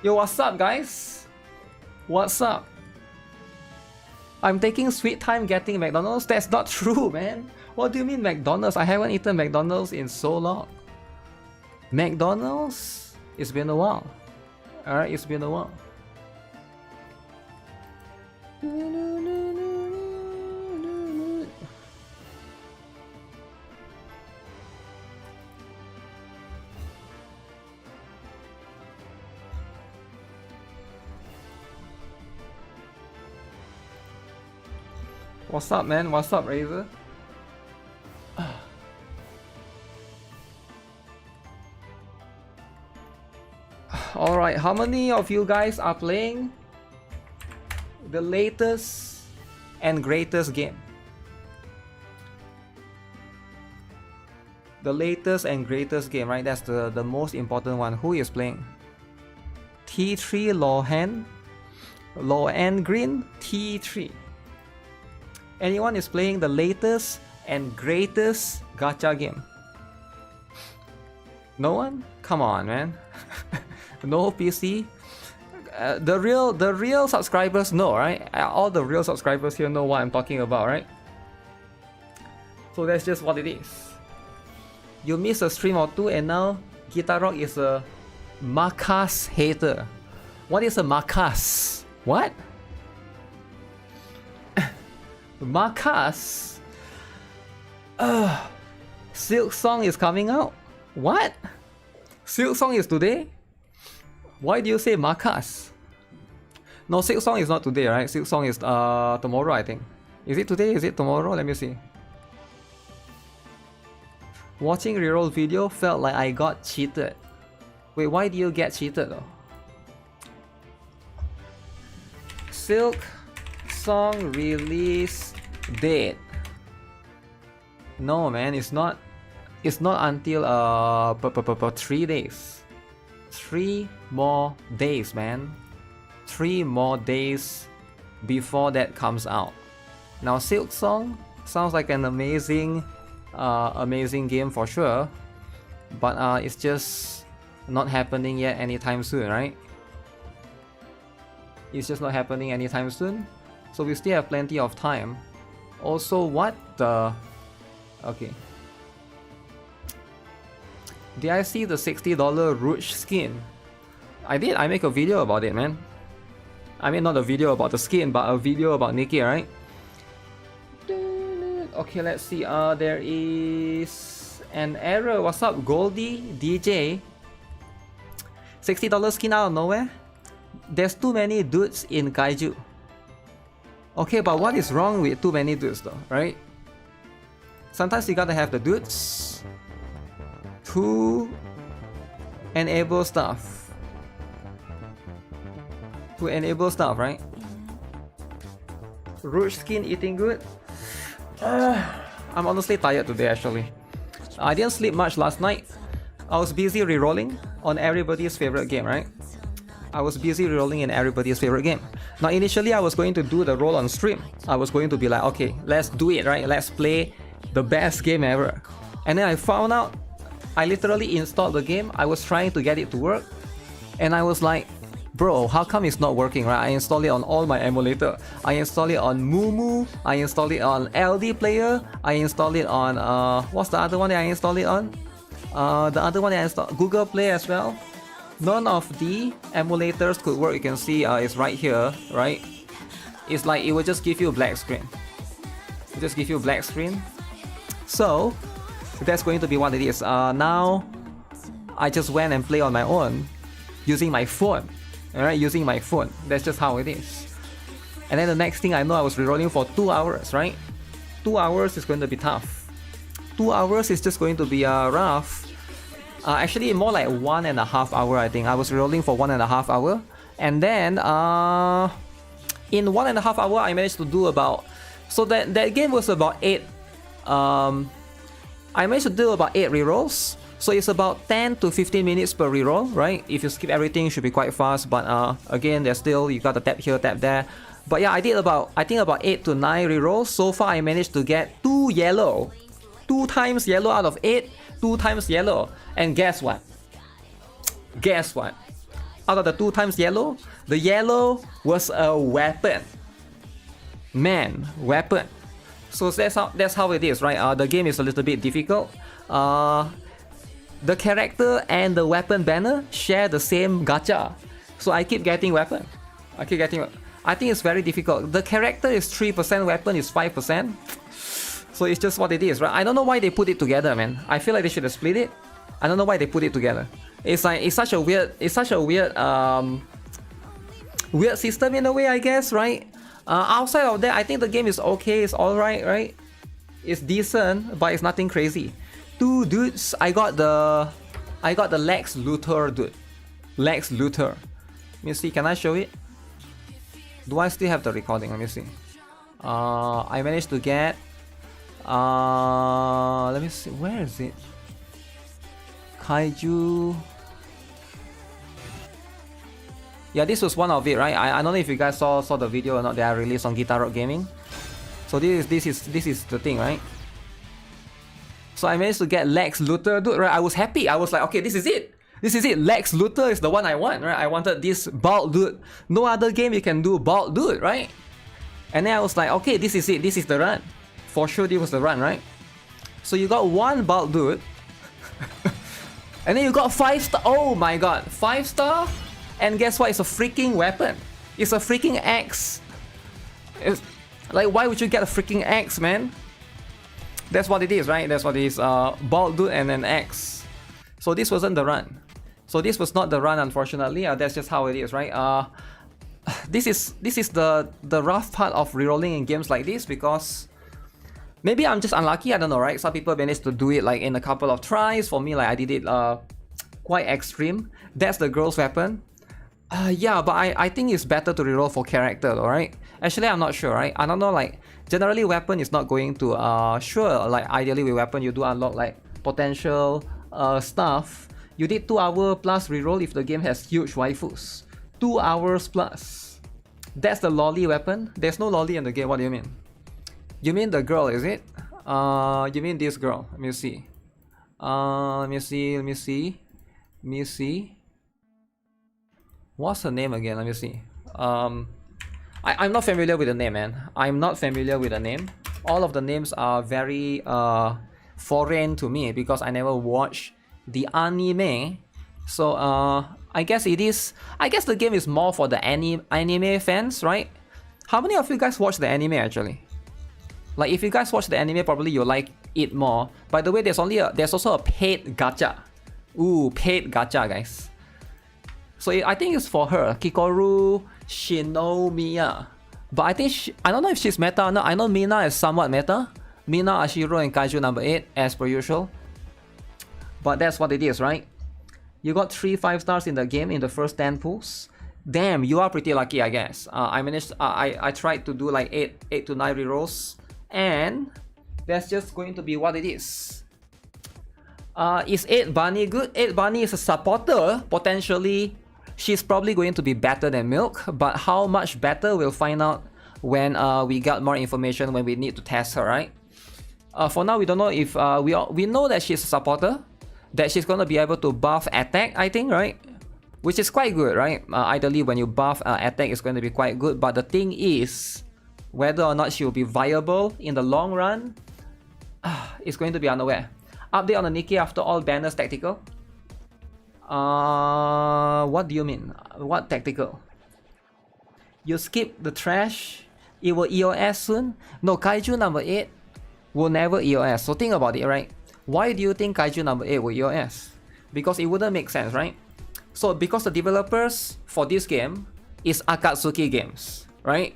Yo, what's up, guys? What's up? I'm taking sweet time getting McDonald's? That's not true, man. What do you mean McDonald's? I haven't eaten McDonald's in so long. McDonald's? It's been a while. Alright, it's been a while. What's up, man? What's up, Razor? Alright, how many of you guys are playing the latest and greatest game? The latest and greatest game, right? That's the most important one. Who is playing? T3 Lohan Green T3. Anyone is playing the latest and greatest gacha game? No one? Come on, man. No PC. The real subscribers know, right? All the real subscribers here know what I'm talking about, right? So that's just what it is. You miss a stream or two, and now GuitarRock is a Makas hater. What is a Makas? What? Makas? Silk Song is coming out? What? Silk Song is today? Why do you say Makas? No, Silk Song is not today, right? Silk Song is tomorrow, I think. Is it today? Is it tomorrow? Let me see. Watching Reroll video felt like I got cheated. Wait, why do you get cheated though? Silk Song release date. No, man, it's not. It's not until 3 days. 3 more days, man. 3 more days before that comes out. Now, Silk Song sounds like an amazing game for sure, but it's just not happening yet anytime soon, right? It's just not happening anytime soon, so we still have plenty of time. Also, what the... Okay. Did I see the $60 Rouge skin? I did. I make a video about it, man. I mean, not a video about the skin, but a video about Nikke, right? Okay, let's see. There is an error. What's up, Goldie DJ? $60 skin out of nowhere? There's too many dudes in Kaiju. Okay, but what is wrong with too many dudes though, right? Sometimes you gotta have the dudes to enable stuff. To enable stuff, right? Rouge skin eating good? I'm honestly tired today actually. I didn't sleep much last night. I was busy rerolling on everybody's favorite game, right? I was busy rerolling in everybody's favorite game. Now initially I was going to do the roll on stream. I was going to be like, okay, let's do it, right? Let's play the best game ever. And then I found out, I literally installed the game. I was trying to get it to work. And I was like, bro, how come it's not working, right? I installed it on all my emulator. I installed it on Mumu. I installed it on LD Player. I installed it on, what's the other one that I installed it on? The other one that I installed, Google Play as well. None of the emulators could work. You can see it's right here, right? It's like it will just give you a black screen. It will just give you a black screen. So that's going to be what it is. Now I just went and play on my own using my phone. Alright, using my phone. That's just how it is. And then the next thing I know, I was rerolling for 2 hours, right? 2 hours is going to be tough. 2 hours is just going to be rough. Actually, more like 1.5 hours, I think. I was rerolling for 1.5 hours. And then, in 1.5 hours, I managed to do about... So that game was about 8... I managed to do about 8 rerolls. So it's about 10 to 15 minutes per reroll, right? If you skip everything, it should be quite fast. But again, there's still, you got to tap here, tap there. But yeah, I did about, I think about 8 to 9 rerolls. So far, I managed to get 2 yellow. 2 times yellow out of 8. 2 times yellow. And guess what? Guess what? out of the 2 times yellow, the yellow was a weapon. Man, weapon. So that's how it is, right? The game is a little bit difficult. The character and the weapon banner share the same gacha. So I keep getting weapon. I think it's very difficult. The character is 3%, weapon is 5%. So it's just what it is, right? I don't know why they put it together, man. I feel like they should have split it. I don't know why they put it together. It's such a weird weird system in a way, I guess, right? Outside of that, I think the game is okay. It's alright, right? It's decent, but it's nothing crazy. 2 dudes. I got the Lex Luthor dude. Lex Luthor. Let me see. Can I show it? Do I still have the recording? Let me see. I managed to get. Let me see. Where is it? Kaiju. Yeah, this was one of it, right? I don't know if you guys saw the video or not that I released on GuitarRock Gaming. So this is the thing, right? So I managed to get Lex Luthor, dude, right? I was happy. I was like, okay, this is it. This is it. Lex Luthor is the one I want, right? I wanted this bald dude. No other game you can do bald dude, right? And then I was like, okay, this is it. This is the run. For sure, this was the run, right? So you got one bald dude. And then you got 5 star. Oh my god, 5 star. And guess what? It's a freaking weapon. It's a freaking axe. It's like, why would you get a freaking axe, man? That's what it is, right? That's what it is. Bald dude and an axe. So this wasn't the run. So this was not the run, unfortunately. That's just how it is, right? This is the rough part of rerolling in games like this, because maybe I'm just unlucky. I don't know, right? Some people managed to do it like in a couple of tries. For me, like I did it quite extreme. That's the girl's weapon. Yeah, but I think it's better to reroll for character, alright? Actually, I'm not sure, right? I don't know, like, generally weapon is not going to, sure, like, ideally with weapon you do unlock, like, potential stuff. You did 2 hour plus reroll if the game has huge waifus. 2 hours plus. That's the lolly weapon? There's no lolly in the game, what do you mean? You mean the girl, is it? You mean this girl? Let me see. Let me see. What's her name again? Let me see. I'm not familiar with the name, man. I'm not familiar with the name. All of the names are very foreign to me because I never watched the anime. So I guess it is. I guess the game is more for the anime fans, right? How many of you guys watch the anime actually? Like, if you guys watch the anime, probably you'll like it more. By the way, there's also a paid gacha. Ooh, paid gacha, guys. So I think it's for her, Kikoru Shinomiya. But I think I don't know if she's meta or not. I know Mina is somewhat meta. Mina, Ashiro, and Kaiju number 8 as per usual. But that's what it is, right? You got 3 5 stars in the game in the first 10 pulls. Damn, you are pretty lucky, I guess. I managed. I tried to do like 8 to 9 rerolls, and that's just going to be what it is. Is 8 Bunny good? 8 Bunny is a supporter, potentially. She's probably going to be better than Milk, but how much better we'll find out when we got more information, when we need to test her, right? For now, we don't know if we know that she's a supporter, that she's gonna be able to buff attack, I think, right? Which is quite good, right? Ideally, when you buff attack, it's going to be quite good. But the thing is, whether or not she will be viable in the long run, it's going to be unaware. Update on the Nikke after all banners tactical. What do you mean? What tactical? You skip the trash, it will EOS soon? No, Kaiju number 8 will never EOS. So think about it, right? Why do you think Kaiju number 8 will EOS? Because it wouldn't make sense, right? So because the developers for this game is Akatsuki Games, right?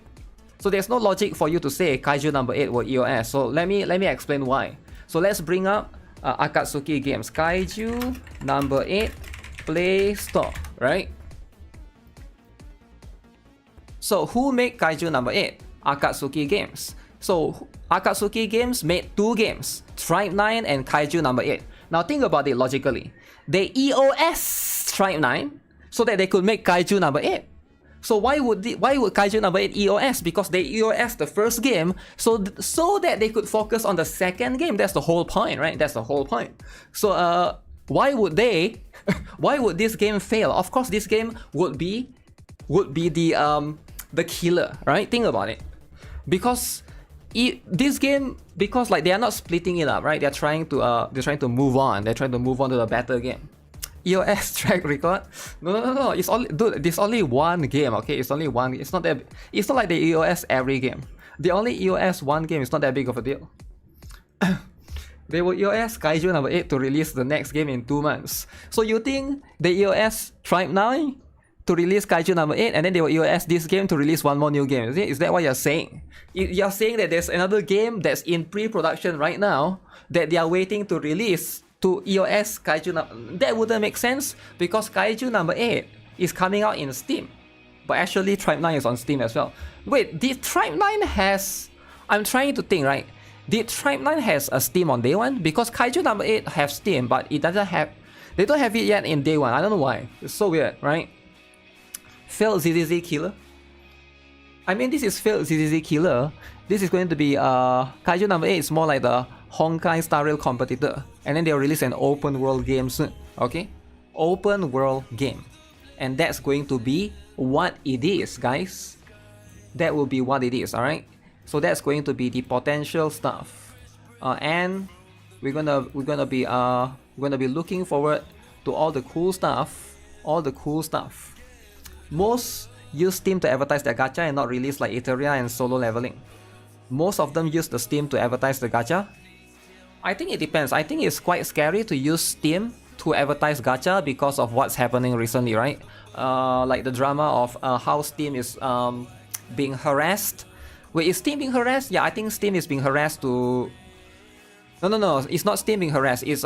So there's no logic for you to say Kaiju number 8 will EOS. So let me explain why. So let's bring up Akatsuki Games. Kaiju number 8 Play Store, right? So who made Kaiju number 8? Akatsuki Games. So Akatsuki Games made 2 games, Tribe 9 and Kaiju number 8. Now think about it logically. They EOS Tribe 9 so that they could make Kaiju number 8. So why would Kaiju number 8 EOS? Because they EOS the first game so that they could focus on the second game. That's the whole point, right? That's the whole point. So Why would they? Why would this game fail? Of course, this game would be the killer, right? Think about it, because this game, because like they are not splitting it up, right? They're trying to move on. They're trying to move on to the better game. EOS track record? No. It's only, dude. There's only one game. Okay, it's only one. It's not that. It's not like the EOS every game. The only EOS one game is not that big of a deal. They will EOS Kaiju number 8 to release the next game in 2 months. So you think they EOS Tribe 9 to release Kaiju number 8 and then they will EOS this game to release one more new game? Is that what you're saying? You're saying that there's another game that's in pre-production right now that they are waiting to release to EOS Kaiju. That wouldn't make sense because Kaiju number 8 is coming out in Steam. But actually Tribe 9 is on Steam as well. Wait, did Tribe 9 has... I'm trying to think, right? Did Tribe 9 has a Steam on day one? Because Kaiju number 8 have Steam, but it doesn't have... They don't have it yet in day one. I don't know why. It's so weird, right? Failed ZZZ Killer. I mean, this is failed ZZZ Killer. This is going to be... Kaiju number 8 is more like the Honkai Star Rail competitor. And then they'll release an open world game soon. Okay? Open world game. And that's going to be what it is, guys. That will be what it is, alright? So that's going to be the potential stuff, and we're gonna be looking forward to all the cool stuff. Most use Steam to advertise their gacha and not release like Eteria and solo leveling. Most of them use the Steam to advertise the gacha. I think it depends. I think it's quite scary to use Steam to advertise gacha because of what's happening recently, right? Like the drama of how Steam is being harassed. Wait, is Steam being harassed? Yeah, I think Steam is being harassed to... No, it's not Steam being harassed. It's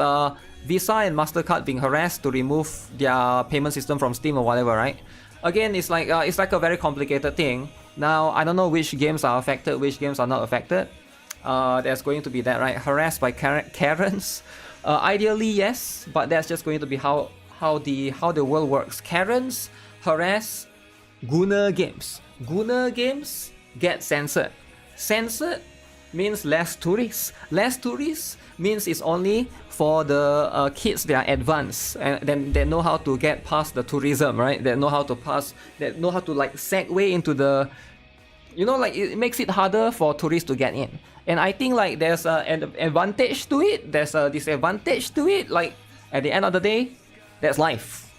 Visa and MasterCard being harassed to remove their payment system from Steam or whatever, right? Again, it's like a very complicated thing. Now, I don't know which games are affected, which games are not affected. There's going to be that, right? Harassed by Karens. Ideally, yes, but that's just going to be how the world works. Karens harass Gunner games. Gunner games get censored. Censored means less tourists. Less tourists means it's only for the kids that are advanced and then they know how to get past the tourism, right? They know how to like segue into the, you know, like it makes it harder for tourists to get in. And I think like there's an advantage to it, there's a disadvantage to it. Like at the end of the day, that's life.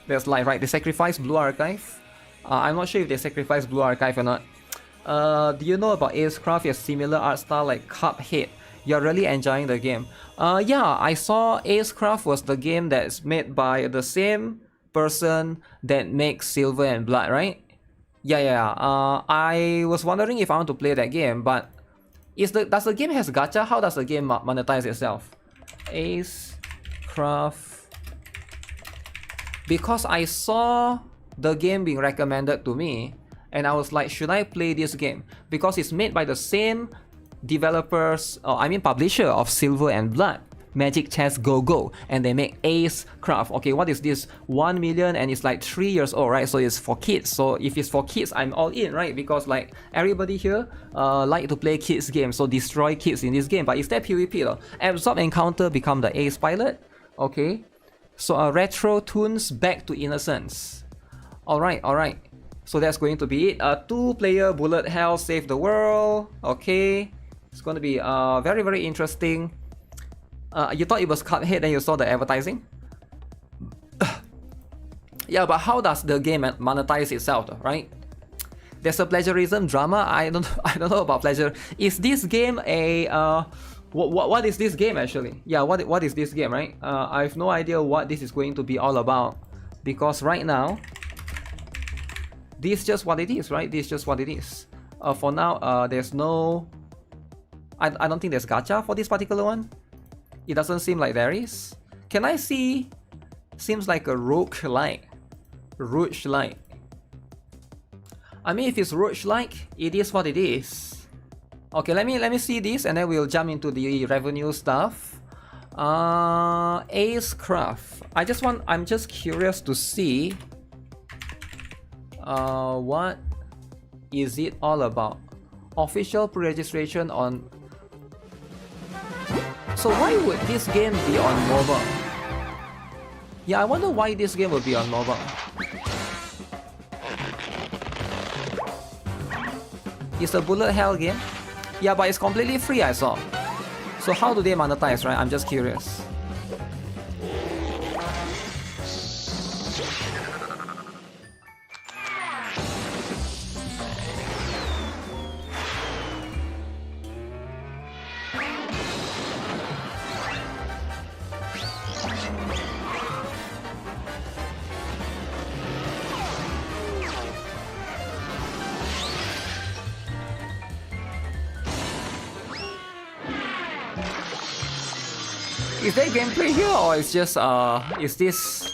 That's life, right? They sacrifice Blue Archive. I'm not sure if they sacrifice Blue Archive or not. Do you know about Acecraft? A similar art style like Cuphead. You're really enjoying the game. Yeah, I saw Acecraft was the game that's made by the same person that makes Silver and Blood, right? Yeah. I was wondering if I want to play that game, but does the game has gacha? How does the game monetize itself? Acecraft. Because I saw the game being recommended to me, and I was like, should I play this game? Because it's made by the same developers, publisher of Silver and Blood, Magic Chess Go, and they make Acecraft. Okay, what is this? 1 million and it's like 3 years old, right? So it's for kids. So if it's for kids, I'm all in, right? Because like everybody here like to play kids games, so destroy kids in this game. But is that PvP though? Absorb Encounter become the Ace Pilot. Okay, so retro tunes back to innocence. Alright. So that's going to be it. 2-player bullet hell save the world. Okay, it's going to be very, very interesting. You thought it was Cuphead, then you saw the advertising. Yeah, but how does the game monetize itself, though, right? There's a plagiarism drama. I don't know about pleasure. Is this game a what is this game actually? Yeah, what is this game, right? I have no idea what this is going to be all about, because right now this is just what it is, right? This is just what it is. For now, there's no... I don't think there's gacha for this particular one. It doesn't seem like there is. Can I see... Seems like a roguelike. Roguelike. I mean, if it's roguelike, it is what it is. Okay, let me see this and then we'll jump into the revenue stuff. Acecraft. I'm just curious to see... what is it all about? Official pre-registration on... So why would this game be on mobile? Yeah, I wonder why this game would be on mobile. It's a bullet hell game. Yeah, but it's completely free, I saw. So how do they monetize, right? I'm just curious. Is there gameplay here, or it's just is this...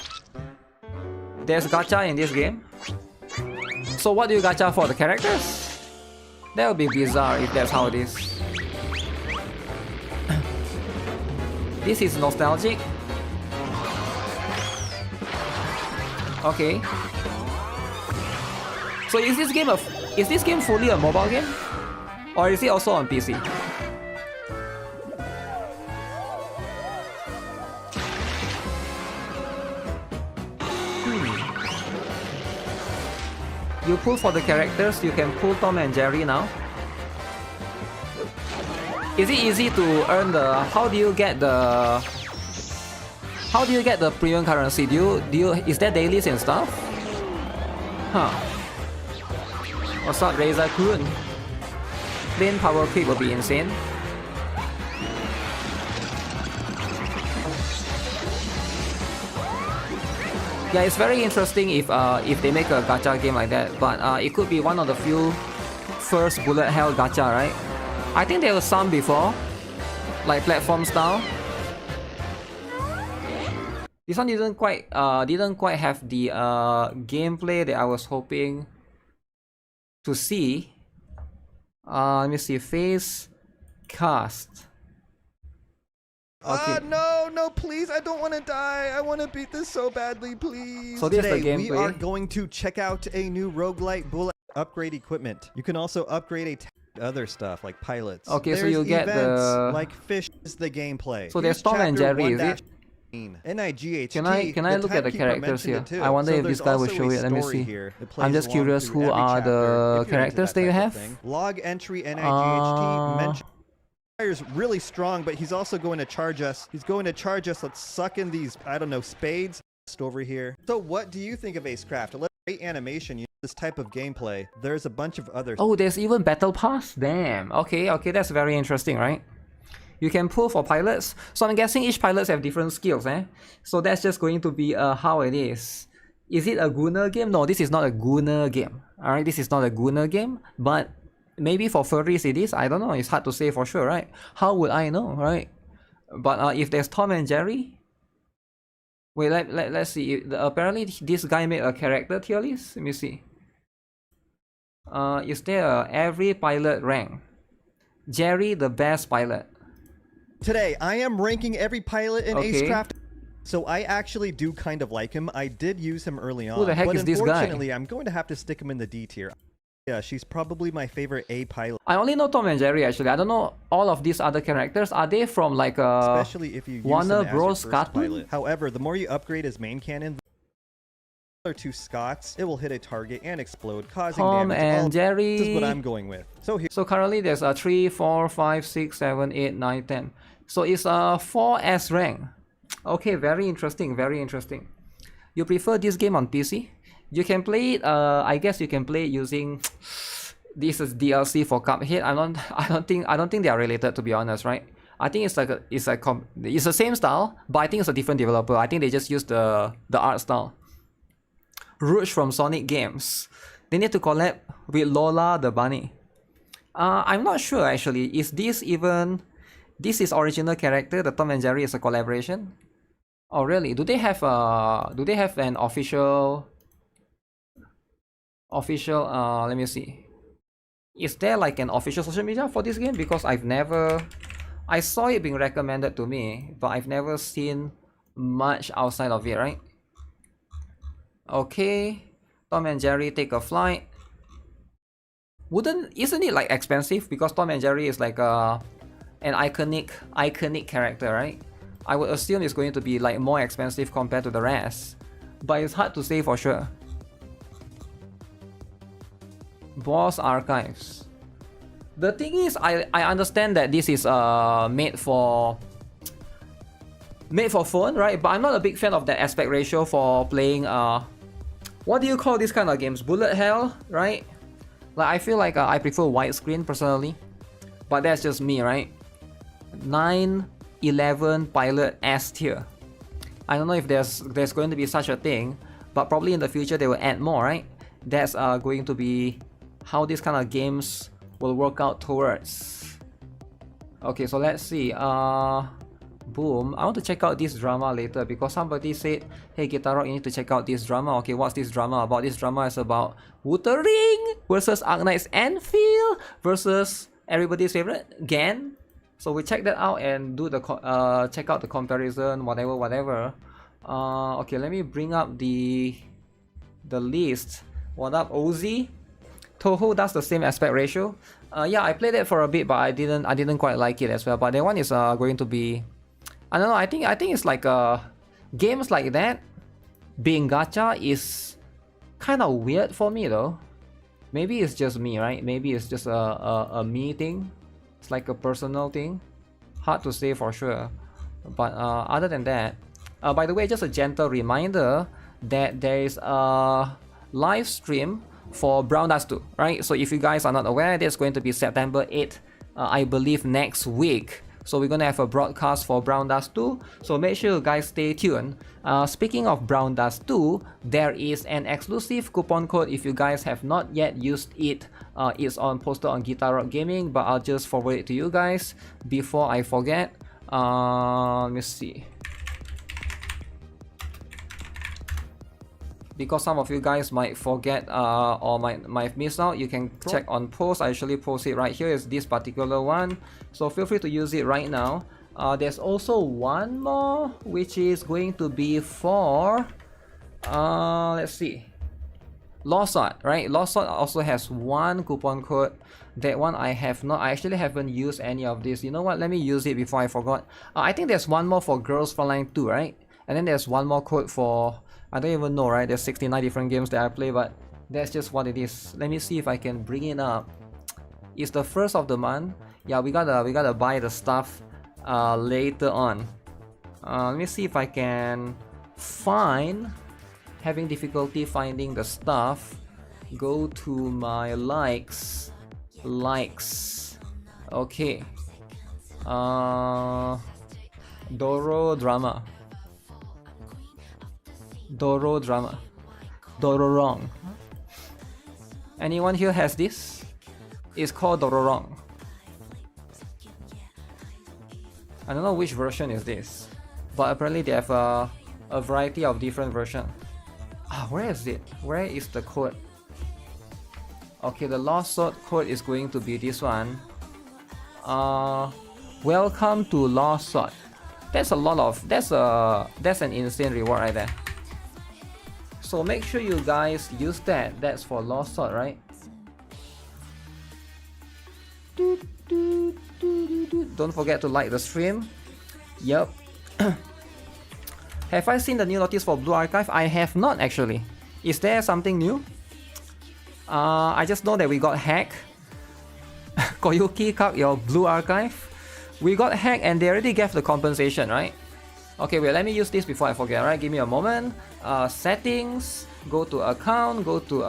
There's gacha in this game? So what do you gacha for? The characters? That would be bizarre if that's how it is. This is nostalgic. Okay. So is this game fully a mobile game? Or is it also on PC? You pull for the characters, you can pull Tom and Jerry now. Is it easy to earn the... How do you get the premium currency? Is there dailies and stuff? Huh. What's up, Razor-kun? Plane power creep will be insane. Yeah, it's very interesting if they make a gacha game like that, but it could be one of the few first bullet hell gacha, right? I think there was some before, like platform style. This one didn't quite have the gameplay that I was hoping to see. Let me see, face cast. Okay. No, please, I don't want to die. I want to beat this so badly, please. So this is the Today, gameplay. we are going to check out a new roguelite bullet upgrade equipment. You can also upgrade other stuff like pilots. Okay, there's so you get events the... like fish is the gameplay. So there's Each Tom and chapter Jerry, is it? NIGHT. Can I look at the characters here? I wonder if this guy will show it. Let me see. I'm just curious, who are the characters that you have? Log entry NIGHT mention. Is really strong, but he's also going to charge us. He's going to charge us. Let's suck in these, I don't know, spades over here. So what do you think of Acecraft? Great animation, this type of gameplay. There's a bunch of others. Oh, there's even battle pass? Damn. Okay, that's very interesting, right? You can pull for pilots. So I'm guessing each pilots have different skills, eh? So that's just going to be how it is. Is it a Gunner game? No, this is not a Gunner game. Alright, this is not a Gunner game, but maybe for furries it is. I don't know. It's hard to say for sure, right? How would I know, right? But if there's Tom and Jerry... Wait, let's see. Apparently this guy made a character tier list. Let me see. Is there every pilot rank? Jerry, the best pilot. Today, I am ranking every pilot in Okay. Acecraft. So I actually do kind of like him. I did use him early on. Who the heck is this guy? Unfortunately, I'm going to have to stick him in the D tier. Yeah, she's probably my favorite A pilot. I only know Tom and Jerry actually. I don't know all of these other characters. Are they from like Especially if you use Warner him as Bros. your first cartoon? pilot. However, the more you upgrade his main cannon, similar to Scott's, it will hit a target and explode, causing Tom damage. and Jerry. This is what I'm going with. So here. So currently there's a 3, 4, 5, 6, 7, 8, 9, 10. So it's a 4S rank. Okay, very interesting, very interesting. You prefer this game on PC? You can play it. I guess you can play it using. This is DLC for Cuphead. I don't think they are related, to be honest, right? I think it's the same style, but I think it's a different developer. I think they just use the art style. Rouge from Sonic Games. They need to collab with Lola the bunny. I'm not sure actually. Is this even? This is original character. The Tom and Jerry is a collaboration. Oh really? Do they have an official? Let me see. Is there like an official social media for this game? Because I saw it being recommended to me, but I've never seen much outside of it, right? Okay, Tom and Jerry take a flight. Isn't it like expensive? Because Tom and Jerry is like an iconic character, right? I would assume it's going to be like more expensive compared to the rest, but it's hard to say for sure. Boss archives. The thing is, I understand that this is made for phone, right? But I'm not a big fan of that aspect ratio for playing what do you call this kind of games? Bullet hell, right? Like I feel like I prefer widescreen personally, but that's just me, right? 911 Pilot S tier. I don't know if there's going to be such a thing, but probably in the future they will add more, right? That's going to be how this kind of games will work out towards. Okay, so let's see. Boom. I want to check out this drama later because somebody said, hey GuitarRock, you need to check out this drama. Okay, what's this drama about? This drama is about Wuthering versus Arknight's Anfield versus everybody's favorite Gan. So we check that out and do the check out the comparison, whatever. Okay, let me bring up the list. What up, Ozzy? Toho does the same aspect ratio. Yeah, I played it for a bit, but I didn't quite like it as well. But that one is going to be, I don't know. I think it's like games like that being gacha is kind of weird for me though. Maybe it's just me, right? Maybe it's just a me thing. It's like a personal thing. Hard to say for sure. But other than that, by the way, just a gentle reminder that there is a live stream for Brown Dust 2, right? So if you guys are not aware, there's going to be September 8th, I believe next week. So we're gonna have a broadcast for Brown Dust 2, so make sure you guys stay tuned. Speaking of Brown Dust 2, there is an exclusive coupon code if you guys have not yet used it. It's posted on GuitarRock Gaming, but I'll just forward it to you guys before I forget. Let me see. Because some of you guys might forget or might miss out, you can check on post. I usually post it right here. Is this particular one, so feel free to use it right now. There's also one more which is going to be for let's see, Lost Sword, right? Lost Sword also has one coupon code. That one I actually haven't used any of this. You know what, let me use it before I forgot. I think there's one more for Girls Frontline 2, right? And then there's one more code for, I don't even know, right? There's 69 different games that I play, but that's just what it is. Let me see if I can bring it up. It's the first of the month. Yeah, we gotta buy the stuff later on. Let me see if I can find. Having difficulty finding the stuff. Go to my likes. Okay. Doro drama. Dororong. Anyone here has this? It's called Dororong. I don't know which version is this, but apparently they have a variety of different versions. Where is it? Where is the code? Okay, the Lost Sword code is going to be this one. Welcome to Lost Sword. That's a lot of, that's an insane reward right there. So make sure you guys use that. That's for Lost Sword, right? Don't forget to like the stream. Yep. Have I seen the new notice for Blue Archive? I have not actually. Is there something new? I just know that we got hacked. Koyuki Kak, your Blue Archive. We got hacked and they already gave the compensation, right? Okay, wait, let me use this before I forget, right? Give me a moment. Settings, go to account, go to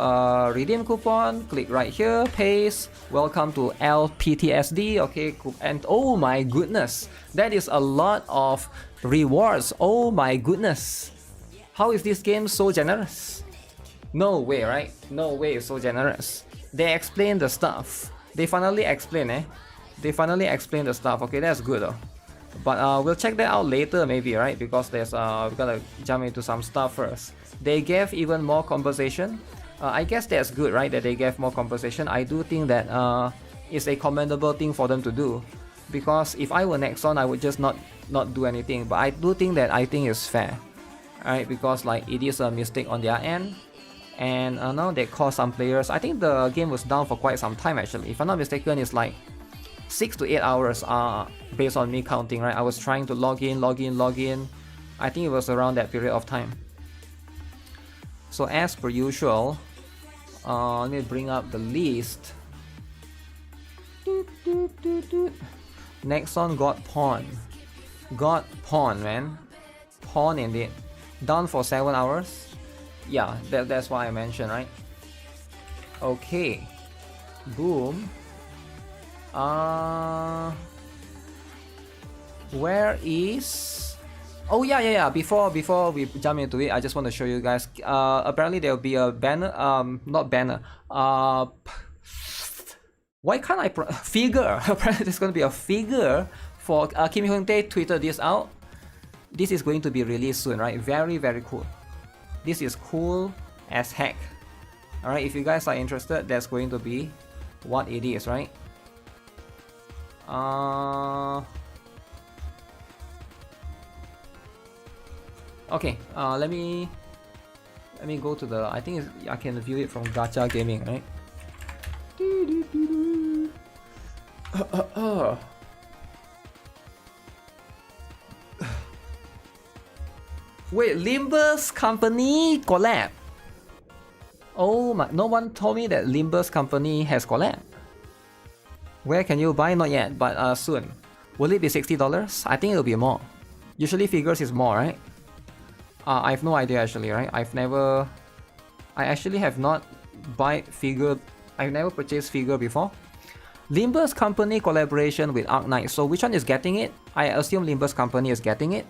redeem coupon, click right here, paste, welcome to LPTSD, okay, and oh my goodness, that is a lot of rewards, oh my goodness. How is this game so generous? No way, right? No way it's so generous. They explain the stuff. They finally explain, They finally explain the stuff, okay, that's good though. But we'll check that out later maybe, right? Because there's we gotta jump into some stuff first. They gave even more compensation. I guess that's good, right? That they gave more compensation. I do think that it's a commendable thing for them to do. Because if I were Nexon, I would just not do anything. But I do think that it's fair, right? Because like it is a mistake on their end. And now they cost some players. I think the game was down for quite some time actually. If I'm not mistaken, it's like 6 to 8 hours based on me counting, right? I was trying to log in. I think it was around that period of time. So as per usual, let me bring up the list. Next one got Pawn. Got Pawn, man. Pawn indeed. Down for 7 hours. Yeah, that's why I mentioned, right? Okay. Boom. Where is... Oh yeah. Before we jump into it, I just want to show you guys. Apparently there will be a banner. Not banner. Why can't I figure? Apparently there's going to be a figure for Kim Hyung Tae tweeted this out. This is going to be released soon, right? Very cool. This is cool as heck. Alright, if you guys are interested, that's going to be what it is, right? Okay, let me go to the... I think I can view it from Gacha Gaming, right? Wait, Limbus Company collab. Oh my, no one told me that Limbus Company has collab. Where can you buy? Not yet, but soon. Will it be $60? I think it'll be more. Usually figures is more, right? I have no idea actually, right? I actually have not buy figure. I've never purchased figure before. Limbus Company collaboration with Arknights. So which one is getting it? I assume Limbus Company is getting it.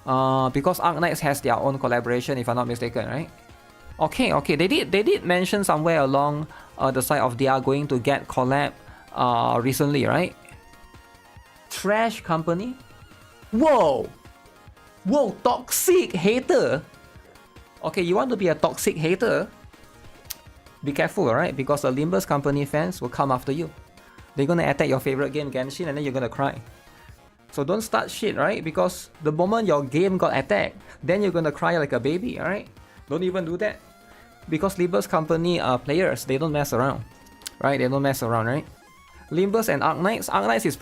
Because Arknights has their own collaboration, if I'm not mistaken, right? Okay. They did mention somewhere along the side of they are going to get collab recently, right? Trash Company. Whoa, toxic hater. Okay, you want to be a toxic hater? Be careful, alright? Because the Limbus Company fans will come after you. They're gonna attack your favorite game, Genshin, and then you're gonna cry. So don't start shit, right? Because the moment your game got attacked, then you're gonna cry like a baby, alright? Don't even do that. Because Limbus Company players, they don't mess around. Right? They don't mess around, right? Limbus and Arknights. Arknights is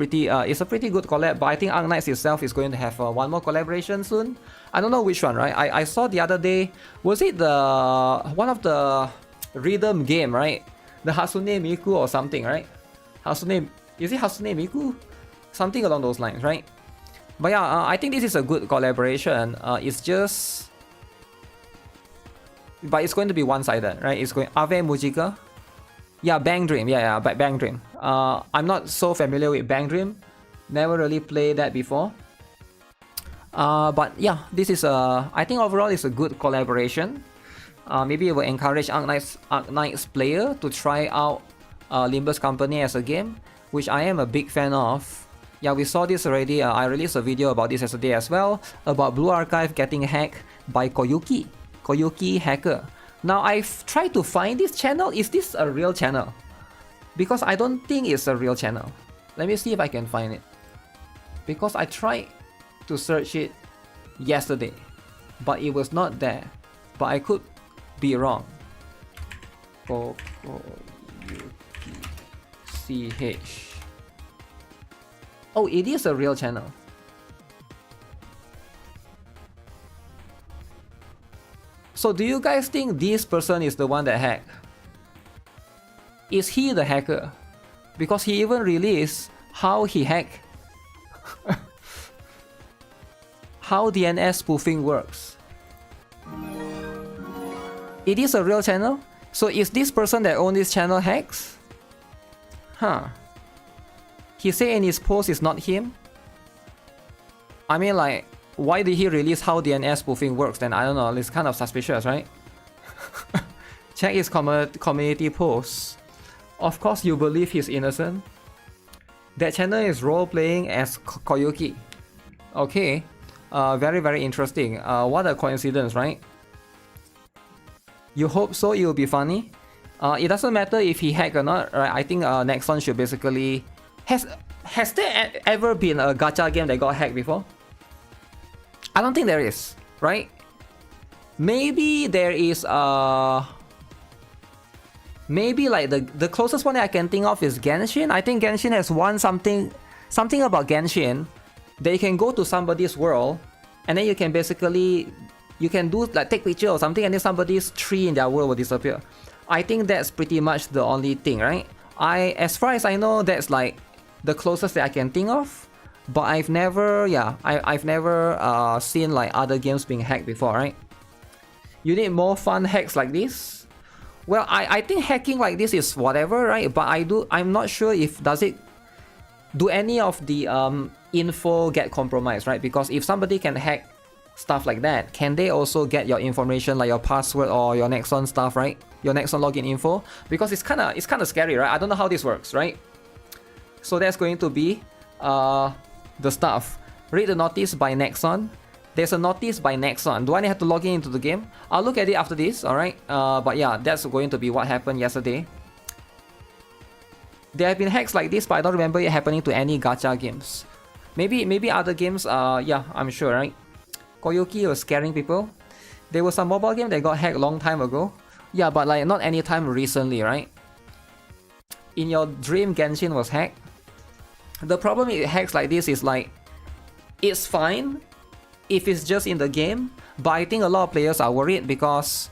it's a pretty good collab, but I think Arknights itself is going to have one more collaboration soon. I don't know which one, right? I saw the other day, was it one of the rhythm game, right? The Hatsune Miku or something, right? Is it Hatsune Miku? Something along those lines, right? But yeah, I think this is a good collaboration. It's just... But it's going to be one-sided, right? It's going... Ave Mujika? Yeah, Bang Dream. Yeah, Bang Dream. I'm not so familiar with Bang Dream. Never really played that before. But yeah, this is I think overall it's a good collaboration. Maybe it will encourage Arknights player to try out Limbus Company as a game, which I am a big fan of. Yeah, we saw this already. I released a video about this yesterday as well, about Blue Archive getting hacked by Koyuki hacker. Now I've tried to find this channel. Is this a real channel? Because I don't think it's a real channel. Let me see if I can find it. Because I tried to search it yesterday, but it was not there. But I could be wrong. CH. Oh, it is a real channel. So do you guys think this person is the one that hacked? Is he the hacker? Because he even released how he hacked. How DNS spoofing works. It is a real channel? So is this person that owns this channel hacks? Huh. He said in his post it's not him. I mean, like, why did he release how DNS spoofing works then? I don't know, it's kind of suspicious, right? Check his community posts. Of course you believe he's innocent. That channel is role-playing as Koyuki. Okay. Very interesting. What a coincidence, right? You hope so, it will be funny. It doesn't matter if he hacked or not, right? I think next one should basically... Has there ever been a gacha game that got hacked before? I don't think there is, right? Maybe there is Maybe like the closest one that I can think of is Genshin. I think Genshin has something about Genshin that you can go to somebody's world and then you can basically do like take picture or something and then somebody's tree in their world will disappear. I think that's pretty much the only thing, right? As far as I know, that's like the closest that I can think of. But I've never seen like other games being hacked before, right? You need more fun hacks like this? Well, I think hacking like this is whatever, right? But I'm not sure if do any of the info get compromised, right? Because if somebody can hack stuff like that, can they also get your information like your password or your Nexon stuff, right? Your Nexon login info? Because it's kind of scary, right? I don't know how this works, right? So that's going to be the stuff. Read the notice by Nexon. There's a notice by Nexon. Do I have to log in into the game? I'll look at it after this, alright? But yeah, that's going to be what happened yesterday. There have been hacks like this, but I don't remember it happening to any gacha games. Maybe other games, yeah, I'm sure, right? Koyuki was scaring people. There was some mobile game that got hacked long time ago. Yeah, but like not anytime recently, right? In your dream, Genshin was hacked. The problem with hacks like this is like, it's fine if it's just in the game, but I think a lot of players are worried because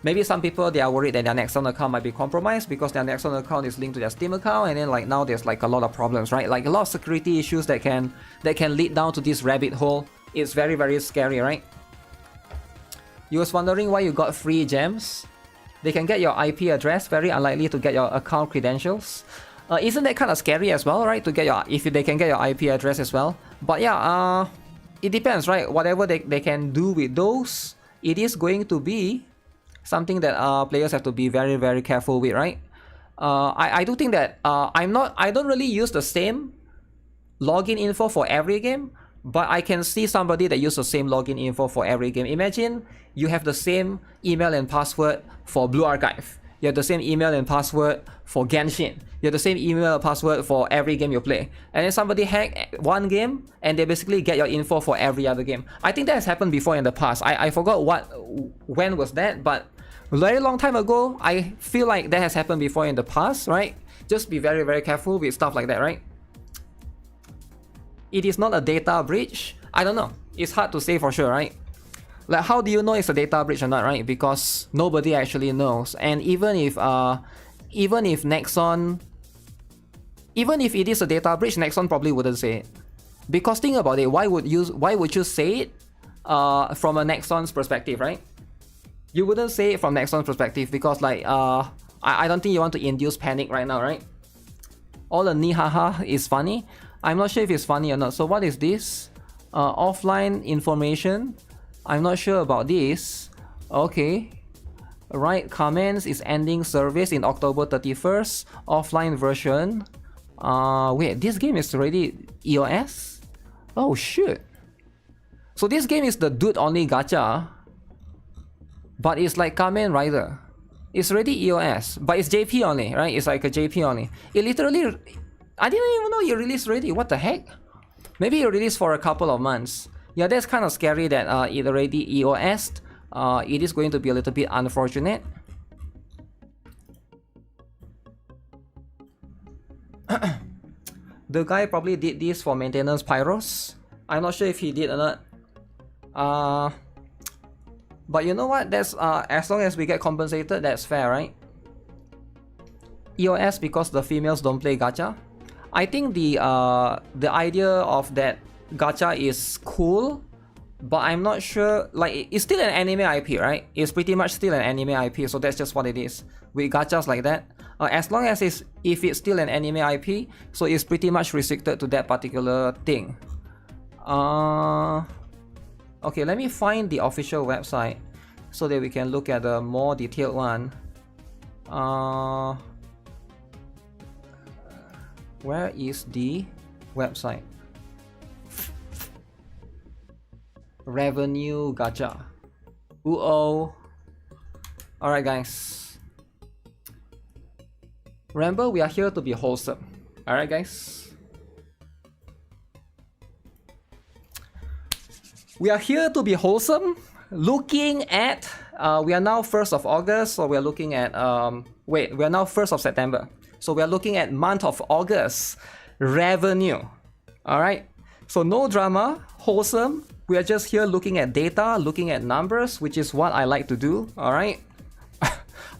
maybe some people, they are worried that their Nexon account might be compromised because their Nexon account is linked to their Steam account, and then like now there's like a lot of problems, right? Like a lot of security issues that can lead down to this rabbit hole. It's very, very scary, right? You was wondering why you got free gems? They can get your IP address, very unlikely to get your account credentials. Isn't that kind of scary as well, right? To get if they can get your IP address as well. But yeah, it depends, right? Whatever they can do with those, it is going to be something that players have to be very, very careful with, right? I do think that I don't really use the same login info for every game, but I can see somebody that uses the same login info for every game. Imagine you have the same email and password for Blue Archive. You have the same email and password for Genshin. You have the same email and password for every game you play. And then somebody hack one game and they basically get your info for every other game. I think that has happened before in the past. I forgot when was that, but a very long time ago, I feel like that has happened before in the past, right? Just be very, very careful with stuff like that, right? It is not a data breach. I don't know. It's hard to say for sure, right? Like, how do you know it's a data breach or not, right? Because nobody actually knows. And even if Nexon, even if it is a data breach, Nexon probably wouldn't say it. Because think about it, why would you say it from a Nexon's perspective, right? You wouldn't say it from Nexon's perspective because like I don't think you want to induce panic right now, right? All the nihaha is funny. I'm not sure if it's funny or not. So what is this? Offline information. I'm not sure about this. Okay. Right, comments is ending service in October 31st. Offline version. Wait, this game is already EOS? Oh shit. So this game is the dude only gacha. But it's like Kamen Rider. It's already EOS, but it's JP only, right? It's like a JP only. It literally, I didn't even know you released already. What the heck? Maybe you released for a couple of months. Yeah, that's kind of scary that it already EOS'd. It is going to be a little bit unfortunate. The guy probably did this for maintenance pyros. I'm not sure if he did or not. But you know what? That's as long as we get compensated, that's fair, right? EOS because the females don't play gacha. I think the idea of that gacha is cool, but I'm not sure. Like, it's still an anime IP, right? It's pretty much still an anime IP, so that's just what it is with gachas like that. As long as if it's still an anime IP, so it's pretty much restricted to that particular thing. Okay, let me find the official website so that we can look at the more detailed one. Where is the website? Revenue gacha. Uh-oh. Alright guys. Remember, we are here to be wholesome. Alright guys. We are here to be wholesome, looking at, we are now 1st of August, so we are looking at, we are now 1st of September. So we are looking at month of August revenue. All right. So no drama, wholesome. We are just here looking at data, looking at numbers, which is what I like to do. All right.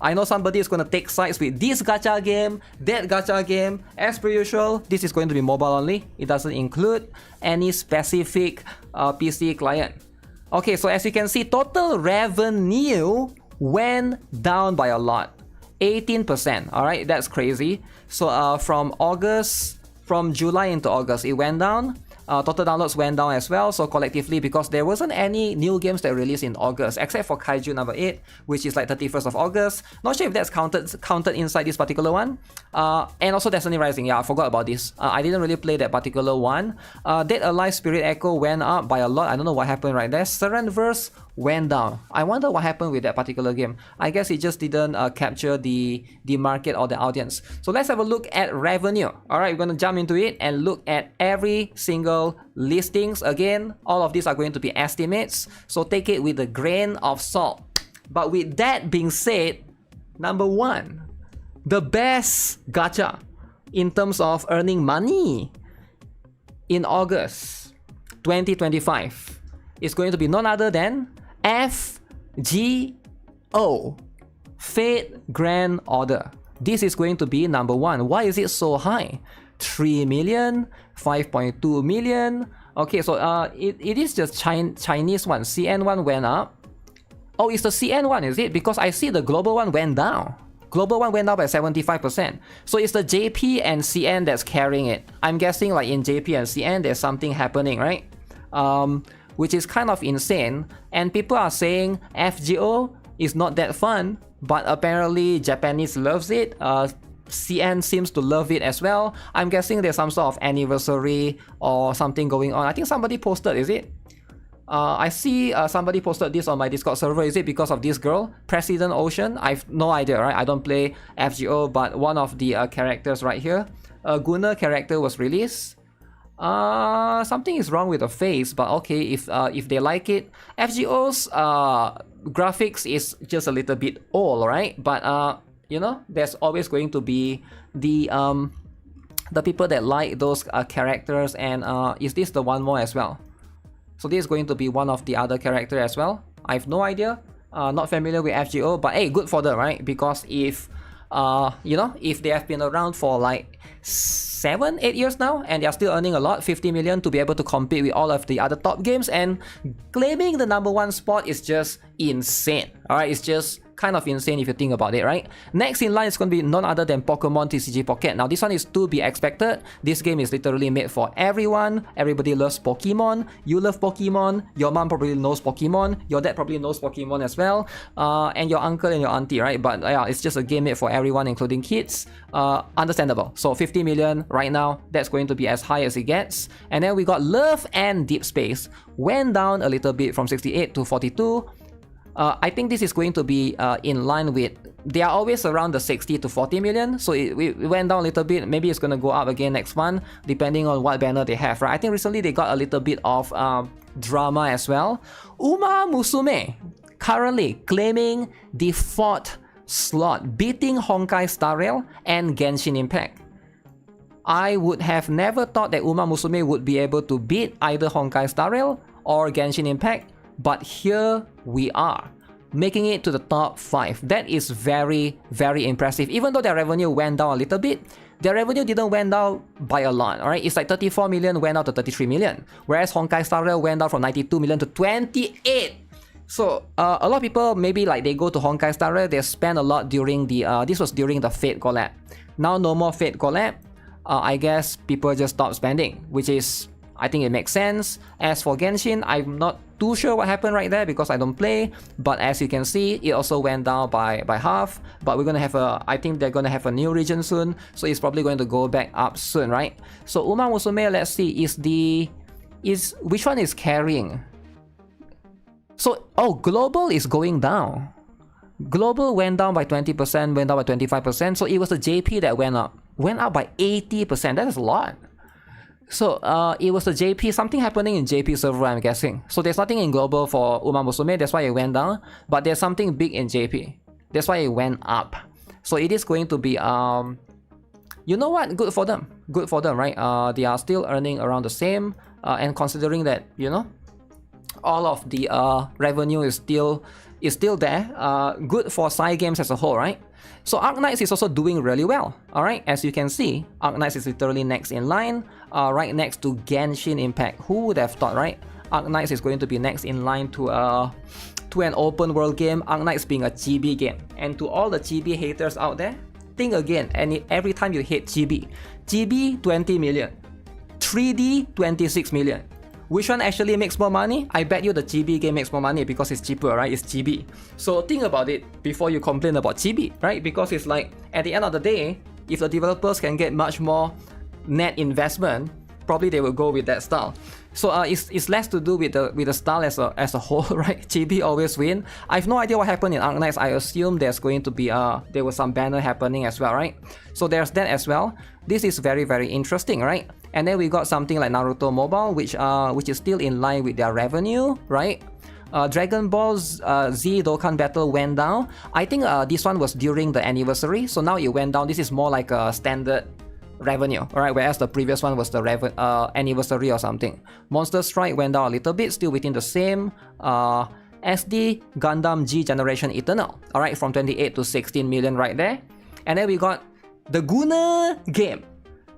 I know somebody is going to take sides with this gacha game, that gacha game. As per usual, this is going to be mobile only. It doesn't include any specific PC client. Okay, so as you can see, total revenue went down by a lot. 18%, alright, that's crazy. So from July into August, it went down. Total downloads went down as well, so collectively, because there wasn't any new games that released in August, except for Kaiju number 8, which is like 31st of August. Not sure if that's counted inside this particular one. And also Destiny Rising, yeah, I forgot about this. I didn't really play that particular one. Dead Alive Spirit Echo went up by a lot. I don't know what happened right there. Serenverse went down. I wonder what happened with that particular game. I guess it just didn't capture the market or the audience. So let's have a look at revenue. Alright, we're going to jump into it and look at every single listings. Again, all of these are going to be estimates, so take it with a grain of salt. But with that being said, number 1, the best gacha in terms of earning money in August 2025 is going to be none other than FGO, Fate Grand Order. This is going to be number 1. Why is it so high? 3 million, 5.2 million. Okay, so it is just Chinese one. CN one went up. Oh, it's the CN one, is it? Because I see the global one went down. Global one went up by 75%. So it's the JP and CN that's carrying it. I'm guessing like in JP and CN there's something happening, right? Which is kind of insane. And people are saying FGO is not that fun, but apparently Japanese loves it. CN seems to love it as well. I'm guessing there's some sort of anniversary or something going on. I think somebody posted, is it? I see somebody posted this on my Discord server. Is it because of this girl, President Ocean? I've no idea, right? I don't play FGO, but one of the characters right here, a Gunnar character was released. Something is wrong with the face, but okay, if they like it. FGO's graphics is just a little bit old, right? But you know, there's always going to be the people that like those characters. And is this the one more as well? So this is going to be one of the other character as well. I have no idea. Not familiar with FGO, but hey, good for them, right? Because if you know, if they have been around for like 7-8 years now and they are still earning a lot, 50 million to be able to compete with all of the other top games and claiming the number 1 spot is just insane. Alright, it's just kind of insane if you think about it, right? Next in line is going to be none other than Pokemon TCG Pocket. Now this one is to be expected. This game is literally made for everyone. Everybody loves Pokemon. You love Pokemon. Your mom probably knows Pokemon. Your dad probably knows Pokemon as well. And your uncle and your auntie, right? But yeah, it's just a game made for everyone, including kids. Understandable. So 50 million right now, that's going to be as high as it gets. And then we got Love and Deep Space. Went down a little bit from 68 to 42. I think this is going to be in line with, they are always around the 60 to 40 million, so it went down a little bit. Maybe it's going to go up again next month, depending on what banner they have, right? I think recently they got a little bit of drama as well. Uma Musume, currently claiming the 4th slot, beating Honkai Star Rail and Genshin Impact. I would have never thought that Uma Musume would be able to beat either Honkai Star Rail or Genshin Impact, but here we are, making it to the top 5. That is very, very impressive. Even though their revenue went down a little bit, their revenue didn't went down by a lot, alright? It's like 34 million went out to 33 million, whereas Honkai Star Rail went down from 92 million to 28. So a lot of people, maybe like they go to Honkai Star Rail, they spend a lot during the, this was during the Fate collab. Now no more Fate collab. I guess people just stop spending, which is, I think it makes sense. As for Genshin, I'm not too sure what happened right there because I don't play, but as you can see, it also went down by half. But we're gonna have I think they're gonna have a new region soon, so it's probably going to go back up soon, right? So Uma Musume, let's see, which one is carrying? So, oh, global is going down. Global went down by 20%, went down by 25%, so it was the JP that went up by 80%. That is a lot. So it was the JP, something happening in JP server, I'm guessing. So there's nothing in global for Uma Musume, that's why it went down. But there's something big in JP, that's why it went up. So it is going to be, you know what, good for them, right? They are still earning around the same, and considering that, you know, all of the revenue is still there, good for side games as a whole, right? So Arknights is also doing really well, alright? As you can see, Arknights is literally next in line, right next to Genshin Impact. Who would have thought, right? Arknights is going to be next in line to an open world game, Arknights being a chibi game. And to all the chibi haters out there, think again, and every time you hate chibi. Chibi 20 million, 3D 26 million. Which one actually makes more money? I bet you the chibi game makes more money because it's cheaper, right? It's chibi. So think about it before you complain about chibi, right? Because it's like, at the end of the day, if the developers can get much more net investment, probably they will go with that style. So it's less to do with the style as a whole, right? Chibi always win. I have no idea what happened in Arknights. I assume there's going to be there was some banner happening as well, right? So there's that as well. This is very, very interesting, right? And then we got something like Naruto Mobile, which is still in line with their revenue, right? Dragon Ball Z Dokkan Battle went down. I think this one was during the anniversary, so now it went down. This is more like a standard revenue, alright, whereas the previous one was the anniversary or something. Monster Strike went down a little bit, still within the same. SD Gundam G Generation Eternal, alright, from 28 to 16 million right there. And then we got the Gunner game,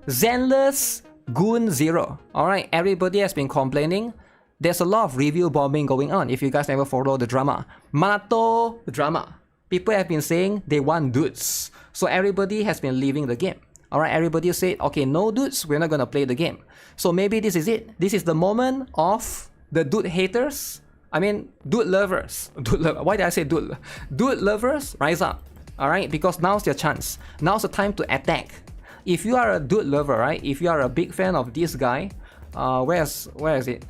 Zenless Gun Zero. Alright, everybody has been complaining. There's a lot of review bombing going on if you guys never follow the drama. Manato drama. People have been saying they want dudes. So everybody has been leaving the game. Alright, everybody said, okay, no dudes, we're not gonna play the game. So maybe this is it. This is the moment of the dude haters. I mean, dude lovers. Why did I say dude? Dude lovers, rise up. Alright, because now's your chance. Now's the time to attack. If you are a dude lover, right? If you are a big fan of this guy, where is it?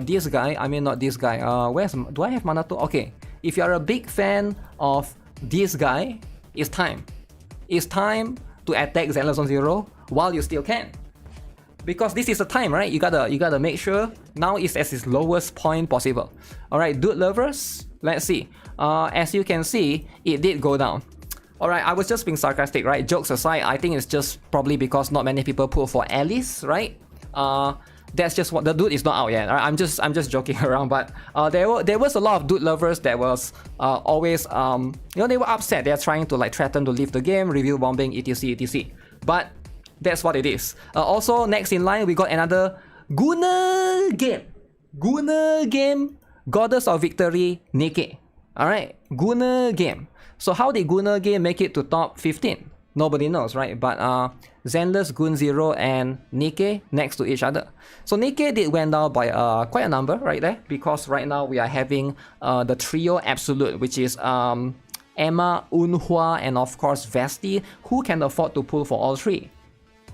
This guy, I mean not this guy. Do I have Manato? Okay. If you are a big fan of this guy, it's time. It's time to attack Zenless on Zero while you still can. Because this is the time, right? You gotta make sure now is at its lowest point possible. Alright, dude lovers, let's see. As you can see, it did go down. Alright, I was just being sarcastic, right? Jokes aside, I think it's just probably because not many people pull for Alice, right? That's just what the dude is not out yet. Right? I'm just joking around, but there was a lot of dude lovers that was always you know, they were upset. They're trying to like threaten to leave the game, review bombing, etc. But that's what it is. Also, next in line we got another Gunner game. Gunner game, Goddess of Victory, Nikke. Alright, Gunner game. So how did Gunner game make it to top 15? Nobody knows, right? But Zenless, Gun Zero, and Nikke next to each other. So Nikke did went down by quite a number right there, because right now we are having the trio absolute, which is Emma, Eunhwa, and of course Vesti. Who can afford to pull for all three?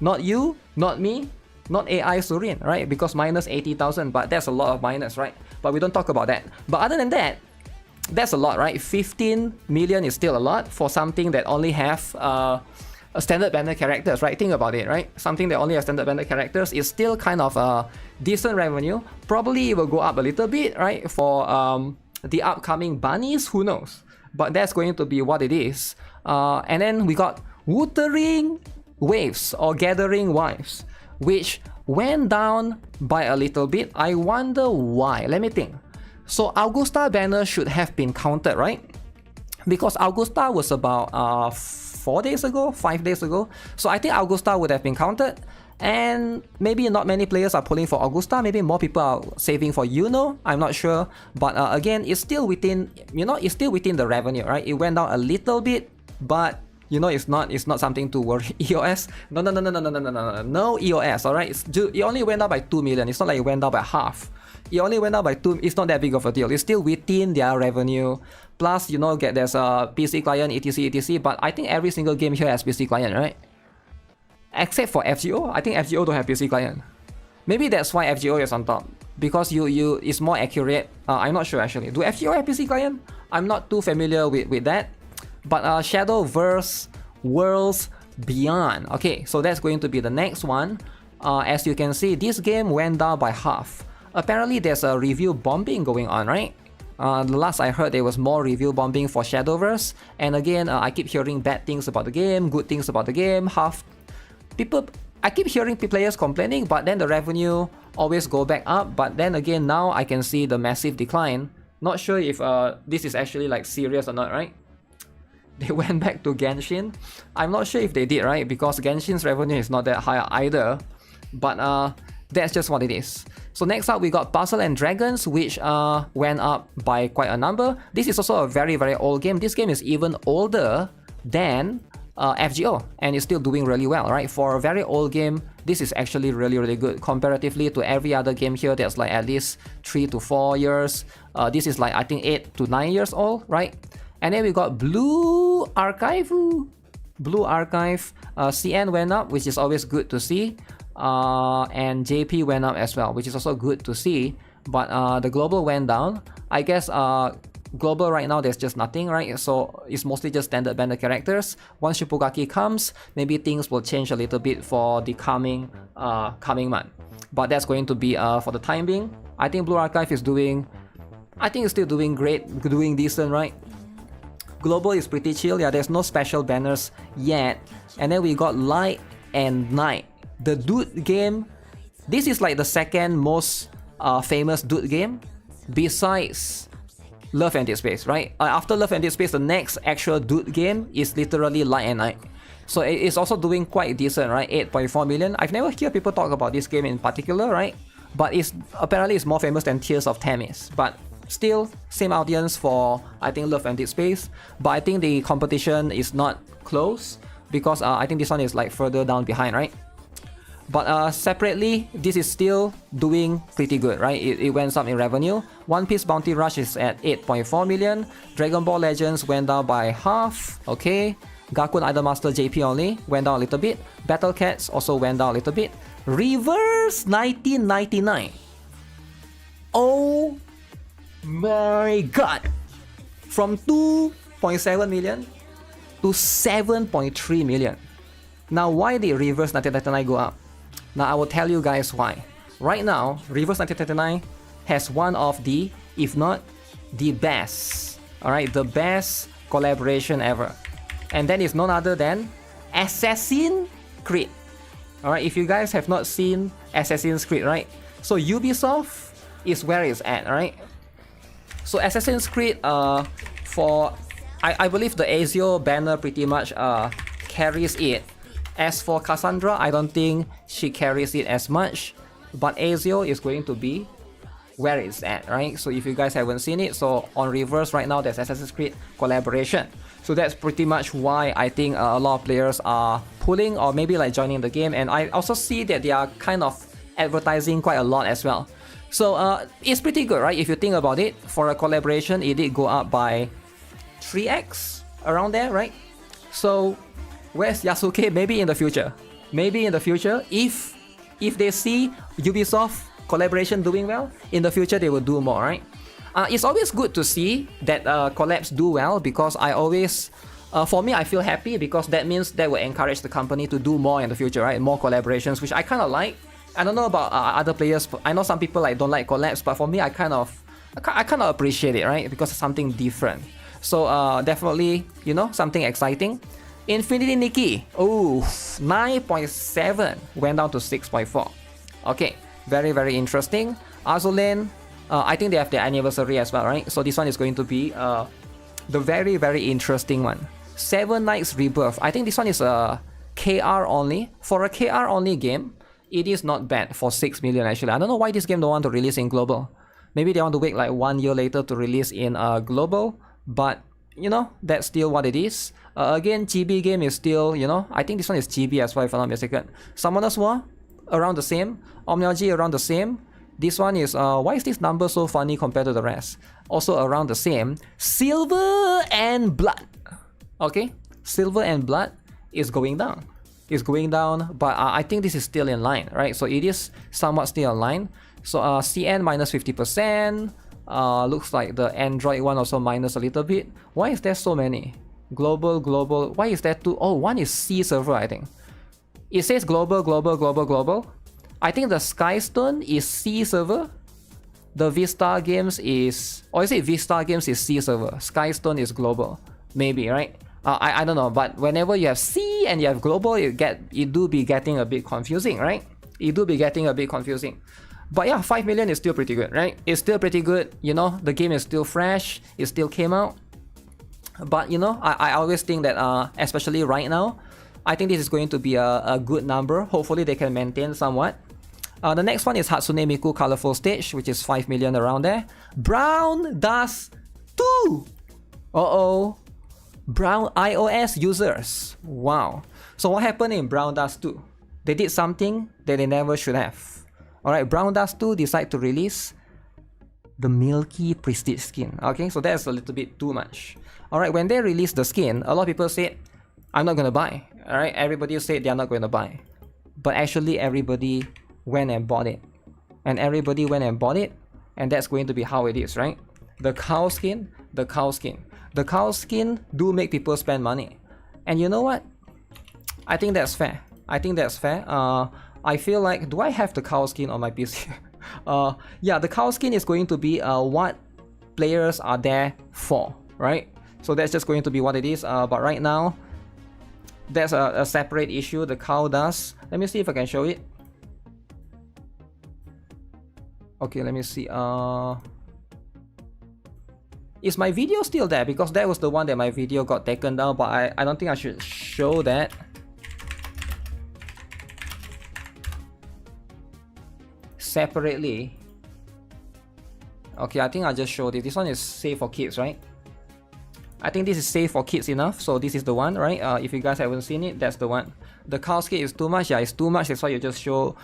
Not you, not me, not AI Surin, right? Because minus 80,000, but that's a lot of minus, right? But we don't talk about that. But other than that, that's a lot, right? 15 million is still a lot for something that only have a standard banner characters, right? Think about it, right? Something that only has standard banner characters is still kind of a decent revenue. Probably it will go up a little bit, right? For the upcoming bunnies, who knows? But that's going to be what it is. And then we got Wuthering Waves or Gathering Wives, which went down by a little bit. I wonder why. Let me think. So Augusta banner should have been counted, right? Because Augusta was about 4 days ago, 5 days ago. So I think Augusta would have been counted. And maybe not many players are pulling for Augusta. Maybe more people are saving for Yuno. I'm not sure. But again, it's still within, you know, it's still within the revenue, right? It went down a little bit, but you know, it's not something to worry. EOS? No EOS, alright? It only went down by 2 million. It's not like it went down by half. It only went down by 2. It's not that big of a deal. It's still within their revenue. Plus, you know, there's a PC client, etc. But I think every single game here has PC client, right? Except for FGO. I think FGO don't have PC client. Maybe that's why FGO is on top. Because it's more accurate. I'm not sure actually. Do FGO have PC client? I'm not too familiar with that. But Shadowverse Worlds Beyond. Okay, so that's going to be the next one. as you can see, this game went down by half. Apparently there's a review bombing going on, right? The last I heard there was more review bombing for Shadowverse, and again I keep hearing bad things about the game, good things about the game. I keep hearing players complaining, but then the revenue always go back up. But then again, now I can see the massive decline. Not sure if this is actually like serious or not, right? They went back to Genshin. I'm not sure if they did, right? Because Genshin's revenue is not that high either. But that's just what it is. So next up we got Puzzle and Dragons, which went up by quite a number. This is also a very old game. This game is even older than FGO, and it's still doing really well, right? For a very old game, this is actually really good comparatively to every other game here that's like at least 3 to 4 years. This is like I think 8 to 9 years old, right? And then we got Blue Archive. Blue Archive, CN went up, which is always good to see. And JP went up as well, which is also good to see. But the global went down. I guess global right now there's just nothing, right? So it's mostly just standard banner characters. Once Shupugaki comes, maybe things will change a little bit for the coming month. But that's going to be for the time being. I think Blue Archive is doing, I think it's still doing great, doing decent, right? Global is pretty chill. Yeah, there's no special banners yet. And then we got Light and Night. The Dude game, this is like the second most famous Dude game besides Love and Dead Space, right? After Love and Dead Space, the next actual Dude game is literally Light and Night. So it's also doing quite decent, right? 8.4 million. I've never heard people talk about this game in particular, right? But apparently it's more famous than Tears of Themis. But still, same audience for, I think, Love and Dead Space. But I think the competition is not close because I think this one is like further down behind, right? But separately, this is still doing pretty good, right? It went up in revenue. One Piece Bounty Rush is at 8.4 million. Dragon Ball Legends went down by half. Okay. Gakuen Idolmaster JP only went down a little bit. Battle Cats also went down a little bit. Reverse 1999. Oh my god. From 2.7 million to 7.3 million. Now, why did Reverse 1999 go up? Now, I will tell you guys why. Right now, Reverse 1999 has one of the, if not the best, alright, the best collaboration ever. And that is none other than Assassin's Creed. Alright, if you guys have not seen Assassin's Creed, right? So Ubisoft is where it's at, right? So Assassin's Creed, I believe the Ezio banner pretty much carries it. As for Cassandra, I don't think she carries it as much, but Ezio is going to be where it's at, right? So if you guys haven't seen it, so on Reverse right now there's Assassin's Creed collaboration. So that's pretty much why I think a lot of players are pulling or maybe like joining the game, and I also see that they are kind of advertising quite a lot as well. So it's pretty good, right? If you think about it, for a collaboration, it did go up by 3x around there, right? So where's Yasuke? Maybe in the future. Maybe in the future, if they see Ubisoft collaboration doing well, in the future they will do more, right? It's always good to see that collabs do well, because I always, for me, I feel happy because that means that will encourage the company to do more in the future, right? More collaborations, which I kind of like. I don't know about other players. I know some people like don't like collabs, but for me, I kind of appreciate it, right? Because it's something different. So definitely, you know, something exciting. Infinity Nikke, oh, 9.7 went down to 6.4. Okay, very interesting. Azulane, I think they have their anniversary as well, right? So this one is going to be the very interesting one. Seven Knights Rebirth. I think this one is a KR only. For a KR only game, it is not bad for 6 million actually. I don't know why this game don't want to release in global. Maybe they want to wait like 1 year later to release in global, but you know, that's still what it is. Again, GB game is still, you know, I think this one is GB as well if I'm not mistaken. Summoner's War, around the same. Omniology, around the same. This one is, why is this number so funny compared to the rest? Also around the same. Silver and Blood. Okay, Silver and Blood is going down. It's going down, but I think this is still in line, right? So it is somewhat still in line. So CN minus 50%. Looks like the Android one also minus a little bit. Why is there so many? Global. Why is there two? Oh, one is C server, I think. It says global. I think the Skystone is C server. The Vista Games is, or is it Vista Games is C server? Skystone is global, maybe, right? I don't know, but whenever you have C and you have global, it do be getting a bit confusing, right? It do be getting a bit confusing. But yeah, 5 million is still pretty good, right? It's still pretty good, you know, the game is still fresh, it still came out. But you know, I always think that, especially right now, I think this is going to be a good number. Hopefully they can maintain somewhat. The next one is Hatsune Miku Colorful Stage, which is 5 million around there. Brown Dust 2! Uh-oh. Brown iOS users. Wow. So what happened in Brown Dust 2? They did something that they never should have. Alright, Brown Dust 2 decide to release the Milky Prestige skin. Okay, so that's a little bit too much. Alright, when they released the skin, a lot of people said, I'm not gonna buy. Alright, everybody said they're not gonna buy. But actually everybody went and bought it. And everybody went and bought it. And that's going to be how it is, right? The cow skin, the cow skin. The cow skin do make people spend money. And you know what? I think that's fair. I think that's fair. I feel like, do I have the cow skin on my PC? Yeah, the cow skin is going to be what players are there for, right? So that's just going to be what it is. But right now, that's a separate issue. The cow does. Let me see if I can show it. Okay, let me see. Is my video still there? Because that was the one that my video got taken down, but I don't think I should show that. Separately. Okay, I think I'll just show this. This one is safe for kids, right? I think this is safe for kids enough, so this is the one, right? If you guys haven't seen it, that's the one. The cow skin is too much. Yeah, it's too much. That's why you just show.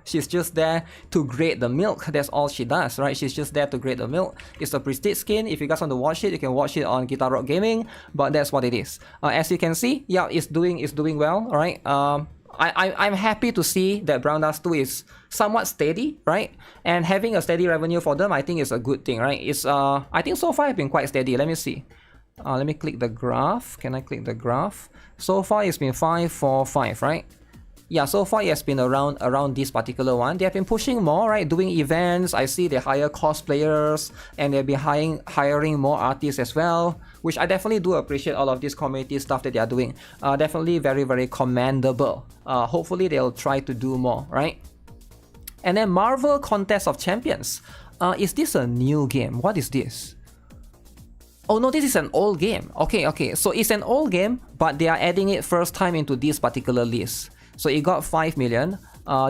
She's just there to grade the milk. That's all she does, right? She's just there to grade the milk. It's a prestige skin. If you guys want to watch it, you can watch it on GuitarRock Gaming. But that's what it is. As you can see, yeah, it's doing well, right? I'm happy to see that Brown Dust 2 is somewhat steady, right? And having a steady revenue for them, I think is a good thing, right? It's I think so far it's been quite steady. Let me see. Let me click the graph. Can I click the graph? So far it's been 5, 4, 5, right? Yeah, so far it has been around this particular one. They have been pushing more, right? Doing events. I see they hire cosplayers and they'll be hiring more artists as well, which I definitely do appreciate all of this community stuff that they are doing. Definitely very, very commendable. Hopefully they'll try to do more, right? And then Marvel Contest of Champions. Is this a new game? What is this? Oh no, this is an old game. Okay. So it's an old game, but they are adding it first time into this particular list. So it got 5 million.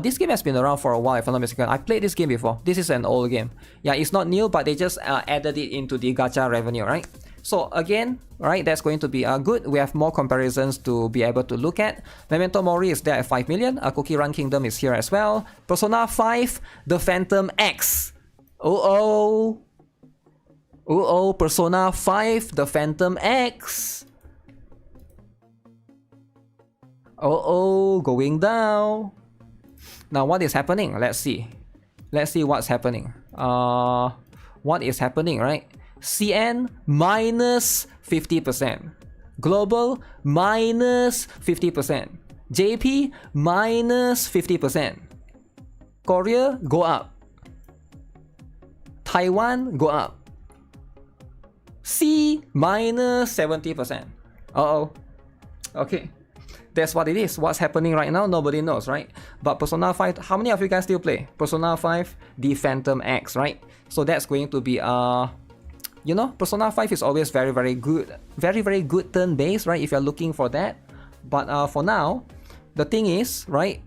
This game has been around for a while, if I'm not mistaken. I played this game before. This is an old game. Yeah, it's not new, but they just added it into the gacha revenue, right? So again, right, that's going to be good. We have more comparisons to be able to look at. Memento Mori is there at 5 million. Cookie Run Kingdom is here as well. Persona 5, The Phantom X. Persona 5, The Phantom X. Going down. Now what is happening? Let's see. Let's see what's happening. What is happening, right? CN minus 50%. Global minus 50%. JP minus 50%. Korea go up. Taiwan go up. C minus 70%. Okay. That's what it is. What's happening right now, nobody knows, right? But Persona 5, how many of you guys still play? Persona 5, The Phantom X, right? So that's going to be, you know, Persona 5 is always very, very good. Very, very good turn-based, right? If you're looking for that. But for now, the thing is, right?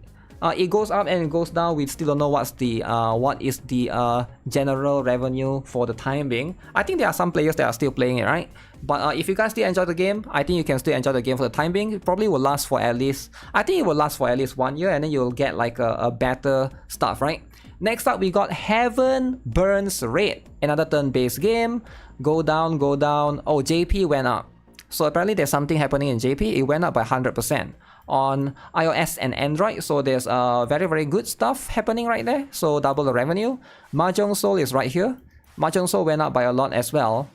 It goes up and it goes down. We still don't know what is the general revenue for the time being. I think there are some players that are still playing it, right? But if you guys still enjoy the game, I think you can still enjoy the game for the time being. It probably will last for at least, I think it will last for at least 1 year, and then you'll get like a better stuff, right? Next up, we got Heaven Burns Red, another turn-based game. Go down, go down. Oh, JP went up. So apparently there's something happening in JP. It went up by 100% on iOS and Android. So there's very, very good stuff happening right there. So double the revenue. Mahjong Soul is right here. Mahjong Soul went up by a lot as well.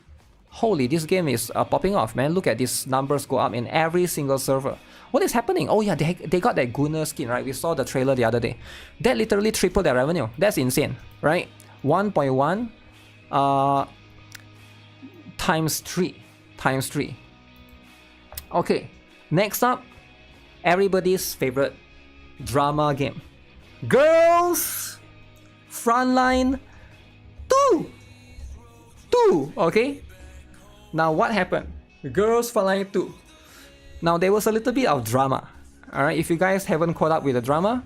Holy, this game is popping off, man. Look at these numbers go up in every single server. What is happening? Oh yeah, they got that Gunner skin, right? We saw the trailer the other day. That literally tripled their revenue. That's insane, right? 1.1 times 3. Okay, next up, everybody's favorite drama game. Girls Frontline 2, okay? Now what happened? Girls Frontline 2. Now there was a little bit of drama. Alright, if you guys haven't caught up with the drama,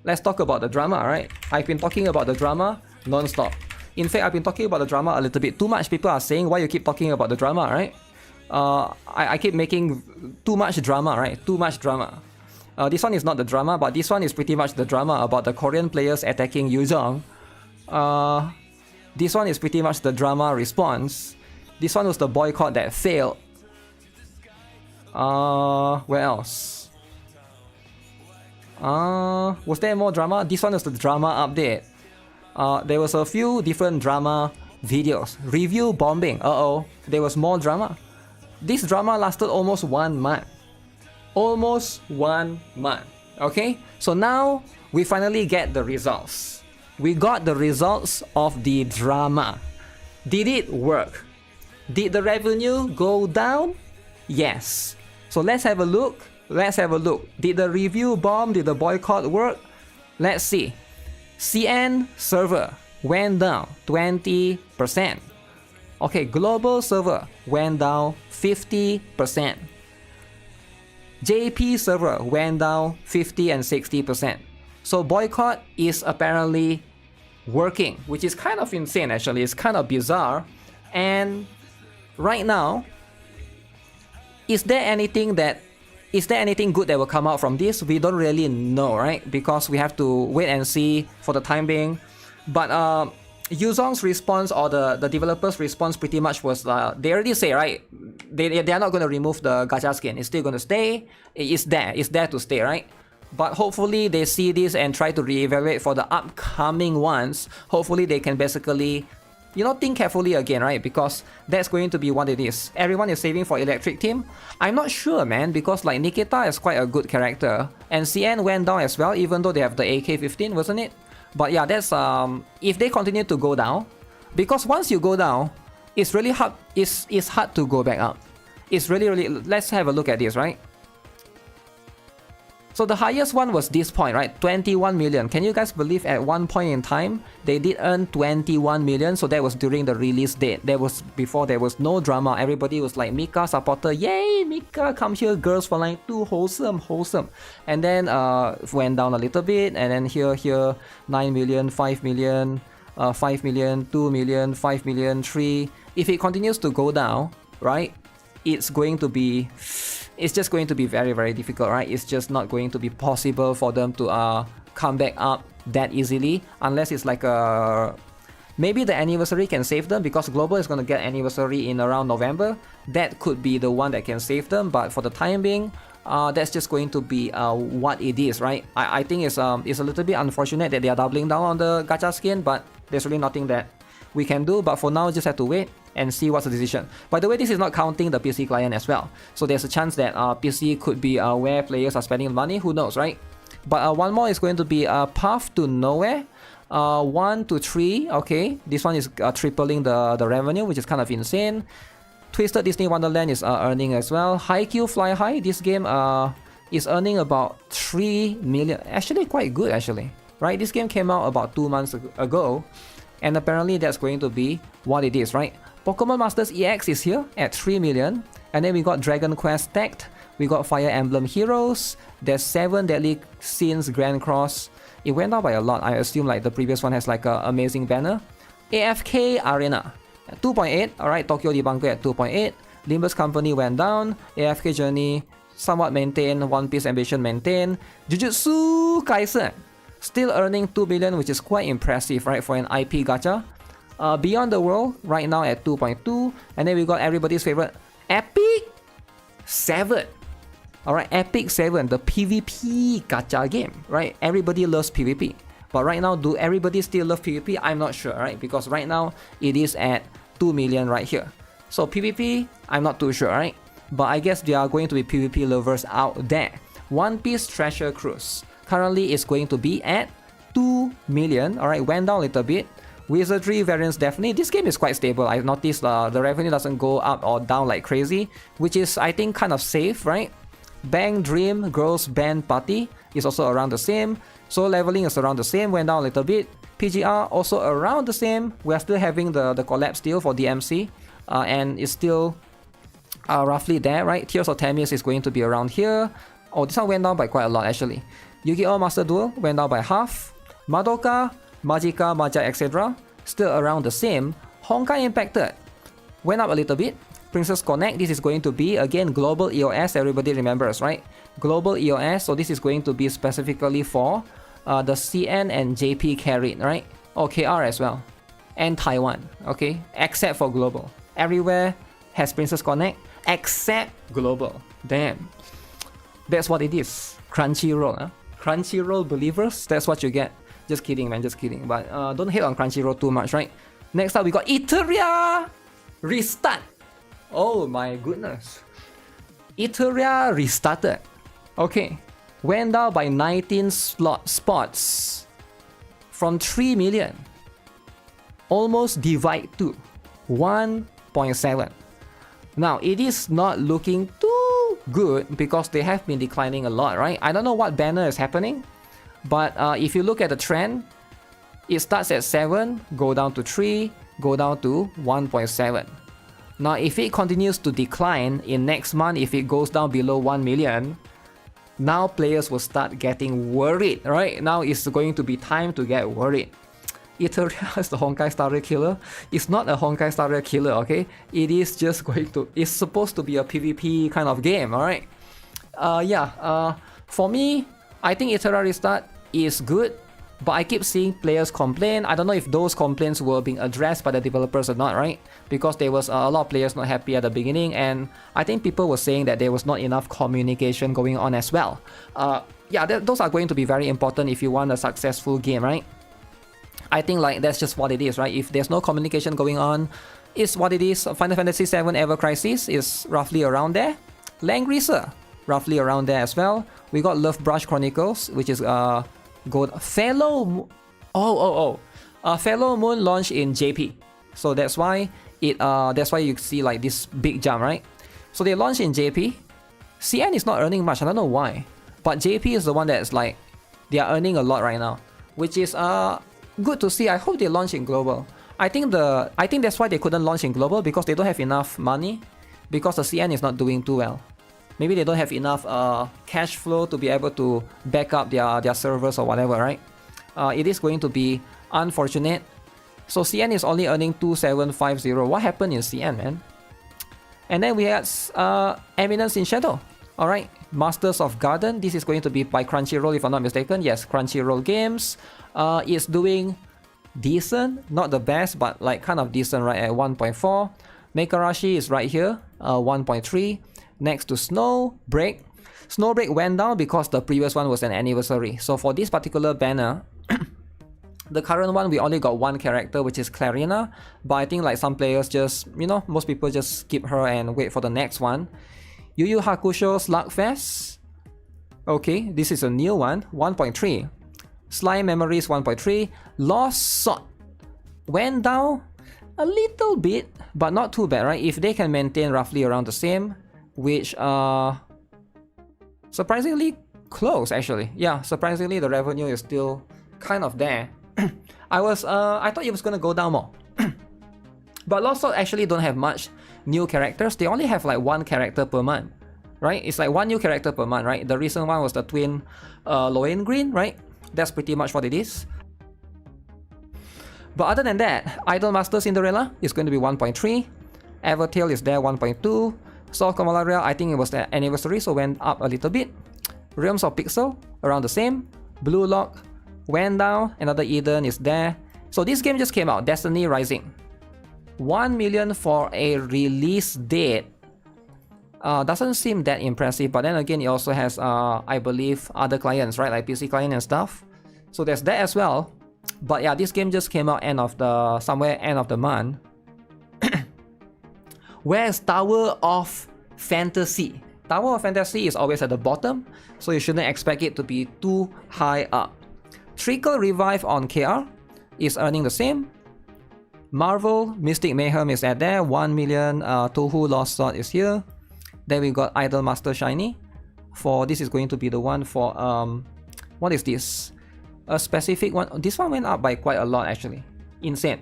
let's talk about the drama, alright? I've been talking about the drama non-stop. In fact, I've been talking about the drama a little bit too much. People are saying, why you keep talking about the drama, right? I keep making too much drama, right? Too much drama. This one is not the drama, but this one is pretty much the drama about the Korean players attacking Yuzhong. This one is pretty much the drama response. This one was the boycott that failed. Where else? Was there more drama? This one was the drama update. There was a few different drama videos. Review bombing. There was more drama. This drama lasted almost 1 month. Almost 1 month. Okay? So now we finally get the results. We got the results of the drama. Did it work? Did the revenue go down? Yes. So let's have a look. Did the review bomb? Did the boycott work? Let's see. CN server went down 20%. Okay, global server went down 50%. JP server went down 50 and 60%. So boycott is apparently working, which is kind of insane actually. It's kind of bizarre. And right now, is there anything good that will come out from this? We don't really know, right? Because we have to wait and see for the time being. But Yuzong's response, or the developers' response, pretty much was they already say, right? They are not going to remove the gacha skin. It's still going to stay. It's there to stay, right? But hopefully they see this and try to reevaluate for the upcoming ones. Hopefully they can basically, think carefully again, right? Because that's going to be what it is. Everyone is saving for Electric Team. I'm not sure, man, because like Nikita is quite a good character, and CN went down as well, even though they have the AK-15, wasn't it? But yeah, that's if they continue to go down, because once you go down, it's really hard. It's hard to go back up. It's really. Let's have a look at this, right? So the highest one was this point, right? 21 million. Can you guys believe at one point in time they did earn 21 million? So that was during the release date. That was before there was no drama. Everybody was like, Mika supporter, yay, Mika, come here, girls for line 2, wholesome. And then went down a little bit, and then here 9 million, 5 million, 5 million, 2 million, 5 million, 3. If it continues to go down, right, it's just going to be very, very difficult, right? It's just not going to be possible for them to come back up that easily, unless it's like maybe the anniversary can save them, because Global is going to get anniversary in around November. That could be the one that can save them, but for the time being, that's just going to be what it is, right? I think it's a little bit unfortunate that they are doubling down on the gacha skin, but there's really nothing that we can do. But for now, just have to wait and see what's the decision. By the way, this is not counting the PC client as well, so there's a chance that PC could be where players are spending money. Who knows, right? But one more is going to be Path to Nowhere, 1 to 3. Okay, this one is tripling the revenue, which is kind of insane. Twisted Disney Wonderland is earning as well. Haikyuu Fly High, this game is earning about 3 million. Actually, quite good actually, right? This game came out about 2 months ago, and apparently that's going to be what it is, right? Pokemon Masters EX is here at 3 million. And then we got Dragon Quest Tact. We got Fire Emblem Heroes. There's 7 Deadly Sins Grand Cross. It went down by a lot. I assume like the previous one has like an amazing banner. AFK Arena at 2.8. Alright, Tokyo Debunker at 2.8. Limbus Company went down. AFK Journey somewhat maintained. One Piece Ambition maintained. Jujutsu Kaisen still earning 2 billion, which is quite impressive, right, for an IP gacha. Beyond the World right now at 2.2, and then we got everybody's favorite Epic 7. Alright, Epic 7, the PvP gacha game, right? Everybody loves PvP, but right now, do everybody still love PvP? I'm not sure, right? Because right now it is at 2 million right here. So PvP, I'm not too sure, right? But I guess there are going to be PvP lovers out there. One Piece Treasure Cruise currently is going to be at 2 million. Alright, went down a little bit. Wizardry variants definitely. This game is quite stable. I noticed the revenue doesn't go up or down like crazy, which is I think kind of safe, right? Bang Dream Girls Band Party is also around the same. Soul Leveling is around the same, went down a little bit. PGR also around the same. We are still having the collab still for DMC, and it's still roughly there, right? Tears of Themis is going to be around here. Oh, this one went down by quite a lot actually. Yu-Gi-Oh! Master Duel went down by half. Madoka, Magica, Maja, etc. still around the same. Honkai Impacted went up a little bit. Princess Connect, this is going to be again Global EOS, everybody remembers, right? Global EOS, so this is going to be specifically for the CN and JP carried, right? Or KR as well. And Taiwan, okay? Except for Global. Everywhere has Princess Connect except Global. Damn. That's what it is. Crunchyroll, huh? Crunchyroll believers, that's what you get. Just kidding, man, just kidding. But don't hate on Crunchyroll too much, right? Next up, we got Eteria Restart. Oh my goodness. Eteria restarted. Okay. Went down by 19 spots. From 3 million. Almost divide to 1.7. Now, it is not looking too good because they have been declining a lot, right? I don't know what banner is happening. But if you look at the trend, it starts at 7, go down to 3, go down to 1.7. Now, if it continues to decline in next month, if it goes down below 1 million, now players will start getting worried, right? Now it's going to be time to get worried. Eteria is the Honkai Star Rail killer. It's not a Honkai Star Rail killer, okay? It is just going to... It's supposed to be a PvP kind of game, alright? For me, I think Eteria Restart is good. But I keep seeing players complain. I don't know if those complaints were being addressed by the developers or not, right? Because there was a lot of players not happy at the beginning, and I think people were saying that there was not enough communication going on as well. Those are going to be very important if you want a successful game, right? I think like that's just what it is, right? If there's no communication going on, it's what it is. Final Fantasy VII Ever Crisis is roughly around there. Langrisser, roughly around there as well. We got Love Brush Chronicles, which is Fellow Moon launched in JP, so that's why you see like this big jump, right? So they launched in JP. CN is not earning much. I don't know why, but JP is the one that's like they are earning a lot right now, which is good to see. I hope they launch in global. I think that's why they couldn't launch in global, because they don't have enough money, because the CN is not doing too well. Maybe they don't have enough cash flow to be able to back up their servers or whatever, right? It is going to be unfortunate. So CN is only earning 2750. What happened in CN, man? And then we had Eminence in Shadow. Alright, Masters of Garden. This is going to be by Crunchyroll if I'm not mistaken. Yes, Crunchyroll Games. It's doing decent. Not the best, but like kind of decent, right? At 1.4. Meikarashi is right here. 1.3. Next to Snowbreak. Snowbreak went down because the previous one was an anniversary. So for this particular banner, the current one, we only got one character, which is Clarina. But I think like some players just, most people just skip her and wait for the next one. Yu Yu Hakusho Slugfest. Okay, this is a new one, 1.3. Slime Memories 1.3. Lost Sword went down a little bit, but not too bad, right? If they can maintain roughly around the same, which surprisingly close actually. Yeah, surprisingly the revenue is still kind of there. I thought it was gonna go down more. But Lost Sword actually don't have much new characters. They only have like one character per month, right? It's like one new character per month, right? The recent one was the twin Lohengrin, right? That's pretty much what it is. But other than that, Idolmaster Cinderella is going to be 1.3. Evertail is there, 1.2. Soul of Malaria, I think it was the anniversary, so went up a little bit. Realms of Pixel, around the same. Blue Lock went down. Another Eden is there. So this game just came out, Destiny Rising. 1 million for a release date. Doesn't seem that impressive, but then again, it also has, I believe, other clients, right? Like PC client and stuff. So there's that as well. But yeah, this game just came out somewhere end of the month. Where's Tower of Fantasy? Tower of Fantasy is always at the bottom, so you shouldn't expect it to be too high up. Trickle Revive on KR is earning the same. Marvel Mystic Mayhem is at there. 1 million. Tohu Lost Sword is here. Then we got Idol Master Shiny. For this is going to be the one for what is this? A specific one. This one went up by quite a lot actually. Insane.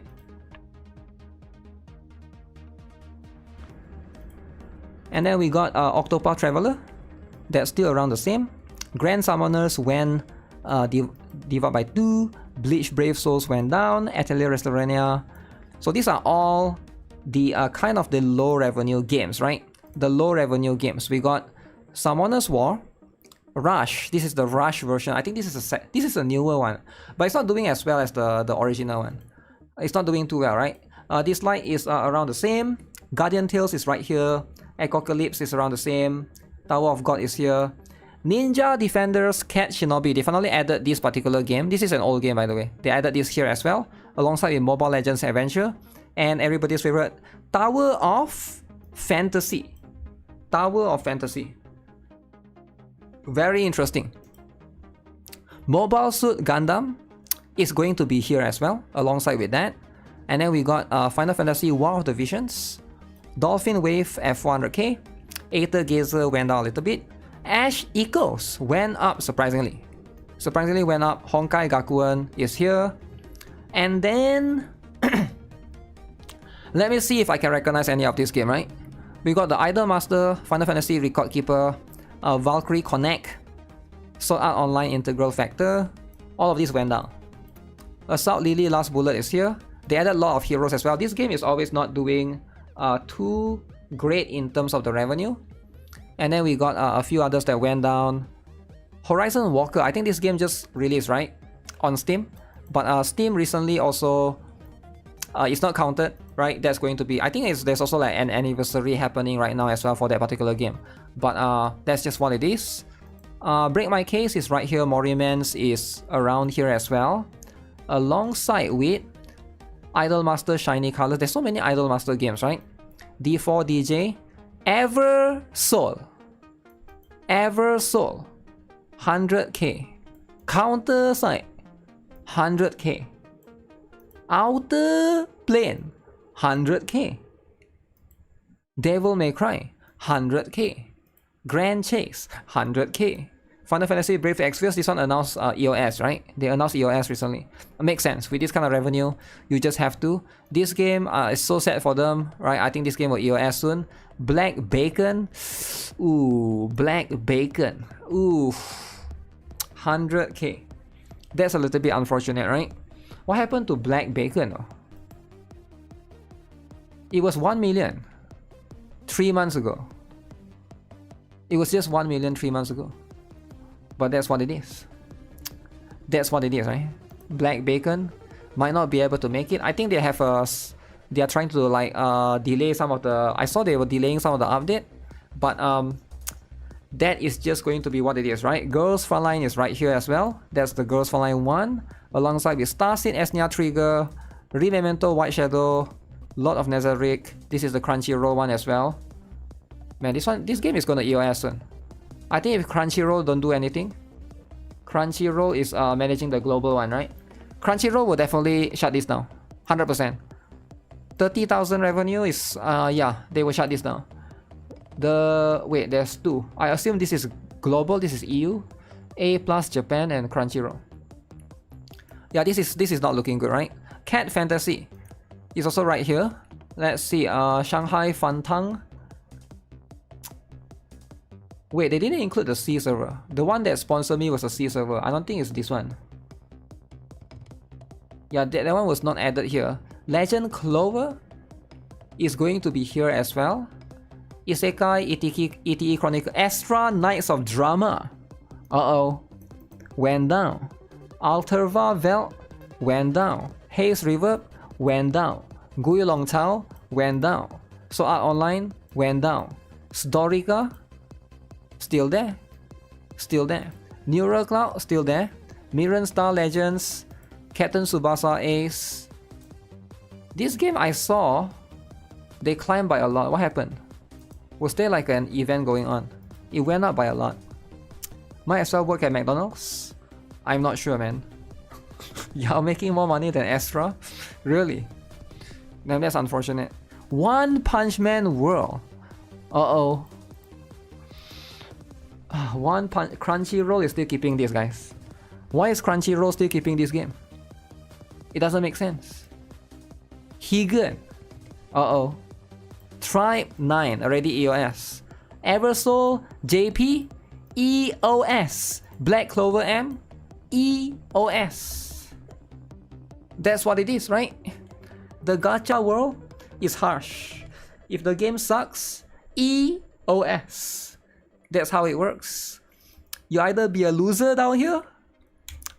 And then we got Octopath Traveler. That's still around the same. Grand Summoners went divided by 2. Bleach Brave Souls went down. Atelier Restaurania. So these are all the kind of the low revenue games, right? The low revenue games. We got Summoner's War, Rush. This is the Rush version. I think this is a newer one, but it's not doing as well as the original one. It's not doing too well, right? This light is around the same. Guardian Tales is right here. Echocalypse is around the same. Tower of God is here. Ninja Defenders Cat Shinobi. They finally added this particular game. This is an old game, by the way. They added this here as well, alongside with Mobile Legends Adventure. And everybody's favorite, Tower of Fantasy. Tower of Fantasy. Very interesting. Mobile Suit Gundam is going to be here as well, alongside with that. And then we got Final Fantasy War of the Visions. Dolphin Wave F100K. Aether Gazer went down a little bit. Ash Echoes went up surprisingly. Surprisingly went up. Honkai Gakuen is here. And then let me see if I can recognize any of this game, right? We got the Idol Master, Final Fantasy Record Keeper, Valkyrie Connect, Sword Art Online Integral Factor. All of these went down. Assault Lily Last Bullet is here. They added a lot of heroes as well. This game is always not doing too great in terms of the revenue. And then we got a few others that went down. Horizon Walker, I think this game just released, right? On Steam. But Steam recently also, it's not counted, right? That's going to be, I think there's also like an anniversary happening right now as well for that particular game. But that's just what it is. Break My Case is right here. Morimans is around here as well. Alongside with Idol Master Shiny Colors. There's so many Idol Master games, right? D4 DJ. Ever Soul, 100k. Counter Side, 100k. Outer Plane, 100k. Devil May Cry, 100k. Grand Chase, 100k. Final Fantasy Brave Exvius, this one announced EOS, right? They announced EOS recently. It makes sense. With this kind of revenue, you just have to. This game is so sad for them, right? I think this game will EOS soon. Black Bacon. Ooh, Black Bacon. Ooh, 100k. That's a little bit unfortunate, right? What happened to Black Bacon? It was 1 million 3 months ago. It was just 1 million 3 months ago. But that's what it is. That's what it is, right? Black Bacon might not be able to make it. I think they have they are trying to like delay some of the. I saw they were delaying some of the update, but that is just going to be what it is, right? Girls Frontline is right here as well. That's the Girls Frontline 1, alongside with Starseed Esnia Trigger, Rememento White Shadow, Lord of Nazarick. This is the Crunchyroll one as well. Man, this game is gonna EOS soon. I think if Crunchyroll don't do anything, Crunchyroll is managing the global one, right? Crunchyroll will definitely shut this down, 100%. 30,000 revenue is, yeah, they will shut this down. Wait, there's 2. I assume this is global, this is EU, A plus Japan and Crunchyroll. Yeah, this is not looking good, right? Cat Fantasy is also right here. Let's see, Shanghai Fantang. Wait, they didn't include the C server. The one that sponsored me was a C server. I don't think it's this one. Yeah, that one was not added here. Legend Clover is going to be here as well. Isekai, ETE Chronicle, Astra Knights of Drama. Uh-oh. Went down. Alterva Vel went down. Haze Reverb went down. Gui Long Tao went down. Sword Art Online went down. Sdorica still there. Still there. Neural Cloud still there. Mirren Star Legends. Captain Tsubasa Ace. This game I saw They climbed by a lot. What happened? Was there like an event going on? It went up by a lot. Might as well work at McDonald's? I'm not sure, man. Y'all making more money than Astra? Really? Now that's unfortunate. One Punch Man World. Uh-oh. Crunchyroll is still keeping this, guys. Why is Crunchyroll still keeping this game? It doesn't make sense. He good. Uh-oh. Tribe 9 already EOS. Eversoul JP EOS. Black Clover M EOS. That's what it is, right? The gacha world is harsh. If the game sucks, EOS. That's how it works. You either be a loser down here,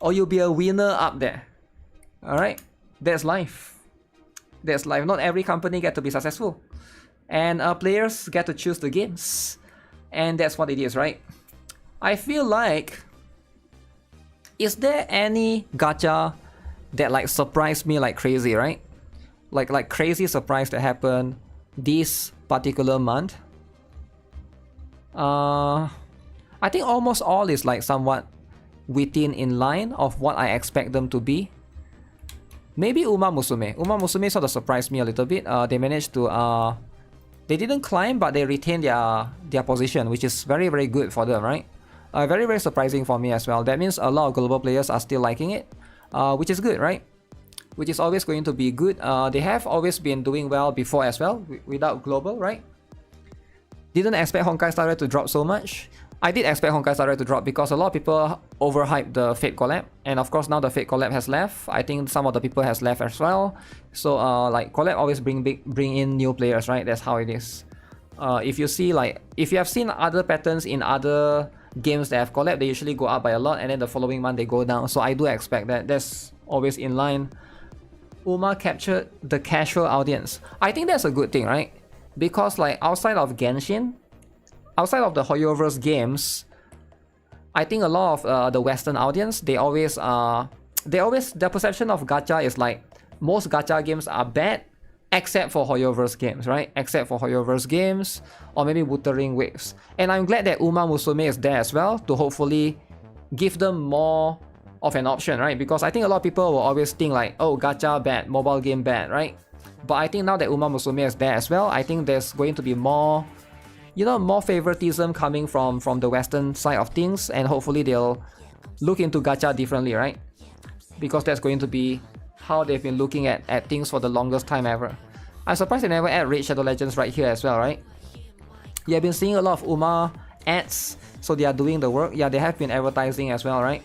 or you'll be a winner up there. Alright? That's life. That's life. Not every company get to be successful. And players get to choose the games. And that's what it is, right? I feel like... Is there any gacha that like surprised me like crazy, right? Like crazy surprise that happened this particular month? I think almost all is like somewhat within in line of what I expect them to be. Maybe Uma Musume. Uma Musume sort of surprised me a little bit. They managed to they didn't climb, but they retained their position, which is very, very good for them, right? Very, very surprising for me as well. That means a lot of global players are still liking it, which is good, right? Which is always going to be good. They have always been doing well before as well, without global, right? Didn't expect Honkai Star Rail to drop so much. I did expect Honkai Star Rail to drop because a lot of people overhyped the Fate collab, and of course now the Fate collab has left. I think some of the people has left as well. So like collab always bring in new players, right? That's how it is. If you have seen other patterns in other games that have collab, they usually go up by a lot, and then the following month they go down. So I do expect that. That's always in line. Uma captured the casual audience. I think that's a good thing, right? Because like outside of Genshin, outside of the Hoyoverse games, I think a lot of the Western audience, their perception of gacha is like most gacha games are bad except for Hoyoverse games, right? Except for Hoyoverse games or maybe Wuthering waves. And I'm glad that Uma Musume is there as well to hopefully give them more of an option, right? Because I think a lot of people will always think like, oh, gacha bad, mobile game bad, right? But I think now that Uma Musume is there as well, I think there's going to be more, you know, more favoritism coming from the Western side of things, and hopefully they'll look into gacha differently, right? Because that's going to be how they've been looking at things for the longest time ever. I'm surprised they never add Raid Shadow Legends right here as well, right? You have been seeing a lot of Uma ads, so they are doing the work. Yeah, they have been advertising as well, right?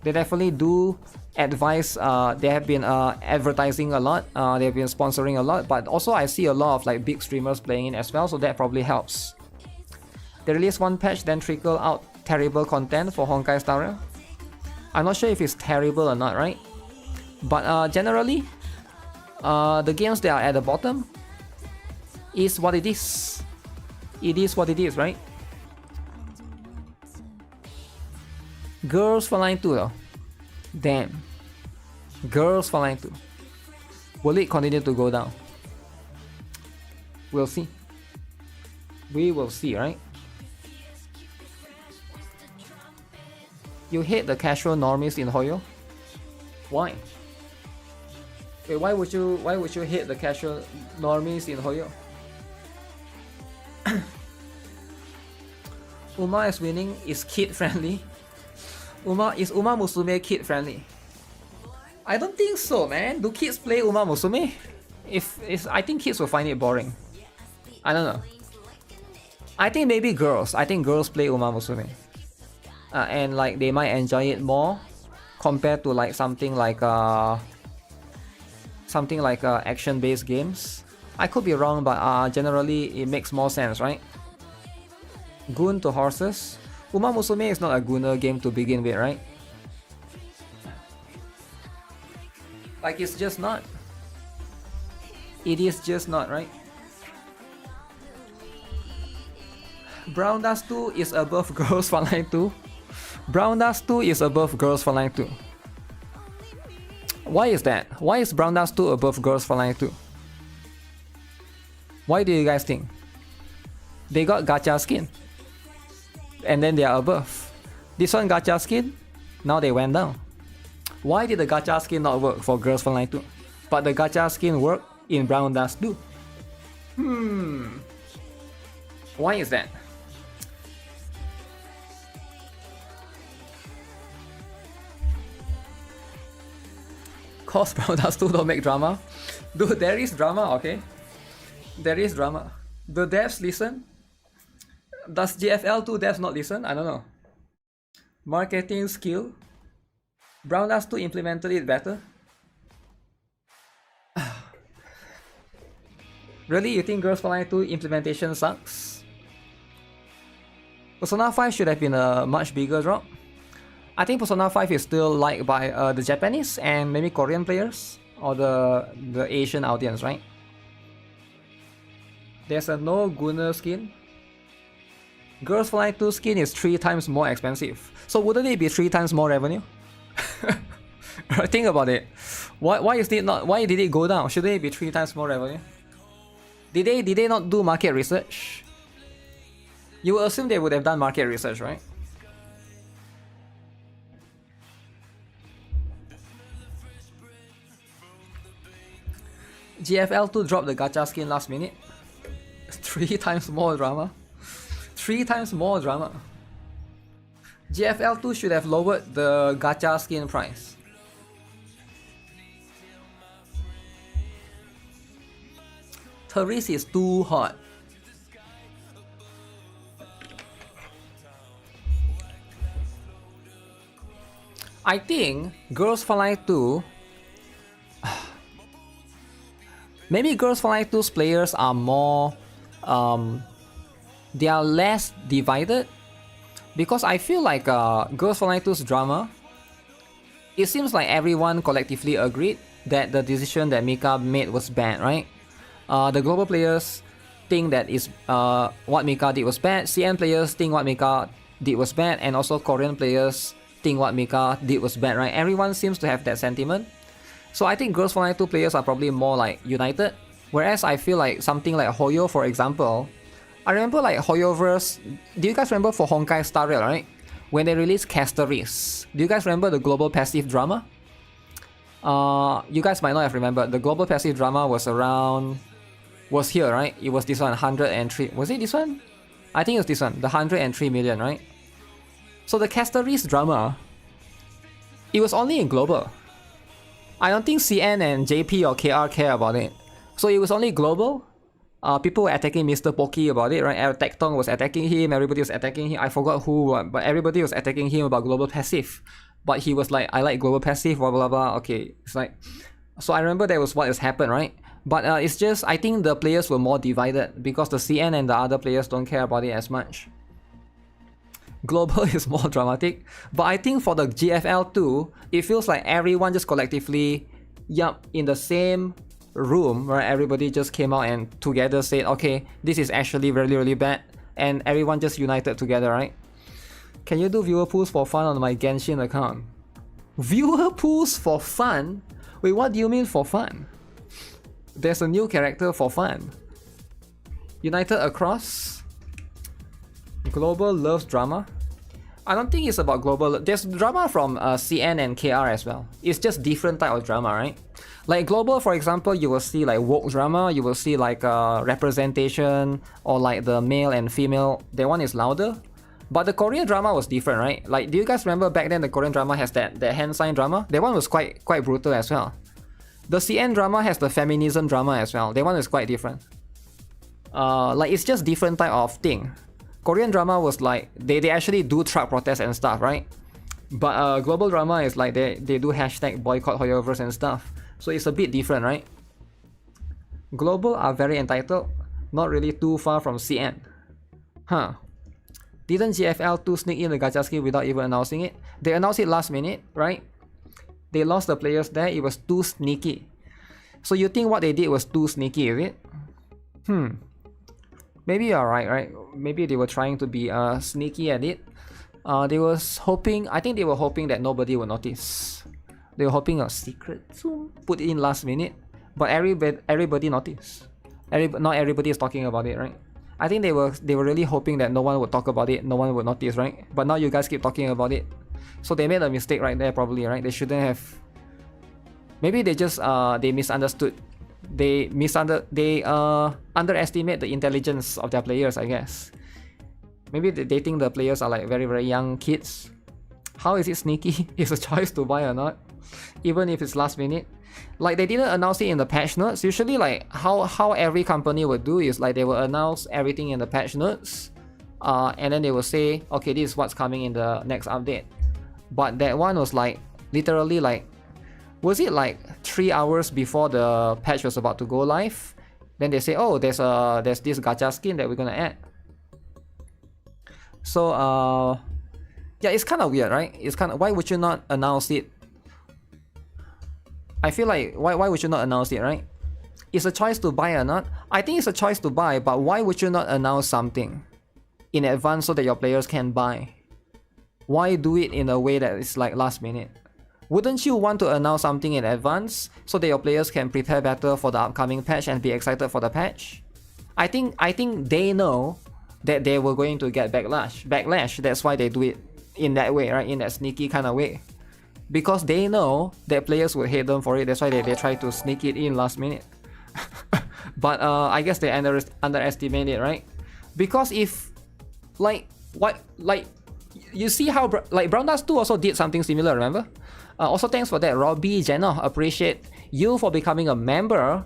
They definitely do advise, they have been advertising a lot, they have been sponsoring a lot, but also I see a lot of like big streamers playing in as well, so that probably helps. They release one patch, then trickle out terrible content for Honkai Star Rail. I'm not sure if it's terrible or not, right? But generally, the games that are at the bottom is what it is. It is what it is, right? Girls Frontline 2 though. Damn. Girls Frontline 2. Will it continue to go down? We'll see. We will see, right? You hate the casual normies in Hoyo? Why? Wait, why would you hate the casual normies in Hoyo? Uma is winning, is kid friendly. Is Uma Musume kid friendly? I don't think so, man. Do kids play Uma Musume? I think kids will find it boring. I don't know. I think maybe girls. I think girls play Uma Musume. And like they might enjoy it more compared to like something like action-based games. I could be wrong, but generally it makes more sense, right? Goon to horses. Uma Musume is not a gooner game to begin with, right? Like it's just not. It is just not, right? Brown Dust 2 is above Girls Frontline 2. Brown Dust 2 is above Girls Frontline 2. Why is that? Why is Brown Dust 2 above Girls Frontline 2? Why do you guys think? They got gacha skin. And then they are above. This one gacha skin, now they went down. Why did the gacha skin not work for Girls Frontline 2? But the gacha skin worked in Brown Dust 2? Why is that? Cause Brown Dust 2 don't make drama? Dude, there is drama, okay? There is drama. The devs listen? Does GFL2 devs not listen? I don't know. Marketing skill? Brown Dust 2 implemented it better? Really? You think Girls Frontline 2 implementation sucks? Persona 5 should have been a much bigger drop. I think Persona 5 is still liked by the Japanese and maybe Korean players or the Asian audience, right? There's a no Gunner skin. Girls Frontline 2 skin is 3 times more expensive. So wouldn't it be 3 times more revenue? Think about it. Why is it not? Why did it go down? Shouldn't it be 3 times more revenue? Did they not do market research? You would assume they would have done market research, right? GFL2 dropped the gacha skin last minute. 3 times more drama. 3 times more drama. GFL2 should have lowered the gacha skin price. Therese is too hot. I think Girls Frontline 2... maybe Girls Frontline 2's players are more... they are less divided. Because I feel like Girls Frontline 2's drama... it seems like everyone collectively agreed that the decision that Mika made was bad, right? The global players think that what Mika did was bad, CN players think what Mika did was bad, and also Korean players think what Mika did was bad, right? Everyone seems to have that sentiment. So I think Girls Frontline 2 players are probably more like united, whereas I feel like something like Hoyo, for example, I remember like Hoyoverse, do you guys remember for Honkai Star Rail, right? When they released Casteris, do you guys remember the global passive drama? You guys might not have remembered. The global passive drama was here, right? It was this one, 103. Was it this one? I think it was this one, the 103 million, right? So the Casteris drama, it was only in global. I don't think CN and JP or KR care about it. So it was only global. People were attacking Mr. Poki about it, right? Tectong was attacking him, everybody was attacking him. I forgot who, but everybody was attacking him about global passive. But he was like, I like global passive, blah blah blah. Okay, it's like... So I remember that was what has happened, right? But it's just, I think the players were more divided because the CN and the other players don't care about it as much. Global is more dramatic, but I think for the GFL2, it feels like everyone just collectively, in the same room, where everybody just came out and together said, okay, this is actually really, really bad, and everyone just united together, right? Can you do viewer pools for fun on my Genshin account? Viewer pools for fun? Wait, what do you mean for fun? There's a new character for fun. United across? Global loves drama? I don't think it's about global. There's drama from CN and KR as well. It's just different type of drama, right? Like global, for example, you will see like woke drama, you will see like representation, or like the male and female. That one is louder. But the Korean drama was different, right? Like, do you guys remember back then the Korean drama has that hand sign drama? That one was quite brutal as well. The CN drama has the feminism drama as well. That one is quite different. Like, it's just different type of thing. Korean drama was like, they actually do truck protests and stuff, right? But global drama is like they do hashtag boycott Hoyoverse and stuff. So it's a bit different, right? Global are very entitled, not really too far from CN. Huh. Didn't GFL2 sneak in the gacha skin without even announcing it? They announced it last minute, right? They lost the players there, it was too sneaky. So you think what they did was too sneaky, is it? Maybe you're right? Maybe they were trying to be sneaky at it. I think they were hoping that nobody would notice. They were hoping a secret put in last minute, but everybody noticed. Not everybody is talking about it, right? I think they were really hoping that no one would talk about it, no one would notice, right? But now you guys keep talking about it, so they made a mistake right there, probably, right? They shouldn't have. Maybe they just they misunderstood. They underestimate the intelligence of their players, I guess. Maybe they think the players are like very, very young kids. How is it sneaky? It's a choice to buy or not, even if it's last minute. Like, they didn't announce it in the patch notes. Usually, like, how every company would do is like they will announce everything in the patch notes, and then they will say, okay, this is what's coming in the next update. But that one was like literally like, was it like 3 hours before the patch was about to go live? Then they say, oh, there's this gacha skin that we're gonna add. So yeah, it's kind of weird, right? It's kind of, why would you not announce it? I feel like, why would you not announce it, right? It's a choice to buy or not. I think it's a choice to buy, but why would you not announce something in advance so that your players can buy? Why do it in a way that is like last minute? Wouldn't you want to announce something in advance so that your players can prepare better for the upcoming patch and be excited for the patch? I think they know that they were going to get backlash. That's why they do it in that way, right? In that sneaky kind of way. Because they know that players would hate them for it. That's why they try to sneak it in last minute. But I guess they underestimate it, right? Because if, like, what, like, you see how like Brown Dust 2 also did something similar, remember? Also, thanks for that, Robbie, Jenna. Appreciate you for becoming a member.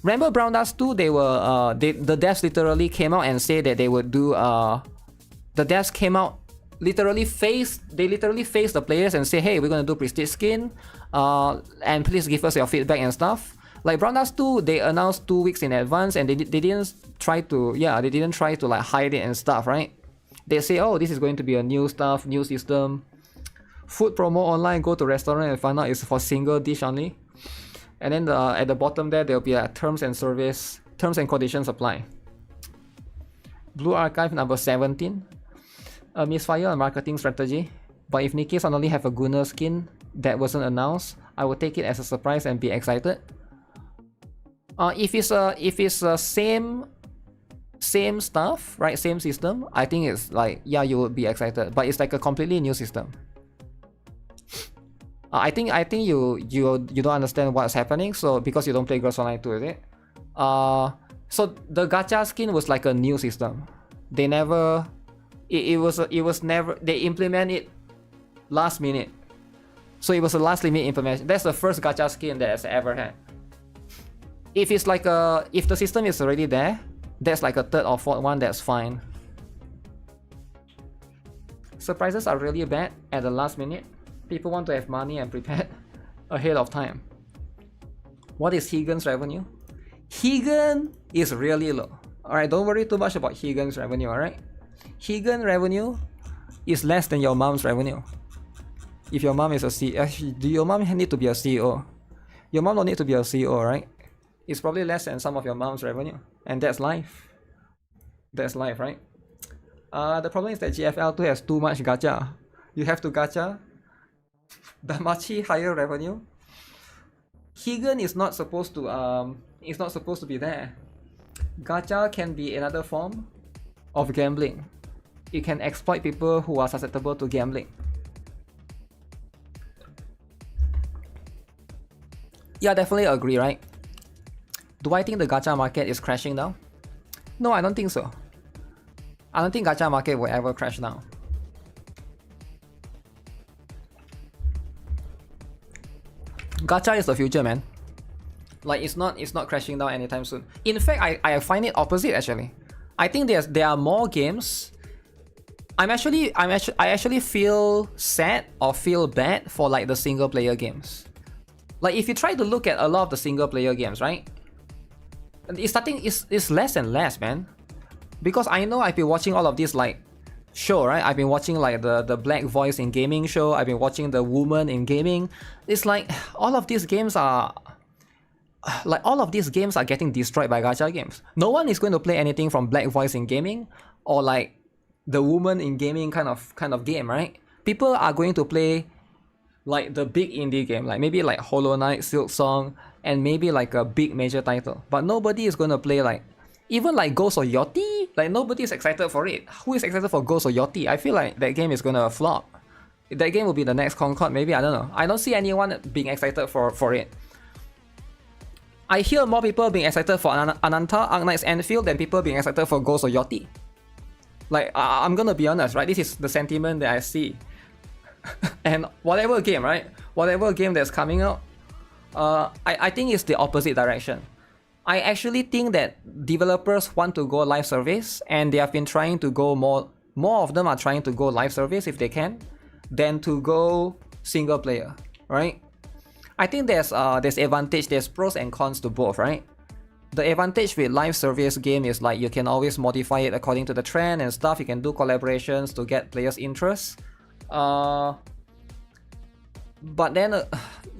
Remember Brown Dust 2? They were the devs literally came out and said that they would do the devs came out literally faced the players and say, hey, we're gonna do prestige skin, and please give us your feedback and stuff. Like Brown Dust 2, they announced 2 weeks in advance, and they didn't try to like hide it and stuff, right? They say, oh, this is going to be a new stuff, new system. Food promo online, go to restaurant and find out it's for single dish only. And then at the bottom there will be a terms and conditions apply. Blue Archive number 17. A misfire on marketing strategy. But if Nikke suddenly have a Gunner skin that wasn't announced, I would take it as a surprise and be excited. If it's same stuff, right? Same system, I think it's like, yeah, you would be excited. But it's like a completely new system. I think you don't understand what's happening, so because you don't play Girls Online 2, is it? So the gacha skin was like a new system. They never, it was never, they implement it last minute. So it was a last minute implementation. That's the first gacha skin that has ever had. If it's like if the system is already there, that's like a third or fourth one, that's fine. Surprises are really bad at the last minute. People want to have money and prepared ahead of time. What is Higan's revenue? Higan is really low. Alright, don't worry too much about Higan's revenue, alright? Higan revenue is less than your mom's revenue. If your mom is a CEO, do your mom need to be a CEO? Your mom don't need to be a CEO, right? It's probably less than some of your mom's revenue. And that's life. That's life, right? The problem is that GFL2 has too much gacha. You have to gacha the much higher revenue. Higan is not supposed to be there. Gacha can be another form of gambling. It can exploit people who are susceptible to gambling. Yeah, definitely agree, right? Do I think the gacha market is crashing down? No, I don't think so. I don't think gacha market will ever crash down. Gacha is the future, man. Like, it's not crashing down anytime soon. In fact, I find it opposite actually. I think there are more games. I actually feel sad or feel bad for like the single player games. Like, if you try to look at a lot of the single player games, right? It's less and less, man. Because I know I've been watching all of these like show, right? I've been watching like the Black Voice in Gaming show. I've been watching the Woman in Gaming. It's like all of these games are getting destroyed by gacha games. No one is going to play anything from Black Voice in Gaming or like the Woman in Gaming kind of game, right? People are going to play like the big indie game, like maybe like Hollow Knight, Silk Song, and maybe like a big major title. But nobody is gonna play like, even like Ghost of Yachty, like nobody is excited for it. Who is excited for Ghost of Yachty? I feel like that game is gonna flop. That game will be the next Concord, maybe, I don't know. I don't see anyone being excited for it. I hear more people being excited for Ananta, Arknight's Enfield than people being excited for Ghost of Yachty. Like, I'm gonna be honest, right? This is the sentiment that I see. And whatever game, right? Whatever game that's coming out, I think it's the opposite direction. I actually think that developers want to go live service, and they have been trying to go more of them are trying to go live service if they can, than to go single player, right? I think there's advantage, there's pros and cons to both, right? The advantage with live service game is like you can always modify it according to the trend and stuff. You can do collaborations to get players' interest. But then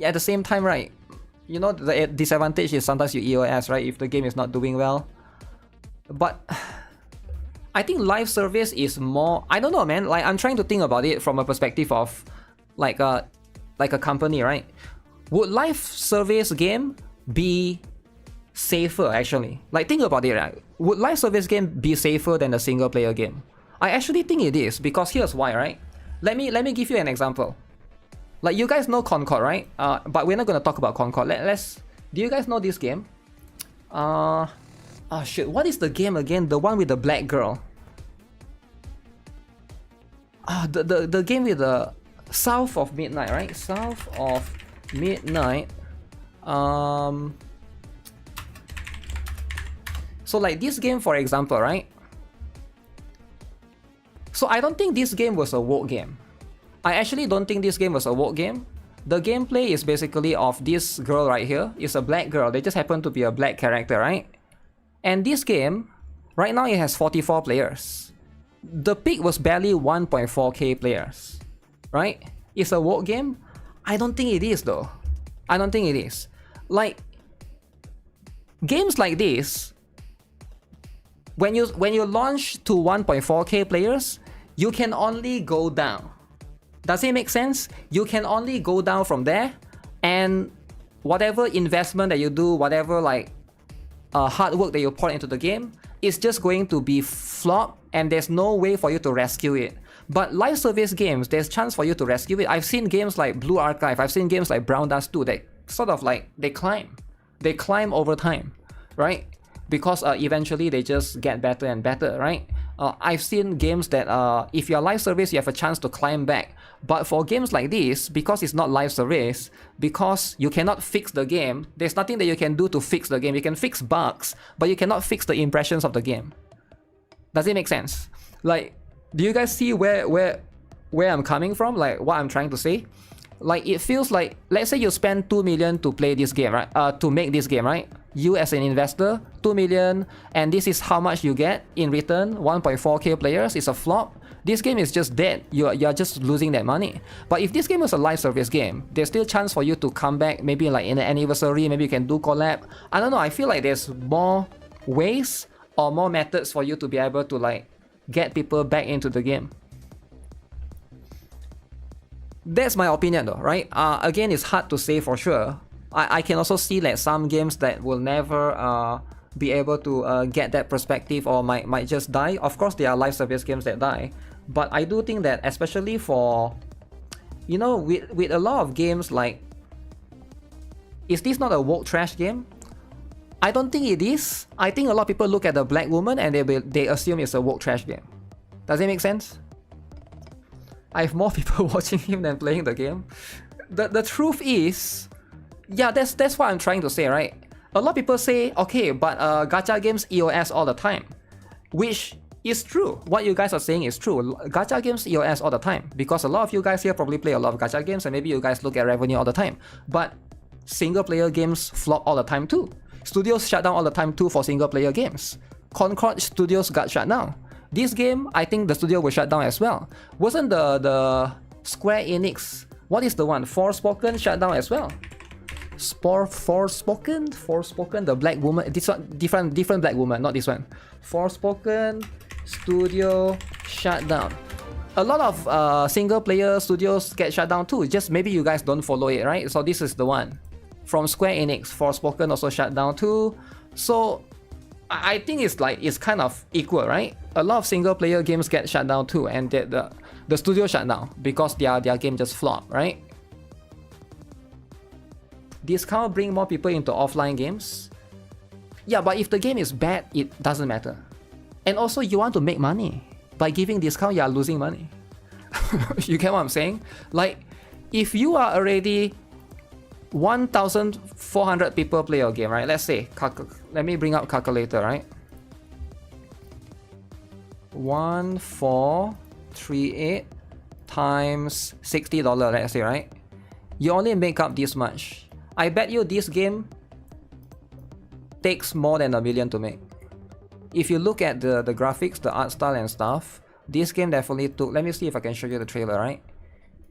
at the same time, right? You know, the disadvantage is sometimes you EOS, right? If the game is not doing well. But I think live service is more, I don't know, man. Like, I'm trying to think about it from a perspective of like a company, right? Would live service game be safer actually? Like, think about it, right? Would live service game be safer than a single player game? I actually think it is, because here's why, right? Let me give you an example. Like, you guys know Concord, right? But we're not gonna talk about Concord. Do you guys know this game? Oh shit, what is the game again? The one with the black girl. The game with the South of Midnight, right? South of Midnight. So like this game, for example, right? So I don't think this game was a woke game. I actually don't think this game was a woke game. The gameplay is basically of this girl right here. It's a black girl. They just happen to be a black character, right? And this game, right now it has 44 players. The peak was barely 1.4k players, right? It's a woke game? I don't think it is though. I don't think it is. Like, games like this, when you launch to 1.4k players, you can only go down. Does it make sense? You can only go down from there, and whatever investment that you do, whatever like hard work that you pour into the game, it's just going to be flop, and there's no way for you to rescue it. But live service games, there's chance for you to rescue it. I've seen games like Blue Archive, I've seen games like Brown Dust 2 that sort of like, they climb over time, right? Because eventually they just get better and better, right? I've seen games that if you're live service, you have a chance to climb back. But for games like this, because it's not live service, because you cannot fix the game, there's nothing that you can do to fix the game. You can fix bugs, but you cannot fix the impressions of the game. Does it make sense? Like, do you guys see where I'm coming from? Like, what I'm trying to say? Like, it feels like, let's say you spend 2 million to play this game, right? To make this game, right? You as an investor, 2 million, and this is how much you get in return, 1.4k players. It's a flop. This game is just dead. You're just losing that money. But if this game was a live service game, there's still chance for you to come back, maybe like in an anniversary, maybe you can do collab. I don't know, I feel like there's more ways or more methods for you to be able to like get people back into the game. That's my opinion though, right? Again, it's hard to say for sure. I can also see like some games that will never be able to get that perspective, or might just die. Of course, there are live service games that die. But I do think that, especially for, you know, with a lot of games like, is this not a woke trash game? I don't think it is. I think a lot of people look at the black woman and they assume it's a woke trash game. Does it make sense? I have more people watching him than playing the game. The truth is, yeah, that's what I'm trying to say, right? A lot of people say, okay, but gacha games EOS all the time, which is true. What you guys are saying is true. Gacha games EOS all the time, because a lot of you guys here probably play a lot of gacha games, and maybe you guys look at revenue all the time. But single player games flop all the time too. Studios shut down all the time too for single player games. Concord Studios got shut down. This game, I think the studio was shut down as well. Wasn't the Square Enix, what is the one? Forspoken shut down as well. Forspoken, the black woman. This one, different black woman, not this one. Forspoken studio shut down. A lot of single player studios get shut down too. Just maybe you guys don't follow it, right? So this is the one. From Square Enix, Forspoken also shut down too. So I think it's kind of equal, right? A lot of single player games get shut down too, and the studio shut down because their game just flopped, right? Discount bring more people into offline games. Yeah, but if the game is bad, it doesn't matter. And also you want to make money. By giving discount, you are losing money. You get what I'm saying? Like, if you are already 1,400 people play your game, right? Let's say, let me bring up calculator, right? 1438 times $60, let's say, right? You only make up this much. I bet you this game takes more than $1 million to make. If you look at the graphics, the art style and stuff, this game definitely took. Let me see if I can show you the trailer, right?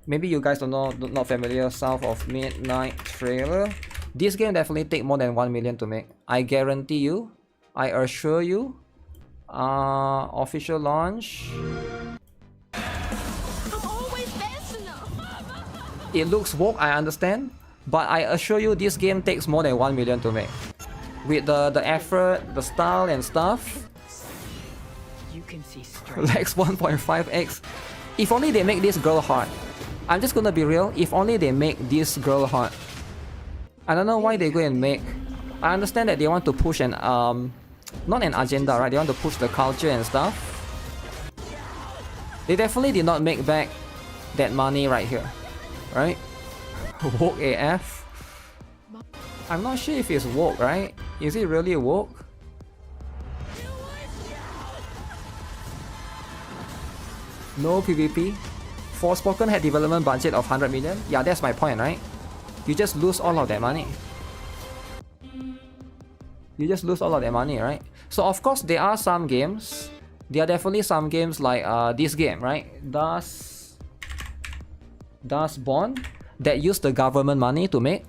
Maybe you guys not familiar. South of Midnight trailer. This game definitely take more than $1 million to make. I guarantee you. I assure you. Official launch. It looks woke, I understand, but I assure you this game takes more than $1 million to make. With the effort, the style and stuff. You can see Lex 1.5x. If only they make this girl hot. I'm just gonna be real, if only they make this girl hot. I don't know why they go and make. I understand that they want to push an not an agenda, right? They want to push the culture and stuff. They definitely did not make back that money right here, right? Woke AF. I'm not sure if it's woke, right? Is it really woke? No PvP. Forspoken had development budget of 100 million. Yeah, that's my point, right? You just lose all of that money. You just lose all of that money, right? So of course there are some games. There are definitely some games like this game, right? Das Bond that use the government money to make.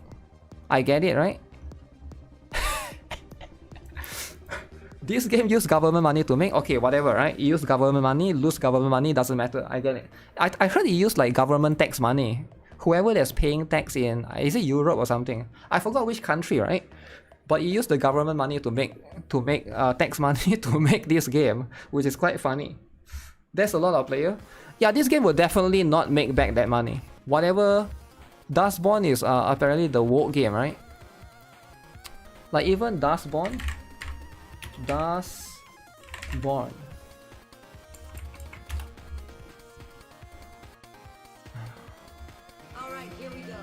I get it, right? This game use government money to make. Okay, whatever, right? You use government money, lose government money, doesn't matter. I get it. I heard you use like government tax money. Whoever that's paying tax in, is it Europe or something? I forgot which country, right? But you use the government money to make tax money to make this game, which is quite funny. There's a lot of players. Yeah, this game will definitely not make back that money. Whatever. Dustborn is apparently the woke game, right? Like even Dustborn. Alright, here we go.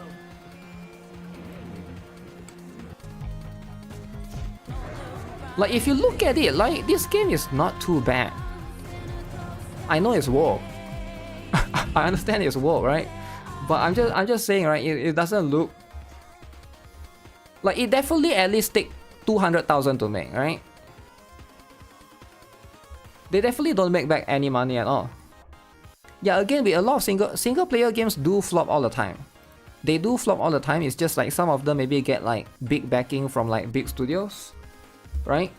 Like if you look at it, like this game is not too bad. I know it's woke. I understand it's woke, right? But I'm just saying, right? It doesn't look like it. Definitely at least take 200,000 to make, right? They definitely don't make back any money at all. Yeah, again, with a lot of single player games do flop all the time. They do flop all the time. It's just like some of them maybe get like big backing from like big studios, right?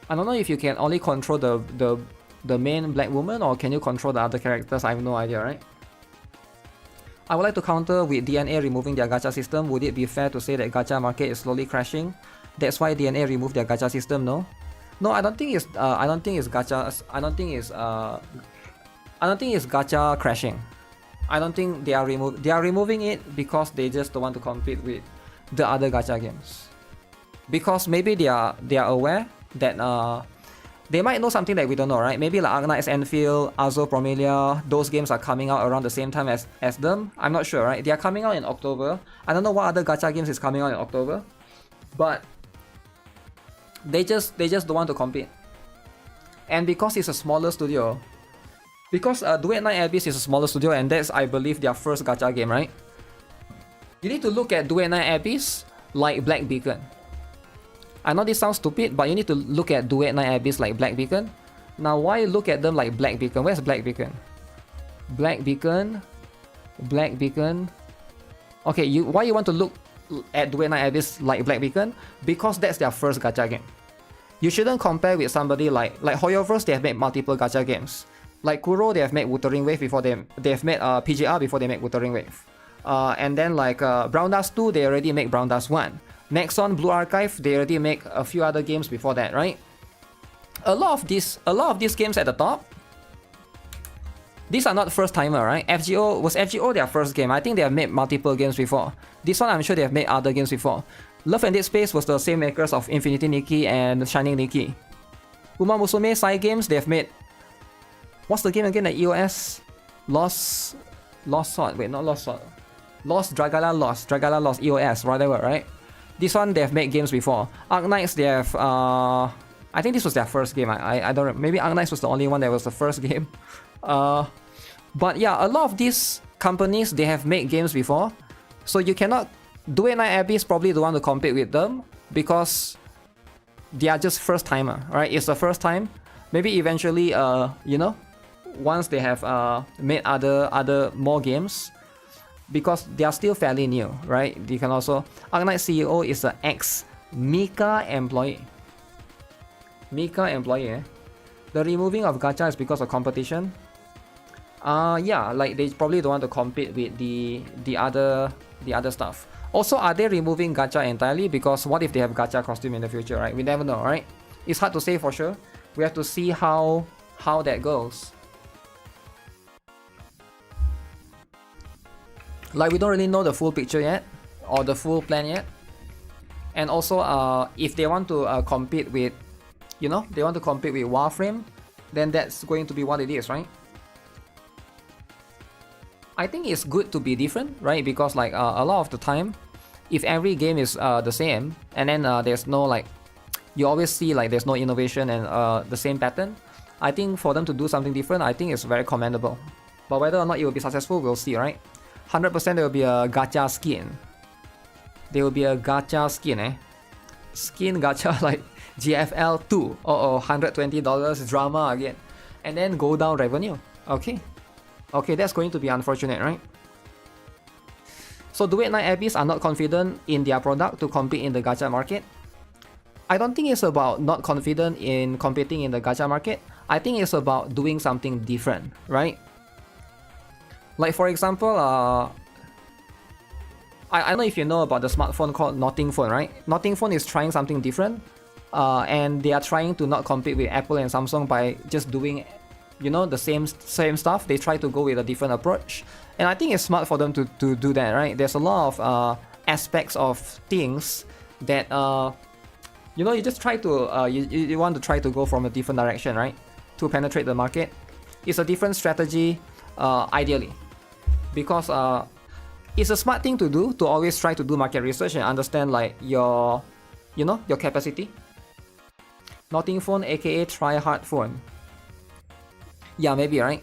I don't know if you can only control the main black woman or can you control the other characters. I have no idea, right? I would like to counter with DNA removing their gacha system. Would it be fair to say that gacha market is slowly crashing? That's why DNA removed their gacha system, no? No, I don't think it's gacha. I don't think it's gacha crashing. I don't think they are removing it because they just don't want to compete with the other gacha games. Because maybe they are aware that they might know something that we don't know, right? Maybe like Arknight's Enfield, Azo Promelia, those games are coming out around the same time as them. I'm not sure, right? They are coming out in October. I don't know what other gacha games is coming out in October, but they just don't want to compete. And because it's a smaller studio, because Do at Night Abyss is a smaller studio, and that's, I believe, their first gacha game, right? You need to look at Do at Night Abyss like Black Beacon. I know this sounds stupid, but you need to look at Do at Night Abyss like Black Beacon. Now, why look at them like Black Beacon? Where's Black Beacon? Black Beacon. Okay, why you want to look at Do at Night Abyss like Black Beacon? Because that's their first gacha game. You shouldn't compare with somebody like Hoyoverse. They have made multiple gacha games. Like Kuro, they have made Wuthering Wave before they have made PGR before they made Wuthering Wave. And then like Brown Dust 2, they already make Brown Dust 1. Nexon, Blue Archive, they already make a few other games before that, right? A lot of these games at the top, these are not first timer, right? Was FGO their first game? I think they have made multiple games before. This one I'm sure they have made other games before. Love and Dead Space was the same makers of Infinity Nikki and Shining Nikki. Uma Musume side games, they have made, what's the game again? The EOS Lost Sword. Wait, not Lost Sword. Dragala Lost EOS, whatever, right? This one they have made games before. Arknights, they have I think this was their first game. I don't know. Maybe Arknights was the only one that was the first game. But yeah, a lot of these companies, they have made games before. So you cannot... Do-It Night Abyss probably don't want to compete with them because they are just first timer, right? It's the first time. Maybe eventually, you know, once they have made other more games, because they are still fairly new, right? You can also... Arknight CEO is an ex-Mika employee. Mika employee, eh? The removing of gacha is because of competition. Yeah, like they probably don't want to compete with the other stuff. Also, are they removing gacha entirely? Because what if they have gacha costume in the future, right? We never know, right? It's hard to say for sure. We have to see how that goes. Like, we don't really know the full picture yet, or the full plan yet. And also, if they want to compete with, you know, they want to compete with Warframe, then that's going to be what it is, right? I think it's good to be different, right? Because like a lot of the time, if every game is the same, and then there's no like, you always see like there's no innovation and the same pattern, I think for them to do something different, I think it's very commendable. But whether or not it will be successful, we'll see, right? 100% there will be a gacha skin. There will be a gacha skin, eh? Skin gacha like GFL 2. $120 drama again. And then go down revenue. Okay. Okay, that's going to be unfortunate, right? So Do-It Night Abyss are not confident in their product to compete in the gacha market. I don't think it's about not confident in competing in the gacha market. I think it's about doing something different, right? Like for example, I don't know if you know about the smartphone called Nothing Phone, right? Nothing Phone is trying something different, and they are trying to not compete with Apple and Samsung by just doing, you know, the same stuff. They try to go with a different approach, and I think it's smart for them to do that, right? There's a lot of aspects of things that you know, you just try to you want to try to go from a different direction, right, to penetrate the market. It's a different strategy, ideally, because it's a smart thing to do, to always try to do market research and understand like your, you know, your capacity. Nothing Phone, aka Try Hard Phone. Yeah, maybe, right?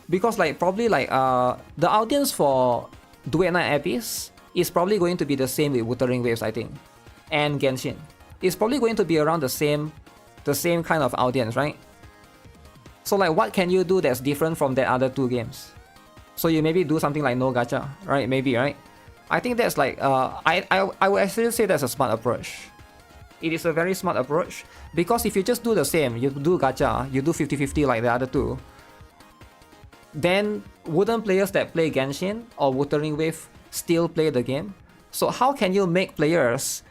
Because like probably like the audience for Do-It Night Abyss is probably going to be the same with Wuthering Waves, I think, and Genshin. It's probably going to be around the same kind of audience, right? So like, what can you do that's different from the other two games? So you maybe do something like no gacha, right? Maybe, right? I think that's like I would actually say that's a smart approach. It is a very smart approach, because if you just do the same, you do gacha, you do 50-50 like the other two, then wouldn't players that play Genshin or Wuthering Wave still play the game? So how can you make players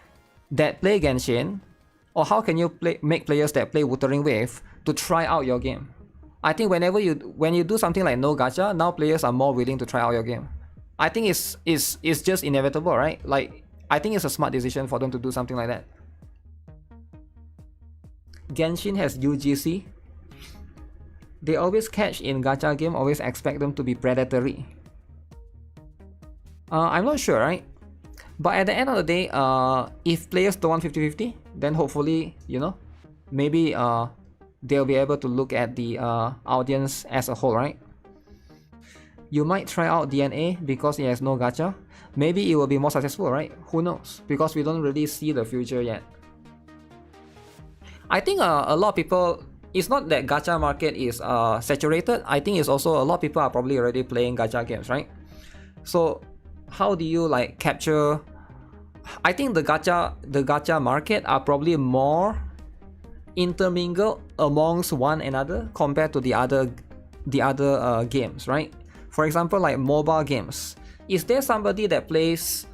that play Genshin, or how can you make players that play Wuthering Wave to try out your game? I think when you do something like no gacha, now players are more willing to try out your game. I think it's just inevitable, right? Like, I think it's a smart decision for them to do something like that. Genshin has UGC. They always catch in gacha game, always expect them to be predatory. I'm not sure, right? But at the end of the day, if players don't want 50-50, then hopefully, you know, maybe they'll be able to look at the audience as a whole, right? You might try out DNA because it has no gacha. Maybe it will be more successful, right? Who knows? Because we don't really see the future yet. I think a lot of people, it's not that gacha market is saturated. I think it's also a lot of people are probably already playing gacha games, right? So how do you like capture? I think the gacha market are probably more intermingled amongst one another compared to the other games, right? For example, like mobile games. is there somebody that plays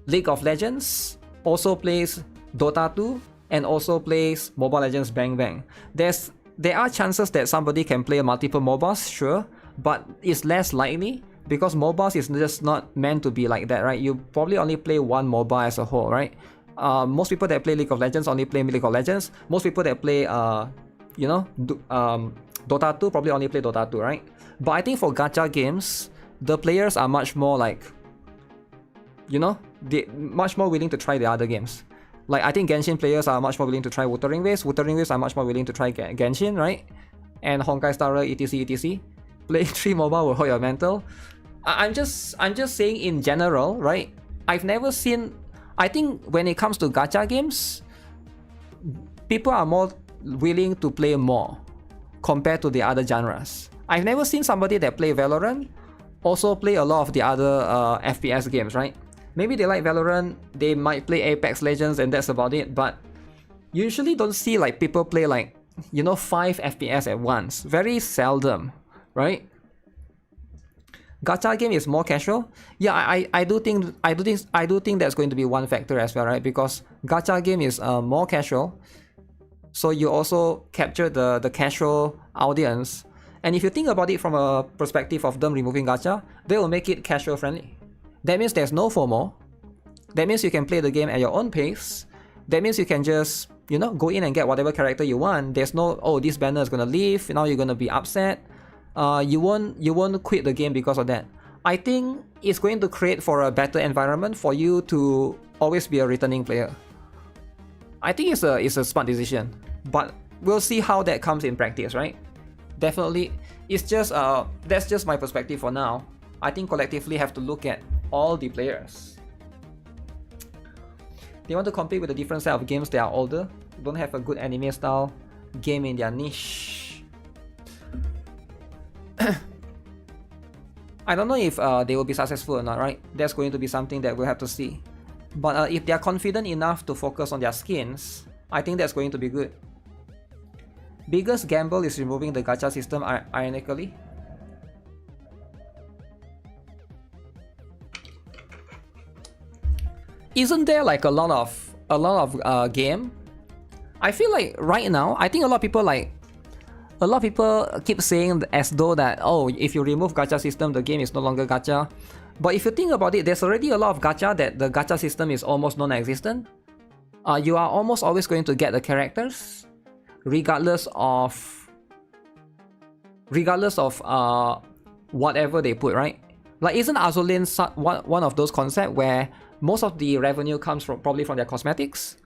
League of Legends, also plays Dota 2, and also plays Mobile Legends Bang Bang? There are chances that somebody can play multiple MOBAs, sure, but it's less likely because MOBAs is just not meant to be like that, right? You probably only play one MOBA as a whole, right? Most people that play League of Legends only play League of Legends. Most people that play, Dota 2 probably only play Dota 2, right? But I think for gacha games, the players are much more like, they much more willing to try the other games. Like, I think Genshin players are much more willing to try Wuthering Waves. Wuthering Waves are much more willing to try Genshin, right? And Honkai Star Rail, etc. Playing 3 MOBA will hurt your mental. I'm just saying in general, right? I've never seen. I think when it comes to gacha games, people are more willing to play more compared to the other genres. I've never seen somebody that play Valorant also play a lot of the other FPS games, right? Maybe they like Valorant, they might play Apex Legends, and that's about it. But usually don't see like people play like 5 FPS at once. Very seldom, right? Gacha game is more casual. Yeah, I do think that's going to be one factor as well, right? Because gacha game is more casual, so you also capture the casual audience. And if you think about it from a perspective of them removing gacha, they will make it casual friendly. That means there's no FOMO. That means you can play the game at your own pace. That means you can just go in and get whatever character you want. There's no, oh, this banner is gonna leave, now you're gonna be upset. You won't quit the game because of that. I think it's going to create for a better environment for you to always be a returning player. I think it's a smart decision, but we'll see how that comes in practice, right? Definitely, it's just that's just my perspective for now. I think collectively have to look at all the players. They want to compete with a different set of games that are older, don't have a good anime style game in their niche. I don't know if they will be successful or not, right? That's going to be something that we'll have to see. But if they are confident enough to focus on their skins, I think that's going to be good. Biggest gamble is removing the gacha system, ironically. Isn't there like a lot of game? I feel like right now, I think a lot of people keep saying as though that, oh, if you remove gacha system, the game is no longer gacha. But if you think about it, there's already a lot of gacha that the gacha system is almost non-existent. You are almost always going to get the characters, regardless of whatever they put, right? Like, isn't Azulin one of those concepts where most of the revenue comes probably from their cosmetics,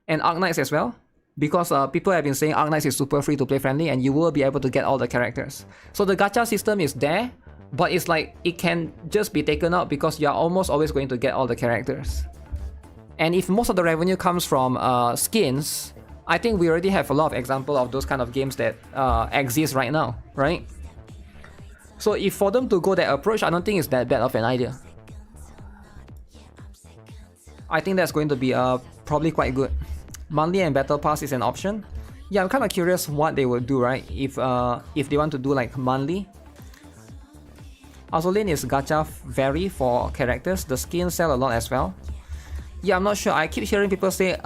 and Arknights as well? Because people have been saying Arknights is super free to play friendly and you will be able to get all the characters. So the gacha system is there, but it's like it can just be taken out because you're almost always going to get all the characters. And if most of the revenue comes from skins, I think we already have a lot of examples of those kind of games that exist right now, right? So if for them to go that approach, I don't think it's that bad of an idea. I think that's going to be probably quite good. Monthly and Battle Pass is an option. Yeah, I'm kind of curious what they will do, right? If they want to do like monthly. Azulin is gacha vary for characters. The skins sell a lot as well. Yeah, I'm not sure. I keep hearing people say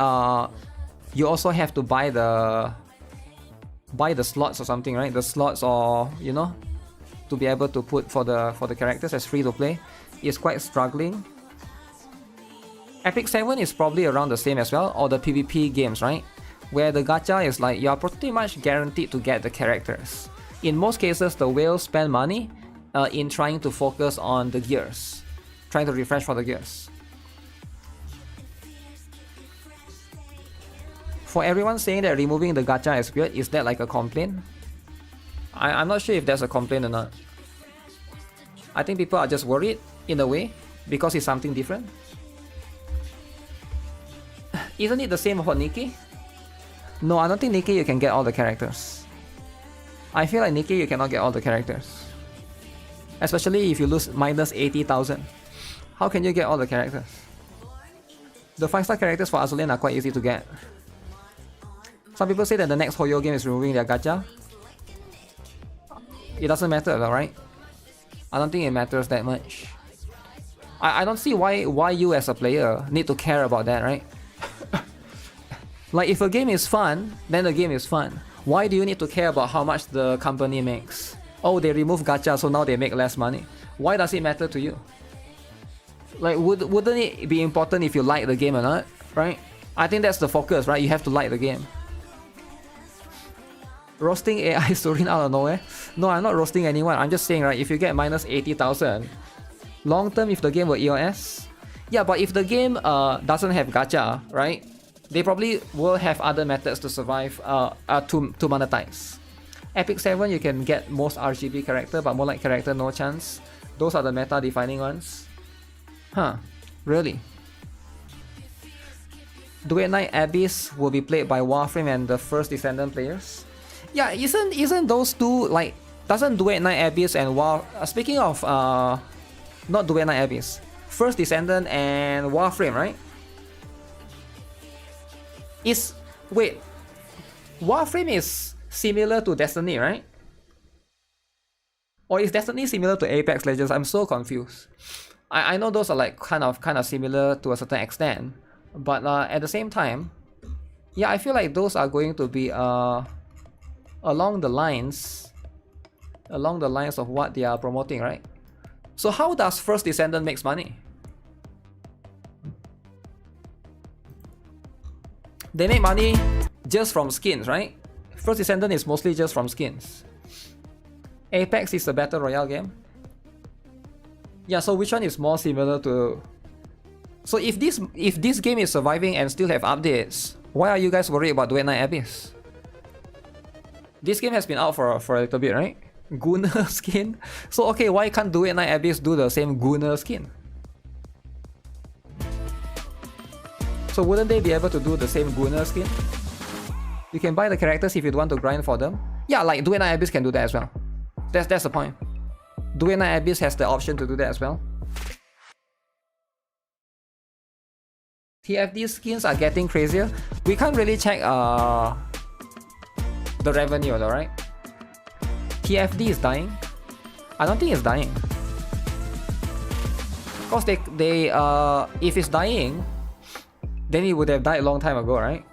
you also have to buy the slots or something, right? The slots, or to be able to put for the characters as free to play is quite struggling. Epic 7 is probably around the same as well, or the PvP games, right? Where the gacha is like you're pretty much guaranteed to get the characters. In most cases, the whales spend money in trying to focus on the gears, trying to refresh for the gears. For everyone saying that removing the gacha is weird, is that like a complaint? I'm not sure if that's a complaint or not. I think people are just worried in a way because it's something different. Isn't it the same for Nikke? No, I don't think Nikke you can get all the characters. I feel like Nikke you cannot get all the characters. Especially if you lose minus 80,000. How can you get all the characters? The 5-star characters for Azulin are quite easy to get. Some people say that the next Hoyo game is removing their gacha. It doesn't matter, right? I don't think it matters that much. I don't see why you as a player need to care about that, right? Like if a game is fun, then the game is fun. Why do you need to care about how much the company makes? Oh, they remove gacha, so now they make less money. Why does it matter to you? Like, wouldn't it be important if you like the game or not, right? I think that's the focus, right? You have to like the game. Roasting AI Sorin out of nowhere? No, I'm not roasting anyone. I'm just saying, right, if you get minus 80,000, long term if the game were EOS, yeah, but if the game doesn't have gacha, right, they probably will have other methods to survive, to monetize. Epic 7, you can get most RGB character, but more like character, no chance. Those are the meta defining ones. Huh, really? Duet Knight Abyss will be played by Warframe and the First Descendant players. Yeah, isn't those two like, doesn't Duet Knight Abyss and speaking of not Duet Knight Abyss, First Descendant and Warframe, right? Wait, Warframe is similar to Destiny, right? Or is Destiny similar to Apex Legends? I'm so confused. I know those are like kind of similar to a certain extent, but at the same time, yeah, I feel like those are going to be along the lines of what they are promoting, right? So how does First Descendant makes money? They make money just from skins, right? First Descendant is mostly just from skins. Apex is a battle royale game. Yeah, so which one is more similar to? So if this game is surviving and still have updates, why are you guys worried about Duet Knight Abyss? This game has been out for a little bit, right? Gunner skin. So okay, why can't Duet Knight Abyss do the same Gunner skin? So wouldn't they be able to do the same Gunner skin? You can buy the characters if you want to grind for them. Yeah, like Duet Knight Abyss can do that as well. That's the point. Duet Knight Abyss has the option to do that as well. TFD skins are getting crazier. We can't really check the revenue though, right? TFD is dying. I don't think it's dying. Cause they if it's dying, then it would have died a long time ago, right?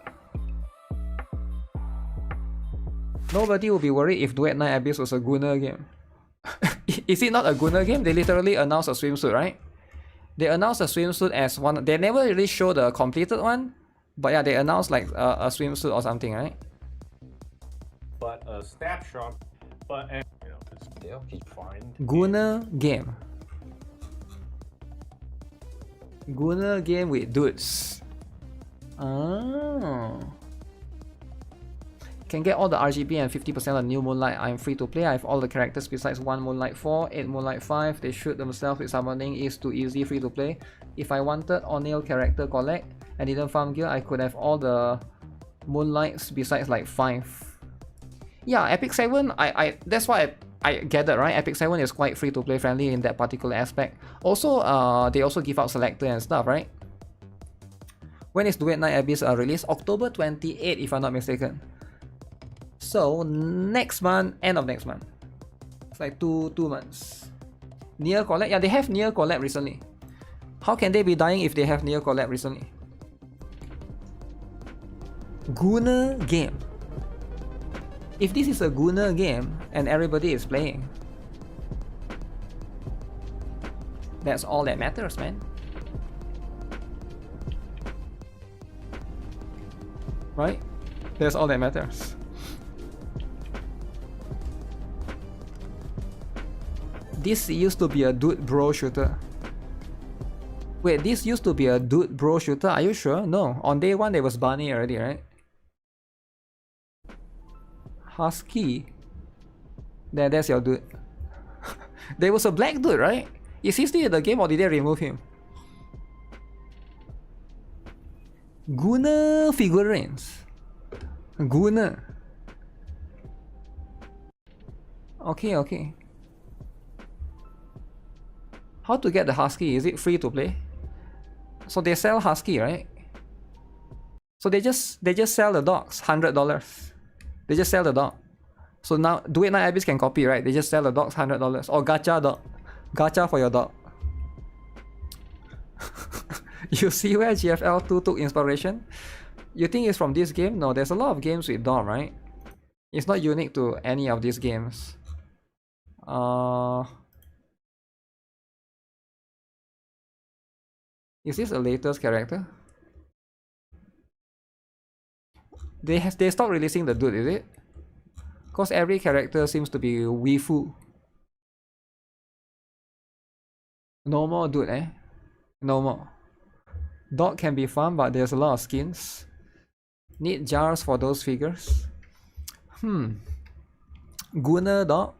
Nobody will be worried if Duet Knight Abyss was a Gunner game. Is it not a Gunner game? They literally announced a swimsuit, right? They announced a swimsuit as one. They never really showed the completed one, but yeah, they announced like a swimsuit or something, right? But a snapshot, but you know, still keep fine. Gunner game. Gunner game with dudes. Oh. Can get all the RGB and 50% of new Moonlight. I'm free to play. I have all the characters besides 1 Moonlight 4, 8 Moonlight 5. They shoot themselves with summoning. Is too easy, free to play. If I wanted O'Neill character collect and didn't farm gear, I could have all the Moonlights besides like 5. Yeah, Epic 7, that's why I gathered, right? Epic 7 is quite free to play friendly in that particular aspect. Also, they also give out selector and stuff, right? When is Duet Knight Abyss released? October 28, if I'm not mistaken. So next month, end of next month. It's like two months. Nier collab, yeah, they have Nier collab recently. How can they be dying if they have Nier collab recently? Gunner game. If this is a Gunner game and everybody is playing, that's all that matters, man. Right? That's all that matters. This used to be a dude bro shooter. Wait, this used to be a dude bro shooter? Are you sure? No. On day 1 there was Bunny already, right? Husky. That's your dude. There was a black dude, right? Is he still in the game or did they remove him? Gunner figurines. Gunner. Okay. How to get the Husky? Is it free to play? So they sell Husky, right? So they just sell the dogs, $100. They just sell the dog. So now Duet Knight Abyss can copy, right? They just sell the dogs $100 or gacha dog. Gacha for your dog. You see where GFL2 took inspiration? You think it's from this game? No, there's a lot of games with Dom, right? It's not unique to any of these games. Is this a latest character? They stopped releasing the dude, is it? Cause every character seems to be waifu. No more dude, eh? No more. Dog can be fun, but there's a lot of skins. Need jars for those figures. Gunner dog.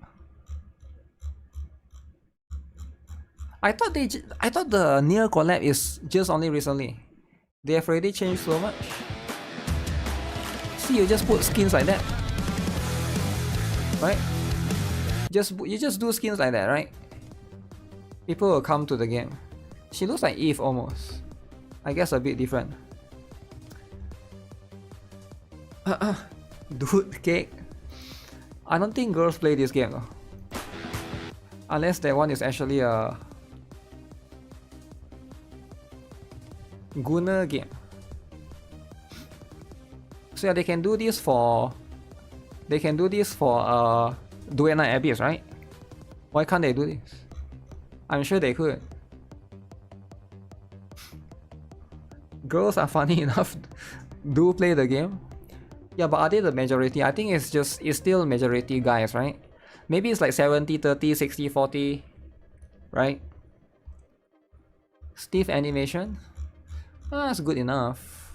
I thought the Nier collab is just only recently. They have already changed so much. See, you just put skins like that, right? You just do skins like that, right? People will come to the game. She looks like Eve almost. I guess a bit different. Dude cake. I don't think girls play this game though. Unless that one is actually a Gunner game. So yeah, they can do this for Duet Night Abyss, right? Why can't they do this? I'm sure they could. Girls are funny enough. Do play the game. Yeah, but are they the majority? I think it's still majority guys, right? Maybe it's like 70-30, 60-40, right? Stiff animation. That's good enough.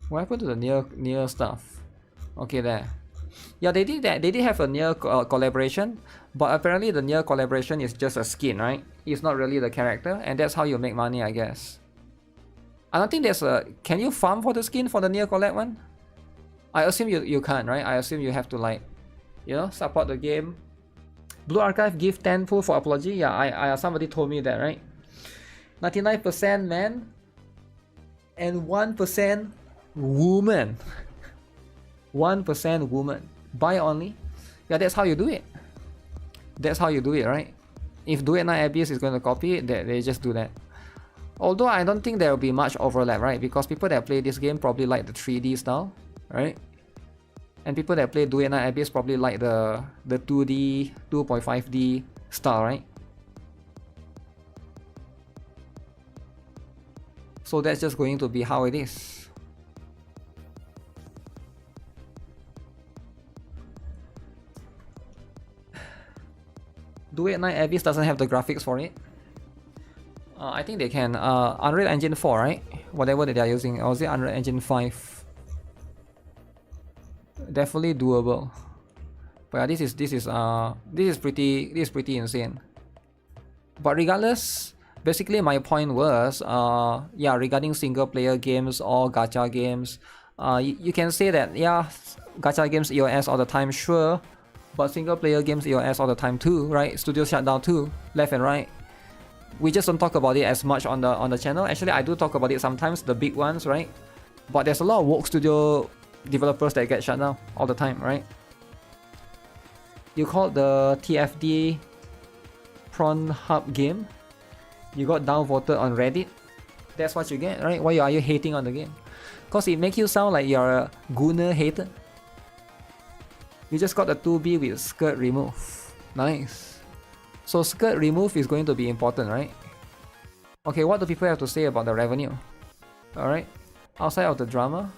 What happened to the Nier stuff? Okay, there. Yeah, they did that. They did have a Nier collaboration, but apparently the Nier collaboration is just a skin, right? It's not really the character, and that's how you make money, I guess. I don't think there's a... Can you farm for the skin for the Nier collab one? I assume you can't, right? I assume you have to, like, you know, support the game. Blue Archive give 10 full for apology. Yeah, I somebody told me that, right? 99% man and 1% woman. 1% woman. Buy only. Yeah, that's how you do it. That's how you do it, right? If Duet Night Abyss is going to copy it, they just do that. Although I don't think there will be much overlap, right? Because people that play this game probably like the 3D style, right? And people that play Duet Night Abyss probably like the 2D, 2.5D style, right? So that's just going to be how it is. Duet Night Abyss doesn't have the graphics for it. I think they can. Unreal Engine 4, right? Whatever that they are using. Or is it Unreal Engine 5? Definitely doable. But yeah, this is pretty insane. But regardless, basically my point was, yeah, regarding single player games or gacha games, you can say that yeah, gacha games EOS all the time, sure, but single player games EOS all the time too, right? Studio shutdown too, left and right. We just don't talk about it as much on the channel. Actually, I do talk about it sometimes, the big ones, right? But there's a lot of woke studio developers that get shut down all the time, right? You called the TFD Prawn Hub game. You got downvoted on Reddit. That's what you get, right? Why are you hating on the game? Cause it makes you sound like you're a Gunner hater. You just got a 2B with skirt remove. Nice. So skirt remove is going to be important, right? Okay, what do people have to say about the revenue? Alright, outside of the drama,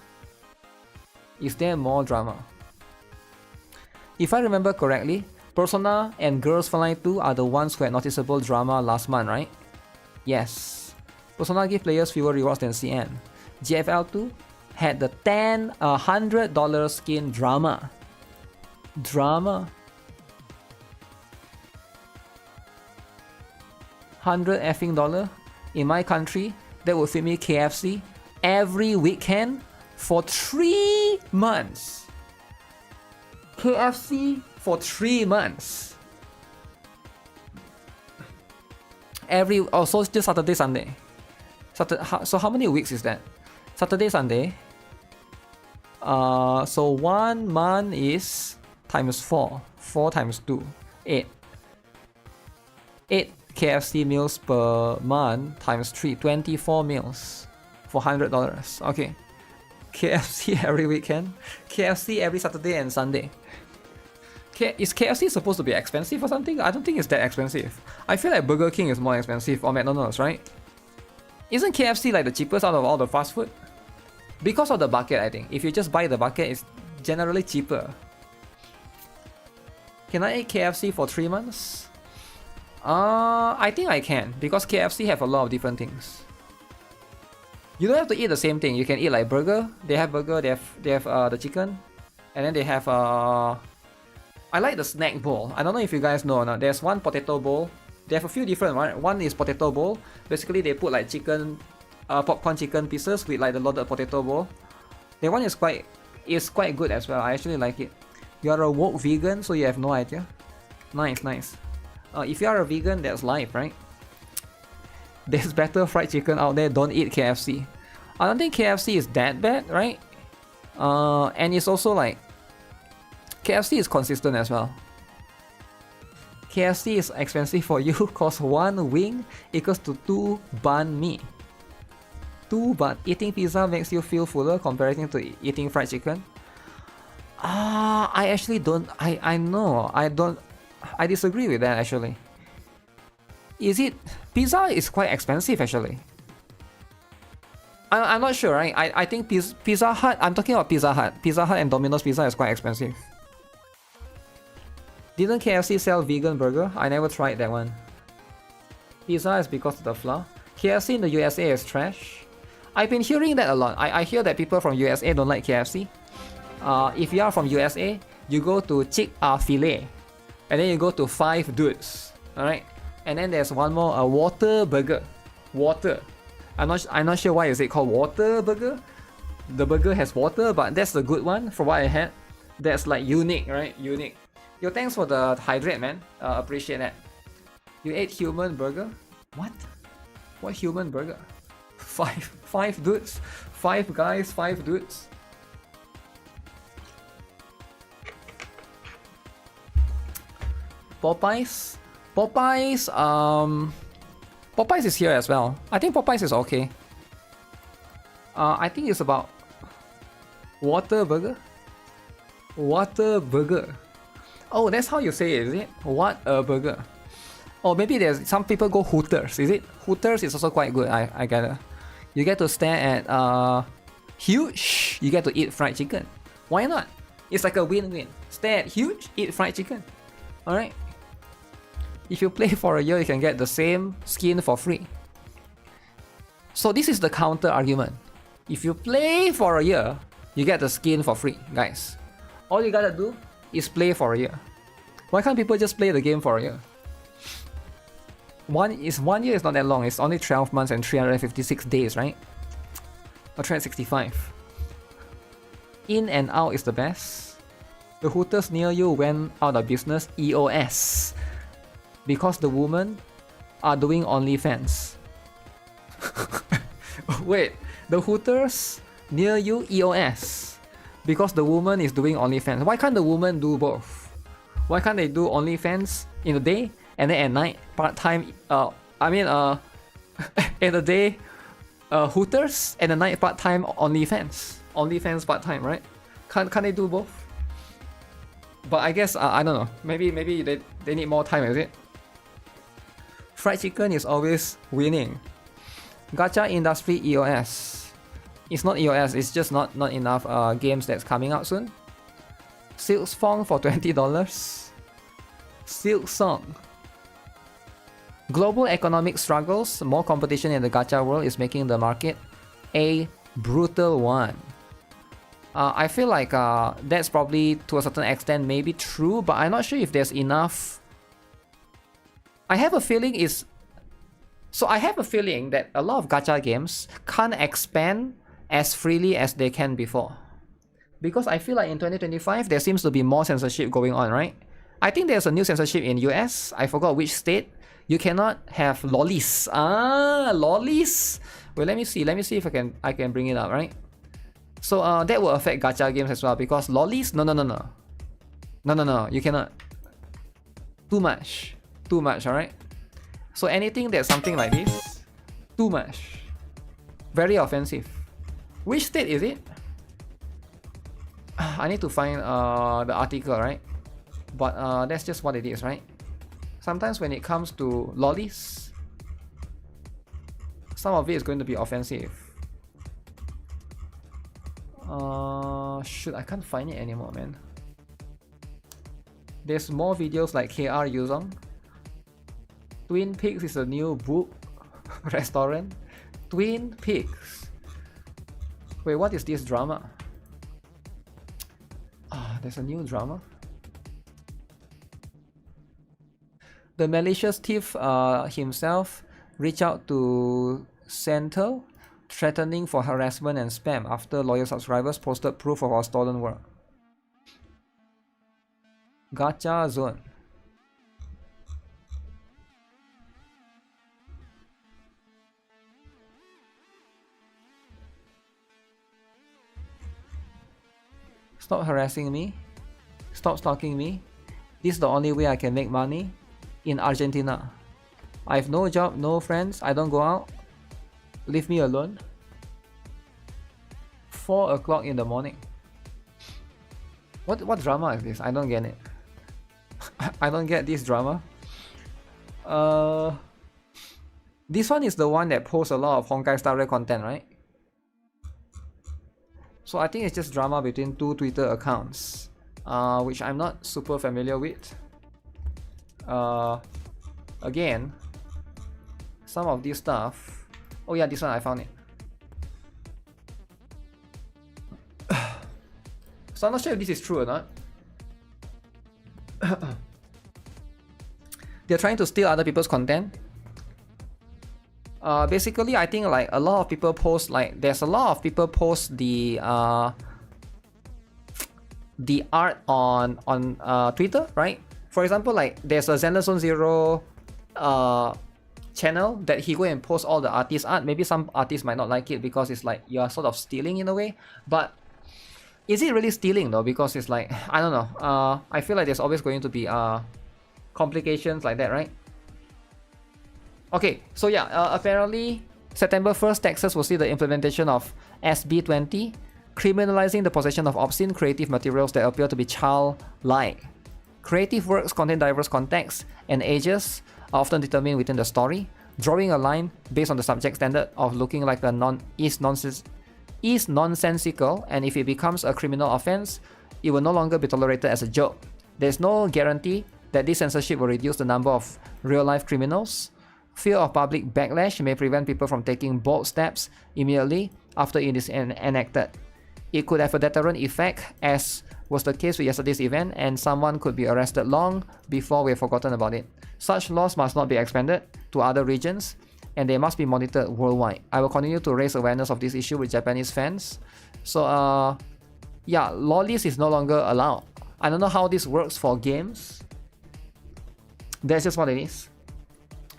is there more drama? If I remember correctly, Persona and Girls Frontline 2 are the ones who had noticeable drama last month, right? Yes. Persona give players fewer rewards than CN. GFL2 had the $100 skin drama. Drama. 100 effing dollar in my country, that would feed me KFC every weekend for 3 months. KFC for 3 months. So just Saturday, Sunday. So how many weeks is that? Saturday, Sunday. So 1 month is times 4. 4 times 2. 8. 8 KFC meals per month times 3, 24 meals for $100. Okay. KFC every weekend. KFC every Saturday and Sunday. Is KFC supposed to be expensive or something? I don't think it's that expensive. I feel like Burger King is more expensive, or McDonald's, right? Isn't KFC like the cheapest out of all the fast food? Because of the bucket, I think. If you just buy the bucket, it's generally cheaper. Can I eat KFC for 3 months? I think I can, because KFC have a lot of different things. You don't have to eat the same thing. You can eat like burger. They have burger. They have the chicken, and then they have I like the snack bowl. I don't know if you guys know or not. There's one potato bowl. They have a few different, right? One is potato bowl. Basically, they put like chicken, popcorn chicken pieces with like the loaded potato bowl. That one is quite good as well. I actually like it. You are a woke vegan, so you have no idea. Nice, nice. If you are a vegan, that's life, right? There's better fried chicken out there. Don't eat KFC. I don't think KFC is that bad, right? And it's also like KFC is consistent as well. KFC is expensive for you cause 1 wing equals to 2 banh mi. 2 bun. Eating pizza makes you feel fuller compared to eating fried chicken. I actually don't. I know. I disagree with that actually. Is it? Pizza is quite expensive actually. I'm not sure, right? I think Pizza Hut. I'm talking about Pizza Hut. Pizza Hut and Domino's Pizza is quite expensive. Didn't KFC sell vegan burger? I never tried that one. Pizza is because of the flour. KFC in the USA is trash. I've been hearing that a lot. I hear that people from USA don't like KFC. If you are from USA, you go to Chick-fil-A, and then you go to 5 Dudes. Alright? And then there's one more, a water burger. Water. I'm not sure why is it called water burger. The burger has water, but that's the good one from what I had. That's like unique, right? Unique. Yo, thanks for the hydrate, man. Appreciate that. You ate human burger? What? What human burger? 5 dudes? 5 guys, 5 dudes? Popeyes? Popeyes is here as well. I think Popeyes is okay. I think it's about water burger? Water burger. Oh, that's how you say it, is it? What a burger. Or maybe there's some people go Hooters, is it? Hooters is also quite good, I gather. You get to stare at huge, you get to eat fried chicken. Why not? It's like a win-win. Stare at huge, eat fried chicken. Alright. If you play for a year, you can get the same skin for free. So this is the counter argument. If you play for a year, you get the skin for free, guys. All you gotta do is play for a year. Why can't people just play the game for a year? 1 year is not that long. It's only 12 months and 356 days, right? Or 365. In and out is the best. The Hooters near you went out of business. EOS. Because the women are doing OnlyFans. Wait, the Hooters near you EOS. Because the woman is doing OnlyFans. Why can't the woman do both? Why can't they do OnlyFans in the day and then at night part-time? In the day Hooters and at night part-time OnlyFans. OnlyFans part-time, right? Can't they do both? But I guess I don't know. Maybe they need more time, is it? Fried chicken is always winning. Gacha industry EOS. It's not EOS, it's just not enough games that's coming out soon. Silksong for $20. Silksong. Global economic struggles, more competition in the gacha world is making the market a brutal one. I feel like that's probably to a certain extent maybe true, but I'm not sure if there's enough. I have a feeling that a lot of gacha games can't expand as freely as they can before. Because I feel like in 2025 there seems to be more censorship going on, right? I think there's a new censorship in US. I forgot which state. You cannot have lollies. Lollies. Well, let me see if I can bring it up, right? So that will affect gacha games as well because lollies. No. You cannot. Too much. Too much, alright? So anything that's something like this, too much. Very offensive. Which state is it? I need to find the article, right? But that's just what it is, right? Sometimes when it comes to lollies, some of it is going to be offensive. Shoot, I can't find it anymore, man. There's more videos like KR Yuzong. Twin Peaks is a new book restaurant. Twin Peaks. Wait, what is this drama? There's a new drama. The malicious thief himself reached out to Center, threatening for harassment and spam after loyal subscribers posted proof of our stolen work. Gacha zone. Stop harassing me. Stop stalking me. This is the only way I can make money in Argentina. I have no job, no friends, I don't go out. Leave me alone. 4 o'clock in the morning. What drama is this? I don't get it. I don't get this drama. This one is the one that posts a lot of Honkai style content, right? So I think it's just drama between two Twitter accounts, which I'm not super familiar with. Again, some of this stuff. Oh yeah, this one I found it. So I'm not sure if this is true or not. They're trying to steal other people's content. Basically, I think like a lot of people post, like there's a lot of people post the art on Twitter, right? For example, like there's a Zenless Zero channel that he go and post all the artist art. Maybe some artists might not like it because it's like you're sort of stealing in a way. But is it really stealing though? Because it's like, I don't know. I feel like there's always going to be complications like that, right? Okay, so yeah, apparently September 1st, Texas will see the implementation of SB 20, criminalizing the possession of obscene creative materials that appear to be childlike. Creative works contain diverse contexts and ages, are often determined within the story. Drawing a line based on the subject standard of looking like a is nonsensical, and if it becomes a criminal offense, it will no longer be tolerated as a joke. There's no guarantee that this censorship will reduce the number of real-life criminals. Fear of public backlash may prevent people from taking bold steps immediately after it is enacted. It could have a deterrent effect, as was the case with yesterday's event, and someone could be arrested long before we have forgotten about it. Such laws must not be expanded to other regions, and they must be monitored worldwide. I will continue to raise awareness of this issue with Japanese fans. So, yeah, lollies is no longer allowed. I don't know how this works for games. That's just what it is.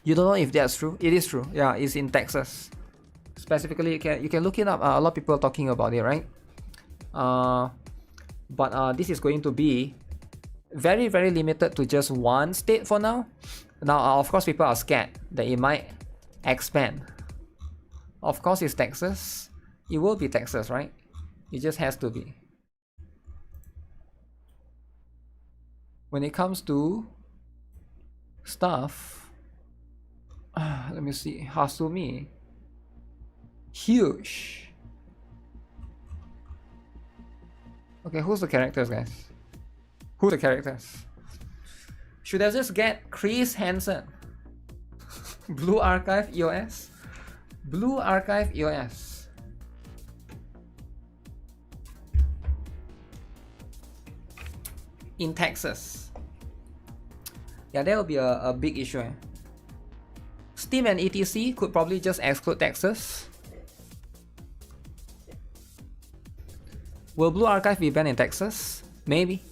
You don't know if that's true. It is true. Yeah, it's in Texas. Specifically, you can look it up. A lot of people are talking about it, right? But this is going to be very, very limited to just one state for now. Now, of course, people are scared that it might expand. Of course, it's Texas. It will be Texas, right? It just has to be. When it comes to stuff, let me see. Hasumi, huge. Okay, who's the characters, guys? Who's the characters? Should I just get Chris Hansen? Blue Archive EOS? Blue Archive EOS. In Texas. Yeah, that will be a big issue. Steam and ETC could probably just exclude Texas. Will Blue Archive be banned in Texas? Maybe.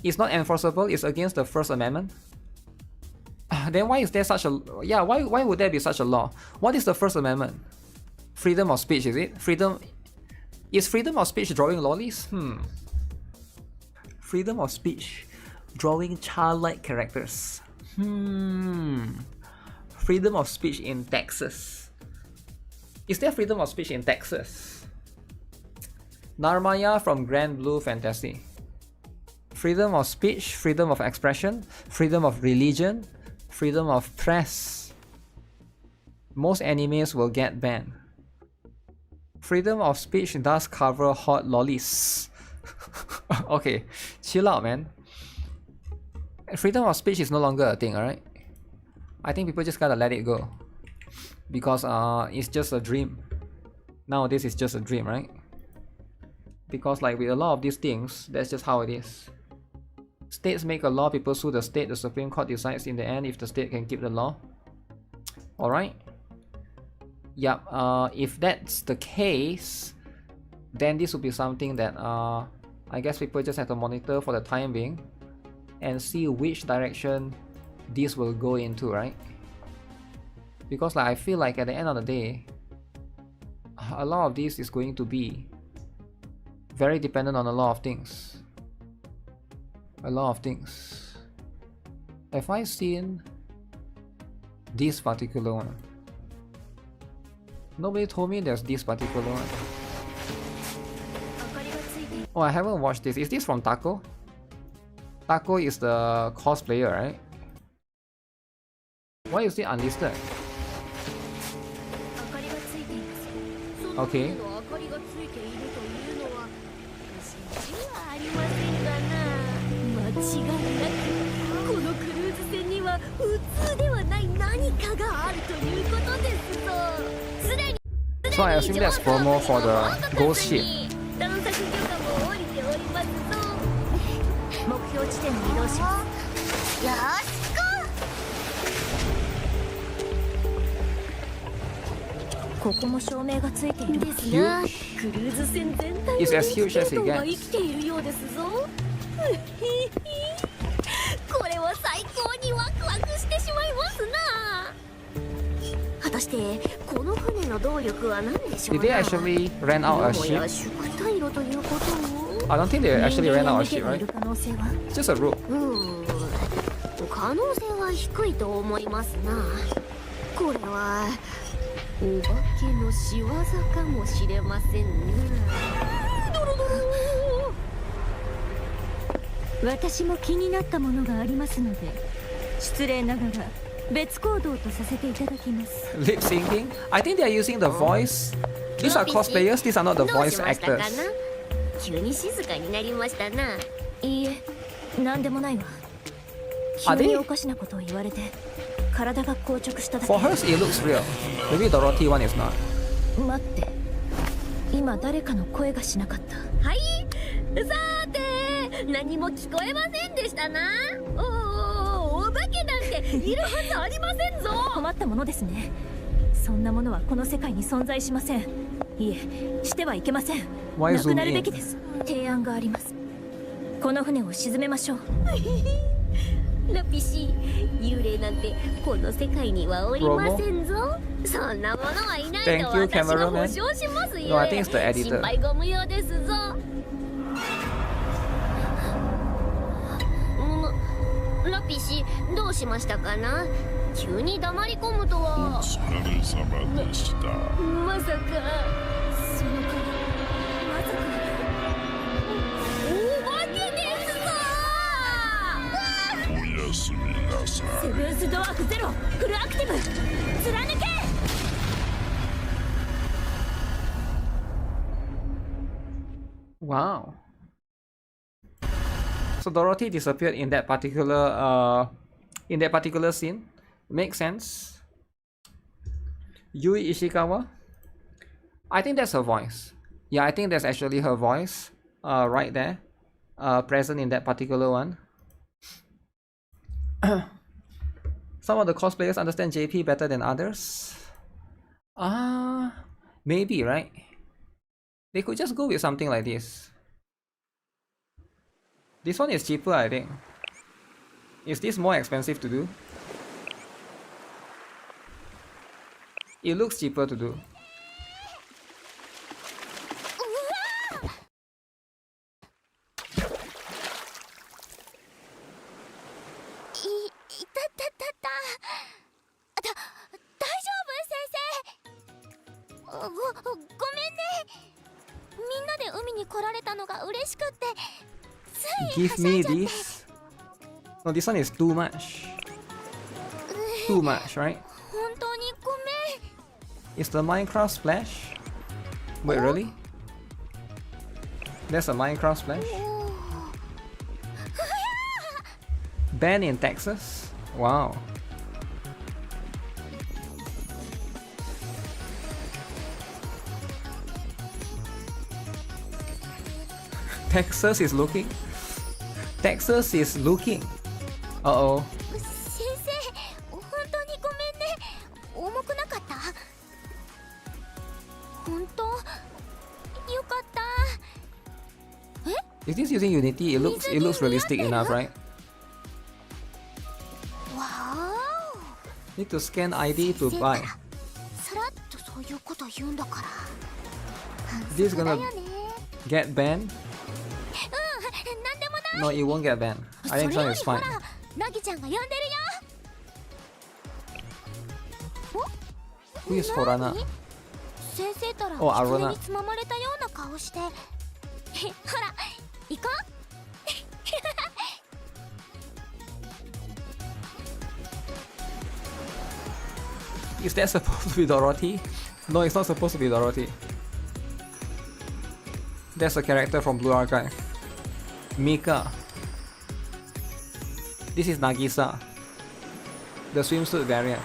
It's not enforceable, it's against the First Amendment. Then why is there such a... Yeah, why would there be such a law? What is the First Amendment? Freedom of speech, is it? Freedom... Is freedom of speech drawing lollies? Freedom of speech. Drawing childlike characters. Freedom of speech in Texas. Is there freedom of speech in Texas? Narmaya from Grand Blue Fantasy. Freedom of speech, freedom of expression, freedom of religion, freedom of press. Most animes will get banned. Freedom of speech does cover hot lollies. Okay, chill out, man. Freedom of speech is no longer a thing, alright? I think people just gotta let it go. Because it's just a dream. Nowadays it's just a dream, right? Because like with a lot of these things, that's just how it is. States make a law, people sue the state, the Supreme Court decides in the end if the state can keep the law. Alright? Yep, if that's the case, then this would be something that I guess people just have to monitor for the time being and see which direction this will go into, right? Because like I feel like at the end of the day, a lot of this is going to be very dependent on a lot of things. A lot of things. Have I seen this particular one? Nobody told me there's this particular one. Oh, I haven't watched this. Is this from Taco? Taco is the cosplayer, right? Why is it unlisted? Okay. So I assume that's promo for the ghost ship. It's as huge as it gets. これは最高にワクワクしてしまいますな。果たしてこの船の動力は何でしょう Did they actually rent out a ship? 縮体路ということを I don't think they actually ran out a ship, right? 可能性は It's just a rope. 可能性は低いと思いますな。これはお化けの仕業かもしれませんな。ドロドロ。私も気になったものがありますので、失礼ながら別行動とさせていただきます。 Lip syncing? I think they are using the voice. These are cosplayers, these are not the voice actors. 急に静かになりましたな。いいえ、なんでもないわ。Are 急 they? におかしなことを言われて、体が硬直しただけ。 For hers, it looks real. Maybe Dorothy one is not. 待って、今誰かの声がしなかった。はい、さーて、何も聞こえませんでしたな。お化けなんているはずありませんぞ。困ったものですね。そんなものはこの世界に存在しません。いえ、してはいけません。 Why なくな zoom るべ in? きです。提案があります。この船を沈めましょう。ラピシー、幽霊なんてこの世界にはおりませんぞ。そんなものはいないと Thank you, 私が cameraman. 保証しますよ。 No, I think it's the editor. 心配ご無用ですぞ。ラピシー、どうしましたかな。急に黙り込むとは。お疲れ様でした。まさかその顔、まさかお化けですぞ。おやすみなさい。セブンスドワーフゼロフルアクティブ貫け。 Wow. So Dorothy disappeared in that particular scene. Makes sense. Yui Ishikawa? I think that's her voice. Yeah, I think that's actually her voice. Right there. Present in that particular one. Some of the cosplayers understand JP better than others. Maybe, right? They could just go with something like this. This one is cheaper, I think. Is this more expensive to do? It looks cheaper to do. ごめんね。みんなで海に来られたのが嬉しくって、つい Give me this. No, this one is too much. Too much, right? 本当にごめん。 Is the Minecraft splash? Wait, really? There's a Minecraft splash? Banned in Texas? Wow. Texas is looking. Texas is looking. Uh-oh. 先生、本当にごめんね。重くなかった？本当？よかった。 Is this using Unity? It looks realistic enough, right? わー Need to scan ID to お。 buy. さらっとそういうこと言うんだから。 This is だ gonna よね。 get banned? なんでもない。 No, it won't get banned. I think そ this one れよ is りほ fine. ら、ナギちゃんが呼んでるよ。 Who is Forana? 先生たら Oh, Aruna. 狐につままれたような顔して。ほら、行こう。 Is that supposed to be Dorothy? No, it's not supposed to be Dorothy. That's a character from Blue Archive. Mika. This is Nagisa. The swimsuit variant.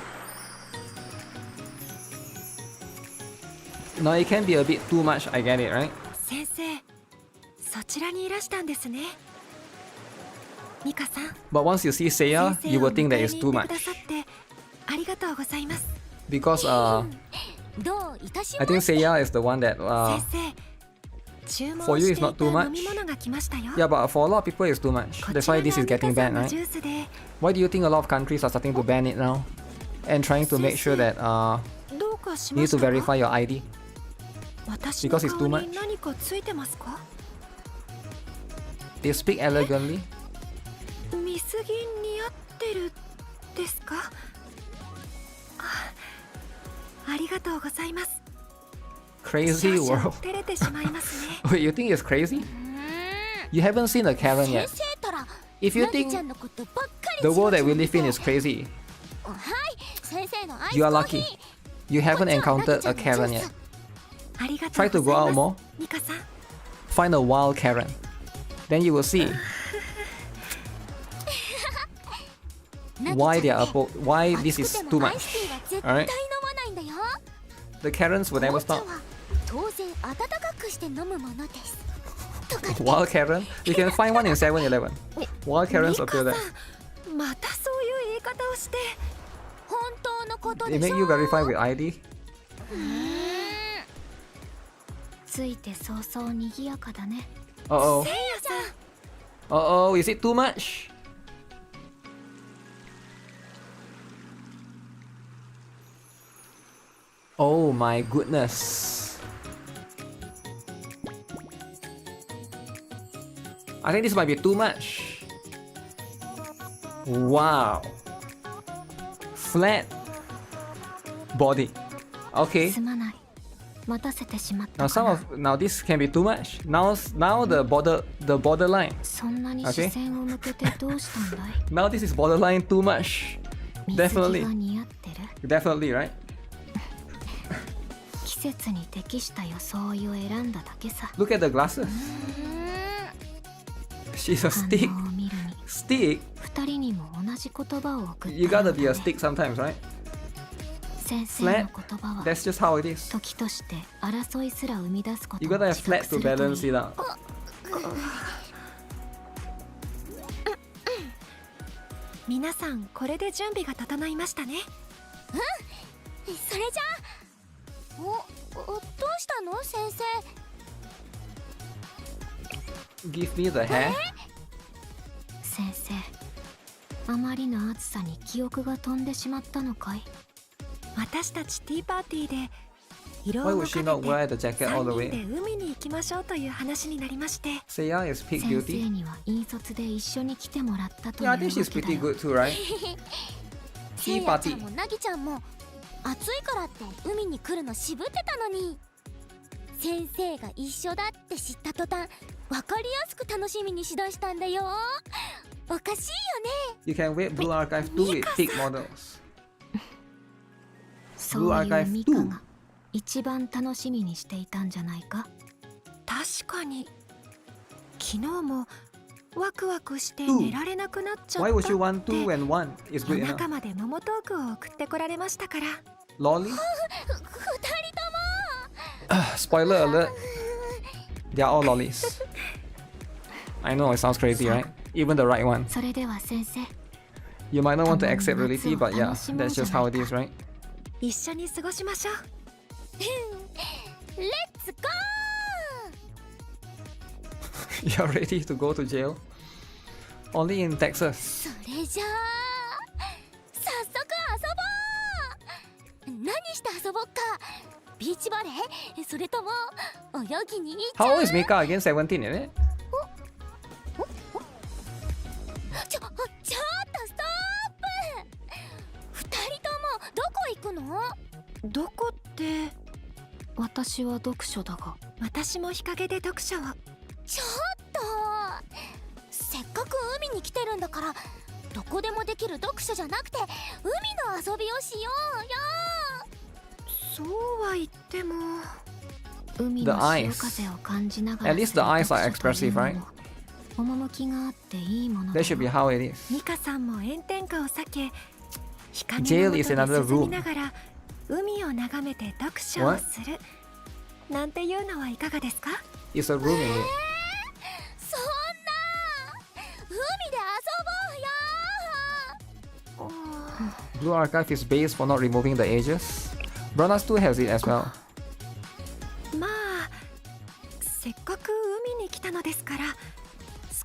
No, it can be a bit too much, I get it, right? 先生、そちらにいらしたんですね。ミカさん、 But once you see Seiya, 先 you 生を will think 迎 that え it's に too 行って much. くださってありがとうございます。 Because どういたし I ま think して。 Seiya is the one that 先生、注文 for you し is てい not too た much? 飲み物が来ましたよ。 yeah, but for a lot of people it's too much. こ That's ちら why が this is ミカ getting さん banned, の right? ジュースで、 Why do you think a lot of countries are starting to ban it now? And trying to make sure that どうかし you ま need し to た verify か？ your ID. 私の because it's too 顔 much. に何かついてますか？ They speak elegantly. 見すぎ似合ってるですか？ありがとうございます。 Crazy 少々 world. 照れてしまいますね。 Wait, you think it's crazy? You haven't seen a Karen 先 yet. 生たら If you ナギ think ちゃんのことばっかり the world that we ち live ま in ち is まと crazy, はい、先生のアイス you コ are ーヒ lucky. ー。 You haven't こっちはナギ encountered ちゃ a んのジュー Karen ス yet. ありがと Try う to ご go ざ out い more. ます。ミカさん、 Find a wild Karen. Then you will see ナギちゃん why they are ね why this 暑 is くて too もアイ much. スティーは絶対飲 Alright? まないんだよ。 The Karens will never 紅茶 stop. は当然温かくして飲むものです。とか言って Wild Karen? You can find one in 7-Eleven. Wild Karens ミカ appear there. さん、またそういう言い方をして。本当のこと They でし make ょ。 you verify with ID. ついて早々にぎやかだね。 Uh-oh. せいやさん、 Uh-oh, is it too much? Oh my goodness. I think this might be too much. Wow. Flat body. Okay. すまない。待たせてしまっ Now たか some な。 of now this can be too much. Now the borderline. そんなに Okay. 視線を向けてどうしたんだい？ Now this is borderline too much. 水着 Definitely. が似合ってる。 Definitely, right? 季節に適した装いを選んだだけさ。 Look at the glasses. She's a 反 stick. 応を見るに Stick? 二人にも同じ言葉を送った You ようだ gotta be a ね。 stick sometimes, right? 先生の Flat? 言葉は That's just how it is. 時として争いすら生み出すこと You を gotta 自 have 覚 flat す to ると balance いい。 it out. 皆さんこれで準備が整いましたね。それじゃあ、どうしたの先生？ Give me the hair. 先生、あまりの暑さに記憶が飛んでしまったのかい？私たちティーパーティーで色 Why を would 分 she か not れ wear て the jacket all the 3人 way? で海に行きましょうという話になりまして、 Seiya is pig 先 beauty. 生には引率で一緒に来てもらったという Yeah, わ I think け she's だ pretty よ。 good too, right? せ Tea いやちゃ party. んもなぎちゃんも暑いからって海に来るの渋ってたのに。先生が一緒だって知った途端わかりやすく楽しみにしだしたんだよ。おかしいよね。 You can wait Blue Archive 2 with thick models. そういうミカが一番楽しみにしていたんじゃないか。確かに昨日もワクワクして寝られなくなっちゃった Why would you want 2 when 1 is good 夜中 enough? まで桃トークを送ってこられましたから。 Lolly? 二人と Spoiler alert. They are all lollies. I know it sounds crazy, right? Even the right one. それでは先生、 You might not want to accept reality, but yeah, that's just how it is, right? 一緒に過ごしましょう。レッツゴ You're ready to go to jail? Only in Texas. ー。それじゃあ早速遊ぼう。何して遊ぼっか。ビーチバレー、それとも泳ぎに行っちゃ How う。 old is Mika again? 17, isn't it? ちょっとストップ。二人ともどこ行くの？どこって、私は読書だが。私も日陰で読書を。ちょっとせっかく海に来てるんだからどこでもできる読書じゃなくて海の遊びをしようよ。そうは言っても、海 The の eyes. 潮風を感じながら At least the eyes are する読書という expressive, の right? も趣があっていいものだ That should be よ。 how it is. ミカさんも炎天下を避け、日陰 Jail の is 下で another 涼み room. ながら海を眺めて読書をするなんていうのはいかがですか？ It's a room in it. そんな海で遊ぼうよ。 Blue Archive is based for not removing the edges. Bronas 2 has it as well. まあ、せっかく海に来たのですから、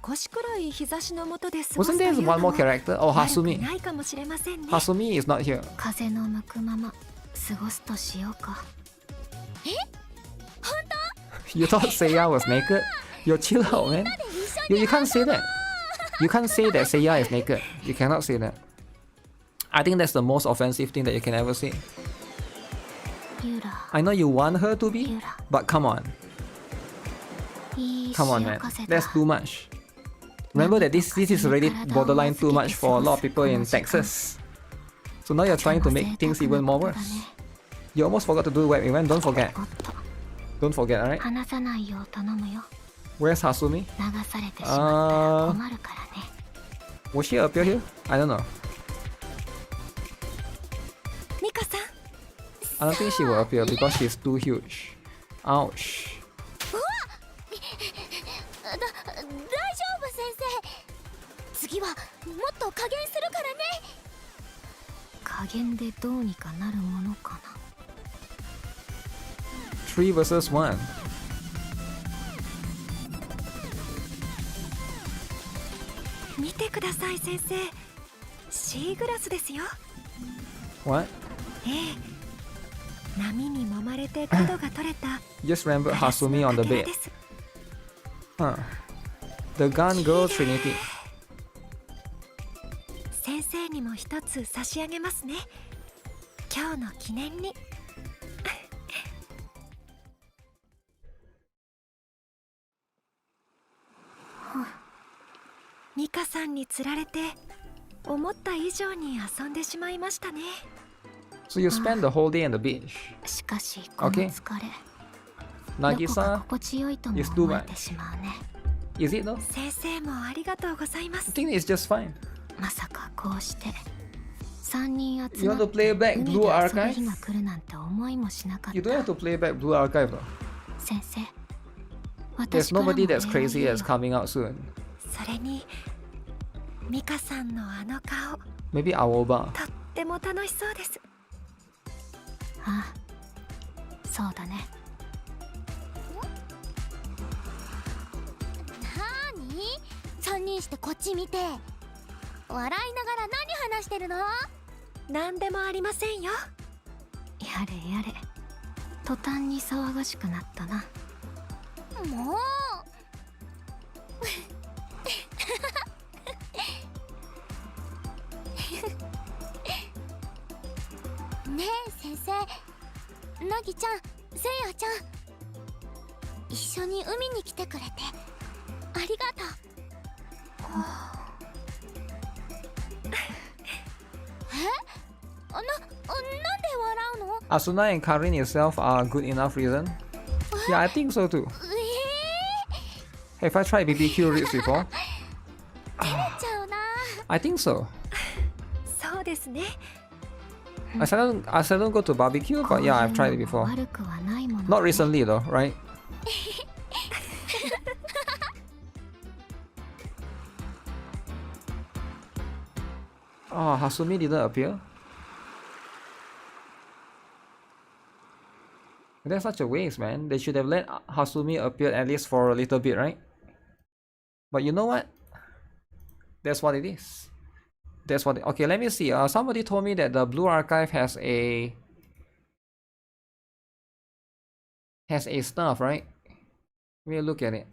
少しくらい日差しの下で過ごす Wasn't とい there うの one も more character? Oh, 悪く Hasumi. ないかもしれませんね。 Hasumi is not here. 風の向くまま過ごすとしようか。 You thought Seiya was naked? Yo, chill out, man. Yo, you can't say that. You can't say that Seiya is naked. You cannot say that. I think that's the most offensive thing that you can ever say. ユラ、 I know you want her to be, but come on. いい Come on, 潮 man. 風だ。 That's too much. Remember that this is already borderline too much for a lot of people in Texas. So now you're trying to make things even more worse. You almost forgot to do web event, don't forget. おっと、 Don't forget, alright? 離さないよう頼むよ。 Where's Hasumi? 流されてしまったら困るからね。 Will she appear here? I don't know. ミカさん、 I don't think she will appear because she's too huge. Ouch. 大丈夫先生。次はもっと加減するからね。加減でどうにかなるものかな。 3 versus 1. 見てください先生、シーグラスですよ。 What? ええ、波に揉まれて角が取れた Just remember ガラス Hasumi の on the かけら bed. です。 Huh. The Gun Girl Trinity. 先生にも一つ差し上げますね、今日の記念に。ミカさんにつられて思った以上に遊んでしまいましたね。 So you spend the whole day on the beach. しかしこの疲れ、どこか Nagisa, 心地よいとも is too 思え much. てしまうね。 is it though? 先生もありがとうございま I す。 think it's just fine. まさかこうして3人集 You ま want っ to play て back 海で Blue 遊ぶ Archive? 日が来るなんて思いもしなかっ You don't have た。 to play back Blue Archive though. 先生、 There's 私からも nobody 礼 that's を crazy 言う that's よ。 coming out soon. それにミカさんのあの顔、 Maybe Aoba. とっても楽しそうです。ああ、そうだね。なーに？3人してこっち見て。笑いながら何話してるの？なんでもありませんよ。やれやれ、途端に騒がしくなったな。もうねえ先生、なぎちゃん、せいやちゃん、一緒に海に来てくれてありがとう。なんで笑うの？ Asuna and Karin itself are good enough reason. Yeah, I think so too. Have I tried BBQ ribs before? 照れちゃうな。 I think so. そうですね。 I seldom go to barbecue, but yeah, I've tried it before. 悪くはないもの。 Not recently though, right? Oh, Hasumi didn't appear. That's such a waste, man. They should have let Hasumi appear at least for a little bit, right? But you know what? That's what it is. That's what. Okay, let me see. Somebody told me that the Blue Archive has a stuff, right? Let me look at it.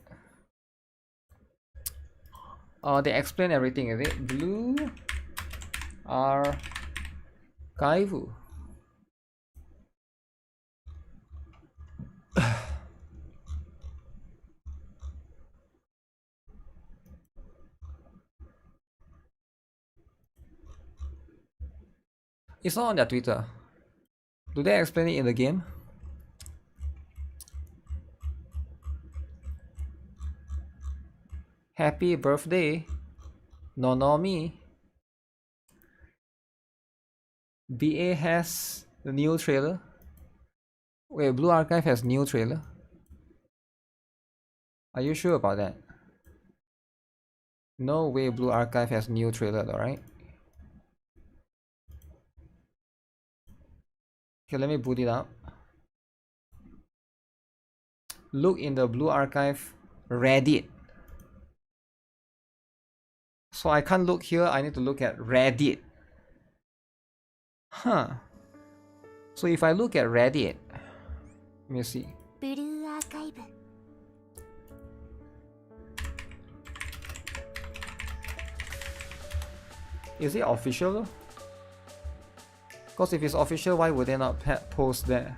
They explain everything, is it? Blue Archive. It's not on their Twitter. Do they explain it in the game? Happy birthday, Nonomi. BA has the new trailer. Wait, Blue Archive has new trailer? Are you sure about that? No way Blue Archive has new trailer though, right? Okay, let me boot it up. Look in the Blue Archive Reddit. So I can't look here, I need to look at Reddit. Huh. So if I look at Reddit, let me see. ブルーアーカイブ。 Is it official? Because if it's official, why would they not post there?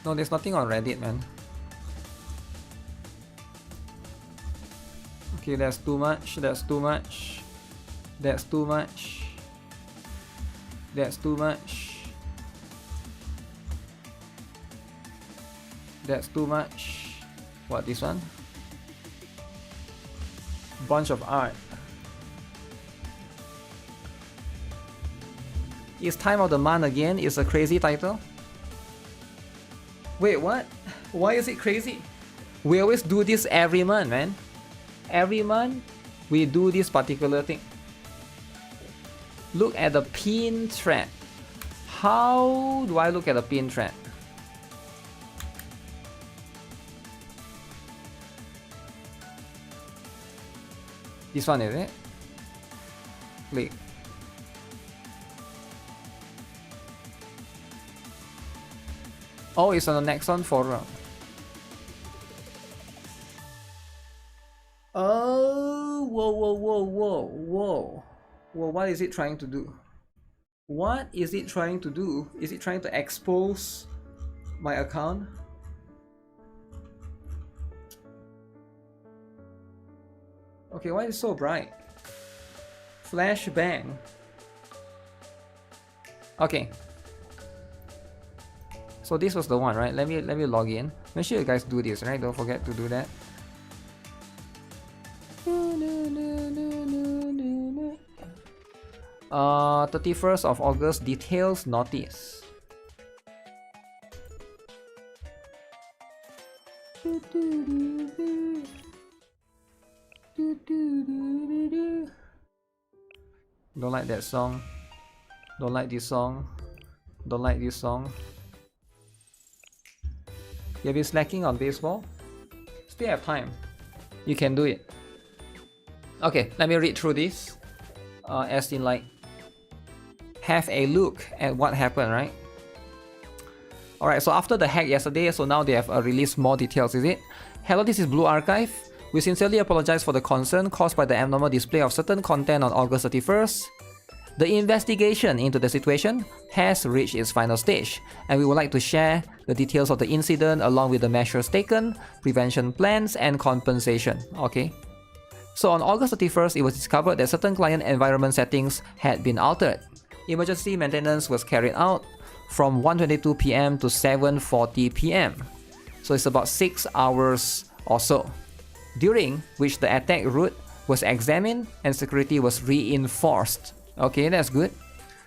No, there's nothing on Reddit, man. Okay, that's too much, that's too much. That's too much. That's too much. That's too much. What, this one? Bunch of art. It's Time of the Month again. It's a crazy title. Wait, what? Why is it crazy? We always do this every month, man. Every month we do this particular thing. Look at the pin thread. How do I look at the pin thread? This one, is it? Click. Oh, it's on the Nexon forum. Oh, whoa. Well, what is it trying to do? What is it trying to do? Is it trying to expose my account? Okay, why is it so bright? Flashbang. Okay. So this was the one, right? Let me log in. Make sure you guys do this, right? Don't forget to do that. 31st of August, details notice. Don't like that song. Don't like this song. Don't like this song. You've been slacking on baseball? Still have time. You can do it. Okay, let me read through this. As in, like, have a look at what happened, right? Alright, so after the hack yesterday, so now they have released more details, is it? Hello, this is Blue Archive. We sincerely apologize for the concern caused by the abnormal display of certain content on August 31st. The investigation into the situation has reached its final stage, and we would like to share the details of the incident along with the measures taken, prevention plans, and compensation. Okay. So on August 31st, it was discovered that certain client environment settings had been altered. Emergency maintenance was carried out from 1:22 p.m. to 7:40 p.m. So it's about 6 hours or so, during which the attack route was examined and security was reinforced. Okay, that's good.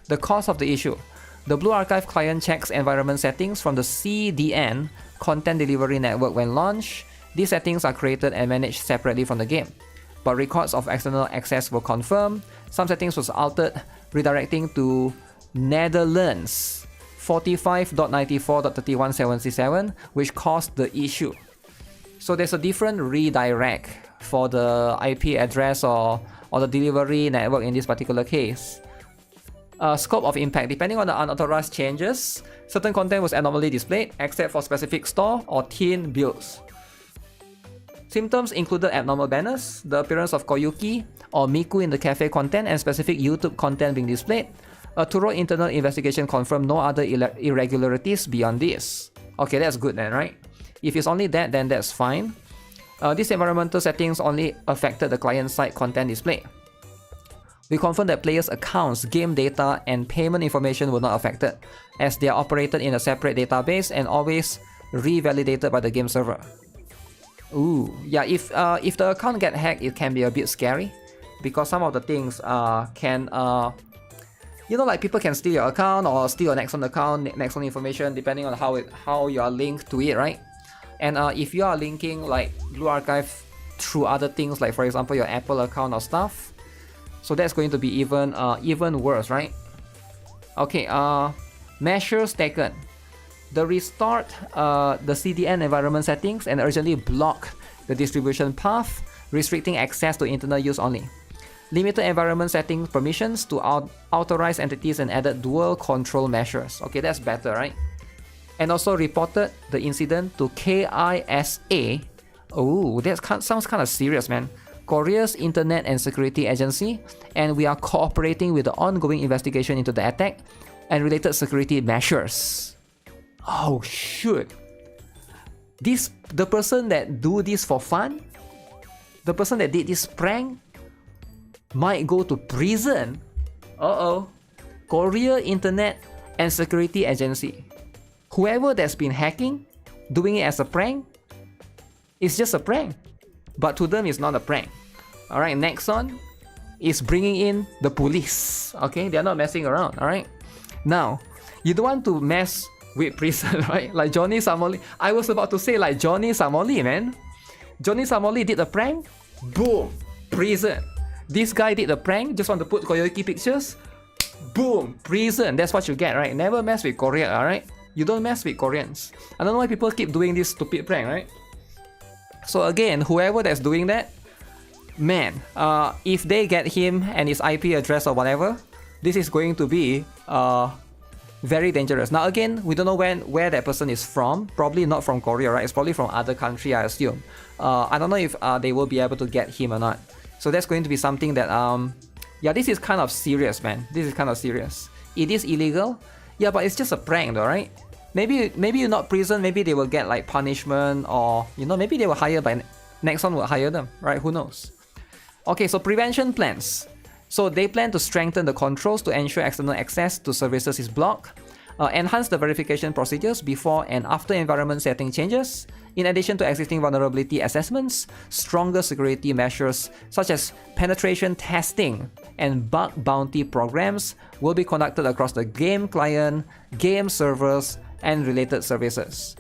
The cause of the issue. The Blue Archive client checks environment settings from the CDN Content Delivery Network when launched. These settings are created and managed separately from the game, but records of external access were confirmed. Some settings was altered, redirecting to Netherlands 45.94.3177, which caused the issue. So there's a different redirect for the IP address or the delivery network in this particular case. Scope of impact. Depending on the unauthorized changes, certain content was abnormally displayed, except for specific store or teen builds. Symptoms included abnormal banners, the appearance of Koyuki or Miku in the cafe content, and specific YouTube content being displayed. A thorough internal investigation confirmed no other irregularities beyond this. Okay, that's good then, right? If it's only that, then that's fine. These environmental settings only affected the client-side content display. We confirmed that players' accounts, game data, and payment information were not affected, as they are operated in a separate database and always revalidated by the game server. Ooh, yeah, if the account get hacked, it can be a bit scary, because some of the things can, you know, like people can steal your account or steal your Nexon account, Nexon information, depending on how you are linked to it, right? And if you are linking like Blue Archive through other things, like for example your Apple account or stuff, so that's going to be even worse, right? Okay, measures taken. The restart the CDN environment settings and urgently block the distribution path, restricting access to internal use only. Limited environment setting permissions to authorized entities and added dual control measures. Okay, that's better, right? And also reported the incident to KISA. Oh, that sounds kind of serious, man. Korea's Internet and Security Agency, and we are cooperating with the ongoing investigation into the attack and related security measures. Oh shoot. The person that do this for fun, the person that did this prank, might go to prison. Uh-oh. Korea Internet and Security Agency. Whoever that's been hacking, doing it as a prank, it's just a prank. But to them, it's not a prank. Alright, Nexon is bringing in the police. Okay, they're not messing around. Alright. Now, you don't want to mess with prison, right? Like Johnny Samoli. I was about to say like Johnny Samoli, man. Johnny Samoli did a prank. Boom. Prison. This guy did a prank. Just want to put Koyoki pictures. Boom. Prison. That's what you get, right? Never mess with Korea, alright? You don't mess with Koreans. I don't know why people keep doing this stupid prank, right? So again, whoever that's doing that, man, if they get him and his IP address or whatever, this is going to be very dangerous. Now again, we don't know where that person is from. Probably not from Korea, right? It's probably from other country, I assume. I don't know if they will be able to get him or not. So that's going to be something that, yeah, this is kind of serious, man. This is kind of serious. It is illegal. Yeah, but it's just a prank though, right? Maybe you're not prison, maybe they will get like punishment, or you know, maybe they were hired by Nexon will hire them, right? Who knows? Okay, so prevention plans. So they plan to strengthen the controls to ensure external access to services is blocked, enhance the verification procedures before and after environment setting changes, in addition to existing vulnerability assessments, stronger security measures such as penetration testing and bug bounty programs will be conducted across the game client, game servers, and related services.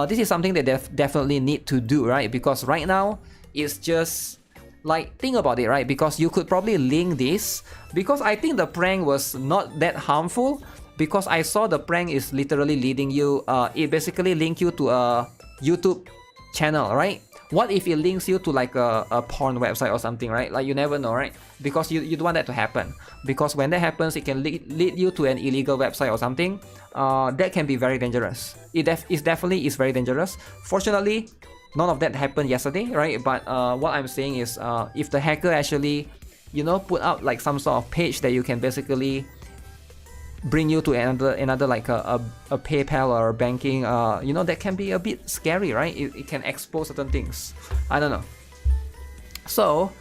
This is something they definitely need to do, right? Because right now, it's just like, think about it, right? Because you could probably link this, because I think the prank was not that harmful, because I saw the prank is literally leading you, it basically link you to a YouTube channel, right? What if it links you to like a porn website or something, right? Like you never know, right? Because you don't want that to happen. Because when that happens, it can lead you to an illegal website or something. That can be very dangerous. It definitely is very dangerous. Fortunately, none of that happened yesterday, right? But what I'm saying is, if the hacker actually you know, put out like some sort of page that you can basically bring you to another like a PayPal or a banking, you know, that can be a bit scary, right? It can expose certain things. I don't know. So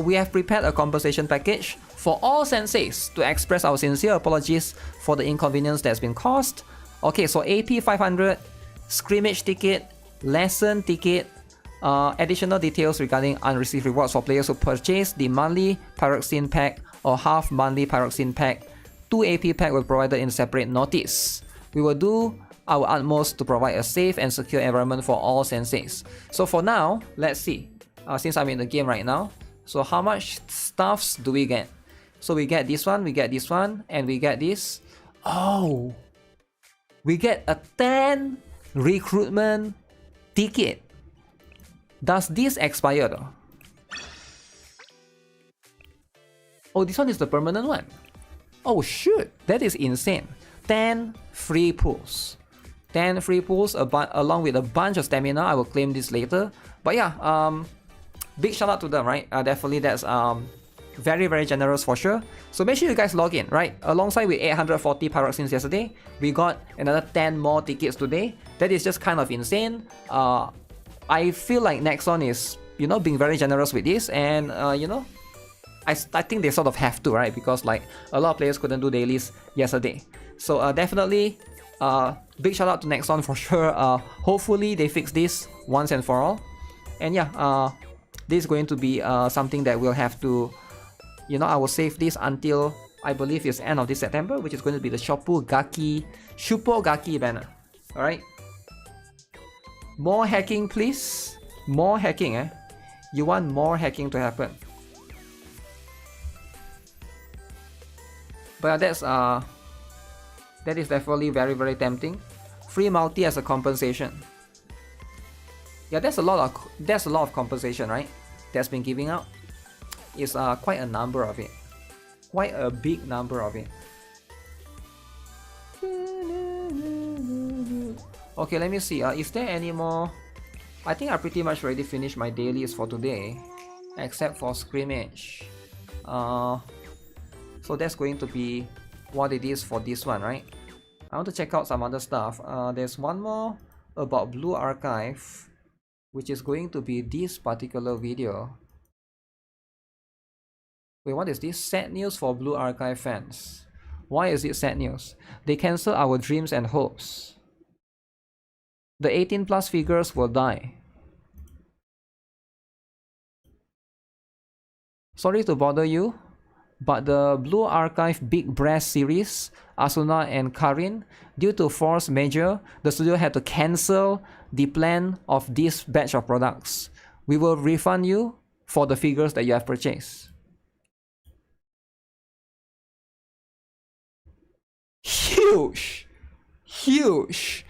we have prepared a compensation package for all senseis to express our sincere apologies for the inconvenience that's been caused. Okay, so AP 500, scrimmage ticket, lesson ticket, additional details regarding unreceived rewards for players who purchase the monthly pyroxene pack or half monthly pyroxene pack. 2 AP pack were provided in separate notice. We will do our utmost to provide a safe and secure environment for all senseis. So for now, let's see. Since I'm in the game right now, so how much stuffs do we get? So we get this one, we get this one, and we get this. Oh! We get a 10 recruitment ticket. Does this expire though? Oh, this one is the permanent one. Oh shoot, that is insane. 10 free pulls. 10 free pulls along with a bunch of stamina. I will claim this later. But yeah, big shout out to them, right? Definitely that's very, very generous for sure. So make sure you guys log in, right? Alongside with 840 pyroxenes yesterday, we got another 10 more tickets today. That is just kind of insane. I feel like Nexon is, you know, being very generous with this, and you know, I think they sort of have to, right? Because like a lot of players couldn't do dailies yesterday. So definitely big shout out to Nexon for sure. Hopefully they fix this once and for all. And yeah, this is going to be something that we'll have to, you know, I will save this until I believe it's end of this September, which is going to be the Shuppogaki banner. Alright? More hacking please. More hacking, eh? You want more hacking to happen. But that is definitely very, very tempting. Free multi as a compensation. Yeah, that's a lot of compensation, right? That's been giving out. It's quite a number of it. Quite a big number of it. Okay, let me see. Is there any more? I think I pretty much already finished my dailies for today, except for scrimmage. So that's going to be what it is for this one, right? I want to check out some other stuff. There's one more about Blue Archive, which is going to be this particular video. Wait, what is this? Sad news for Blue Archive fans. Why is it sad news? They cancel our dreams and hopes. The 18 plus figures will die. Sorry to bother you, but the Blue Archive Big Breast series, Asuna and Karin, due to force majeure, the studio had to cancel the plan of this batch of products. We will refund you for the figures that you have purchased. Huge! Huge!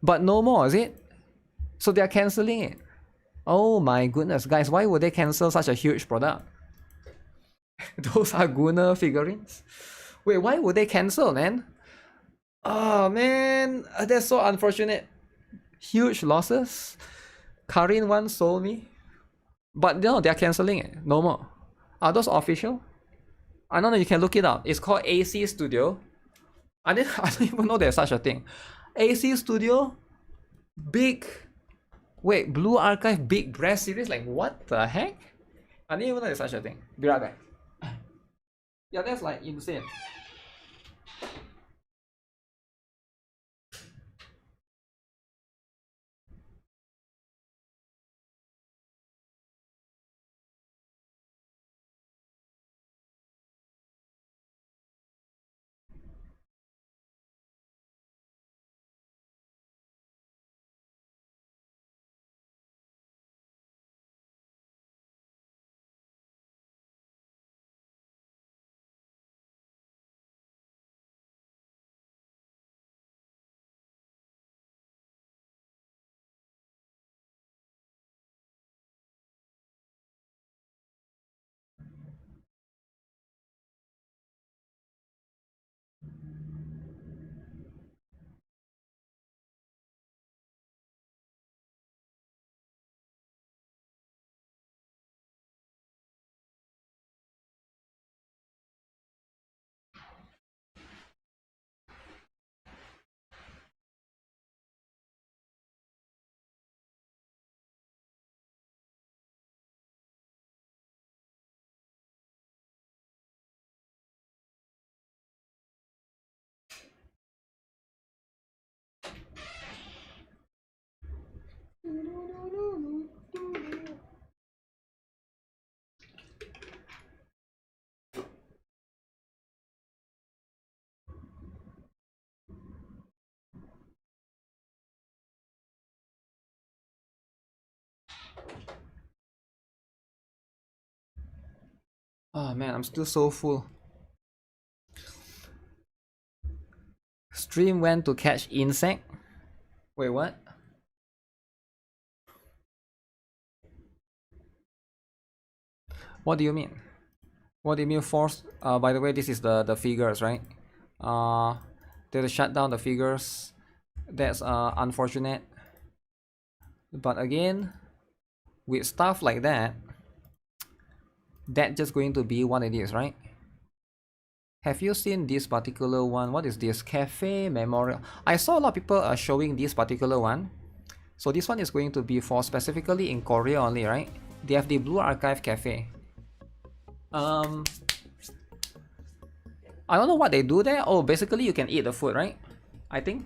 But no more, is it? So they are cancelling it. Oh my goodness, guys, why would they cancel such a huge product? Those are Gunnar figurines? Wait, why would they cancel, man? Oh man, that's so unfortunate. Huge losses. Karin once sold me. But no, they're cancelling it. No more. Are those official? I don't know, you can look it up. It's called AC Studio. I don't even know there's such a thing. AC Studio, big, wait, Blue Archive Big Breast series? Like, what the heck? I didn't even know there's such a thing. Be right back. Yeah, that's like insane. Oh man, I'm still so full. Stream went to catch insect. Wait, what? What do you mean? What do you mean force? By the way, this is the figures, right? They shut down the figures. That's unfortunate. But again, with stuff like that, that's just going to be what it is, right? Have you seen this particular one? What is this? Cafe Memorial. I saw a lot of people showing this particular one. So this one is going to be for specifically in Korea only, right? They have the Blue Archive Cafe. I don't know what they do there. Oh, basically you can eat the food, right? I think.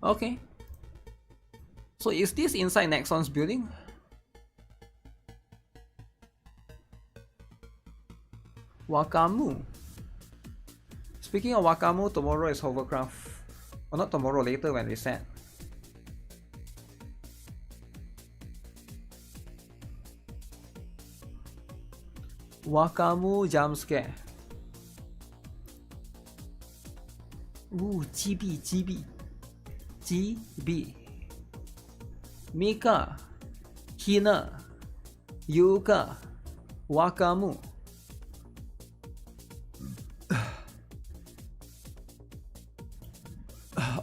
Okay. So is this inside Nexon's building? Wakamu. Speaking of Wakamu, tomorrow is Hovercraft. Or not tomorrow, later when we set. Wakamu jump scare. Ooh, GB. Mika, Hina, Yuka, Wakamu.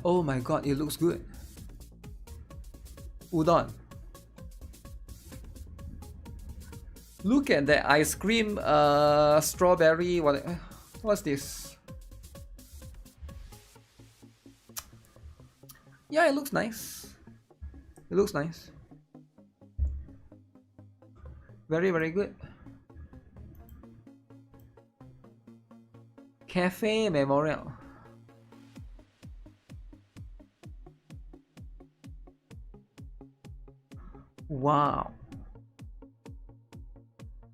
Oh my god, it looks good. Udon. Look at that ice cream, strawberry. What's this? Yeah, it looks nice. It looks nice. Very, very good. Cafe Memorial. Wow.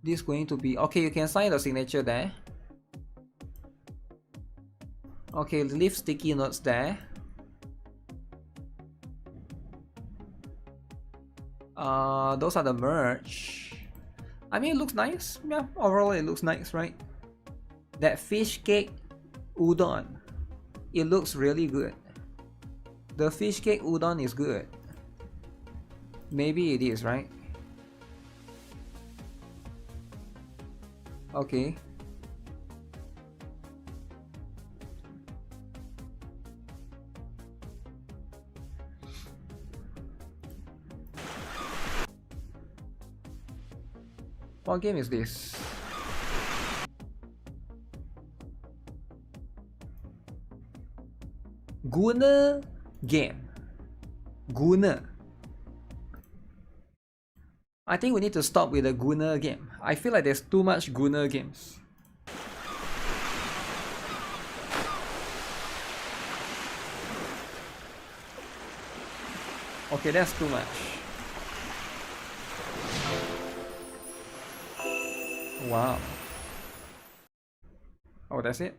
This is going to be... Okay, you can sign the signature there. Okay, leave sticky notes there. Those are the merch. I mean, it looks nice. Yeah, overall it looks nice, right? That fish cake udon, it looks really good. The fish cake udon is good. Maybe it is, right? Okay. What game is this? Guna game. Guna. I think we need to stop with the Guna game. I feel like there's too much Guna games. Okay, that's too much. Wow. Oh, that's it?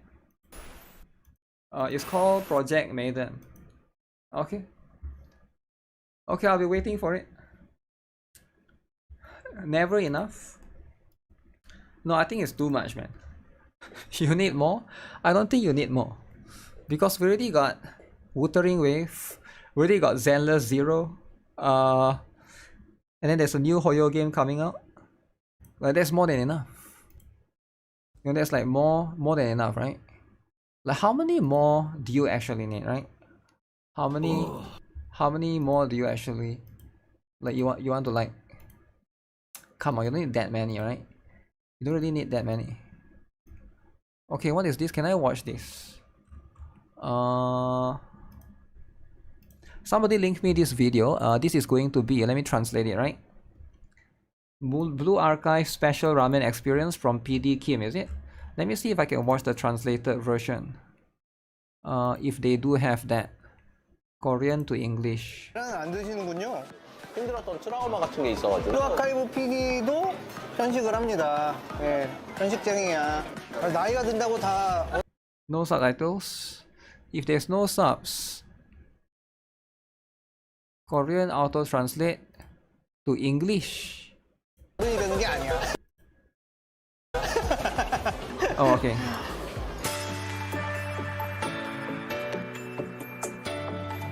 It's called Project Maiden. Okay. Okay, I'll be waiting for it. Never enough? No, I think it's too much, man. You need more? I don't think you need more. Because we already got Wuthering Wave, we already got Zenless 0, and then there's a new Hoyo game coming out. Like, that's more than enough. You know, that's like more than enough, right? Like, how many more do you actually need, right? How many more do you actually, like, you want to, like, come on, you don't need that many, right? You don't really need that many. Okay, what is this? Can I watch this? Somebody link me this video. This is going to be, let me translate it, right? Blue Archive Special Ramen Experience from PD Kim, is it? Let me see if I can watch the translated version. If they do have that. Korean to English. 안 드시는군요. 힘들었던 트라우마 같은 게 있어가지고. 블루 아카이브 PD도 편식을 합니다. 예, 편식쟁이야. 나이가 든다고 다 No subtitles. If there's no subs, Korean auto translate to English. 되는 게 아니야. Oh, okay.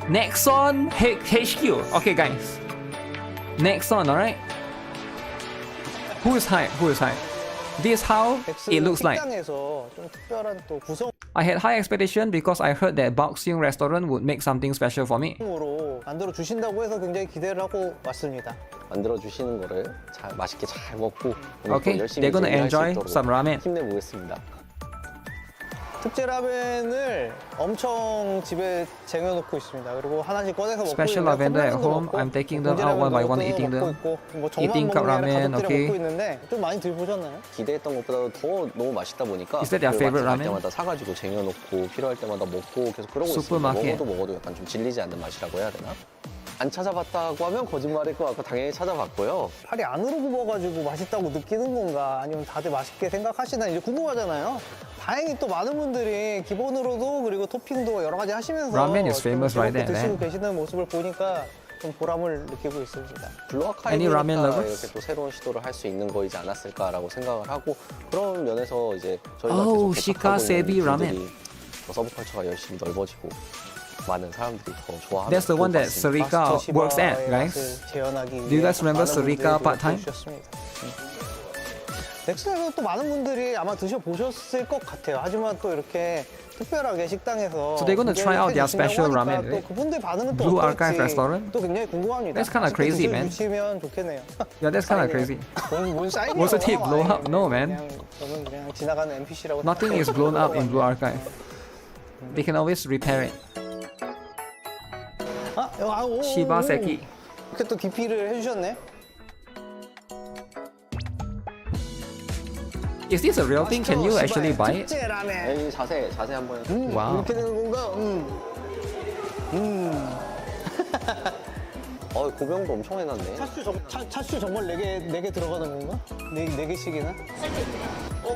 Nexon HQ. Okay, guys. Nexon, alright? Who is high? Who is high? This how it looks like. 식당에서 좀 특별한 또 구성으로 I had high expectation because I heard that Boxing restaurant would make something special for me. 만들어 주신다고 해서 굉장히 기대를 하고 왔습니다. 만들어 주시는 거를 잘 맛있게 잘 먹고 Okay, 열심히 they're gonna 준비할 수 enjoy 있도록 some ramen. 힘내보겠습니다. 특제 라멘을 엄청 집에 쟁여놓고 있습니다. 그리고 하나씩 꺼내서 먹고 Special lavender at home. I'm taking them out one by one, eating them. Eating cup ramen, okay. 먹고 있는데 좀 많이 들보셨나요? 기대했던 것보다 더 너무 맛있다 보니까 Is that their favorite 갈 ramen? 때마다 사가지고 쟁여놓고 필요할 때마다 먹고 계속 그러고 있습니다. Supermarket. 먹어도 약간 좀 질리지 않는 맛이라고 해야 되나? 안 찾아봤다고 하면 거짓말일 것 같고 당연히 찾아봤고요. 팔이 안으로 굽어가지고 맛있다고 느끼는 건가 아니면 다들 맛있게 생각하시나 이제 궁금하잖아요. 다행히 또 많은 분들이 기본으로도 그리고 토핑도 여러 가지 하시면서 Ramen is famous 좀 right 즐겁게 there, 드시고 계시는 모습을 보니까 좀 보람을 느끼고 있습니다. Any ramen 블루아카이브니까 lovers? 이렇게 또 새로운 시도를 할 수 있는 거이지 않았을까라고 생각을 하고 그런 면에서 이제 저희가 Oh, 계속 Shika 개척하고 Sebi 있는 ramen. 분들이 서브컬처가 열심히 넓어지고 많은 사람들이 더 좋아하는 That's the one that Sarika works at, guys. Do you guys remember Sarika part-time? 넥슨에서 또 많은 분들이 아마 드셔보셨을 것 같아요. 하지만 또 이렇게 특별하게 식당에서 So they're gonna try out their special ramen, 또 right? 그분들 반응은 또 Blue 어떨지 Archive restaurant? 또 굉장히 궁금합니다. That's kinda crazy, man. 주시면 좋겠네요. Yeah, that's kind of crazy. 뭔 사인이에요? Was it blow up? No, man. 저는 그냥 지나가는 NPC라고 Nothing is blown up in Blue Archive. They can always repair it. Shiba Seki. 이렇게 또 DP를 해주셨네. Is this a real thing? Can you actually buy it? 특제 라멘. 자세 한번. 와우. 이렇게 되는 건가? 고명도 엄청 해놨네. 차슈 정말 4개 들어가는 건가? 4개씩이나?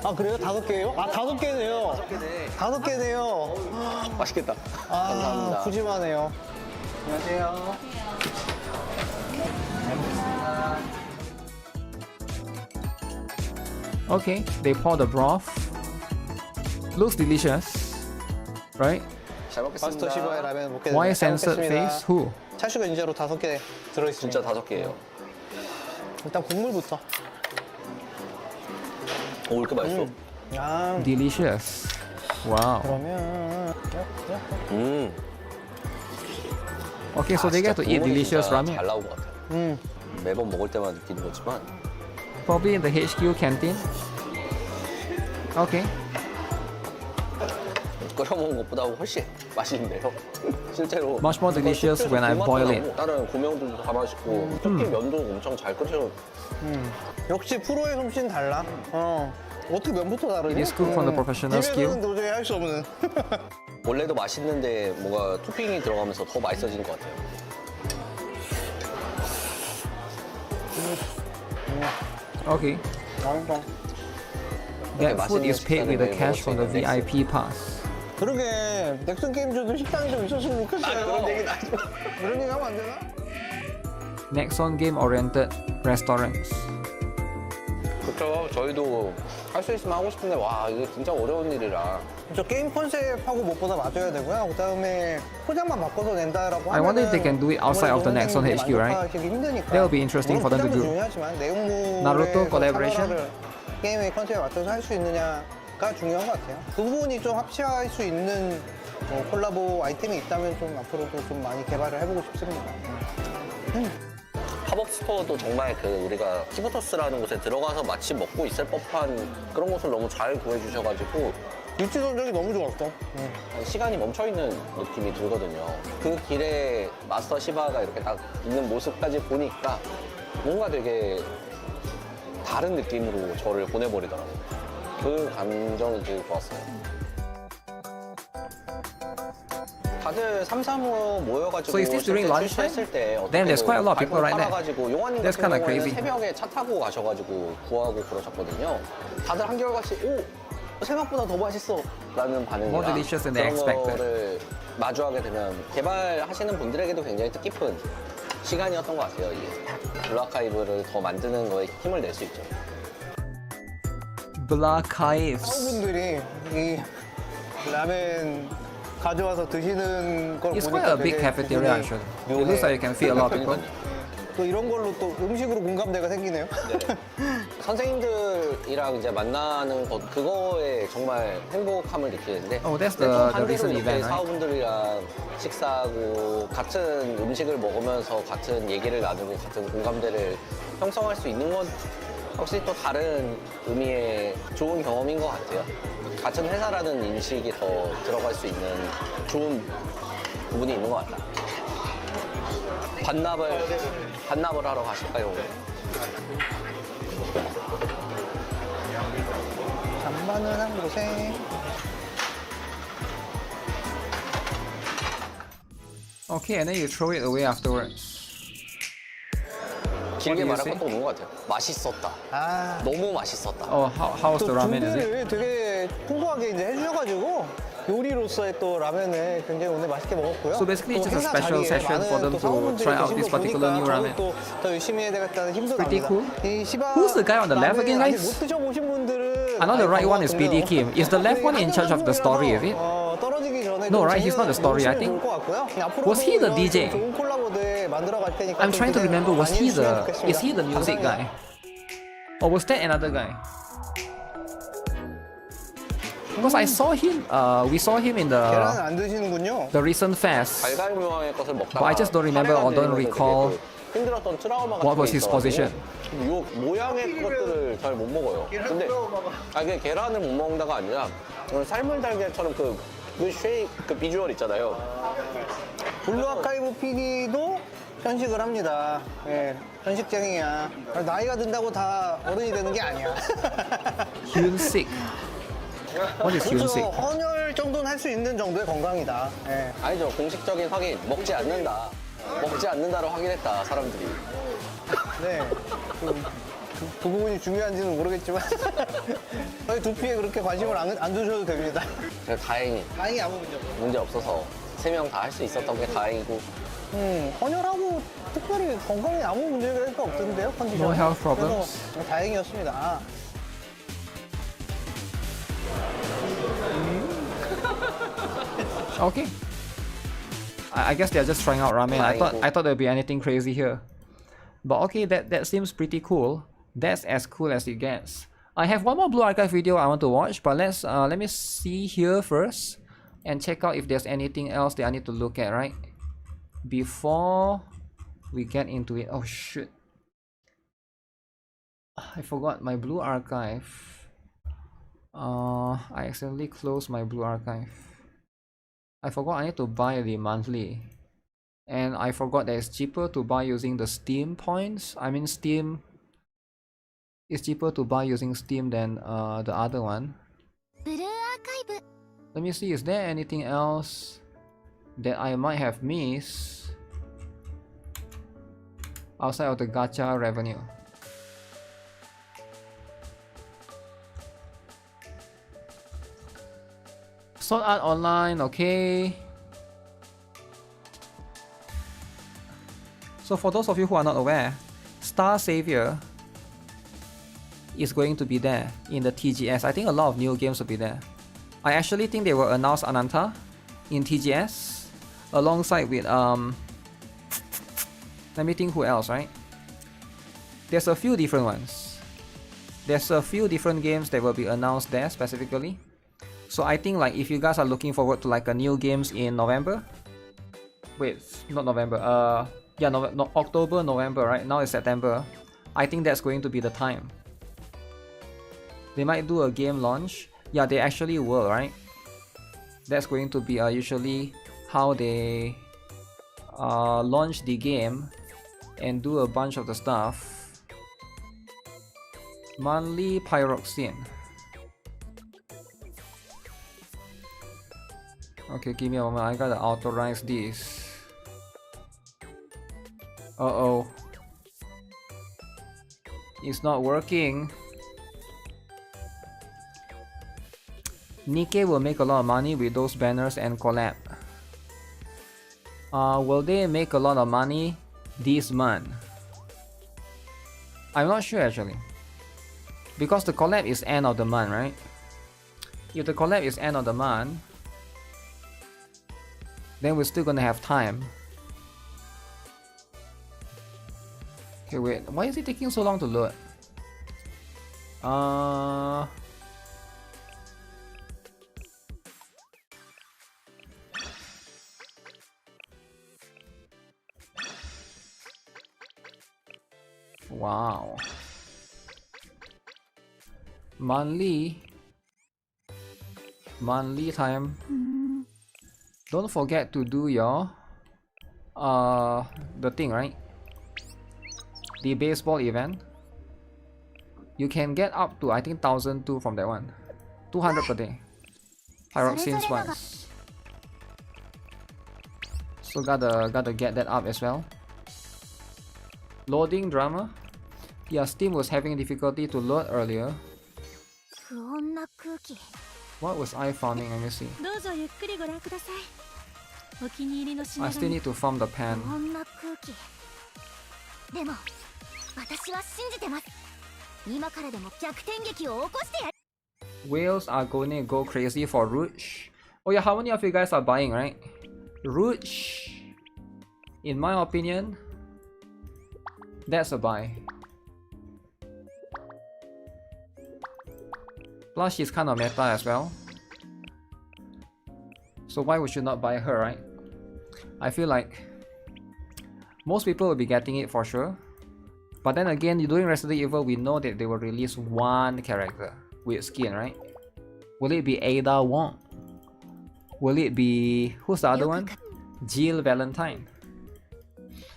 아 그래요? 5개예요? 아 5개네요. 5개네요. 맛있겠다. 감사합니다. 푸짐하네요. 안녕하세요. Okay, they pour the broth. Looks delicious, right? 잘 먹겠습니다. 마스터 시바의 라면 먹게 Why censored face? Who? 차슈가 진짜로 5개 들어있습니다. 진짜 5개예요. 일단 국물부터. 오, 이렇게 맛있어? Delicious. Wow. 그러면 Okay, so they get to eat delicious ramen. 잘 나온 것 같아요. 매번 먹을 때마다 느끼는 거지만 Probably in the HQ canteen. Okay. 끓여 먹은 것보다 훨씬 맛있는데요. 실제로 Much more delicious when I boil it. 다른 고명들도 다 맛있고 특히 면도 엄청 잘 끓여. 역시 프로의 솜씨는 달라. 어떻게 면부터 다르지? It is cooked from the professional skill. 집에서는 도저히 할 수 없는. 원래도 맛있는데 뭔가 토핑이 들어가면서 더 맛있어진 것 같아요. Okay. That food is paid with the cash from the VIP pass. 그러게 넥슨 게임즈도 식당이 좀 있었으면 좋겠어요. 그런 얘기는 하지 마. 그런 얘기 하면 안 되나? Nexon game-oriented restaurants. 그렇죠. 저희도 할 수 있으면 하고 싶은데 와 이거 진짜 어려운 일이라. 저 게임 컨셉하고 무엇보다 맞아야 되고요. 그다음에 포장만 바꿔서 낸다라고 하면 I wonder if they can do it outside of the Nexon HQ, right? That will be interesting for them to do. 중요하지만 내용물의 Naruto collaboration? 컬러를 게임의 컨셉에 맞춰서 할 수 있느냐가 중요한 것 같아요. 그 부분이 좀 합치할 수 있는 콜라보 아이템이 있다면 좀 앞으로도 좀 많이 개발을 해보고 싶습니다. 팝업 스토어도 정말 우리가 키보터스라는 곳에 들어가서 마치 먹고 있을 법한 그런 곳을 너무 잘 구해주셔가지고 위치 선정이 너무 좋았어. 시간이 멈춰있는 느낌이 들거든요. 그 길에 마스터 시바가 이렇게 딱 있는 모습까지 보니까 뭔가 되게 다른 느낌으로 저를 보내버리더라고요. 그 감정이 되게 좋았어요. 다들 335 모여가지고 So is this during lunchtime? 출시했을 때 Then there's quite a lot of people right there. 가지고 용환님 That's 같은 kinda 경우에는 crazy. 새벽에 차 타고 가셔가지고 구하고 그러셨거든요. 다들 한결같이 오 생각보다 더 맛있어 라는 반응이라 More delicious than they 그런 expected. 거를 마주하게 되면 개발하시는 분들에게도 굉장히 뜻깊은 시간이었던 것 같아요. 이게 블루 아카이브를 더 만드는 거에 힘을 낼 수 있죠. Blackives. 사우분들이 이 라멘 가져와서 드시는 걸 It's 보니까 quite a big 되게 cafeteria 기분이 actually. It looks like you can fit a lot of people. 또 이런 걸로 또 음식으로 공감대가 생기네요. 선생님들이랑 이제 만나는 것 그거에 정말 행복함을 느끼는데 Oh, that's 또 the 반대로 recent 이렇게 event, right? 사원분들이랑 식사하고 같은 음식을 먹으면서 같은 얘기를 나누고 같은 공감대를 형성할 수 있는 건 확실히 또 다른 의미의 좋은 경험인 것 같아요. 같은 회사라는 인식이 더 들어갈 수 있는 좋은 부분이 있는 것 같다. 반납을 하러 가실까요? 잠만은 한 곳에 Okay, and then you throw it away afterwards. 길게 What do you 말할 say? 것도 없는 것 같아요. 맛있었다. 아, 너무 맛있었다. Oh, how's 또 the ramen? Is it? 준비를 되게 풍부하게 이제 해주셔가지고 요리로서의 또 라면을 굉장히 오늘 맛있게 먹었고요. So basically 또 it's just a 행사 special 자리에 session for 많은 them 또 to 사원분들이 try out 계신 this 거 particular 보니까 new ramen. 저도 또 더 열심히 해야 되겠다는 힘도 Pretty 납니다. cool. 이 시바 Who's the guy on the left again, 라멘 guys? 아직 못 드셔보신 분들은 I know the right one is 아예 PD Kim. Is the left one in charge of the story, is it? 떨어지기 전에 No, 좀 right? He's not the story, I think. 좋을 것 같고요. 앞으로도 Was he the 이런 DJ? 좋은 콜라보들 만들어갈 테니까 I'm 좀 trying to 기대 remember, was 많이 he 해주시면 the, 좋겠습니다. is he the music guy? Or was that another guy? Because I saw him, we saw him in 계란을 the 안 드시는군요. recent fest. 갈갈묘왕의 것을 먹다가 But I just don't remember or don't 되게 recall 그 힘들었던 트라우마 같은 what was 게 his 있어가지고 position. 요 모양의 것들을 잘 못 먹어요. 근데 그게 계란을 못 먹는다가 아니라 삶은 달걀처럼 그 쉐이크 그 비주얼 있잖아요. 블루 아카이브 PD도 현식을 합니다. 예, 현식쟁이야. 나이가 든다고 다 어른이 되는 게 아니야. Hyunsik. What is 그렇죠. Hyunsik? 헌혈 정도는 할 수 있는 정도의 건강이다. 예. 아니죠. 공식적인 확인. 먹지 않는다. 먹지 않는다를 확인했다. 사람들이. 네. 그 부분이 중요한지는 모르겠지만 저희 두피에 그렇게 관심을 안 두셔도 됩니다. 그래서 다행히 다행히 아무 문제 없어요. 없어서 3명 다 할 수 있었던 게 다행이고 헌혈하고 특별히 건강에 아무 문제가 없던데요, 컨디션. No health problems. 그래서 다행이었습니다. Okay. I guess they're just trying out ramen. I thought there'd be anything crazy here. But okay, that seems pretty cool. That's as cool as it gets. I have one more Blue Archive video I want to watch, but let me see here first and check out if there's anything else that I need to look at, right? Before we get into it. Oh shit. I forgot my Blue Archive. I accidentally closed my Blue Archive. I forgot I need to buy the monthly. And I forgot that it's cheaper to buy using the Steam points. I mean Steam. It's cheaper to buy using Steam than the other one. Let me see, is there anything else that I might have missed outside of the gacha revenue? Sword Art Online, okay. So for those of you who are not aware, Star Savior is going to be there in the TGS. I think a lot of new games will be there. I actually think they will announce Ananta in TGS alongside with let me think who else, right? There's a few different ones. There's a few different games that will be announced there specifically. So I think like if you guys are looking forward to like a new games in November. Wait, not November. Yeah, October, November, right? Now it's September. I think that's going to be the time. They might do a game launch. Yeah, they actually will, right? That's going to be usually how they launch the game and do a bunch of the stuff. Monthly Pyroxene. Okay, give me a moment. I gotta authorize this. Uh-oh. It's not working. Nikke will make a lot of money with those banners and collab. Will they make a lot of money this month? I'm not sure actually. Because the collab is end of the month, right? If the collab is end of the month, then we're still gonna have time. Okay, wait. Why is it taking so long to load? Wow. Monthly time. Don't forget to do your the thing, right? The baseball event. You can get up to I think 1,002 from that one. 200 per day. Pyroxene's wise. So gotta get that up as well. Loading drama. Yeah, Steam was having difficulty to load earlier. What was I farming? Let me see. I still need to farm the pan. Whales are going to go crazy for Rouge. Oh yeah, how many of you guys are buying, right? Rouge, in my opinion, that's a buy. Plus she's kind of meta as well. So why would you not buy her, right? I feel like most people will be getting it for sure. But then again, doing Resident Evil, we know that they will release one character with skin, right? Will it be Ada Wong? Will it be... who's the other one? Jill Valentine.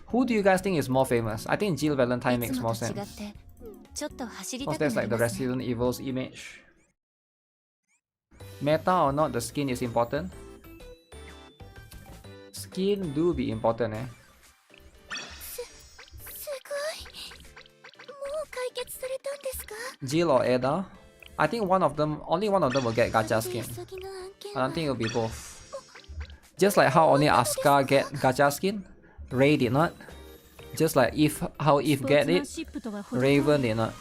Who do you guys think is more famous? I think Jill Valentine makes more sense. Because that's like the Resident Evil's image. Meta or not, the skin is important. Skin do be important, eh? Jill or Ada? I think one of them, only one of them will get gacha skin. I don't think it'll be both. Just like how only Asuka get gacha skin, Rei did not. Just like how Eve get it, Raven did not.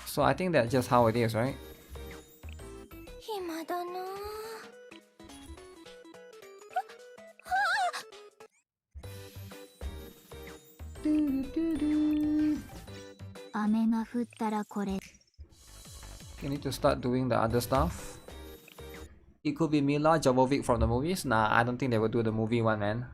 So I think that's just how it is, right? You need to start doing the other stuff. It could be Mila Jovovich from the movies. Nah, I don't think they will do the movie one, man.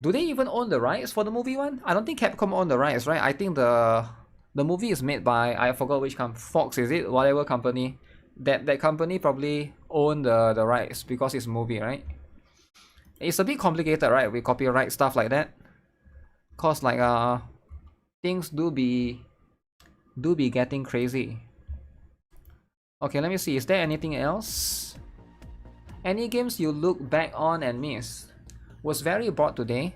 Do they even own the rights for the movie one? I don't think Capcom own the rights, right? I think the movie is made by, I forgot which company, Fox is it? Whatever company. That company probably own the rights because it's a movie, right? It's a bit complicated, right, with copyright stuff like that. Cause like things do be getting crazy. Okay, let me see. Is there anything else? Any games you look back on and miss? Was very bored today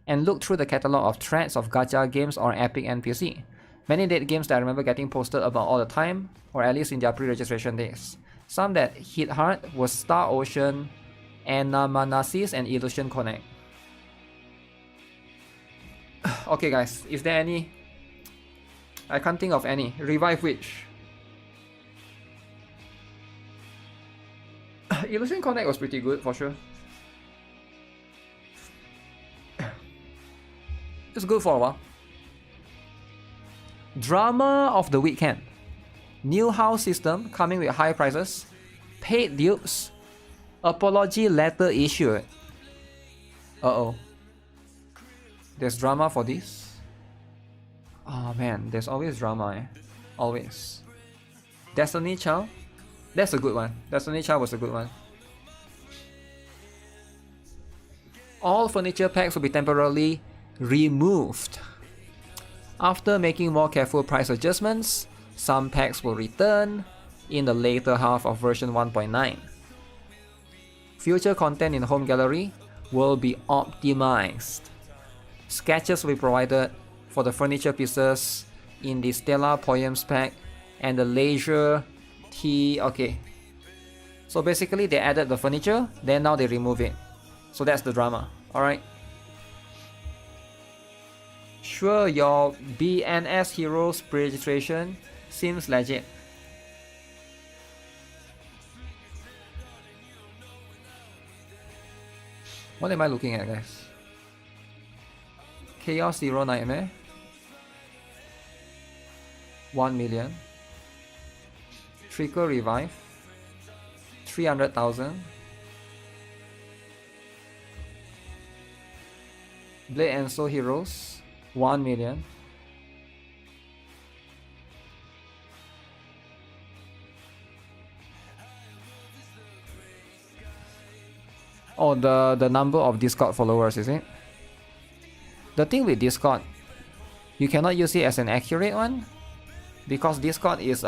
and looked through the catalog of threads of gacha games on Epic and PC. Many dead games that I remember getting posted about all the time, or at least in their pre-registration days. Some that hit hard was Star Ocean, Anamanasis, and Illusion Connect. Okay guys, is there any? I can't think of any. Revive which? Illusion Connect was pretty good for sure. It's good for a while. Drama of the weekend. New house system coming with high prices. Paid dupes. Apology letter issued. Uh-oh. There's drama for this? Oh man, there's always drama, eh? Always. Destiny Child? That's a good one. Destiny Child was a good one. All furniture packs will be temporarily removed. After making more careful price adjustments, some packs will return in the later half of version 1.9. Future content in Home Gallery will be optimized. Sketches will be provided for the furniture pieces in the Stellar Poems pack and the Leisure Tea. Okay, so basically they added the furniture, then now they remove it. So that's the drama. Alright. Sure, your BNS Heroes registration seems legit. What am I looking at, guys? Chaos Zero Nightmare. 1 million. Trickle Revive. 300,000. Blade and Soul Heroes. 1 million. Oh, the number of Discord followers, is it? The thing with Discord, you cannot use it as an accurate one, because Discord is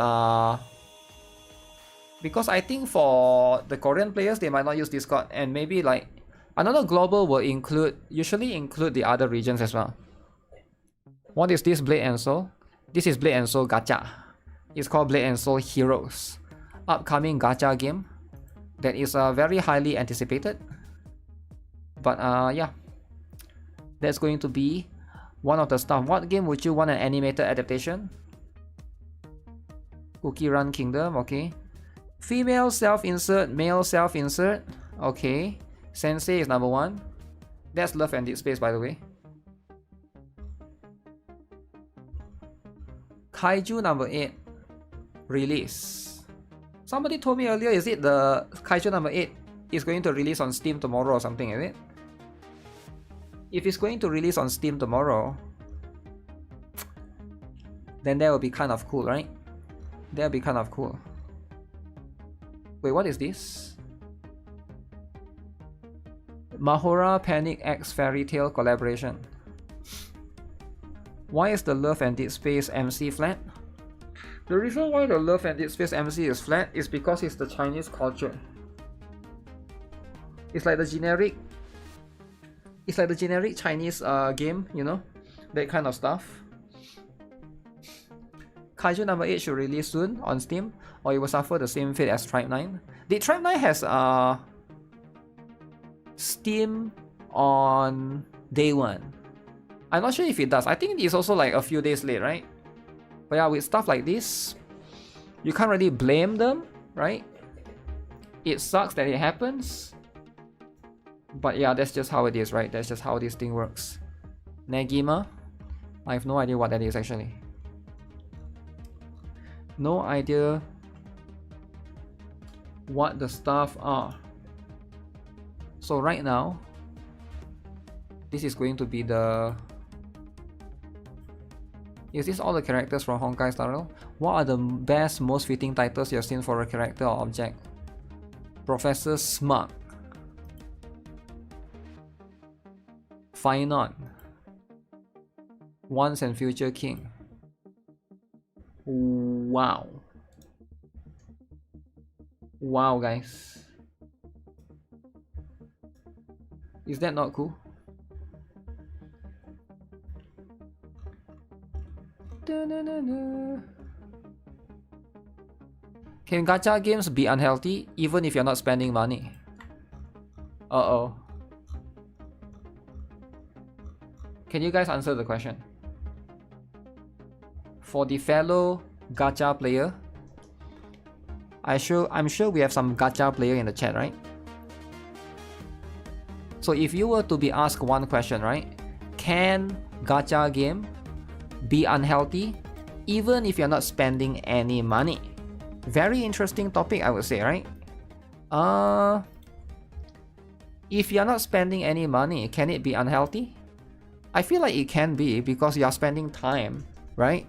because I think for the Korean players they might not use Discord, and maybe like another global will usually include the other regions as well. What is this Blade and Soul? This is Blade and Soul Gacha. It's called Blade and Soul Heroes. Upcoming Gacha game that is very highly anticipated. But yeah, that's going to be one of the stuff. What game would you want an animated adaptation? Cookie Run Kingdom, okay. Female self-insert, male self-insert, okay. Sensei is number 1. That's Love and Deep Space, by the way. Kaiju number 8 release. Somebody told me earlier, is it the Kaiju number 8 is going to release on Steam tomorrow or something, is it? If it's going to release on Steam tomorrow, then that will be kind of cool, right? That will be kind of cool. Wait, what is this? Mahora Panic X Fairy Tail collaboration. Why is the Love and Deep Space MC flat? The reason why the Love and Deep Space MC is flat is because it's the Chinese culture. It's like the generic Chinese game, you know, that kind of stuff. Kaiju number 8 should release soon on Steam, or it will suffer the same fate as Tribe 9. Did Tribe 9 has Steam on day 1? I'm not sure if it does. I think it's also like a few days late, right? But yeah, with stuff like this, you can't really blame them, right? It sucks that it happens. But yeah, that's just how it is, right? That's just how this thing works. Negima? I have no idea what that is actually. No idea what the stuff are. So right now, this is going to be the... Is this all the characters from Honkai Star Rail? What are the best, most fitting titles you have seen for a character or object? Professor Smug. Finon. Once and Future King. Wow. Wow, guys. Is that not cool? Can gacha games be unhealthy even if you're not spending money? Uh-oh. Can you guys answer the question? For the fellow gacha player, I'm sure we have some gacha player in the chat, right? So if you were to be asked one question, right? Can gacha game be unhealthy even if you're not spending any money? Very interesting topic, I would say, right? If you're not spending any money, can it be unhealthy? I feel like it can be because you're spending time, right?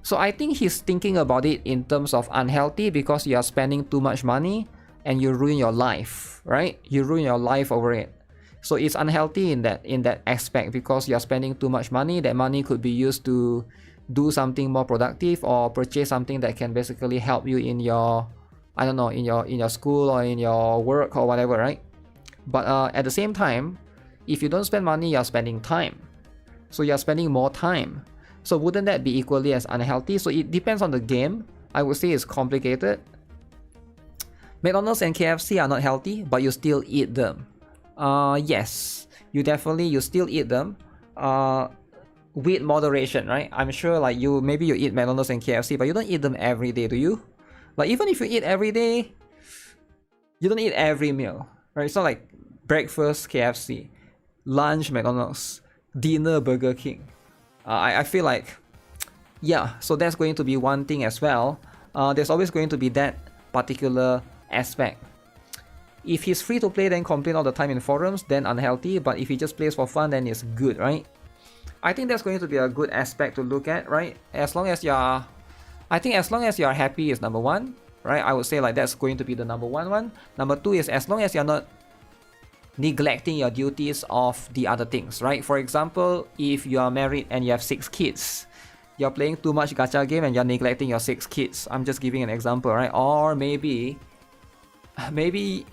So I think he's thinking about it in terms of unhealthy because you are spending too much money and you ruin your life, right? You ruin your life over it. So it's unhealthy in that aspect because you're spending too much money. That money could be used to do something more productive or purchase something that can basically help you in your, I don't know, in your school or in your work or whatever, right? But at the same time, if you don't spend money, you're spending time. So you're spending more time. So wouldn't that be equally as unhealthy? So it depends on the game. I would say it's complicated. McDonald's and KFC are not healthy, but you still eat them. Yes, you still eat them. With moderation, right? I'm sure like maybe you eat McDonald's and KFC, but you don't eat them every day, do you? Like even if you eat every day, you don't eat every meal, right? It's not like breakfast KFC, lunch McDonald's, dinner Burger King. I feel like, yeah, so that's going to be one thing as well. There's always going to be that particular aspect. If he's free to play, then complain all the time in forums, then unhealthy. But if he just plays for fun, then it's good, right? I think that's going to be a good aspect to look at, right? As long as you're happy is number one, right? I would say like that's going to be the number one. Number two is as long as you're not neglecting your duties of the other things, right? For example, if you are married and you have 6 kids, you're playing too much gacha game and you're neglecting your 6 kids. I'm just giving an example, right? Or maybe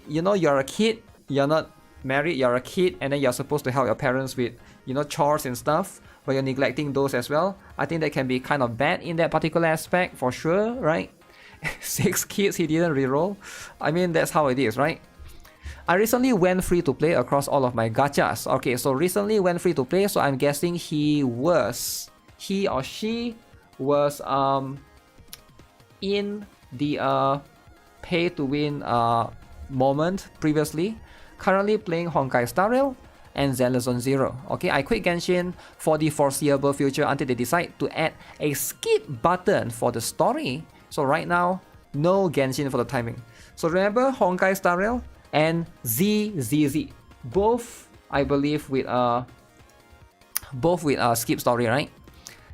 you know, you're a kid, you're not married, you're a kid, and then you're supposed to help your parents with, you know, chores and stuff, but you're neglecting those as well. I think that can be kind of bad in that particular aspect for sure, right? 6 kids, he didn't reroll. I mean, that's how it is, right? I recently went free to play across all of my gachas. Okay, so recently went free to play, so I'm guessing he or she was in the pay to win moment previously. Currently playing Honkai Star Rail and Zenless on 0. Okay, I quit Genshin for the foreseeable future until they decide to add a skip button for the story. So right now, no Genshin for the timing. So remember Honkai Star Rail and ZZZ, both I believe with skip story, right?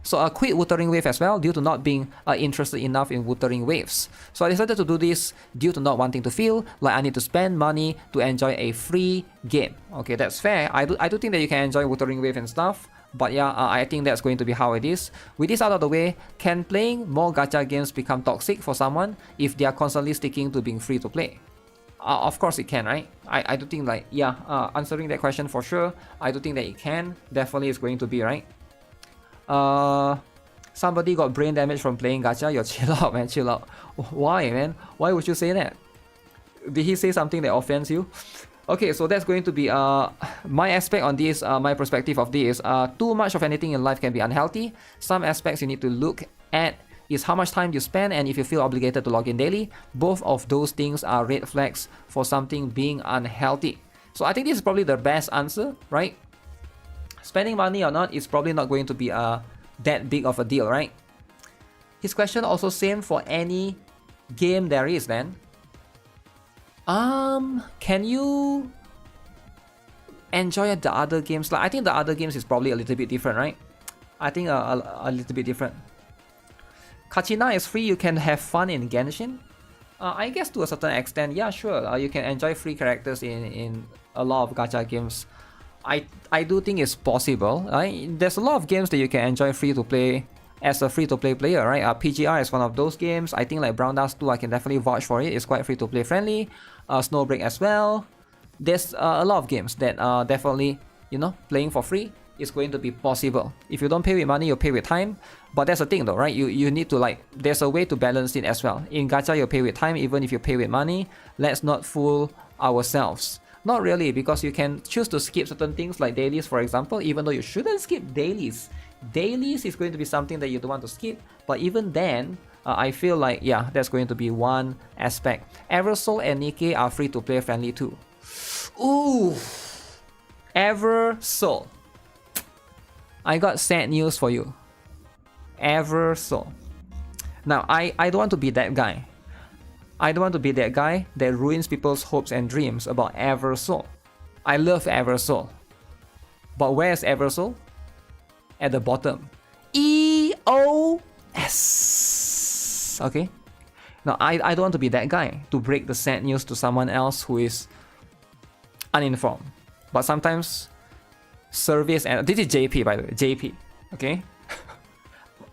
So I quit Wuthering Wave as well due to not being interested enough in Wuthering Waves. So I decided to do this due to not wanting to feel like I need to spend money to enjoy a free game. Okay, that's fair. I do think that you can enjoy Wuthering Wave and stuff. But yeah, I think that's going to be how it is. With this out of the way, can playing more gacha games become toxic for someone if they are constantly sticking to being free to play? Of course it can, right? I do think like, yeah, answering that question for sure, I do think that it can. Definitely is going to be, right? Somebody got brain damage from playing gacha. Yo, chill out, man, chill out. Why, man? Why would you say that? Did he say something that offends you? Okay, so that's going to be my aspect on this, my perspective of this. Too much of anything in life can be unhealthy. Some aspects you need to look at is how much time you spend and if you feel obligated to log in daily. Both of those things are red flags for something being unhealthy. So I think this is probably the best answer, right? Spending money or not is probably not going to be that big of a deal, right? His question also same for any game there is then. Can you enjoy the other games? Like, I think the other games is probably a little bit different, right? I think a little bit different. Kachina is free, you can have fun in Genshin. I guess to a certain extent, yeah, sure. You can enjoy free characters in a lot of gacha games. I do think it's possible, right? There's a lot of games that you can enjoy free to play as a free to play player, right? PGR is one of those games. I think like Brown Dust 2, I can definitely vouch for it. It's quite free to play friendly. Snowbreak as well. There's a lot of games that definitely, you know, playing for free is going to be possible. If you don't pay with money, you pay with time. But that's the thing though, right? You need to like, there's a way to balance it as well. In gacha, you pay with time, even if you pay with money. Let's not fool ourselves. Not really, because you can choose to skip certain things like dailies, for example, even though you shouldn't skip dailies. Dailies is going to be something that you don't want to skip, but even then, I feel like, yeah, that's going to be one aspect. Eversoul and Nikke are free to play friendly too. Ooh, Eversoul. I got sad news for you. Eversoul. Now, I don't want to be that guy. I don't want to be that guy that ruins people's hopes and dreams about Eversoul. I love Eversoul. But where's Eversoul? At the bottom. EOS. Okay? Now, I don't want to be that guy to break the sad news to someone else who is uninformed. But sometimes, service and... This is JP, by the way. JP. Okay?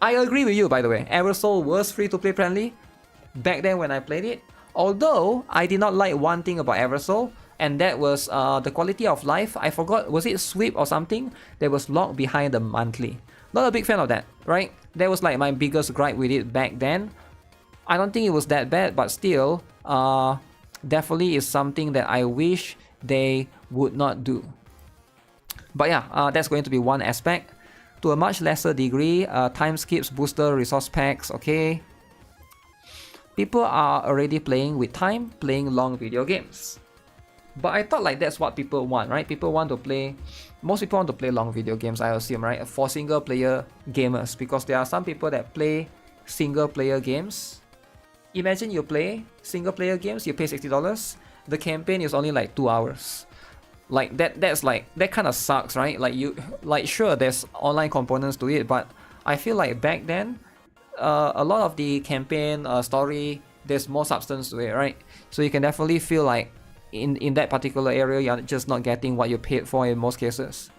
I agree with you, by the way. Eversoul was free to play friendly back then when I played it. Although I did not like one thing about Eversoul, and that was the quality of life. I forgot, was it sweep or something that was locked behind the monthly. Not a big fan of that, right? That was like my biggest gripe with it back then. I don't think it was that bad, but still, definitely is something that I wish they would not do. But yeah, that's going to be one aspect. To a much lesser degree, time skips, booster, resource packs, okay. People are already playing with time, playing long video games. But I thought like that's what people want, right? People want to play, most people want to play long video games, I assume, right? For single player gamers, because there are some people that play single player games. Imagine you play single player games, you pay $60, the campaign is only like 2 hours. Like that's like, that kind of sucks, right? Like sure, there's online components to it, but I feel like back then, a lot of the campaign story, there's more substance to it, right? So you can definitely feel like in that particular area, you're just not getting what you paid for in most cases.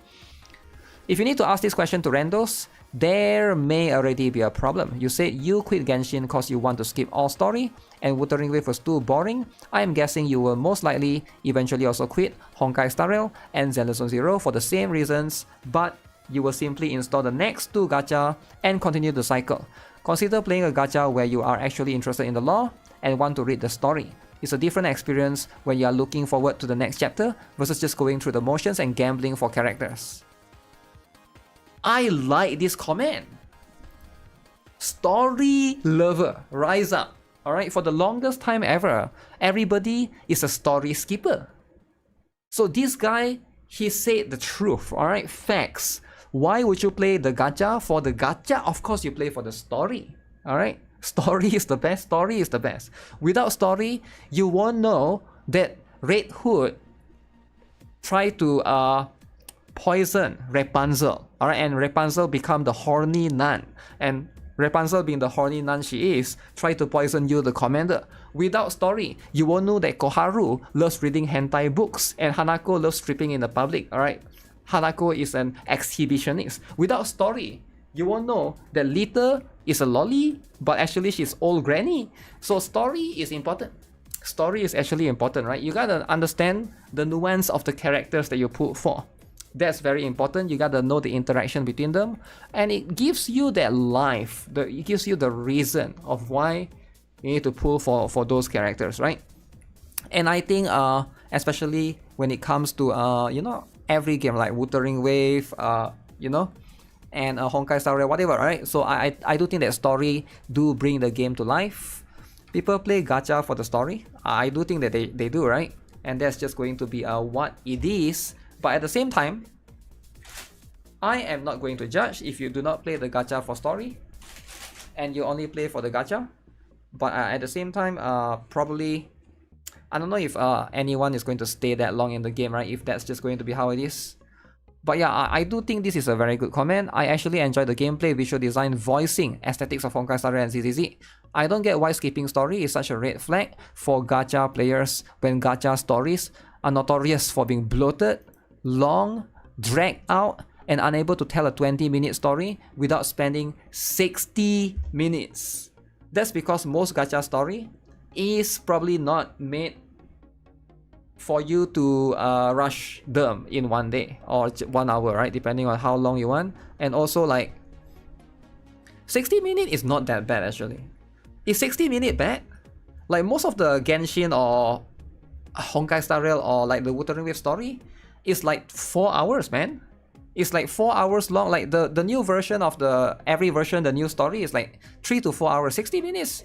If you need to ask this question to randos, there may already be a problem. You said you quit Genshin because you want to skip all story, and Wuthering Wave was too boring. I am guessing you will most likely eventually also quit Honkai Star Rail and Zenless Zero for the same reasons, but you will simply install the next 2 gacha and continue the cycle. Consider playing a gacha where you are actually interested in the lore and want to read the story. It's a different experience when you are looking forward to the next chapter versus just going through the motions and gambling for characters. I like this comment. Story lover, rise up. Alright, for the longest time ever, everybody is a story skipper. So this guy, he said the truth, alright, facts. Why would you play the gacha? For the gacha, of course you play for the story, alright? Story is the best, story is the best. Without story, you won't know that Red Hood tried to poison Rapunzel, alright, and Rapunzel become the horny nun, and Rapunzel, being the horny nun she is, try to poison you, the commander. Without story, you won't know that Koharu loves reading hentai books and Hanako loves stripping in the public, alright? Hanako is an exhibitionist. Without story, you won't know that Lita is a lolly, but actually she's old granny. So story is important. Story is actually important, right? You gotta understand the nuance of the characters that you put for. That's very important. You gotta know the interaction between them, and it gives you that life. It gives you the reason of why you need to pull for those characters, right? And I think, especially when it comes to you know, every game like Wuthering Wave, you know, and Honkai Star Rail, whatever, right? So I do think that story do bring the game to life. People play gacha for the story. I do think that they do, right? And that's just going to be what it is. But at the same time, I am not going to judge if you do not play the gacha for story and you only play for the gacha. But at the same time, probably, I don't know if anyone is going to stay that long in the game, right? If that's just going to be how it is. But yeah, I do think this is a very good comment. I actually enjoy the gameplay, visual design, voicing, aesthetics of Honkai Star Rail and ZZZ. I don't get why skipping story is such a red flag for gacha players when gacha stories are notorious for being bloated, long, dragged out, and unable to tell a 20-minute story without spending 60 minutes. That's because most gacha story is probably not made for you to rush them in one day or 1 hour, right? Depending on how long you want. And also, like, 60 minutes is not that bad actually. Is 60 minutes bad? Like most of the Genshin or Honkai Star Rail or like the Wuthering Wave story is like 4 hours, man. It's like 4 hours long. Like the new version of every version, the new story is like 3 to 4 hours, 60 minutes.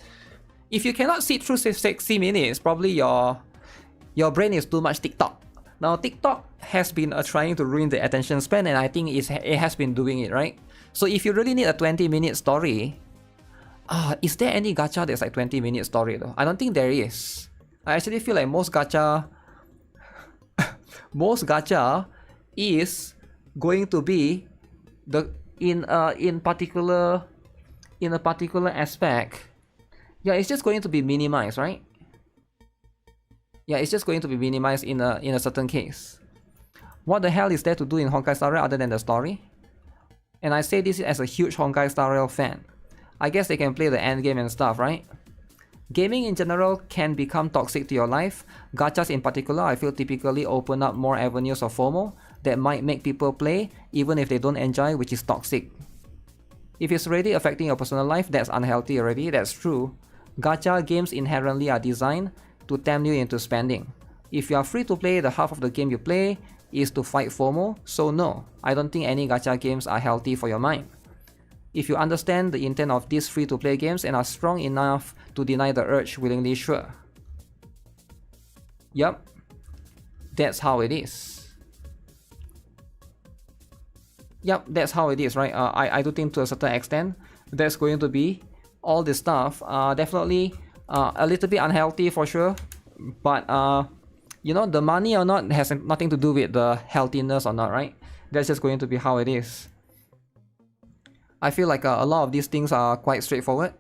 If you cannot sit through 60 minutes, probably your brain is too much TikTok. Now TikTok has been trying to ruin the attention span, and I think it has been doing it, right? So if you really need a 20-minute story, is there any gacha that's like 20-minute story though? I don't think there is. I actually feel like most gacha is going to be in a particular aspect. Yeah, it's just going to be minimized, right? Yeah, it's just going to be minimized in a certain case. What the hell is there to do in Honkai Star Rail other than the story? And I say this as a huge Honkai Star Rail fan. I guess they can play the end game and stuff, right? Gaming in general can become toxic to your life. Gachas in particular, I feel typically open up more avenues of FOMO that might make people play even if they don't enjoy, which is toxic. If it's already affecting your personal life, that's unhealthy already, that's true. Gacha games inherently are designed to tempt you into spending. If you are free to play, the half of the game you play is to fight FOMO, so no, I don't think any gacha games are healthy for your mind. If you understand the intent of these free-to-play games and are strong enough to deny the urge willingly, sure. Yup, that's how it is. Yup, that's how it is, right? I do think to a certain extent, that's going to be all this stuff. Definitely a little bit unhealthy for sure, but you know, the money or not has nothing to do with the healthiness or not, right? That's just going to be how it is. I feel like a lot of these things are quite straightforward.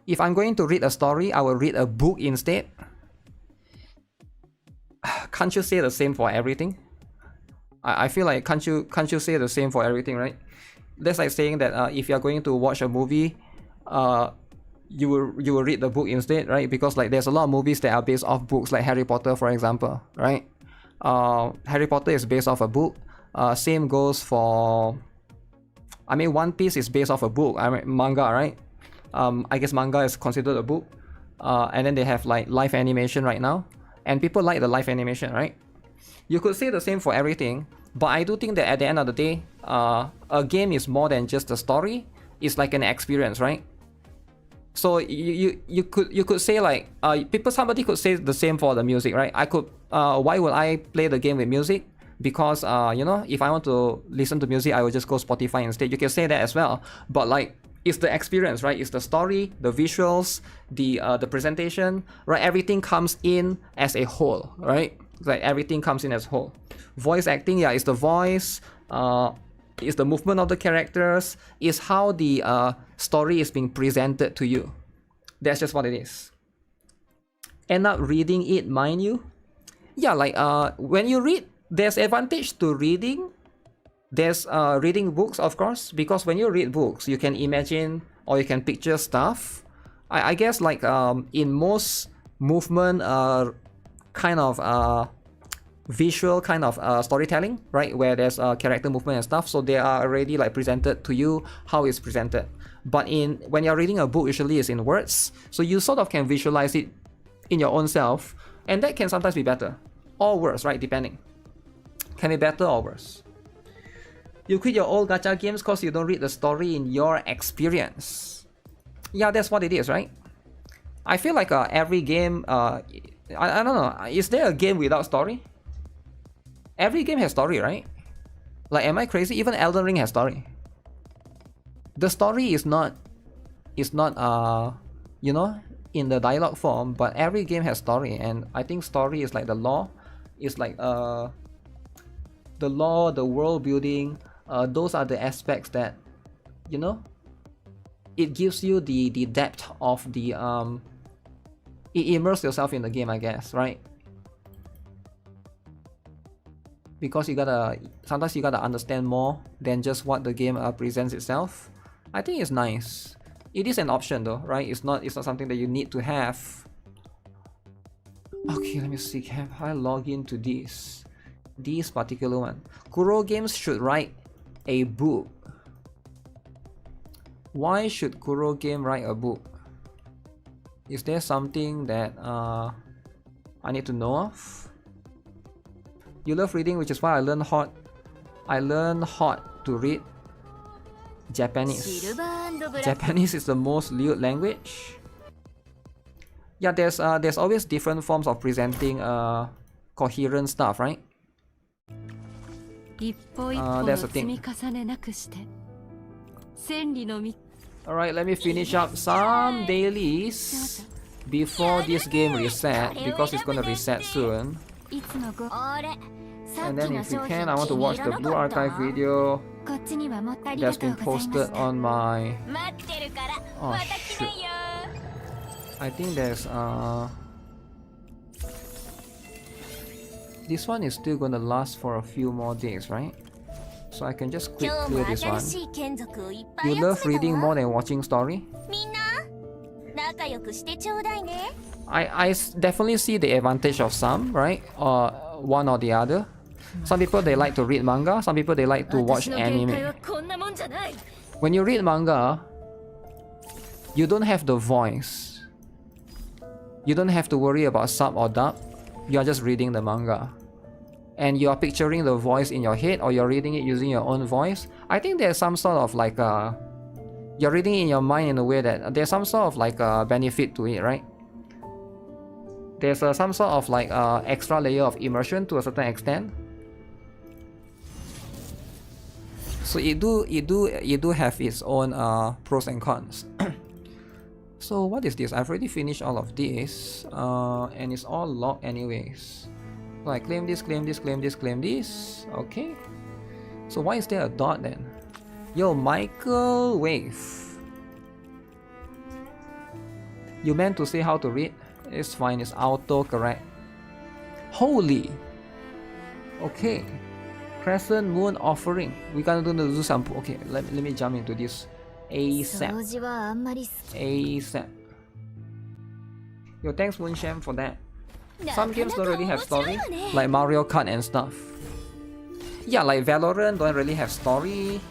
If I'm going to read a story, I will read a book instead. Can't you say the same for everything? I feel like can't you say the same for everything, right? That's like saying that if you're going to watch a movie, you will read the book instead, right? Because like there's a lot of movies that are based off books, like Harry Potter, for example, right? Harry Potter is based off a book. Same goes for, I mean, One Piece is based off a book. I mean, manga, right? I guess manga is considered a book. And then they have like live animation right now, and people like the live animation, right? You could say the same for everything, but I do think that at the end of the day, a game is more than just a story. It's like an experience, right? So you could say like somebody could say the same for the music, right? Why would I play the game with music? Because you know, if I want to listen to music, I will just go Spotify instead. You can say that as well, but like it's the experience, right? It's the story, the visuals, the presentation, right? Everything comes in as a whole, right? Like everything comes in as a whole. Voice acting, yeah, it's the voice, it's the movement of the characters, it's how the story is being presented to you. That's just what it is. End up reading it, mind you. Yeah, like when you read, there's advantage to reading. There's reading books, of course, because when you read books, you can imagine or you can picture stuff. I guess like in most movement kind of visual kind of storytelling, right, where there's character movement and stuff, so they are already like presented to you how it's presented. But when you're reading a book, usually it's in words, so you sort of can visualize it in your own self, and that can sometimes be better or worse, right, depending. Can be better or worse. You quit your old gacha games because you don't read the story in your experience. Yeah, that's what it is, right? I feel like every game, I don't know, is there a game without story? Every game has story, right? Like, am I crazy? Even Elden Ring has story. The story is not you know, in the dialogue form, but every game has story, and I think story is like the law. It's like the law, the world building, those are the aspects that, you know, it gives you the depth of the it immerses yourself in the game, I guess, right? Because sometimes you gotta understand more than just what the game presents itself. I think it's nice. It is an option though, right? It's not something that you need to have. Okay, let me see. Can I log into this particular one? Kuro Games should write a book. Why should Kuro Game write a book? Is there something that I need to know of? You love reading, which is why I learned hot to read Japanese. Japanese is the most lewd language. Yeah, there's always different forms of presenting coherent stuff, right? That's the thing. Alright, let me finish up some dailies before this game reset, because it's gonna reset soon. And then if you can, I want to watch the Blue Archive video that's been posted on my... Oh shoot. I think there's this one is still gonna last for a few more days, right? So I can just quick clear this one. You love reading more than watching story? 仲良くしてちょうだいね。 definitely see the advantage of some, right? Or one or the other. Some people they like to read manga, some people they like to watch 私の限界 anime. はこんなもんじゃない。 When you read manga, you don't have the voice. You don't have to worry about sub or dub. You are just reading the manga. And you are picturing the voice in your head, or you're reading it using your own voice. I think there's some sort of like you're reading it in your mind in a way that there's some sort of like a benefit to it, right? There's some sort of like extra layer of immersion to a certain extent. So it do have its own pros and cons. So what is this? I've already finished all of this, and it's all locked anyways. So I claim this, claim this, claim this, claim this. Okay. So why is there a dot then? Yo, Michael Wave. You meant to say how to read? It's fine, it's auto correct. Holy! Okay. Crescent Moon Offering. We gotta do some. Okay, let me jump into this ASAP. 掃除はあんまり好き。 ASAP. Yo, thanks Moonsham for that. Some games don't really have story, like Mario Kart and stuff. Yeah, like Valorant don't really have story.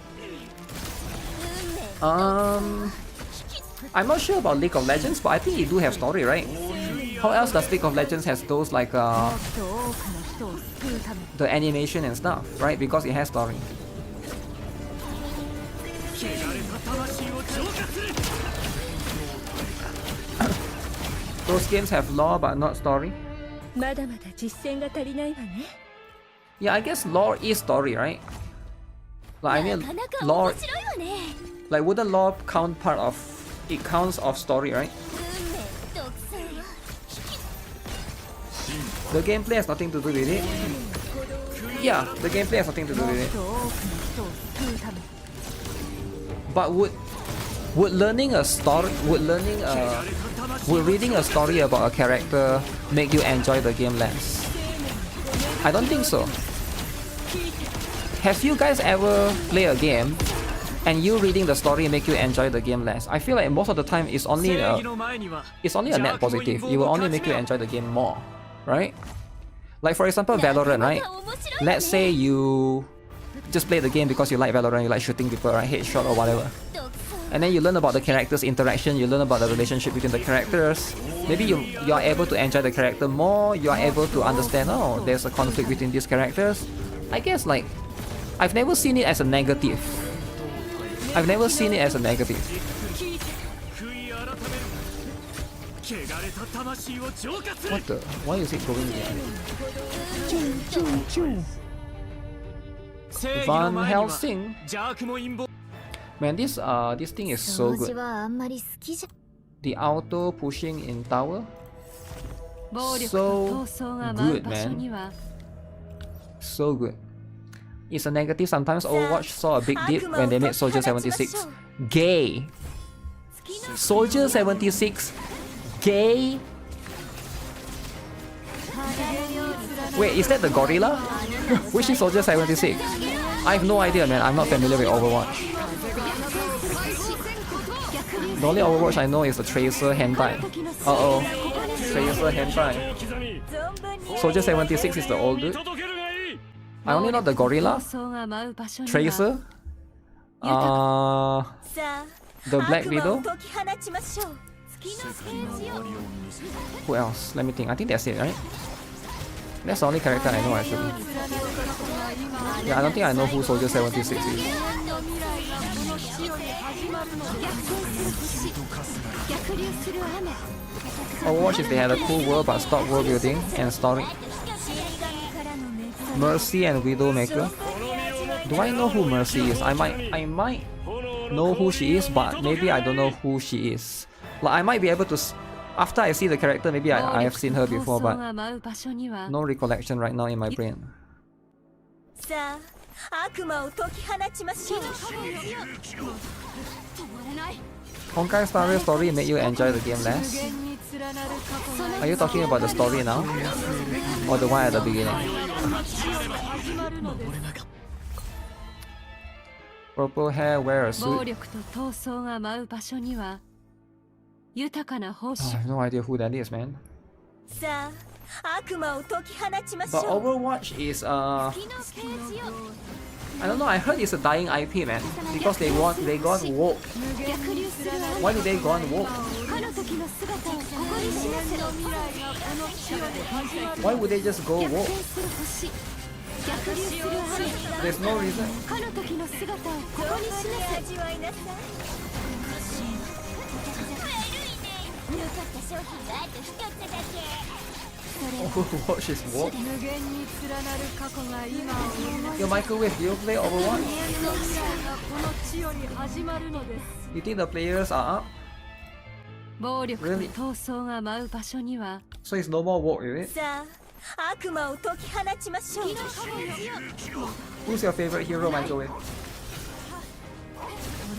I'm not sure about League of Legends, but I think it do have story, right? How else does League of Legends has those like the animation and stuff, right? Because it has story. Those games have lore but not story. まだまだ実践が足りないわね。 Yeah, I guess lore is story, right? Like, I mean, なかなか lore, 面白いわね。 like wouldn't lore count part of, it counts of story, right? 運命独占よ。 The gameplay has nothing to do with it. Yeah, the gameplay has nothing to do with it. 多くの人を救うため。 But would learning a story, would reading a story about a character make you enjoy the game less? I don't think so. Have you guys ever played a game and you reading the story make you enjoy the game less? I feel like most of the time it's only a net positive. It will only make you enjoy the game more, right? Like for example Valorant, right? Let's say you just play the game because you like Valorant, you like shooting people, right? Headshot or whatever. And then you learn about the characters' interaction, you learn about the relationship between the characters. Maybe you are able to enjoy the character more, you are able to understand, oh, there's a conflict between these characters. I guess like, I've never seen it as a negative. I've never seen it as a negative. What the? Why is it going there? Van Helsing. Man, this thing is so 掃除 good. はあんまり好きじゃ。 The auto pushing in tower. 暴力 So と闘争が舞う good, 場所 man. には So good. It's a negative. Sometimes Overwatch saw a big dip when they made Soldier 76 gay. Soldier 76 gay. Wait, is that the gorilla? Which is Soldier 76? I have no idea, man. I'm not familiar with Overwatch. The only Overwatch I know is the Tracer hentai. Uh-oh. Tracer hentai. Soldier 76 is the old dude. I only know the gorilla. 闘争が舞う場所には Tracer. さあ、 The Black 悪魔を Widow. 解き放ちましょう。月のステージよ。 Who else? Let me think. I think that's it, right? That's the only character I know actually. Yeah, I don't think I know who Soldier 76 is. Overwatch if they had a cool world but stopped world building and story. Mercy and Widowmaker. Do I know who Mercy is? I might know who she is, but maybe I don't know who she is. Like I might be able to after I see the character, maybe I have seen her before, 闘争 but が舞う場所には no recollection right now in my brain. さあ、悪魔を解き放ちましょう。 Honkai Star Rail story made you enjoy the game less? 無限に連なる過去が Are you talking about the story now? Or the one at the beginning? Purple hair, wear a 暴 suit. 力と闘争が舞う場所には豊かな報 I 酬 have no idea who that is, man. さあ悪魔を解き放ちまし But ょう Overwatch is I don't know, I heard it's a dying IP, man. Because they gone woke. 逆流する雨 Why did they gone woke? かの時の姿をここに示す Why would they just go 逆 woke? 転する星逆流する雨 There's no reason. かの時の姿をここに示す味わいなさい悪いねよかった商品があと一つだけ Overwatch is woke? 無限に連なる過去が今を Yo, Microwave, do you play Overwatch? この地より始まるのです You think the players are up? 暴力と Really? 闘争が舞う場所には So it's no more woke, is it? さあ悪魔を解き放ちましょう Who's your favorite hero, Microwave?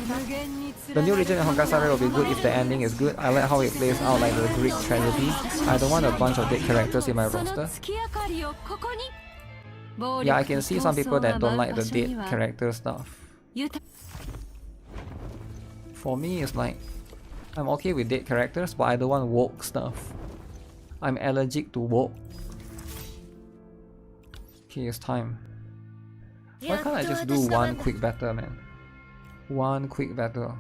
無限に The new region in Honkai will be good if the ending is good. I like how it plays out like the Greek tragedy. I don't want a bunch of dead characters in my その roster. 月明かりをここに暴 Yeah, I 力 can と see 闘 some people 争が that don't 舞 like う the 場所に dead は character stuff. 豊 For me, it's like I'm okay with dead characters, but I don't want woke stuff. I'm allergic to woke. Okay, it's time. Why can't I just do one quick battle, man? One quick battle.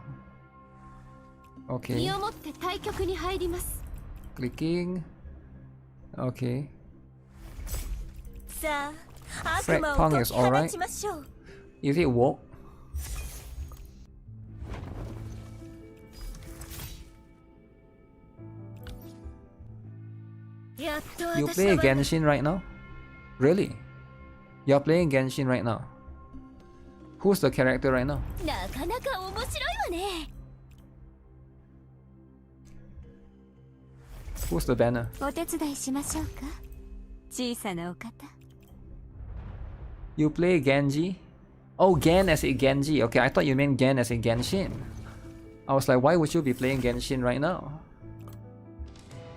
身 Okay, をもって対局に入ります clicking. Okay. さあ悪 Frag 魔 Punk を解 is き放 alright. ちましょう Is it woke? You play Genshin right now? Really? You're playing Genshin right now? Who's the character right now? なかなか面白いわね Who's the banner? お手伝いしましょうか小さなお方 You play Genji? Oh, Gen as in Genji. Okay, I thought you meant Gen as in Genshin. I was like, why would you be playing Genshin right now?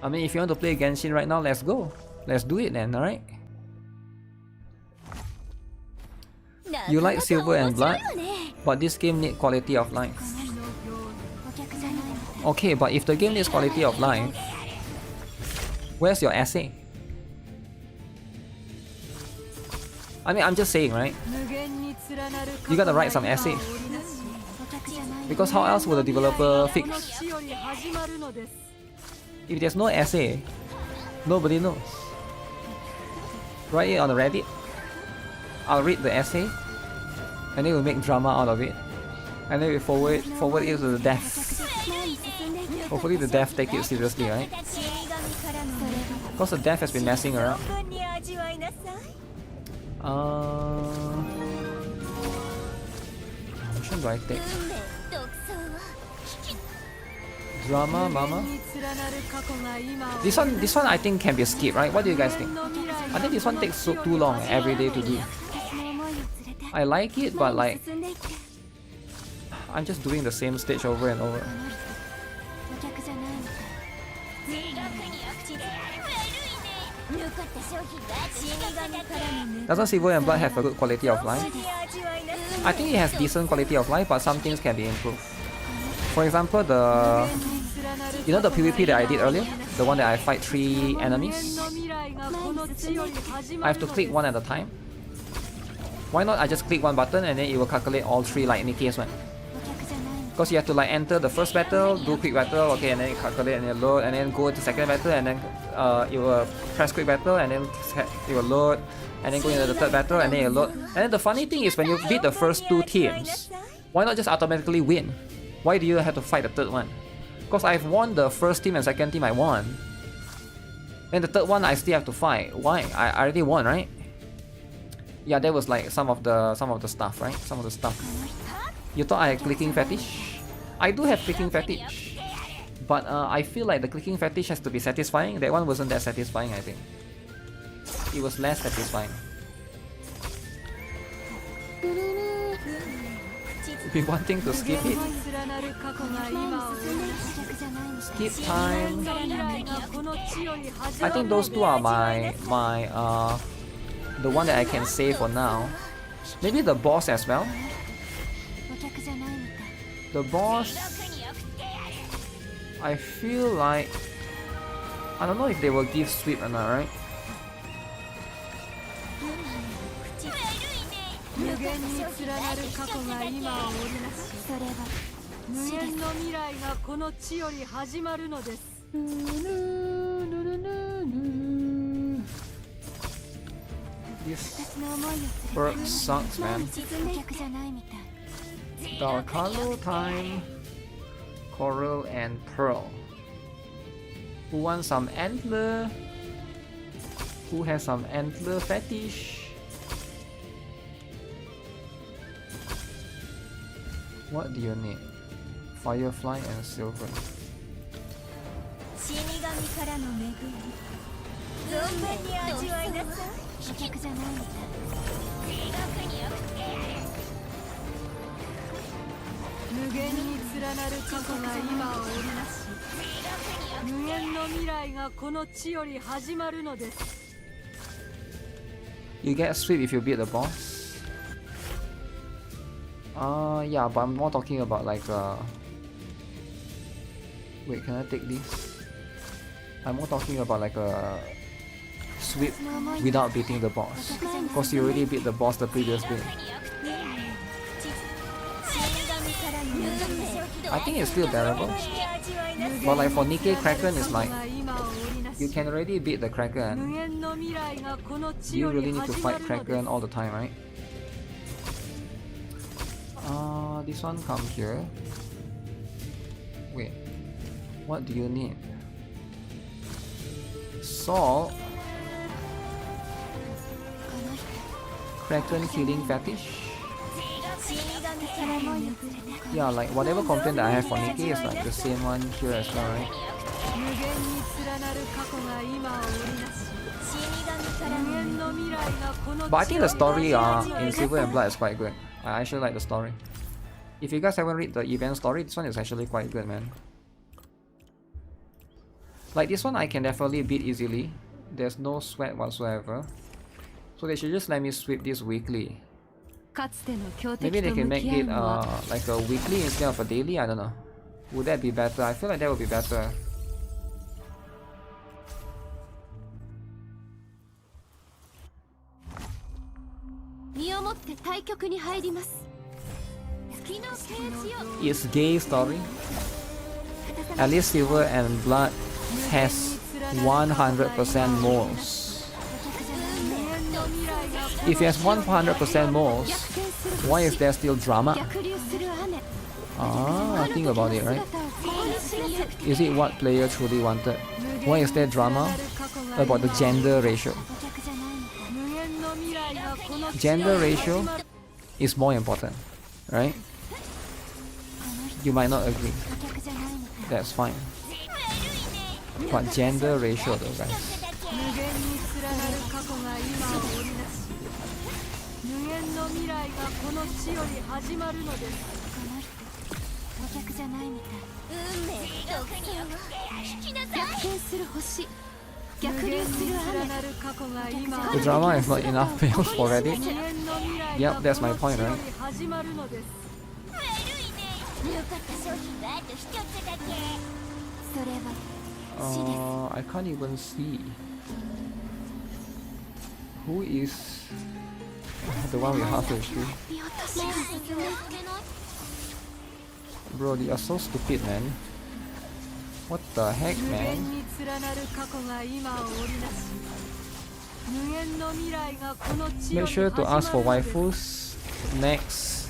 I mean, if you want to play Genshin right now, let's go. Let's do it then, alright? You like Silver and Blood? But this game needs quality of life. Okay, but if the game needs quality of life, where's your essay? I mean, I'm just saying, right? You gotta write some essays. Because how else will the developer fix? If there's no essay, nobody knows. Write it on the Reddit. I'll read the essay, and then we'll make drama out of it. And then we forward it to the devs. Hopefully the dev take it seriously, right? Because the dev has been messing around. 存分に味わいなさい Which one do I take? 運命独走は Drama, mama? This one I think can be skipped, right? What do you guys think? I think this one takes so too long every day to do. I like it, but like I'm just doing the same stage over and over. よかった商品があと一つだけ Doesn't Silver and Blood have a good quality of life? 味わいなさい I think it has decent quality of life, but some things can be improved. For example, you know the PvP that I did earlier? The one that I fight 3 enemies? I have to click one at a time. Why not I just click one button and then it will calculate all 3 like Nikke's one? Because you have to like enter the first battle, do quick battle, okay, and then you calculate and then load, and then go to second battle, and then you will press quick battle, and then it will load, and then go into the third battle, and then you load. And then the funny thing is when you beat the first 2 teams, why not just automatically win? Why do you have to fight the third one? Because I've won the first team and second team I won. And the third one I still have to fight. Why? I already won, right? Yeah, that was like some of the stuff, right? Some of the stuff. You thought I had clicking fetish? I do have clicking fetish. But I feel like the clicking fetish has to be satisfying. That one wasn't that satisfying, I think. It was less satisfying. Be wanting to skip it. Skip time. I think those two are my the one that I can save for now. Maybe the boss as well. The boss. I feel like I don't know if they will give sweep or not, right? 無限に連なる過去が今を織りなし、無限の未来がこの地より始まるのです。 This work sucks, man. Darkalo time, Coral and Pearl. Who wants some antler? Who has some antler fetish? What do you need? Firefly and silver. 死神からの恵み存分に味わいなさい。飛脚じゃないみたい。地獄に送ってやる。無限に連なる過去が今を織りなし、無限の未来がこの地より始まるのです。 You get sweep if you beat the boss. Yeah, but I'm more talking about like wait, can I take this? I'm more talking about like a sweep without beating the boss, because you already beat the boss the previous game. I think it's still bearable, but like for Nikke Kraken, it's like you can already beat the Kraken. You really need to fight Kraken all the time, right? This one come here. Wait, what do you need? Salt. Kraken killing fetish. Yeah, like whatever complaint that I have for Nikke is like the same one here as well, right? But I think the story in Silver and Blood is quite good. I actually like the story. If you guys haven't read the event story, this one is actually quite good, man. Like this one I can definitely beat easily. There's no sweat whatsoever. So they should just let me sweep this weekly. Maybe they can make it like a weekly instead of a daily, I don't know. Would that be better? I feel like that would be better. It's gay story. At least Silver and Blood has 100% moles. If it has 100% moles, why is there still drama? Think about it, right? Is it what player truly wanted? Why is there drama about the gender ratio? Gender ratio is more important, right? You might not agree. That's fine. But gender ratio though, guys. The drama is not enough pills for Reddit. Yep, that's my point, right? I can't even see. Who is the one with half HP? Bro, they are so stupid, man. What the heck, man? Make sure to ask for waifus next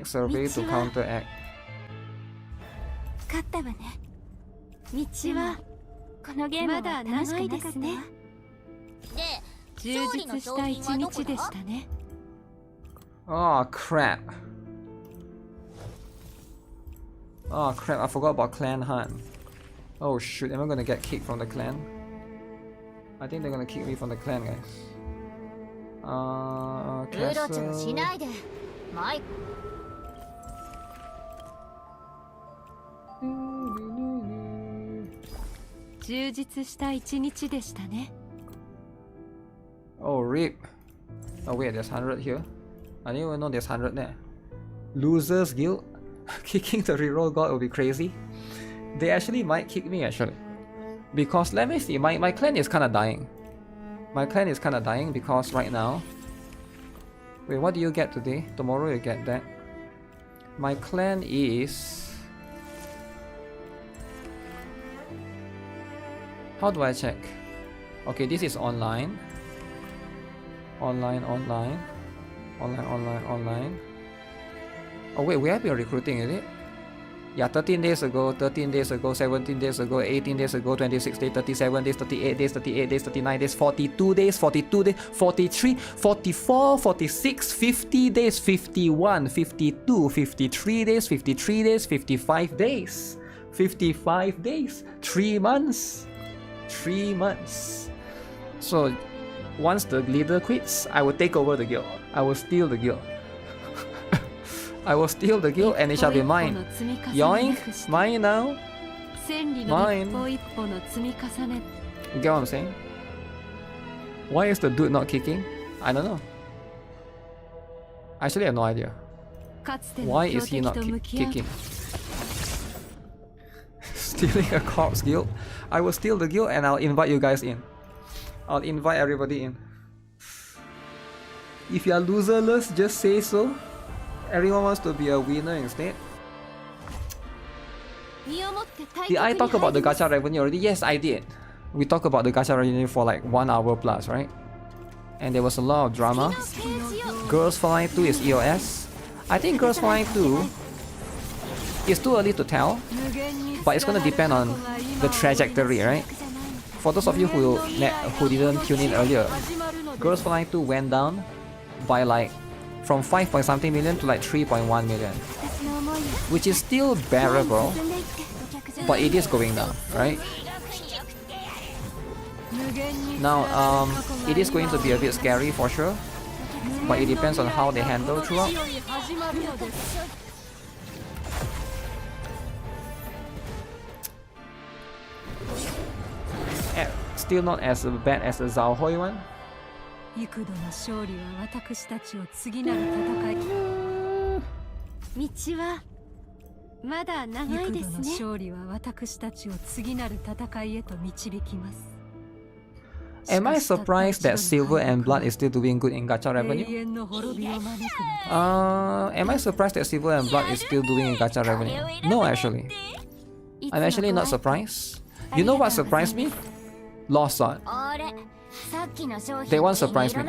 survey to counteract. 勝ったわね。道はこのゲームは楽しかったですね。充実した一日でしたね。Oh crap. Oh crap, I forgot about clan hunt. Oh shoot, am I gonna get kicked from the clan? I think they're gonna kick me from the clan, guys. Castle. 充実した一日でしたね。Oh rip. Oh wait, there's 100 here. I didn't even know there's 100 there. Losers guild? Kicking the reroll god would be crazy. They actually might kick me actually. Because let me see, my clan is kinda dying. My clan is kinda dying because right now... Wait, what do you get today? Tomorrow you get that. My clan is... How do I check? Okay, this is online. Online. Oh wait, we have been recruiting, is it? Yeah, 13 days ago, 13 days ago, 17 days ago, 18 days ago, 26 days, 37 days, 38 days, 38 days, 39 days, 42 days, 42 days, 43, 44, 46, 50 days, 51, 52, 53 days, 53 days, 55 days, 55 days, 3 months. 3 months. So once the leader quits, I will take over the guild. I will steal the guild. I will steal the guild and it shall be mine. Yoink! Mine now! Mine! You get what I'm saying? Why is the dude not kicking? I don't know. Actually, I have no idea. Why is he not kicking? Stealing a corpse guild? I will steal the guild and I'll invite you guys in. I'll invite everybody in. If you are loserless, just say so. Everyone wants to be a winner instead. Did I talk about the gacha revenue already? Yes, I did. We talked about the gacha revenue for like 1 hour plus, right? And there was a lot of drama. Girls Flying 2 is EOS. I think Girls Flying 2 is too early to tell, but it's gonna depend on the trajectory, right? For those of you who didn't tune in earlier, Girls Flying 2 went down by like from 5 point something million to like 3.1 million, which is still bearable, but it is going down, right? Now, it is going to be a bit scary for sure, but it depends on how they handle throughout. Still not as bad as the Zhao Hoi one. 幾度の勝利は私たちを次なる戦い。道はまだ長いですね。幾度の勝利は私たちを次なる戦いへと導きます。Am I surprised that Silver and Blood is still doing good in gacha revenue? Am I surprised that Silver and Blood is still doing in gacha revenue? No, actually. I'm actually not surprised. You know what surprised me? Lost Sword. They won't surprise me.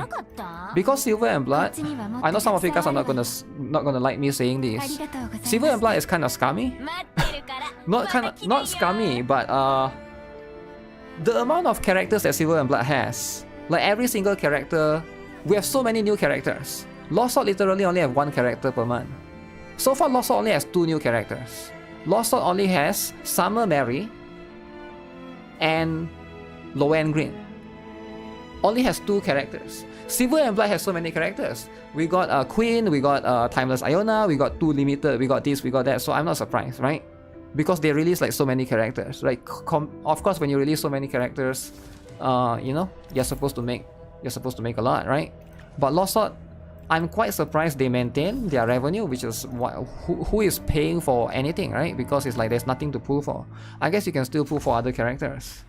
Because Silver and Blood, I know some of you guys are not gonna like me saying this. Silver and Blood is kind of scummy. not scummy, but the amount of characters that Silver and Blood has, like every single character, we have so many new characters. Lost Sword literally only have 1 character per month. So far, Lost Sword only has 2 new characters. Lost Sword only has Summer Mary and Lowen Green. Only has 2 characters. Silver and Blood has so many characters. We got Queen, we got Timeless Iona, we got 2 limited, we got this, we got that. So I'm not surprised, right? Because they release like so many characters. Like, of course, when you release so many characters, you know, you're supposed to make a lot, right? But Lost Sword, I'm quite surprised they maintain their revenue, which is who is paying for anything, right? Because it's like there's nothing to pull for. I guess you can still pull for other characters.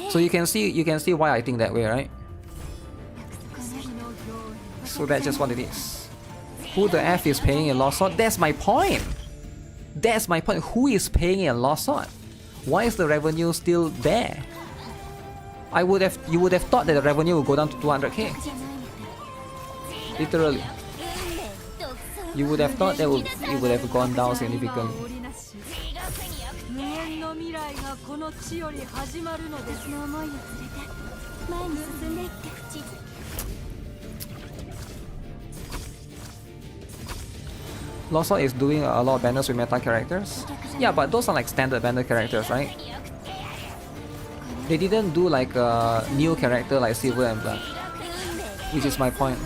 So you can see why I think that way, right? So that's just what it is. Who the F is paying in Lost Sword? That's my point! That's my point. Who is paying in Lost Sword? Why is the revenue still there? You would have thought that the revenue would go down to 200k. Literally. You would have thought that it would have gone down significantly. Lost Sword is doing a lot of banners with meta characters. Yeah, but those are like standard banner characters, right? They didn't do like a new character like Silver and Blood, which is my point.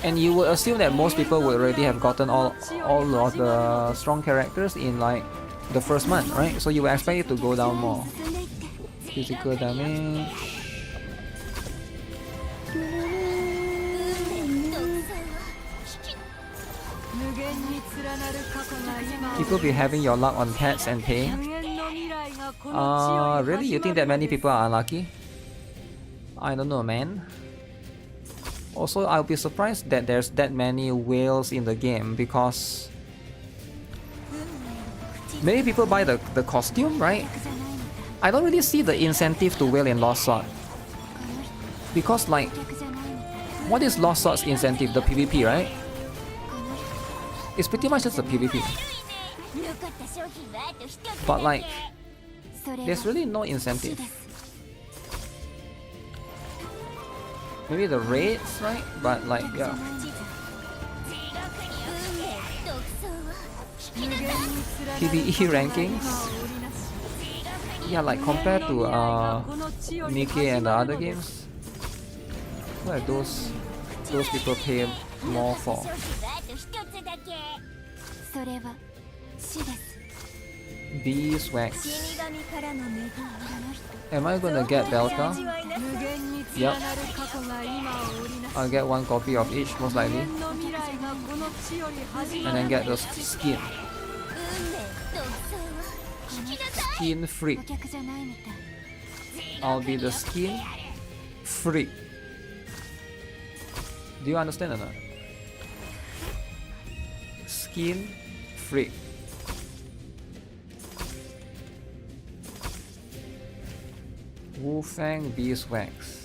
And you would assume that most people would already have gotten all of the strong characters in like the first month, right? So you would expect it to go down more. Physical damage. People be having your luck on pets and pay. Really? You think that many people are unlucky? I don't know, man. Also, I'll be surprised that there's that many whales in the game because many people buy the costume, right? I don't really see the incentive to whale in Lost Sword. Because like, what is Lost Sword's incentive? The PvP, right? It's pretty much just the PvP. But like, there's really no incentive. Maybe the raids, right? But like, yeah. PvE rankings? Yeah, like compared to Nikke and the other games, like those people pay more for. Beeswax. Am I gonna get Belka? Yep. I'll get one copy of each, most likely. And then get the skin. Skin freak. I'll be the skin freak. Do you understand or not? Skin freak. Wuthering beeswax.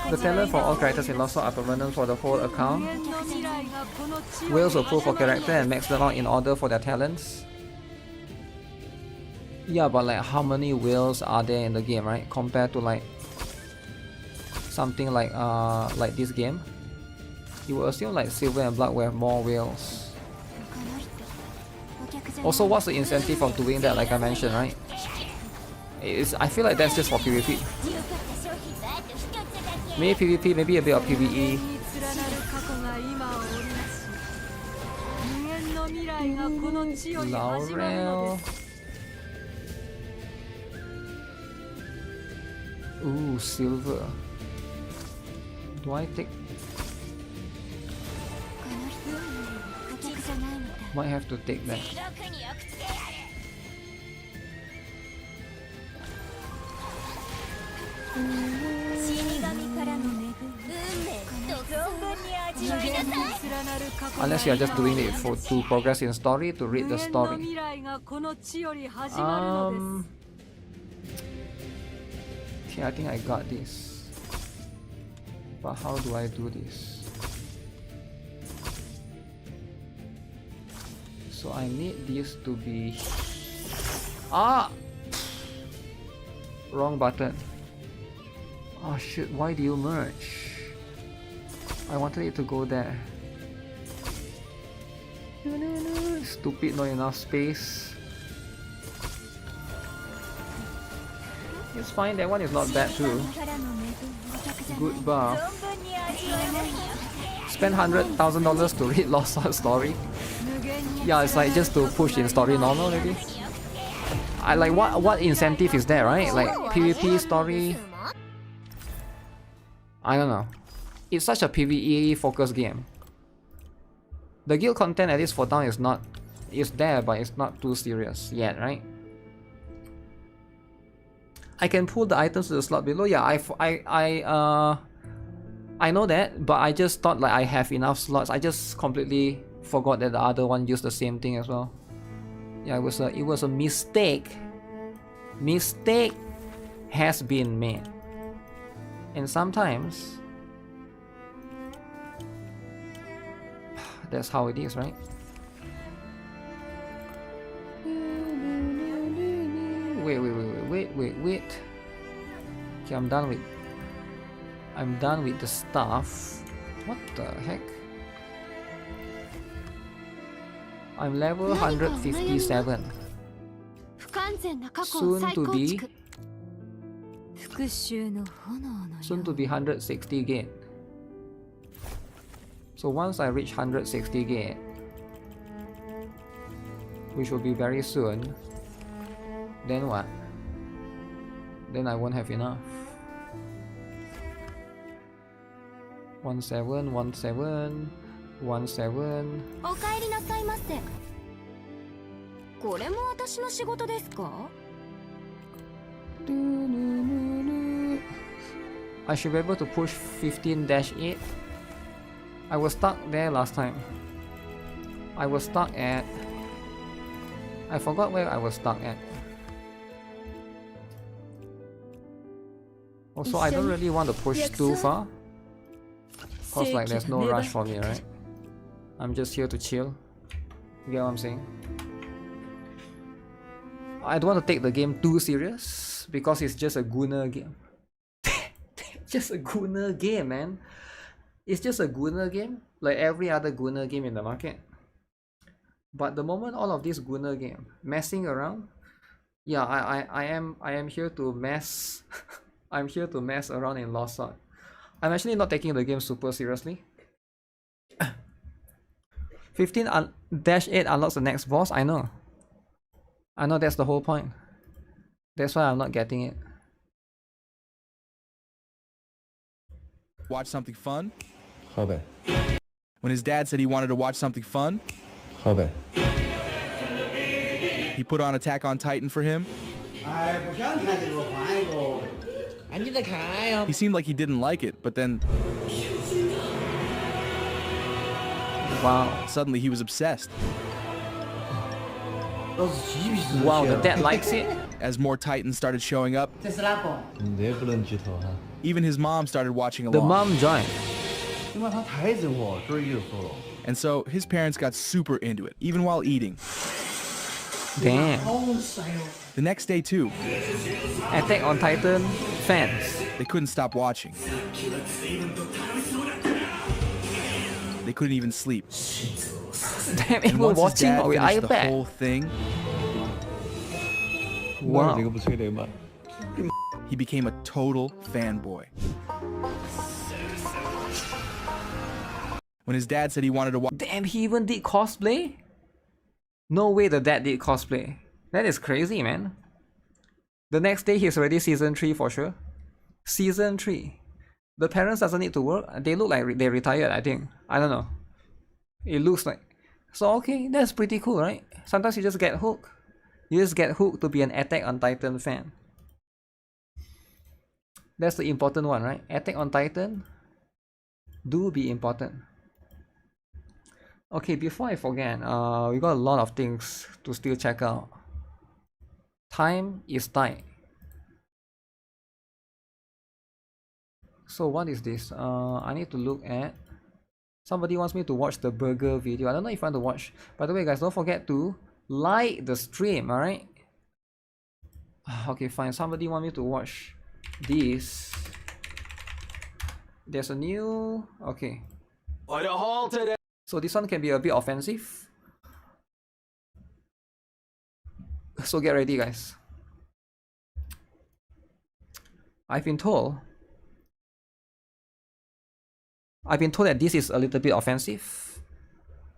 The talent for all characters in Lost Sword are permanent for the whole account. Whales will pull for character and max them out in order for their talents. Yeah, but like how many whales are there in the game, right? Compared to like something like this game, you will assume like Silver and Blood will have more whales. Also, what's the incentive of doing that? Like I mentioned, right? I feel like that's just for PvP. Maybe PvP, maybe a bit of PvE. Laurel. Ooh, silver. Do I take? Might have to take that. Unless you are just doing it to progress in story, to read the story. Okay, I think I got this. But how do I do this? So I need this to be... Wrong button. Oh shit, why do you merge? I wanted it to go there. Stupid, not enough space. It's fine, that one is not bad too. Good bar. Spend $100,000 to read Lost Sword story. Yeah, it's like just to push in story normal maybe. I like what incentive is there, right? Like PvP story. I don't know. It's such a PvE focused game. The guild content, at least for down, is there, but it's not too serious yet, right? I can pull the items to the slot below. Yeah, I know that, but I just thought like I have enough slots. I just completely forgot that the other one used the same thing as well. Yeah, it was a mistake. Mistake has been made. And sometimes that's how it is, right? Wait. Okay, I'm done with the stuff. What the heck? I'm level 157. Soon to be 160 gate. So once I reach 160 gate, which will be very soon, then what? then I won't have enough. 17, 17, 17. おかえりなさいませ。これも私の仕事ですか？ I should be able to push 15-8. I was stuck there last time. I was stuck at... I forgot where I was stuck at. Also, I don't really want to push too far. Cause like there's no rush for me, right? I'm just here to chill. You get what I'm saying? I don't want to take the game too serious because it's just a Gunner game. Just a Gunner game, man. It's just a Gunner game, like every other Gunner game in the market. But the moment all of these Gunner game messing around, yeah, I am here to mess. I'm here to mess around in Lost Sword. I'm actually not taking the game super seriously. 15-8 unlocks the next boss. I know that's the whole point. That's why I'm not getting it. Watch something fun? When his dad said he wanted to watch something fun? He put on Attack on Titan for him. He seemed like he didn't like it, but then... Wow. Suddenly he was obsessed. Wow, the dad likes it? As more Titans started showing up, even his mom started watching along. The mom joined. And so his parents got super into it, even while eating. Damn. The next day too, Attack on Titan fans. they couldn't stop watching. They couldn't even sleep. Damn, And even once his watching dad on with finished the iPad. whole thing, Wow. he became a total fanboy. When his dad said he wanted to watch... Damn, he even did cosplay? No way the dad did cosplay. That is crazy, man. The next day he's already season 3 for sure. Season 3. The parents doesn't need to work. They look like they retired, I think. I don't know. It looks like... So okay, that's pretty cool, right? Sometimes you just get hooked. You just get hooked to be an Attack on Titan fan. That's the important one, right? Attack on Titan do be important. Okay, before I forget, we got a lot of things to still check out. Time is tight. So what is this? I need to look at... Somebody wants me to watch the burger video. I don't know if I want to watch. By the way, guys, don't forget to like the stream, alright? Okay, fine. Somebody want me to watch this. There's a new... Okay. So this one can be a bit offensive. So get ready, guys. I've been told that this is a little bit offensive.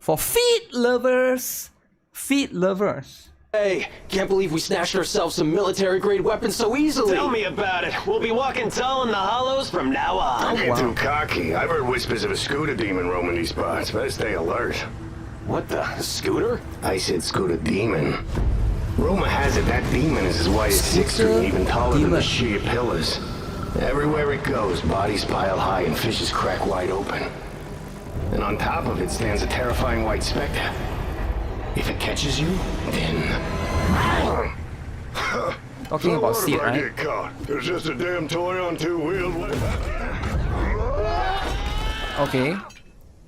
For feet lovers! Feet lovers! Hey, can't believe we snatched ourselves some military-grade weapons so easily! Tell me about it! We'll be walking tall in the hollows from now on! Don't get too cocky. I've heard whispers of a scooter demon roaming these parts. Better stay alert. What the? Scooter? I said scooter demon. Rumor has it that demon is as wide as 6 feet and even taller than the sheer pillars. Everywhere it goes, bodies pile high and fishes crack wide open. And on top of it stands a terrifying white specter. If it catches you, then... Talking about seed, I right? get caught. There's just a damn toy on 2 wheels. Okay.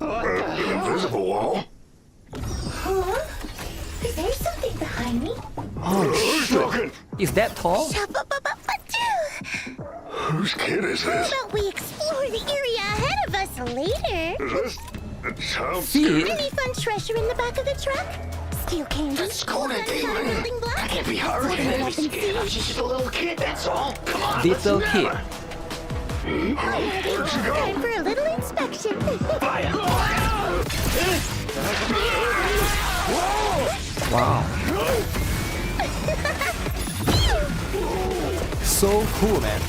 Invisible wall. Huh? There's something behind me. Oh shit. Is that tall? Whose kid is How this? about we explore the area ahead of us later? Is this a child Seed? Any fun treasure in the back of the truck? Steel candy? That's Scooter Demon. Building blocks? I can't be hurt. What Can't be weapons scared. I'm just a little kid, that's all. Come on, let's Little kid. remember. Where'd she go? Time for a little inspection. Wow. so cool, man.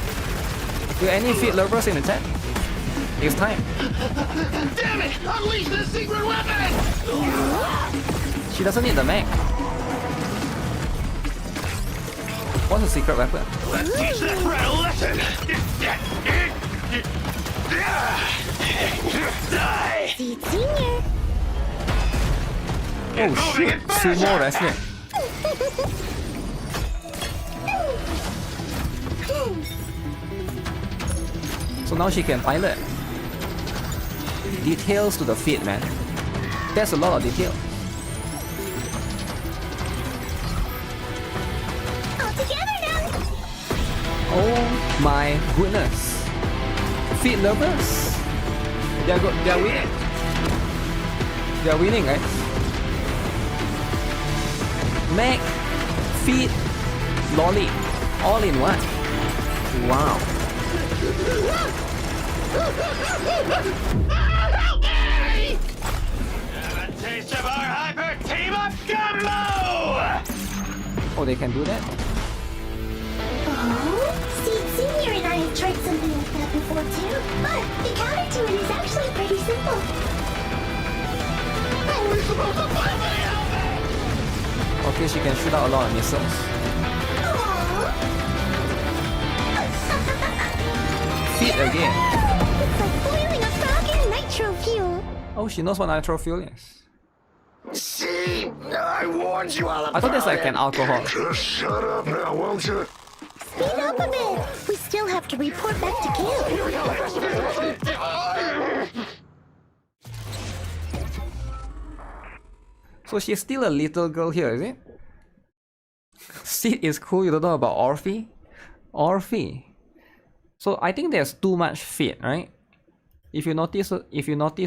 Do any feet lovers in the chat? It's time. Damn it! Unleash the secret weapon! She doesn't need the mech. What's a secret weapon? Let's teach that rat a lesson! Die! Senior. Oh shit, sumo wrestling. So now she can pilot. Details to the feet, man. There's a lot of detail. All together now. Oh my goodness. Feet lovers. They're winning. They're winning, right? Mech, feet, lolly, all in one. Wow. Help me! Have a taste of our hyper team-up combo! Oh, they can do that? Oh, see, Senior and I have tried something like that before too, but the counter to it is actually pretty simple. How are we supposed to fight when he help me? Okay, she can shoot out a lot of missiles. Feet again. It's like boiling a frog in nitro fuel. Oh, she knows what nitro fuel is. See? I warned you all about I thought that's like an alcohol. Just shut up now, won't you? Speed up a bit. We still have to report back to camp. So she's still a little girl here, is it? Sid is cool, you don't know about Orphe? Orphe. So I think there's too much feet, right? If you notice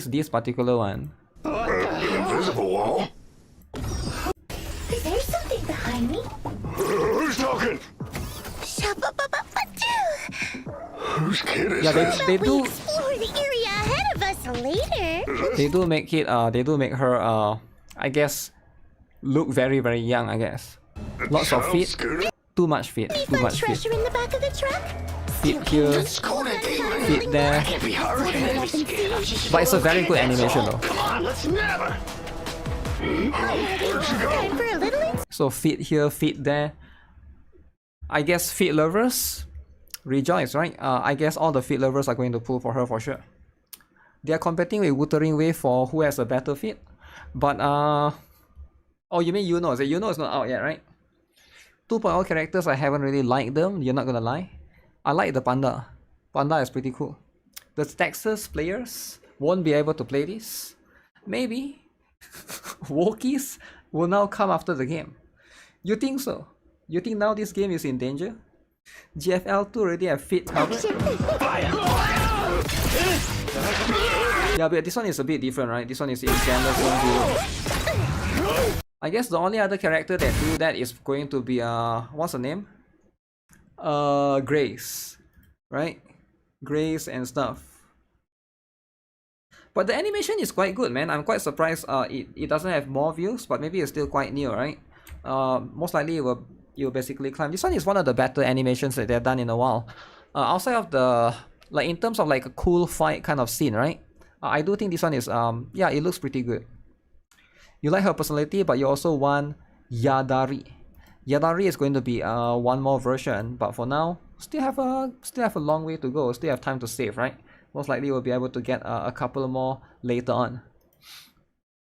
this particular one. Invisible wall? Is there something behind me? Who's talking? Whose kid is Yeah, that? they do. We explore the area ahead of us later. They do make it. They do make her. I guess, look very very young. I guess. Lots of feet. Too much feet. Any Too fun much feet. treasure in the back of the truck? Feet here. Feet there. But it's a very good animation though. Come on, let's never. Where'd you go? Time for a little So feet here, feet there. I guess feet lovers rejoice, right? I guess all the feet lovers are going to pull for her for sure. They are competing with Wuthering Wave for who has a better feet. But oh, you mean Yuno? So Yuno is not out yet, right? 2.0 characters, I haven't really liked them. You're not gonna lie. I like the panda. Panda is pretty cool. The Texas players won't be able to play this. Maybe. Wokies will now come after the game. You think so? You think now this game is in danger? GFL2 already have feet covered. Yeah, but this one is a bit different, right? This one is in Zenless. I guess the only other character that do that is going to be what's her name? Grace, right? Grace and stuff. But the animation is quite good, man. I'm quite surprised. It doesn't have more views, but maybe it's still quite new, right? Most likely it will basically climb. This one is one of the better animations that they've done in a while. Outside of the like in terms of like a cool fight kind of scene, right? I do think this one is yeah, it looks pretty good. You like her personality, but you also want Yadari. Yadari is going to be one more version, but for now, still have a long way to go. Still have time to save, right? Most likely we'll be able to get a couple more later on.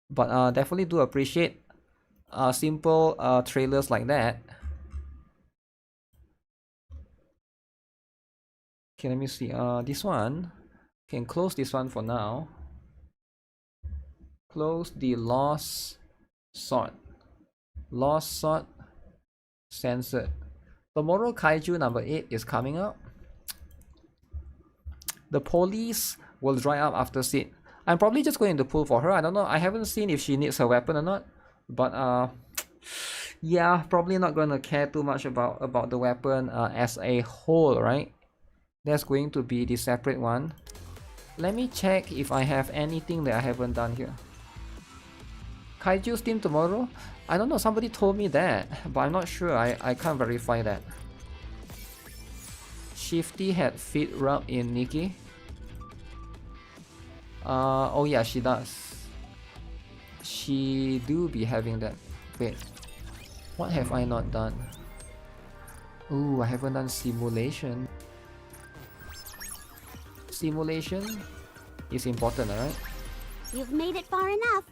But definitely do appreciate simple trailers like that. Okay, let me see. This one, can close this one for now. Close the Lost Sword. Lost Sword censored. Tomorrow Kaiju number 8 is coming up. The police will dry up after Sid. I'm probably just going to pull for her. I don't know. I haven't seen if she needs her weapon or not. But yeah, probably not gonna care too much about the weapon as a whole, right? That's going to be the separate one. Let me check if I have anything that I haven't done here. Kaiju Steam tomorrow? I don't know, somebody told me that, but I'm not sure. I can't verify that. Shifty had feet rub in Nikke. Oh yeah, she does. She do be having that. Wait, what have I not done? Ooh, I haven't done simulation. Simulation is important, alright? You've made it far enough.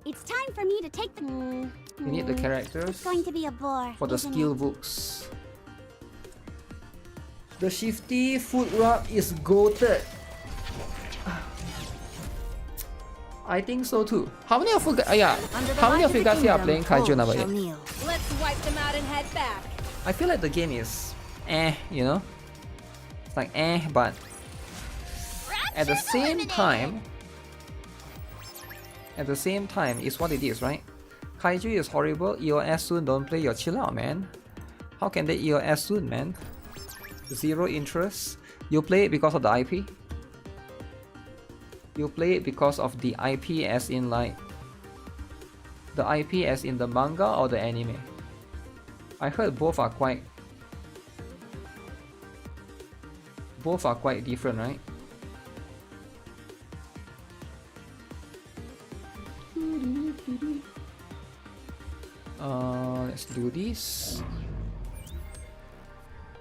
It's time for me to take the... You need the characters It's going to be a bore, for the isn't skill it? books. The Shifty foot rub is goated. I think so too. How many of you guys? How many of you guys here are playing Kaiju number 8? Let's wipe them out and head back. I feel like the game is you know? It's like but at the same time, it's what it is, right? Kaiju is horrible, EOS soon, don't play, your chill out, man. How can they EOS soon, man? Zero interest. You play it because of the IP? You play it because of the IP as in like the IP as in the manga or the anime? I heard both are quite different, right? Let's do this.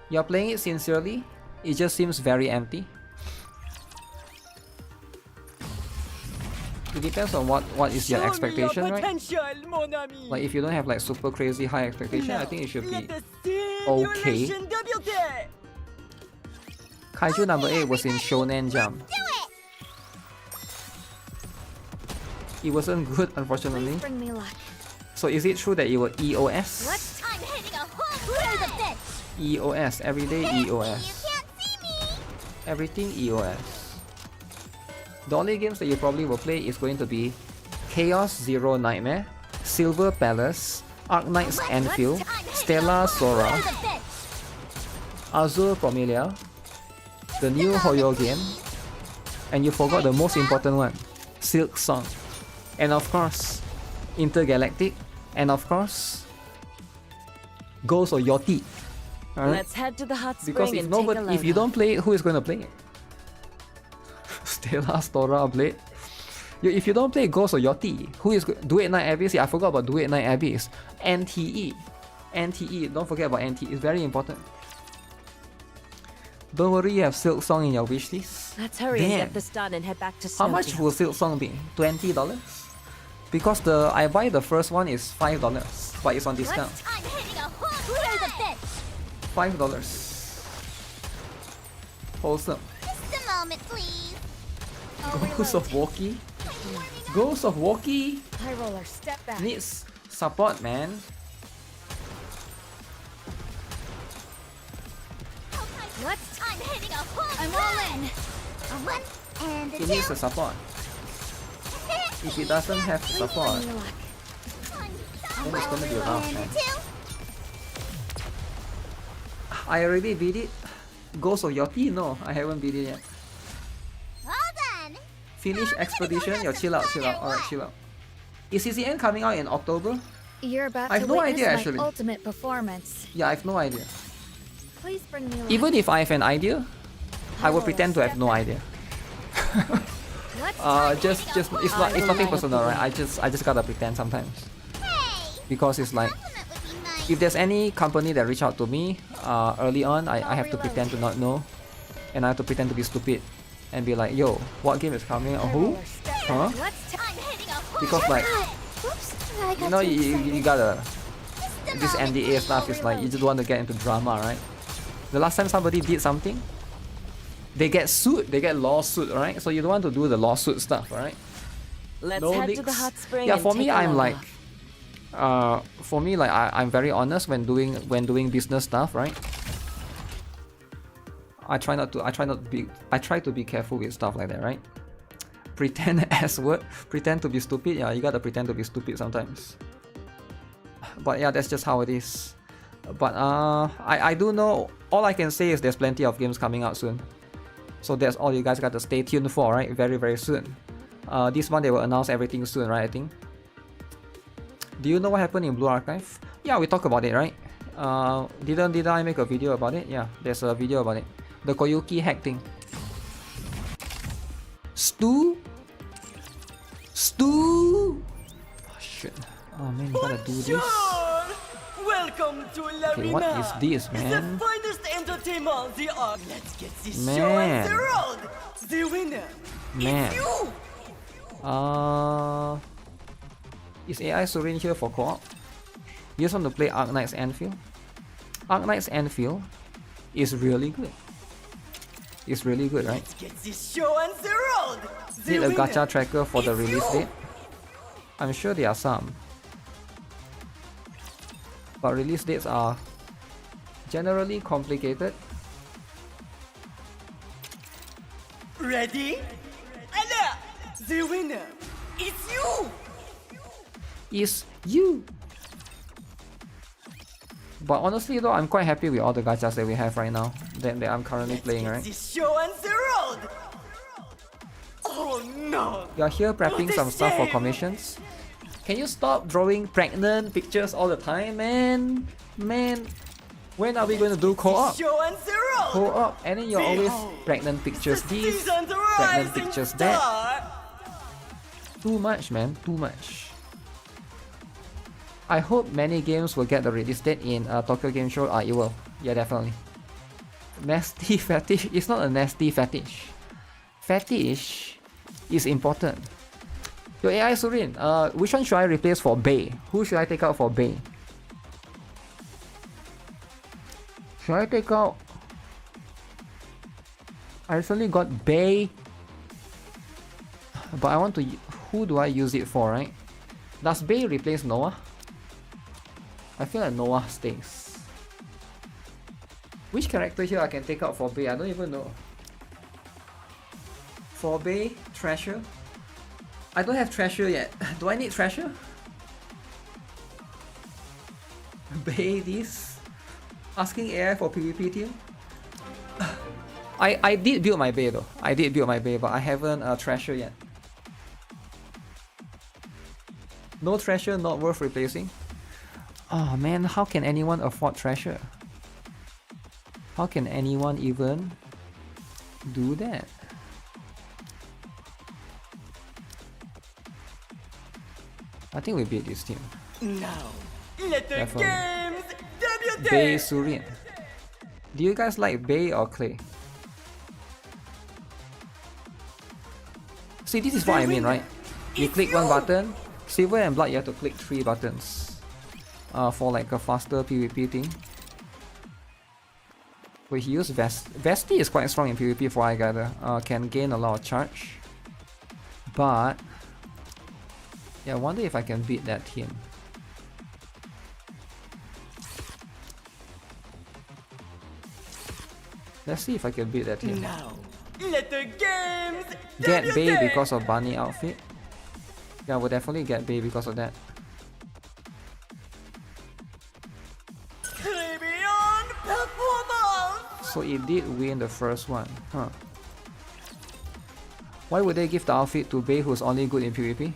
You're playing it sincerely? It just seems very empty. It depends on what is your expectation, right? Like if you don't have like super crazy high expectation, I think it should be okay. Kaiju number 8 was in Shonen Jump. It wasn't good, unfortunately. So is it true that it was EOS? EOS, everyday EOS. Everything EOS. The only games that you probably will play is going to be Chaos Zero Nightmare, Silver Palace, Arknight's Anfield, Stella Sora, Azure Promelia, the new Hoyo game, and you forgot the most important one, Silk Song, and of course, Intergalactic, and of course, Ghost of Yoti. Right? Let's head to the hot spring Because if you don't play it, who is going to play it? Stella, Sora, Blade. If you don't play Ghost of Yoti, who is Duet Night Abyss? Yeah, I forgot about Duet Night Abyss. NTE. NTE, don't forget about NTE, it's very important. Don't worry, you have Silk Song in your wishlist. Let's hurry and get this done and head back to How much will Silk Song be? $20? Because I buy the first one is $5, but it's on discount. $5. Wholesome. Just a moment, please. Ghost of Woki? Ghost of Woki High roller, step back. needs support, man. I'm all in. A one and a He two. needs a support. If he doesn't have support, then it's gonna be rough, man. I already beat it. Ghost of Yoti? No, I haven't beat it yet. Well done. Finish Expedition? Yo, chill out, chill out. Alright, chill out. Is CCN coming out in October? You're about I have to no witness idea, my actually. ultimate performance. Yeah, I have no idea. Please bring me luck. Even if I have an idea, I will pretend to have no idea. It's nothing personal, right? I just gotta pretend sometimes. Because it's like, if there's any company that reach out to me early on, I have to pretend to not know, and I have to pretend to be stupid, and be like, yo, what game is coming? Who? Huh? Because like, you know, you gotta, this NDA stuff is like, you just want to get into drama, right? The last time somebody did something, they get sued, they get lawsuit, right? So you don't want to do the lawsuit stuff, right? Let's No head leaks. to the hot spring. Yeah, and for take me, a I'm look. like, I'm very honest when doing business stuff, right? I try to be careful with stuff like that, right? Pretend as word, pretend to be stupid. Yeah, you gotta pretend to be stupid sometimes. But yeah, that's just how it is. But I do know, all I can say is there's plenty of games coming out soon. So that's all you guys got to stay tuned for, right? Very, very soon. This one they will announce everything soon, right? I think. Do you know what happened in Blue Archive? Yeah, we talked about it, right? Didn't I make a video about it? Yeah, there's a video about it. The Koyuki hack thing. Stu? Stu? Oh shit. Oh man, you gotta do this. Welcome to La Okay, what is this, man? The finest entertainment the art. Let's get this Man. show on the road. The winner. Man. It's you. Is AI Surin here for co-op? You just want to play Arknight's Anfield? Arknight's Anfield is really good. It's really good, right? Let's get this show on the road. The Need a winner. gacha tracker for the It's release you. date? I'm sure there are some. But release dates are generally complicated. Ready? Allah! The winner. It's you. Is you. But honestly though, I'm quite happy with all the gachas that we have right now, that I'm currently playing, right? This show on the road. Oh no. You're here prepping What a some stuff for shame. commissions? Can you stop drawing pregnant pictures all the time, man? Man, when are we going to do co-op? Show on the road. Co-op, and then you're always Behold, pregnant pictures this, season's pregnant rising pictures that. star. Too much, man, too much. I hope many games will get the release date in Tokyo Game Show. It will. Yeah, definitely. Nasty fetish. It's not a nasty fetish. Fetish is important. Yo, AI Surin, which one should I replace for Bay? Who should I take out for Bay? Should I take out... I recently got Bay. But I want to... Who do I use it for, right? Does Bay replace Noah? I feel like Noah stays. Which character here I can take out for Bay? I don't even know. For Bay, Treasure. I don't have Treasure yet. Do I need Treasure? Bay this? Asking AI for PvP team? I did build my Bay though. I did build my Bay, but I haven't Treasure yet. No Treasure, not worth replacing. Oh man, how can anyone afford Treasure? How can anyone even do that? I think we beat this team. Now, let the Definitely. games debut. Bay Surian. Do you guys like Bay or Clay? See, this is what I mean, right? You click one button, Silver and Blood, you have to click 3 buttons. For like a faster PvP thing. We use Vesti is quite strong in PvP for I gather. Can gain a lot of charge. But yeah, I wonder if I can beat that team. Let's see if I can beat that team. Now, let the games Get Bay debut. because of Bunny outfit. Yeah, we'll definitely get Bay because of that. Beyond performance. So it did win the first one, huh? Why would they give the outfit to Bay who's only good in PvP?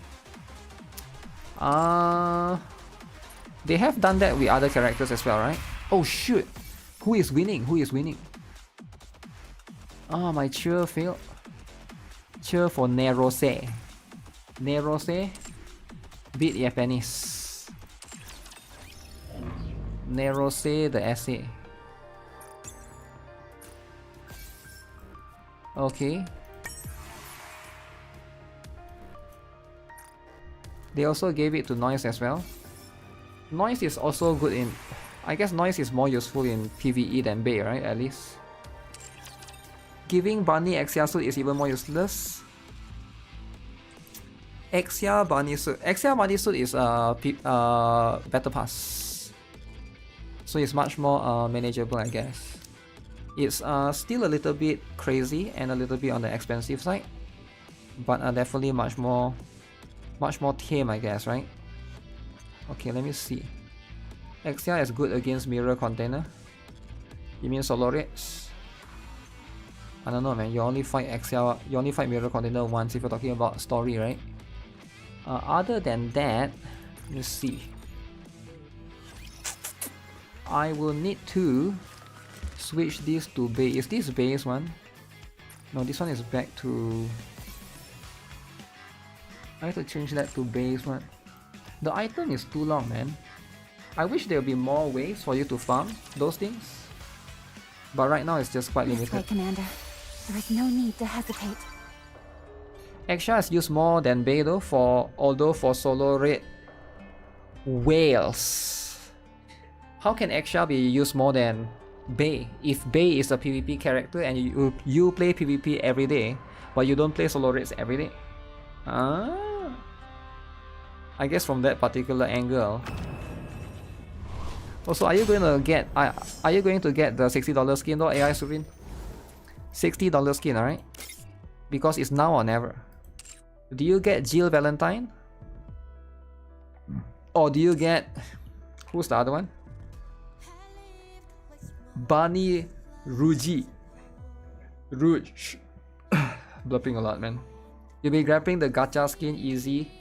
They have done that with other characters as well, right? Oh shoot! Who is winning? Who is winning? Oh, my cheer failed. Cheer for Nerose. Nerose beat Japanese. Nerose the essay. Okay. They also gave it to Noise as well. Noise is also good in... I guess Noise is more useful in PvE than Bay, right? At least. Giving Bunny Exia suit is even more useless. Exia Bunny suit. Exia Bunny suit is Battle Pass. So it's much more manageable, I guess. It's still a little bit crazy and a little bit on the expensive side. But definitely much more tame, I guess, right? Okay, let me see. Exia is good against Mirror Container. You mean Solo Raids? I don't know, man. You only fight Exia, you only fight Mirror Container once if you're talking about story, right? Other than that, let's see. I will need to switch this to base. Is this base one? No, this one is back to... I have to change that to base one. The item is too long, man. I wish there would be more ways for you to farm those things. But right now it's just quite limited. This way, Commander. There is no need to hesitate. Extra is used more than Bay though, although for solo raid whales. How can Extra be used more than Bay? If Bay is a PvP character and you play PvP every day, but you don't play solo raids every day. I guess from that particular angle. Also, are you going to get the $60 skin though, AI Surin? $60 skin, alright? Because it's now or never. Do you get Jill Valentine? Or do you get... Who's the other one? Bunny Ruji. Rouge. Blurping a lot, man. You'll be grabbing the gacha skin easy.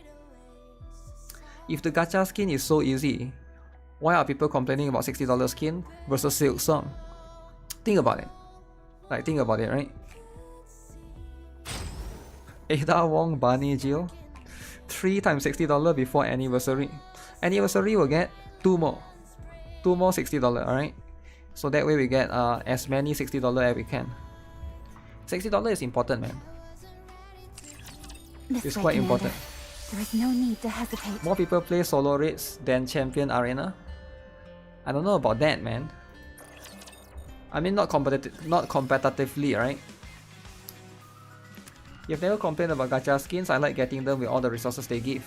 If the gacha skin is so easy, why are people complaining about $60 skin versus Silk Song? Think about it. Like, think about it, right? Ada Wong, Bunny Jill. 3 times $60 before anniversary. Anniversary will get 2 more. 2 more $60, alright? So that way we get as many $60 as we can. $60 is important, man. It's quite important. There is no need to hesitate. More people play solo raids than Champion Arena. I don't know about that, man. I mean, not competitively, right? You've never complained about gacha skins. I like getting them with all the resources they give.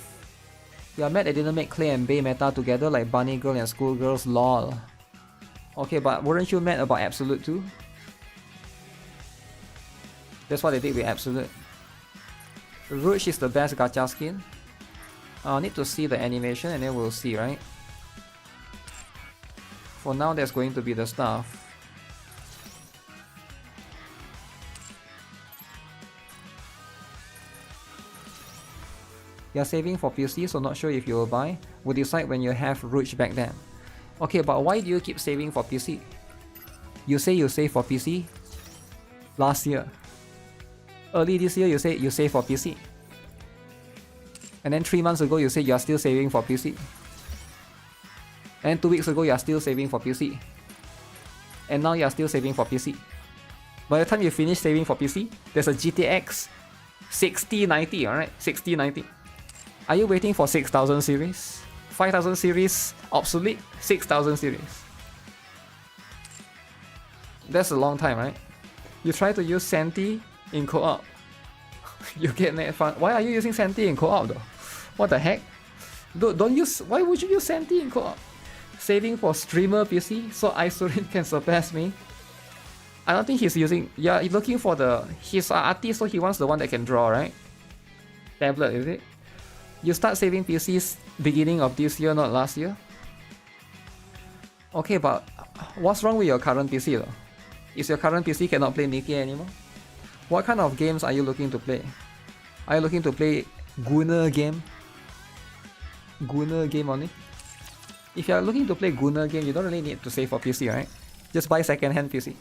You're mad they didn't make Clay and Bay meta together like Bunny Girl and Schoolgirls, lol. Okay, but weren't you mad about Absolute too? That's what they did with Absolute. Rouge is the best gacha skin. I'll need to see the animation and then we'll see, right? For now, that's going to be the stuff. You're saving for PC, so not sure if you will buy. We'll decide when you have Rouge back then. Okay, but why do you keep saving for PC? You say you save for PC last year. Early this year you say you save for PC. And then 3 months ago you say you are still saving for PC. And 2 weeks ago you are still saving for PC. And now you are still saving for PC. By the time you finish saving for PC, there's a GTX 6090, alright? 6090. Are you waiting for 6000 series? 5000 series obsolete? 6000 series. That's a long time, right? You try to use Senti in co-op. You get net fun. Why are you using Senti in co-op though? What the heck? Don't use. Why would you use Senti in co-op? Saving for streamer PC so Isurin can surpass me. I don't think he's using. Yeah, he's looking for the. He's an artist, so he wants the one that can draw, right? Tablet, is it? You start saving PCs beginning of this year, not last year. Okay, but what's wrong with your current PC though? Is your current PC cannot play Nikke anymore? What kind of games are you looking to play? Are you looking to play Gunner game? Gunner game only? If you are looking to play Gunner game, you don't really need to save for PC, right? Just buy second-hand PC.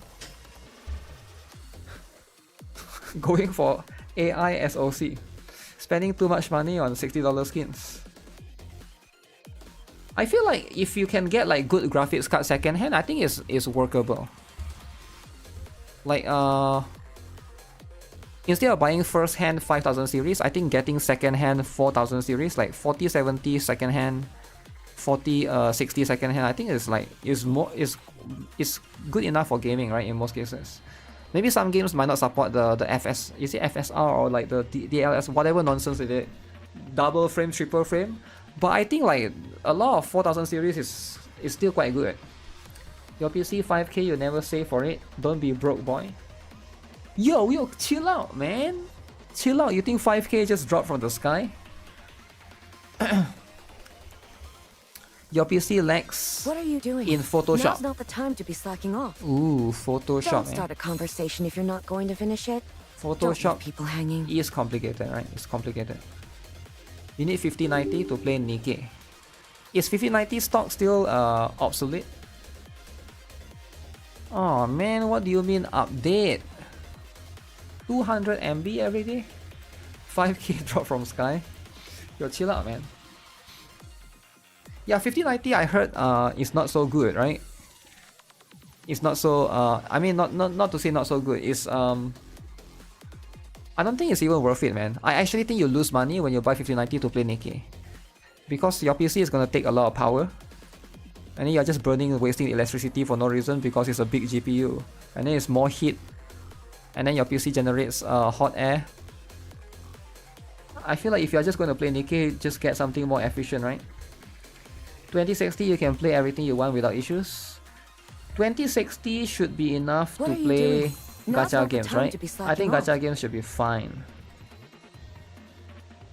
Going for AI SOC. Spending too much money on $60 skins. I feel like if you can get like good graphics card second-hand, I think it's workable. Like instead of buying first-hand 5000 series, I think getting second-hand 4000 series, like 4070 second-hand, 4060 second-hand, I think is good enough for gaming, right? In most cases. Maybe some games might not support the FS, is it FSR or like the DLS, whatever nonsense it is, double frame, triple frame. But I think like a lot of 4000 series is still quite good. Your PC 5K, you never save for it. Don't be broke, boy. Yo, chill out, man. Chill out. You think 5K just dropped from the sky? Your PC lags. What are you doing? In Photoshop. Now's not the time to be slacking off. Ooh, Photoshop. Don't start a conversation if you're not going to finish it. Don't leave Photoshop people hanging. is complicated, right? It's complicated. You need 5090 to play Nikke. Is 5090 stock still obsolete? Oh man, what do you mean update? 200 MB every day? 5k drop from Sky? Yo, chill out, man. Yeah, 5090 I heard is not so good, right? It's not so I mean not to say not so good. It's I don't think it's even worth it, man. I actually think you lose money when you buy 5090 to play Nikke. Because your PC is gonna take a lot of power. And then you're just burning, wasting electricity for no reason because it's a big GPU. And then it's more heat. And then your PC generates hot air. I feel like if you're just going to play Nikke, just get something more efficient, right? 2060 you can play everything you want without issues. 2060 should be enough to play gacha games, right? I think gacha games should be fine.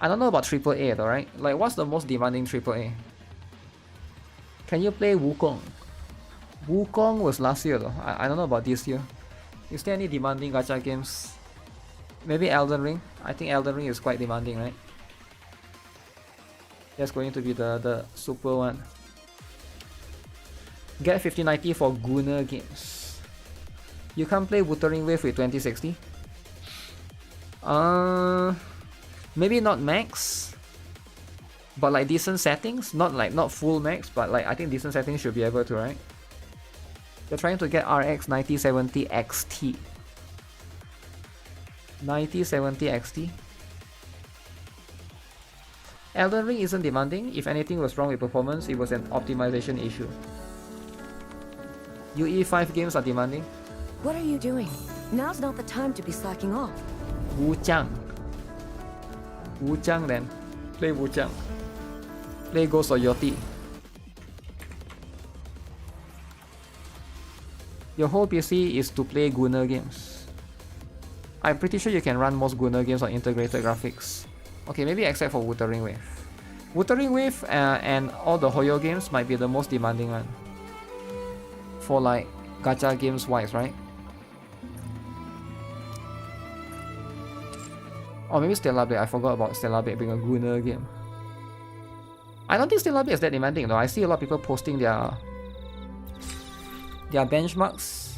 I don't know about AAA though, right? Like, what's the most demanding AAA? Can you play Wukong? Wukong was last year though. I don't know about this year. Is there any demanding gacha games? Maybe Elden Ring? I think Elden Ring is quite demanding, right? That's going to be the super one. Get 5090 for Gunner games. You can't play Wuthering Wave with 2060? Maybe not max, but like decent settings. Not full max, but like I think decent settings should be able to, right? You're trying to get RX 9070 XT. 9070 XT. Elden Ring isn't demanding. If anything was wrong with performance, it was an optimization issue. UE5 games are demanding. What are you doing? Now's not the time to be slacking off. Wuchang. Wuchang then. Play Wuchang. Play Ghost of Yoti. Your whole PC is to play Gunner games. I'm pretty sure you can run most Gunner games on integrated graphics. Okay, maybe except for Wuthering Wave. Wuthering Wave and all the Hoyo games might be the most demanding one. For like gacha games wise, right? Or maybe Stellar Blade. I forgot about Stellar Blade being a Gunner game. I don't think Stellar Blade is that demanding though. I see a lot of people posting their benchmarks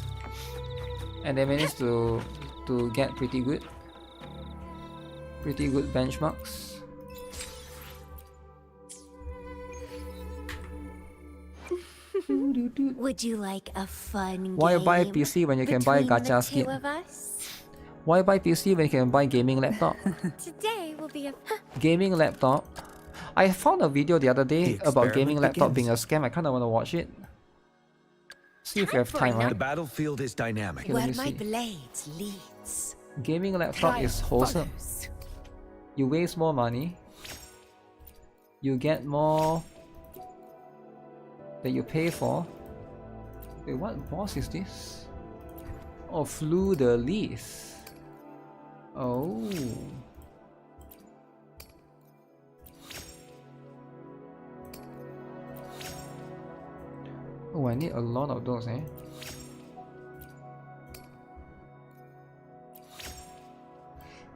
and they managed to get pretty good benchmarks. Would you like a fun Why game buy PC when you can buy gacha skin? Why buy PC when you can buy gaming laptop? Today will be a Gaming laptop. I found a video the other day about gaming laptop being a scam. I kind of want to watch it. See if you have time, right? The battlefield is dynamic. Okay, let me Where my see. blades leads. Gaming laptop is wholesome. You waste more money. You get more that you pay for. Wait, what boss is this? Oh, Flew the Lease. Oh. Oh, I need a lot of those, eh?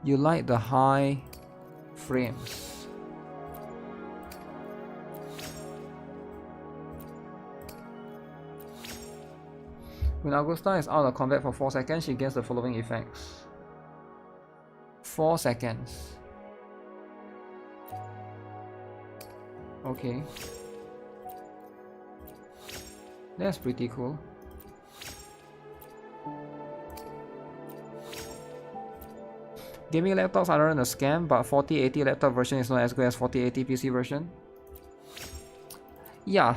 You like the high frames. When Augusta is out of combat for 4 seconds, she gets the following effects. 4 seconds. Okay. That's pretty cool. Gaming laptops aren't a scam, but 4080 laptop version is not as good as 4080 PC version. Yeah,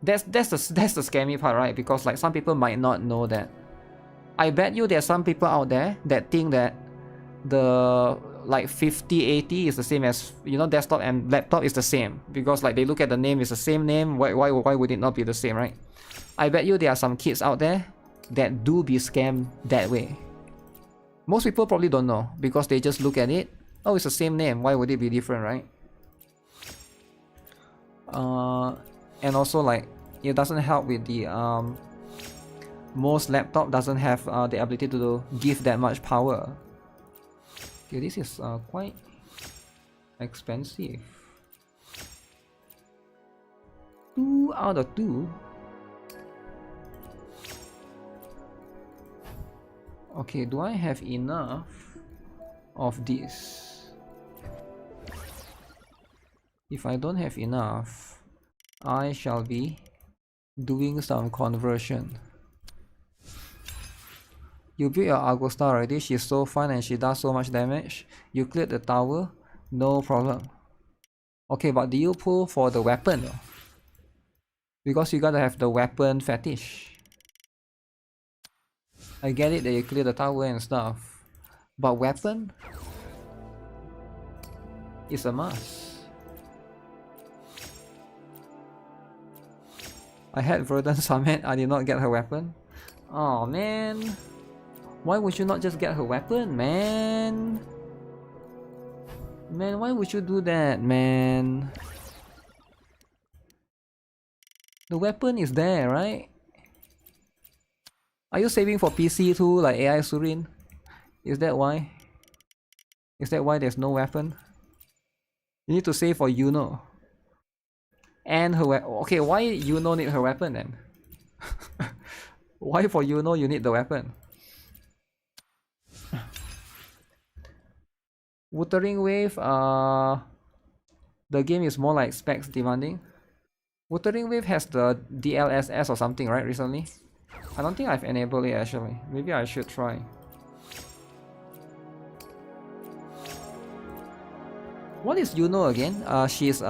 that's the scammy part, right? Because like some people might not know that. I bet you there's some people out there that think that the like 5080 is the same as, you know, desktop and laptop is the same, because like they look at the name, it's the same name. Why would it not be the same, right? I bet you there are some kids out there that do be scammed that way. Most people probably don't know because they just look at it. Oh, it's the same name. Why would it be different, right? And also like it doesn't help with the most laptop doesn't have the ability to give that much power. Okay, this is quite expensive. 2 out of 2. Okay, do I have enough of this? If I don't have enough, I shall be doing some conversion. You built your Augusta already, she's so fun and she does so much damage. You cleared the tower, no problem. Okay, but do you pull for the weapon? Because you gotta have the weapon fetish. I get it that you clear the tower and stuff, but weapon is a must. I had Verdun Summit, I did not get her weapon. Oh man. Why would you not just get her weapon, man? Man, why would you do that, man? The weapon is there, right? Are you saving for PC too, like AI Surin? Is that why? Is that why there's no weapon? You need to save for Yuno. And her weapon. Okay, why Yuno need her weapon then? Why for Yuno you need the weapon? Wuthering Wave, the game is more like specs demanding. Wuthering Wave has the DLSS or something, right, recently? I don't think I've enabled it actually. Maybe I should try. What is Yuno again? She's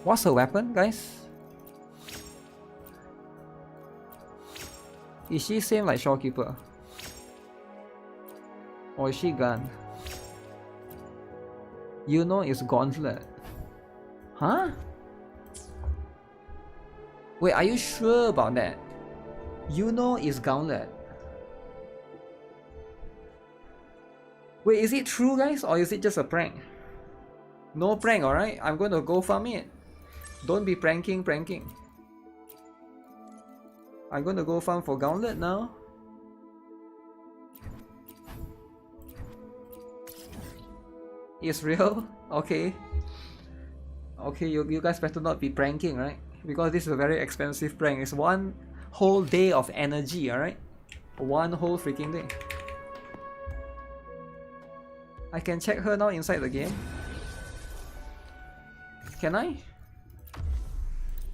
what's her weapon, guys? Is she same like Shopkeeper? Or is she gun? Yuno is Gauntlet. Huh? Wait, are you sure about that? Yuno is Gauntlet. Wait, is it true, guys? Or is it just a prank? No prank, alright? I'm going to go farm it. Don't be pranking. I'm going to go farm for Gauntlet now. It's real? Okay. Okay, you guys better not be pranking, right? Because this is a very expensive prank. It's one whole day of energy, alright? One whole freaking day. I can check her now inside the game. Can I?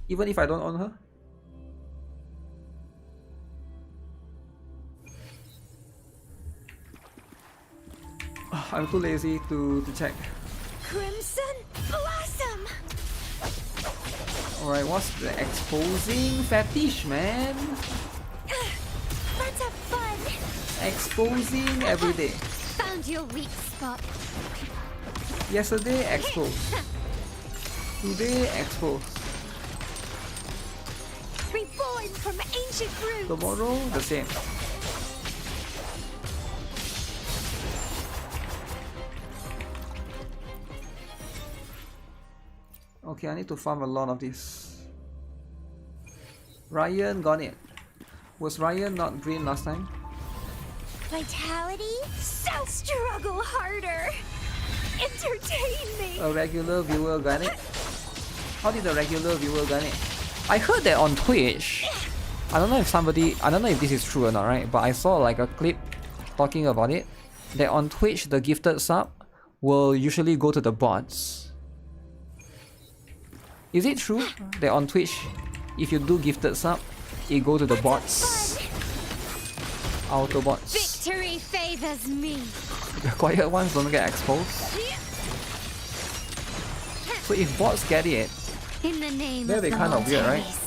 Even if I don't own her? I'm too lazy to check. Crimson Blossom! Alright, what's the exposing fetish, man? That's a fun! Exposing every day. Found your weak spot. Yesterday, exposed. Today, exposed. Reborn from ancient roots! Tomorrow, the same. Okay, I need to farm a lot of this. Ryan got it. Was Ryan not green last time? Vitality? So struggle harder! Entertain me! A regular viewer got it? How did the regular viewer get it? I heard that on Twitch. I don't know if this is true or not, right? But I saw like a clip talking about it. That on Twitch, the gifted sub will usually go to the bots. Is it true that on Twitch, if you do gifted sub, it go to the bots? Autobots. Victory favors me. The quiet ones don't get exposed. So if bots get it, In the name that'd be of the kind of weird, right? Montaries.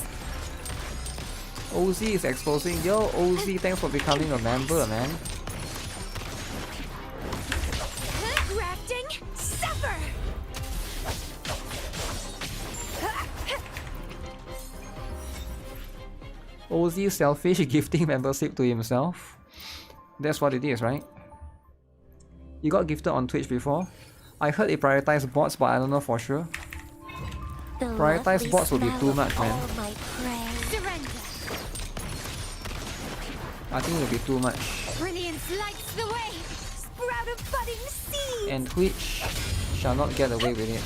OZ is exposing. Yo, OZ, thanks for becoming a member, man. Grafting, suffer! OZ selfish gifting membership to himself. That's what it is, right? You got gifted on Twitch before? I heard it prioritized bots, but I don't know for sure. Prioritize bots would be too much, man. I think it would be too much. Brilliance lights the way. Sprout of budding seeds. And Twitch shall not get away with it.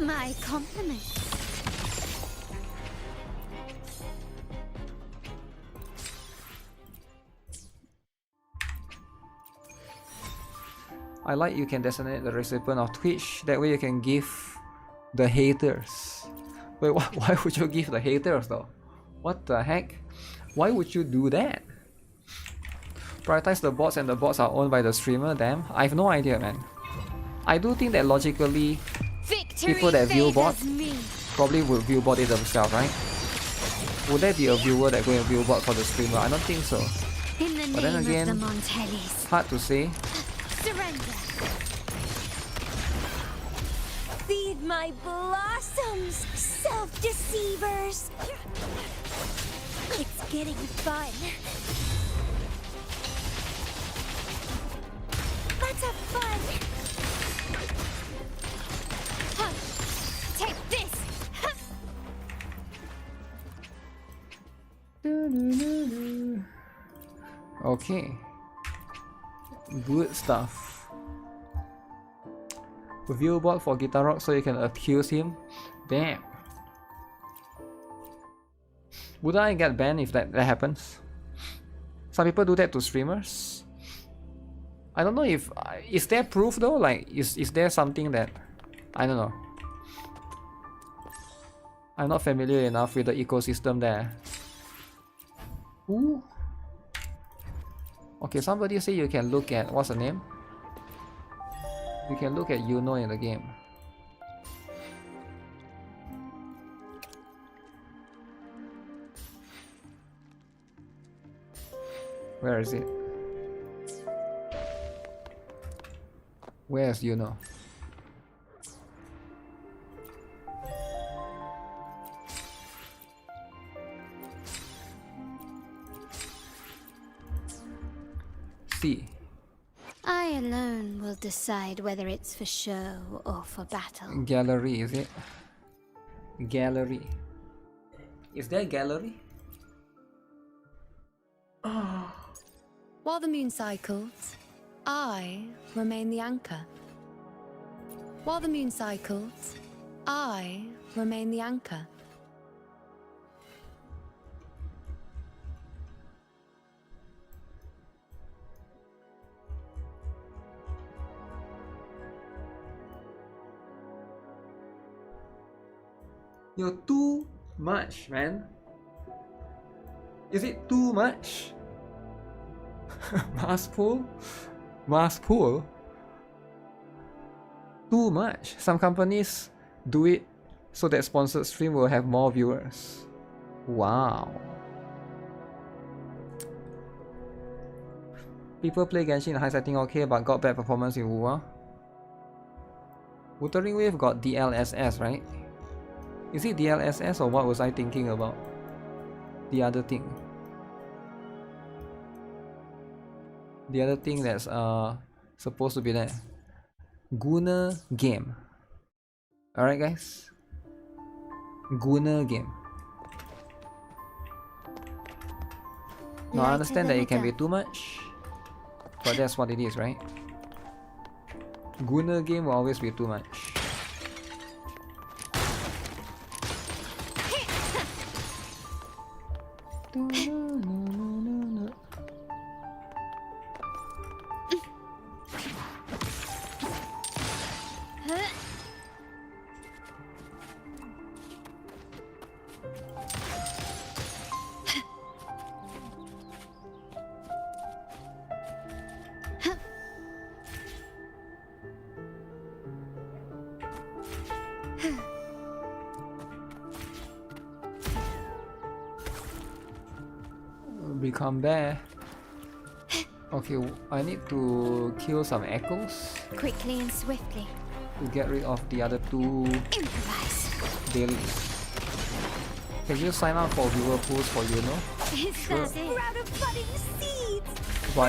My compliments. I like you can designate the recipient of Twitch. That way you can give the haters. Wait, why would you give the haters though? What the heck? Why would you do that? Prioritize the bots and the bots are owned by the streamer? Damn, I have no idea, man. I do think that logically, people that view bot probably would view bot it themselves, right? Would there be a viewer that go and view bot for the streamer? I don't think so. But then again, hard to say. Surrender. Feed my blossoms, self-deceivers. It's getting fun. Let's have fun. Huh. Take this. Huh. Okay. Good stuff. Review bot for GuitarRock so you can accuse him. Damn. Would I get banned if that happens? Some people do that to streamers. I don't know if... is there proof though? Like, is there something that... I don't know. I'm not familiar enough with the ecosystem there. Ooh. Okay, somebody say you can look at... what's the name? You can look at in the game. Where is it? Where's See. I alone will decide whether it's for show or for battle. Gallery, is it? Gallery. Is there a gallery? While the moon cycles, I remain the anchor. While the moon cycles, I remain the anchor. You're too much, man. Is it too much? Mass pool? Mass pool? Too much. Some companies do it so that sponsored stream will have more viewers. Wow. People play Genshin in high setting okay, but got bad performance in WoW. Wuthering Wave got DLSS, right? Is it DLSS or what was I thinking about? The other thing. The other thing that's supposed to be there. Guna game. Alright guys? Guna game. Now I understand that it can be too much, but that's what it is, right? Guna game will always be too much. Become there. Okay, I need to kill some echoes Quickly and swiftly. to get rid of the other two dailies. Can you sign up for viewer pools for Sure. But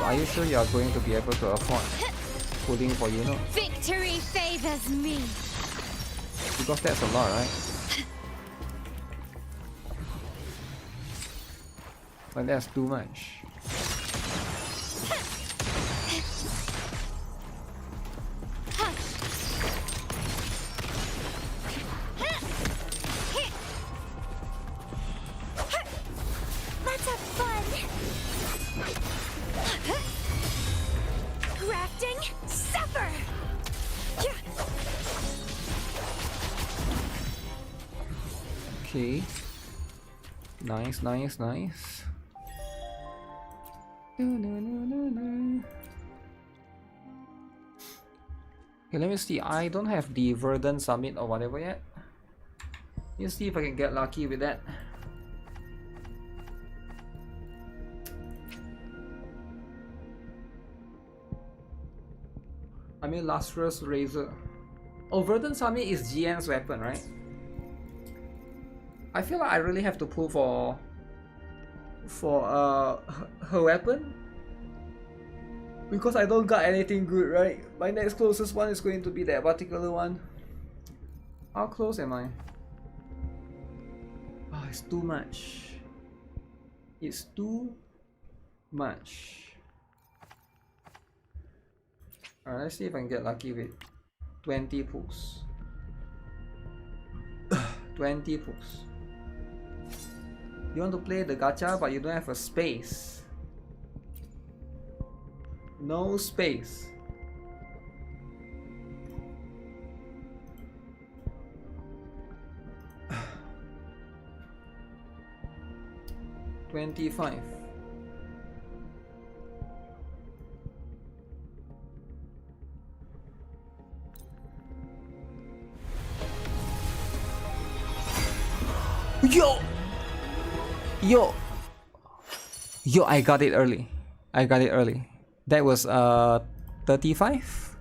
are you sure you are going to be able to afford pulling for Victory favors me. Because that's a lot, right? But that's too much. Let's have fun. Crafting, Okay. Nice, nice, nice. Okay, let me see. I don't have the Verdant Summit or whatever yet. Let's see if I can get lucky with that. I mean, Lustrous Razor. Oh, Verdant Summit is GN's weapon, right? I feel like I really have to pull for her weapon, because I don't got anything good, right? My next closest one is going to be that particular one. How close am I? Oh, it's too much. It's too much. Alright, let's see if I can get lucky with 20 pulls. 20 pulls. You want to play the gacha but you don't have a space. No space. $25. Yo, I got it early. That was 35?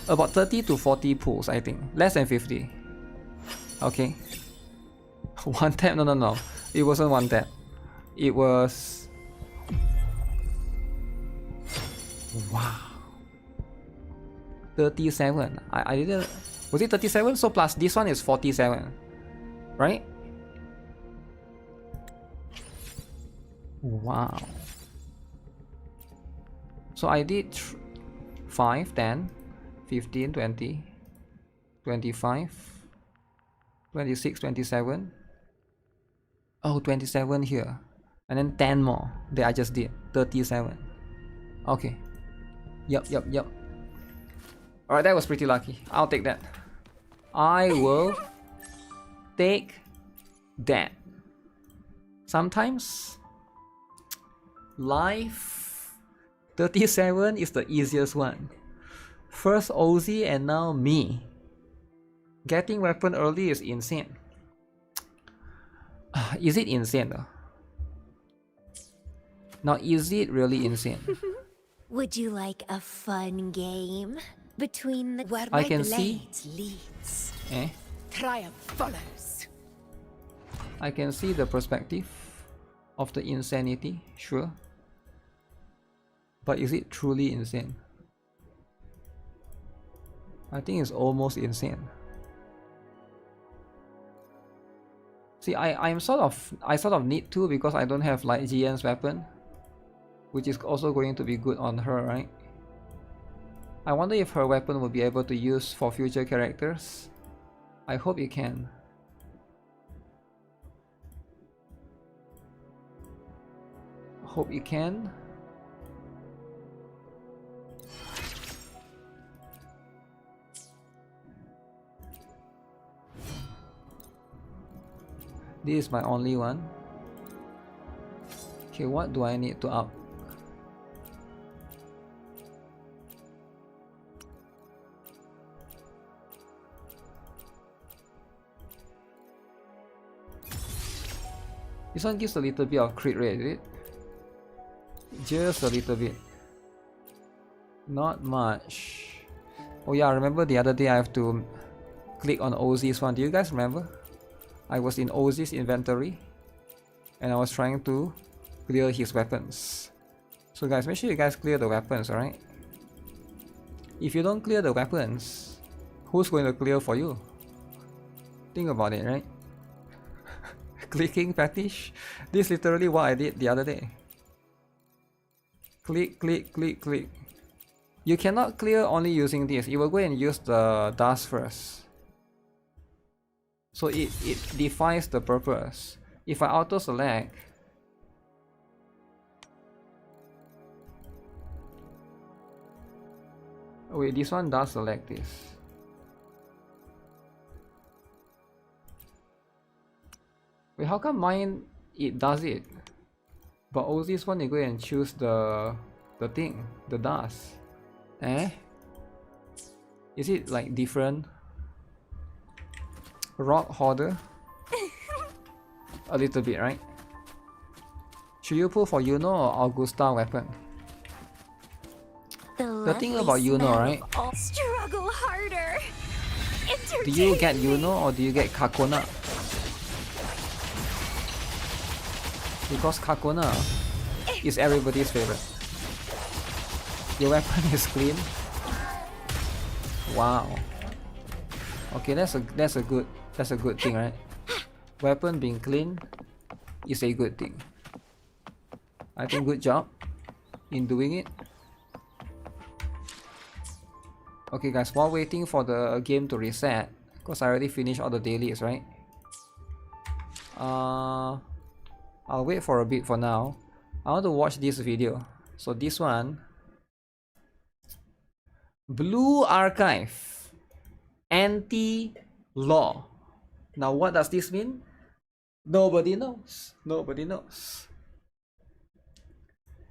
About 30 to 40 pulls, I think. Less than 50. Okay. One tap? No. It wasn't one tap. It was... Wow. 37. I didn't... Was it 37? So plus this one is 47. Right? Wow. So I did 5, 10, 15, 20, 25, 26, 27. Oh, 27 here. And then 10 more that I just did. 37. Okay. Yup. Alright, that was pretty lucky. I'll take that. I will take that. Sometimes life 37 is the easiest one. First Ozzy and now me. Getting weapon early is insane. Is it insane though? Now is it really insane? Would you like a fun game between the where I my can blade see. leads? Triumph follows. I can see the perspective of the insanity, sure. But is it truly insane? I think it's almost insane. See, I sort of need to, because I don't have like GN's weapon, which is also going to be good on her, right? I wonder if her weapon will be able to use for future characters. I hope it can. Hope it can. This is my only one. Okay, what do I need to up? This one gives a little bit of crit rate, is it? Just a little bit. Not much. Oh yeah, remember the other day I have to click on Ozzy's one. Do you guys remember? I was in Ozzy's inventory and I was trying to clear his weapons. So guys, make sure you guys clear the weapons, alright? If you don't clear the weapons, who's going to clear for you? Think about it, right? Clicking fetish? This is literally what I did the other day. Click, click, click, click. You cannot clear only using this. You will go and use the dust first. So it defies the purpose. If I auto select, oh wait, this one does select this. how come mine it does it? But Ozzy's one you go and choose the thing, the dust. Eh? Is it like different? Rock Hoarder? A little bit, right? Should you pull for Yuno or Augusta weapon? The thing about Yuno, right? Struggle harder. Do you get Yuno or do you get Kakona? Because Kakona is everybody's favorite. Your weapon is clean. Wow. Okay, that's a good thing, right? Weapon being clean is a good thing. I think good job in doing it. Okay guys, while waiting for the game to reset, because I already finished all the dailies, right? I'll wait for a bit for now. I want to watch this video. So this one, Blue Archive, anti-law. Now what does this mean? Nobody knows. Nobody knows.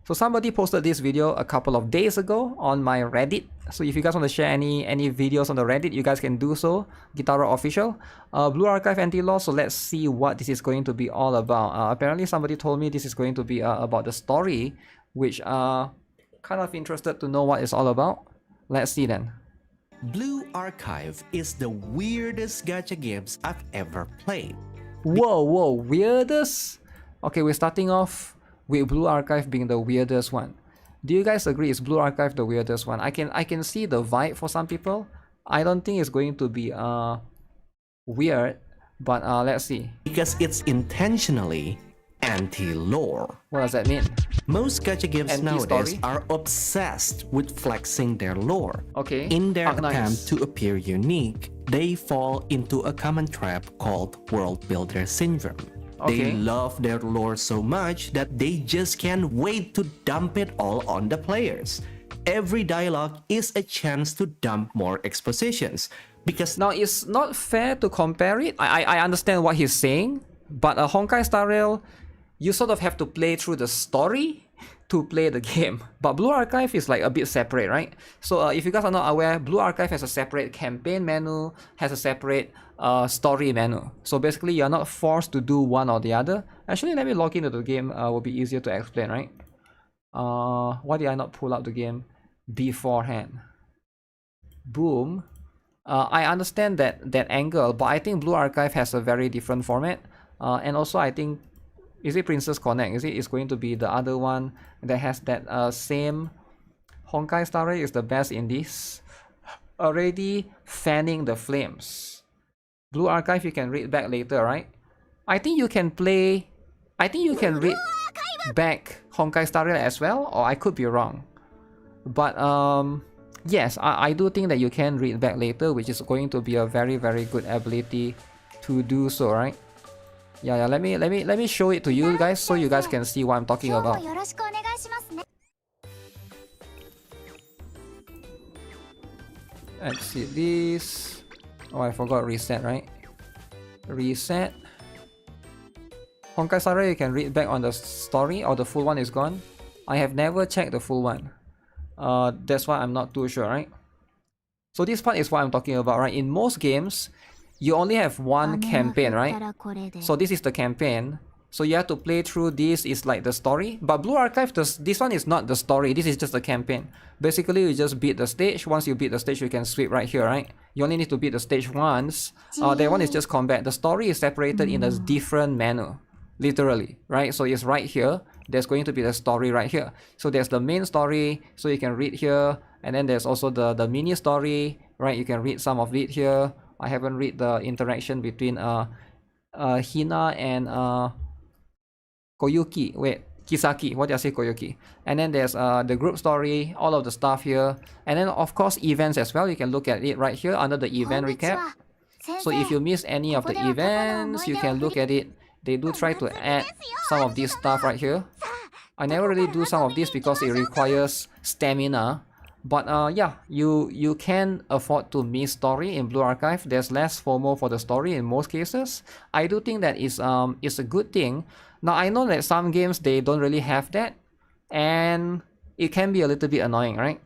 So somebody posted this video a couple of days ago on my Reddit. So if you guys want to share any videos on the Reddit, you guys can do so. GuitarRock official. Blue Archive anti-law. So let's see what this is going to be all about. Apparently somebody told me this is going to be about the story, which kind of interested to know what it's all about. Let's see then. Blue Archive is the weirdest gacha games I've ever played. Whoa, weirdest? Okay, we're starting off with Blue Archive being the weirdest one. Do you guys agree is Blue Archive the weirdest one? I can see the vibe for some people. I don't think it's going to be weird, but let's see. Because it's intentionally anti-lore. What does that mean? Most gacha games nowadays are obsessed with flexing their lore. Okay. In their nice. attempt to appear unique, they fall into a common trap called world builder syndrome. Okay. They love their lore so much that they just can't wait to dump it all on the players. Every dialogue is a chance to dump more expositions. Because now it's not fair to compare it. I understand what he's saying, but a Honkai Star Rail, you sort of have to play through the story to play the game. But Blue Archive is like a bit separate, right? So if you guys are not aware, Blue Archive has a separate campaign menu, has a separate story menu. So basically you're not forced to do one or the other. Actually, let me log into the game, will be easier to explain, right? Why did I not pull up the game beforehand? Boom. I understand that angle, but I think Blue Archive has a very different format. And also I think, is it Princess Connect? Is it? It's going to be the other one that has that same Honkai Star Rail is the best in this. Already fanning the flames. Blue Archive you can read back later, right? I think you can play. I think you can read back Honkai Star Rail as well, or I could be wrong. But yes, I do think that you can read back later, which is going to be a very good ability to do so, right? Yeah, let me show it to you guys so you guys can see what I'm talking about. Exit this. Oh, I forgot reset, right? Reset. Honkai Star Rail you can read back on the story, or the full one is gone. I have never checked the full one. That's why I'm not too sure, right? So this part is what I'm talking about, right? In most games, you only have one campaign, right? So this is the campaign. So you have to play through this is like the story. But Blue Archive, this one is not the story. This is just the campaign. Basically, you just beat the stage. Once you beat the stage, you can sweep right here, right? You only need to beat the stage once. That one is just combat. The story is separated in a different menu. Literally, right? So it's right here. There's going to be the story right here. So there's the main story. So you can read here. And then there's also the mini story, right? You can read some of it here. I haven't read the interaction between Hina and Koyuki. Wait, Kisaki. What did I say, Koyuki? And then there's the group story, all of the stuff here. And then of course events as well. You can look at it right here under the event recap. So if you miss any of the events, you can look at it. They do try to add some of this stuff right here. I never really do some of this because it requires stamina. But yeah, you can afford to miss story in Blue Archive. There's less FOMO for the story in most cases. I do think that is a good thing. Now I know that some games they don't really have that, and it can be a little bit annoying, right?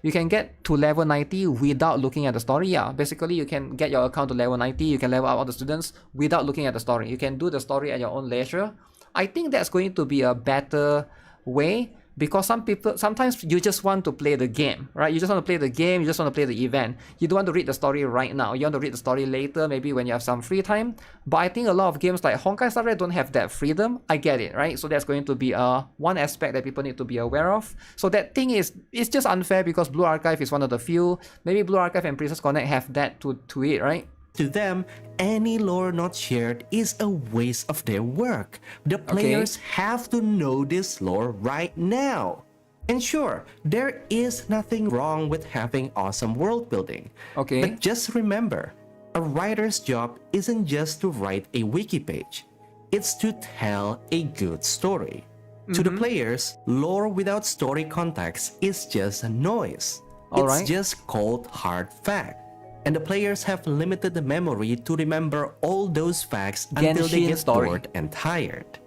You can get to level 90 without looking at the story. Yeah, basically you can get your account to level 90, you can level up all the students without looking at the story. You can do the story at your own leisure. I think that's going to be a better way, because sometimes you just want to play the game, right? You just want to play the game, you just want to play the event. You don't want to read the story right now. You want to read the story later, maybe when you have some free time. But I think a lot of games like Honkai Star Rail don't have that freedom. I get it, right? So that's going to be one aspect that people need to be aware of. So that thing it's just unfair because Blue Archive is one of the few. Maybe Blue Archive and Princess Connect have that to it, right? To them, any lore not shared is a waste of their work. The players have to know this lore right now. And sure, there is nothing wrong with having awesome world building. But just remember, a writer's job isn't just to write a wiki page. It's to tell a good story. To the players, lore without story context is just noise. It's just cold hard fact. And the players have limited memory to remember all those facts until they get bored and tired.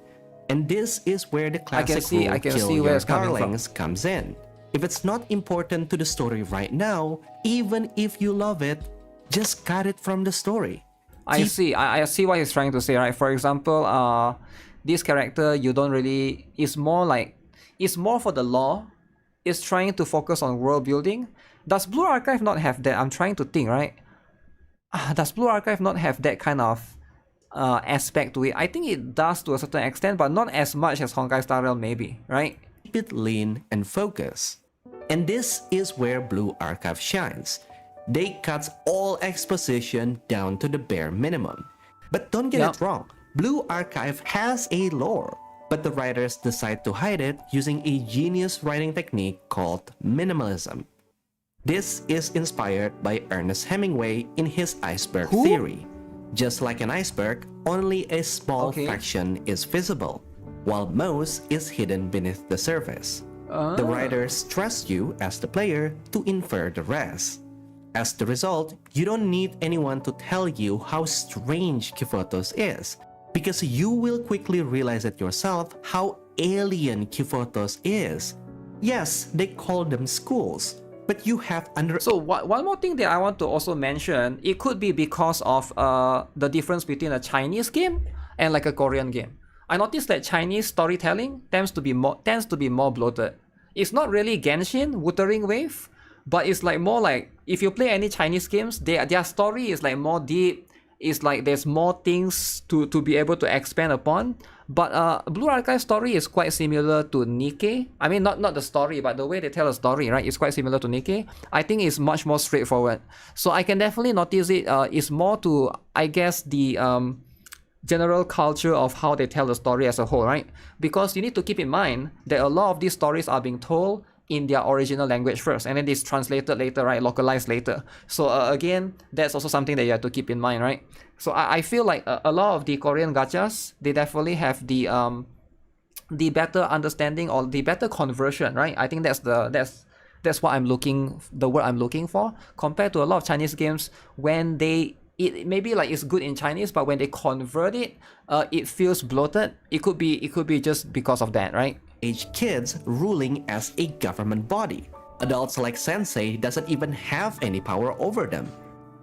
And this is where the classic rule kill your darlings comes in. If it's not important to the story right now, even if you love it, just cut it from the story. I see what he's trying to say, right? For example, this character you don't really, it's more for the lore. It's trying to focus on world building. Does Blue Archive not have that? I'm trying to think, right? Does Blue Archive not have that kind of aspect to it? I think it does to a certain extent, but not as much as Honkai Star Rail maybe, right? Keep it lean and focus. And this is where Blue Archive shines. They cut all exposition down to the bare minimum. But don't get it wrong, Blue Archive has a lore, but the writers decide to hide it using a genius writing technique called minimalism. This is inspired by Ernest Hemingway in his iceberg theory. Just like an iceberg, only a small fraction is visible, while most is hidden beneath the surface. The writers trust you as the player to infer the rest. As the result, you don't need anyone to tell you how strange Kifotos is, because you will quickly realize it yourself how alien Kifotos is. Yes, they call them schools, but you have So one more thing that I want to also mention, it could be because of the difference between a Chinese game and like a Korean game. I noticed that Chinese storytelling tends to be more bloated. It's not really Genshin, Wuthering Wave, but it's like more like if you play any Chinese games, their story is like more deep. It's like there's more things to be able to expand upon. But Blue Archive story is quite similar to Nikke. I mean, not the story, but the way they tell a story, right? It's quite similar to Nikke. I think it's much more straightforward. So I can definitely notice it. It's more to, I guess, the general culture of how they tell the story as a whole, right? Because you need to keep in mind that a lot of these stories are being told in their original language first, and then it's translated later, right? Localized later. So again, that's also something that you have to keep in mind, right? So I feel like a lot of the Korean gachas, they definitely have the better understanding or the better conversion, right? I think that's what the word I'm looking for, compared to a lot of Chinese games when it maybe like it's good in Chinese, but when they convert it, it feels bloated. It could be just because of that, right? Age kids ruling as a government body. Adults like Sensei doesn't even have any power over them.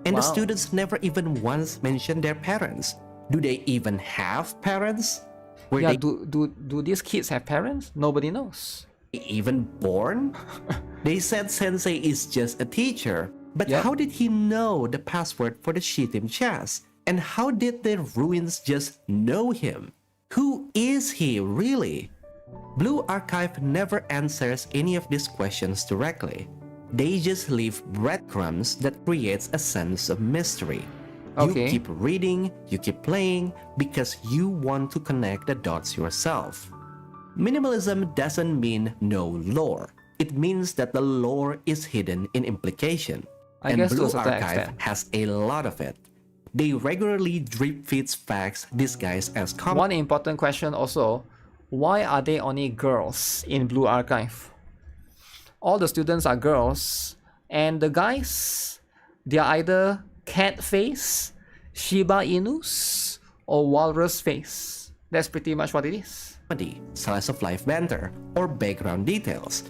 And the students never even once mention their parents. Do they even have parents? Do these kids have parents? Nobody knows. Even born? They said Sensei is just a teacher. But how did he know the password for the Shitim chest? And how did the ruins just know him? Who is he really? Blue Archive never answers any of these questions directly. They just leave breadcrumbs that creates a sense of mystery. You keep reading, you keep playing, because you want to connect the dots yourself. Minimalism doesn't mean no lore. It means that the lore is hidden in implication. And Blue Archive has a lot of it. They regularly drip feeds facts disguised as comments. One important question also, why are they only girls in Blue Archive? all the students are girls, and the guys, they are either cat face, Shiba Inus, or walrus face. That's pretty much what it is. Slice of life banter, or background details.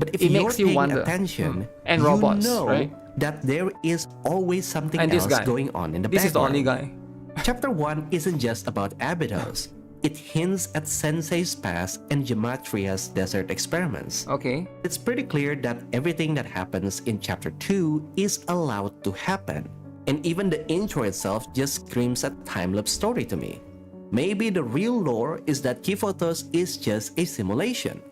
But if It you're makes you paying wonder. attention, And you robots, know right? that there is always something And this else guy. going on in the This is the background. only guy. Chapter 1 isn't just about Abydos. It hints at Sensei's past and Gematria's desert experiments. Okay. It's pretty clear that everything that happens in Chapter 2 is allowed to happen. And even the intro itself just screams a time-lapse story to me. Maybe the real lore is that Kifotos is just a simulation.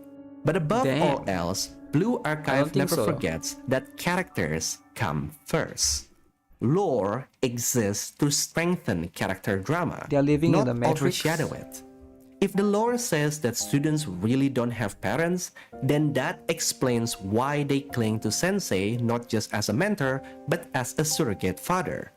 But above Damn. all else, Blue Archive think never so. forgets that characters come first. Lore exists to strengthen character drama, They are living in not the Matrix. overshadow it. If the lore says that students really don't have parents, then that explains why they cling to Sensei not just as a mentor, but as a surrogate father.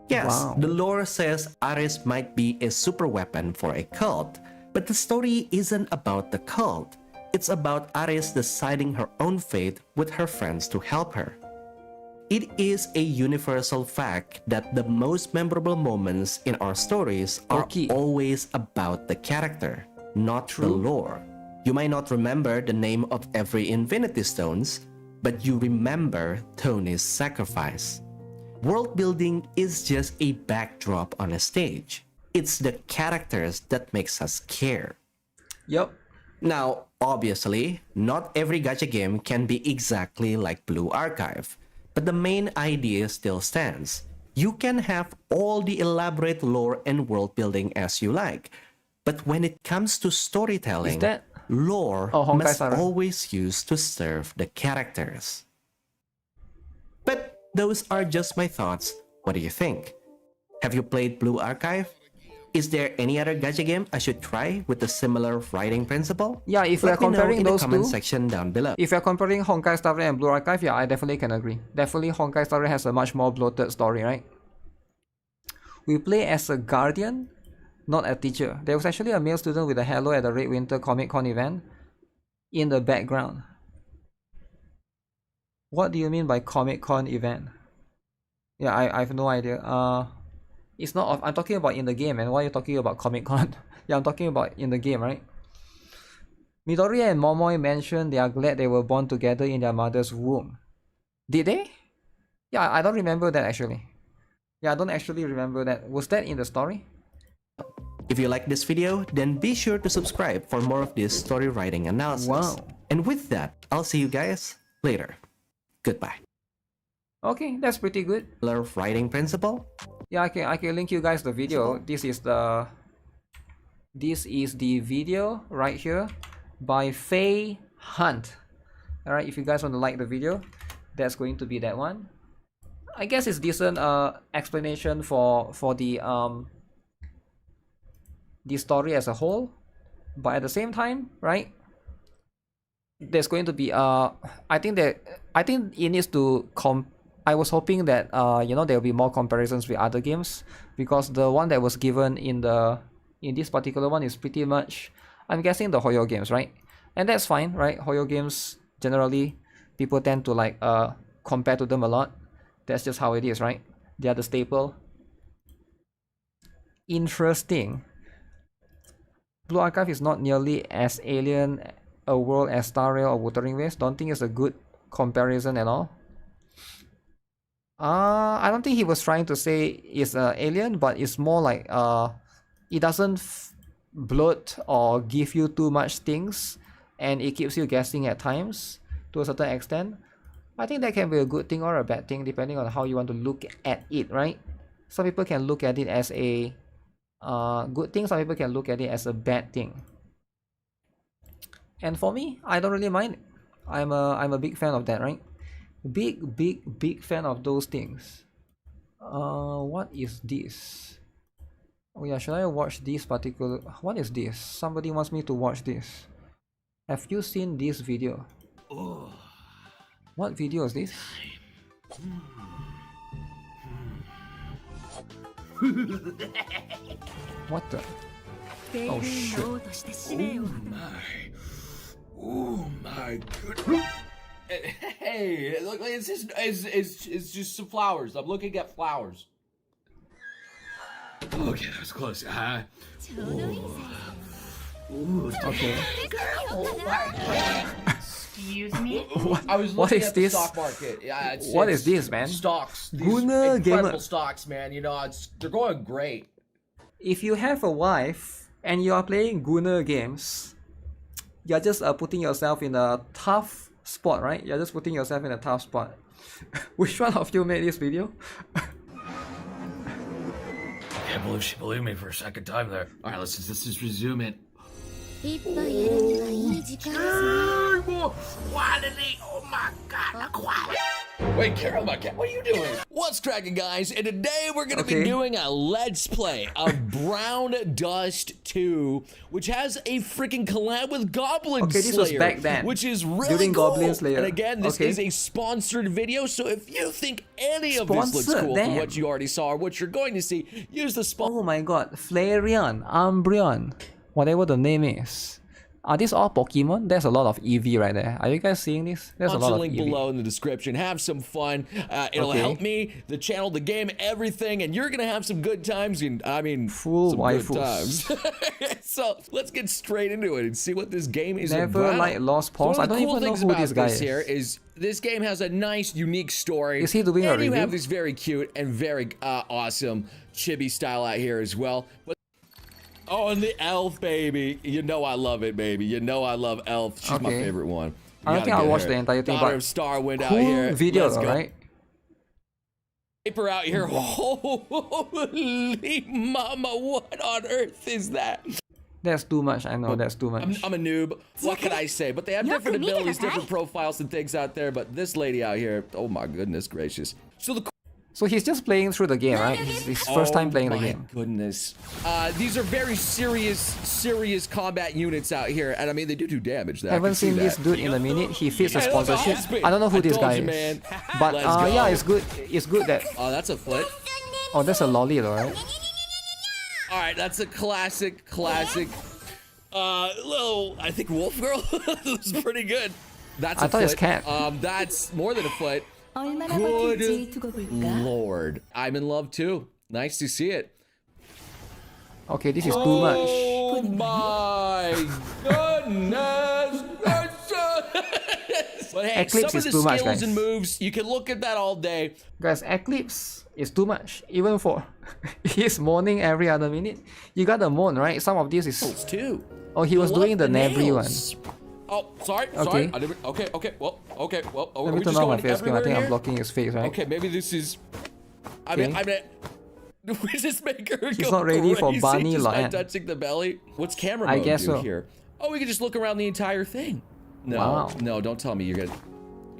Yes, Wow. the lore says Ares might be a super weapon for a cult, but the story isn't about the cult. It's about Ares deciding her own fate with her friends to help her. It is a universal fact that the most memorable moments in our stories are Okay. always about the character, not the lore. You might not remember the name of every Infinity Stones, but you remember Tony's sacrifice. World building is just a backdrop on a stage. It's the characters that makes us care. Yup. Now, obviously, not every gacha game can be exactly like Blue Archive, but the main idea still stands. You can have all the elaborate lore and world building as you like, but when it comes to storytelling, Is that- lore Oh, Honkai must Star Rail. always use to serve the characters. But those are just my thoughts. What do you think? Have you played Blue Archive? Is there any other gacha game I should try with a similar writing principle? Yeah, if we are Let me know comparing in those the comment two, section down below. if you're comparing Honkai Star Rail and Blue Archive, yeah, I definitely can agree. Definitely Honkai Star Rail has a much more bloated story, right? We play as a guardian, not a teacher. There was actually a male student with a halo at the Red Winter Comic Con event in the background. What do you mean by Comic Con event? Yeah, I have no idea. It's not. I'm talking about in the game, and why are you talking about Comic Con? Yeah, I'm talking about in the game, right? Midori and Momoi mentioned they are glad they were born together in their mother's womb. Did they? Yeah, I don't remember that actually. Yeah, I don't actually remember that. Was that in the story? If you like this video, then be sure to subscribe for more of this story writing analysis. Wow. And with that, I'll see you guys later. Goodbye. Okay, that's pretty good. Writing principle? Yeah, I can link you guys the video. This is the video right here by Faye Hunt. Alright, if you guys want to like the video, that's going to be that one. I guess it's decent explanation for the story as a whole, but at the same time, right, there's going to be I think it needs to I was hoping that there'll be more comparisons with other games, because the one that was given in this particular one is pretty much, I'm guessing, the Hoyo games, right? And that's fine, right? Hoyo games, generally people tend to like compare to them a lot. That's just how it is, right? They are the staple. Interesting. Blue Archive is not nearly as alien a world as Star Rail or Wuthering Waves. Don't think it's a good comparison at all. I don't think he was trying to say it's alien, but it's more like it doesn't bloat or give you too much things, and it keeps you guessing at times to a certain extent. I think that can be a good thing or a bad thing depending on how you want to look at it, right? Some people can look at it as a good thing, some people can look at it as a bad thing. And for me, I don't really mind. I'm a big fan of that, right? Big fan of those things. What is this? Oh yeah, should I watch this particular? What is this? Somebody wants me to watch this. Have you seen this video? What video is this? What the? Oh shit. Oh my goodness. Hey, look, it's just some flowers. I'm looking at flowers. Okay, that was close. Okay. Excuse me? I was What looking is at the this? stock market. Yeah, What is this, man? Stocks. These Guna incredible gamer. stocks, man. You know, they're going great. If you have a wife and you are playing Gunner games, you're just putting yourself in a tough spot, right? You're just putting yourself in a tough spot. Which one of you made this video? I can't believe she believed me for a second time there. All right, let's just resume it. Oh my god, quiet. Wait, Carol, my cat, what are you doing? What's cracking, guys? And today we're gonna be doing a let's play of Brown Dust 2, which has a freaking collab with Goblin Slayer. This was back then, which is really during cool. Goblin Slayer. And again, this is a sponsored video, so if you think any of this looks cool from what you already saw or what you're going to see, use the Oh my god, Flareon, Umbreon, whatever the name is. Are these all Pokemon? There's a lot of EV right there. Are you guys seeing this? There's a lot of link EV. below in the description. Have some fun. It'll help me, the channel, the game, everything, and you're gonna have some good times. And I mean, full some waifus. good times. So let's get straight into it and see what this game is Never about. like Lost Pause. I don't even know who this guy is. Here is this game has a nice, unique story. Is he doing a and you review? have this very cute and very awesome chibi style out here as well. But oh, and the elf, baby. You know I love it, baby. You know I love elf. She's my favorite one. I don't think I'll watch the entire thing, Daughter but of Starwind cool out here. video, Let's go. right? Paper out here. Holy mama, what on earth is that? That's too much. I know that's too much. I'm a noob. What can I say? But they have different abilities, different profiles and things out there. But this lady out here, oh my goodness gracious. So he's just playing through the game, right? It's his first time playing the game. Goodness. These are very serious combat units out here, and I mean they do damage. I haven't seen this dude in a minute. He fits a sponsorship. I don't know who this guy is. But yeah, it's good. It's good that. Oh, that's a foot. Oh, that's a lolly though, right? All right, that's a classic. Little, I think Wolf Girl was pretty good. That's I a thought foot. it's cat. That's more than a foot. Good Lord. I'm in love too. Nice to see it. Okay, this is too much. Oh my goodness. But hey, Eclipse some of is the too much, skills guys. and moves, you can look at that all day. Guys, Eclipse is too much. Even for he's moaning every other minute. You gotta moan, right? Some of this is too. Oh, he was doing the Navry one. Oh, sorry. Okay. I didn't, okay. Well. Let me turn on my face cam. I think I'm blocking his face, right? Okay, maybe this is. I mean, we just make her He's go not ready for crazy Bunny just by Lion. touching the belly. What's camera I mode guess do so. here? Oh, we can just look around the entire thing. No, Wow. no, don't tell me you're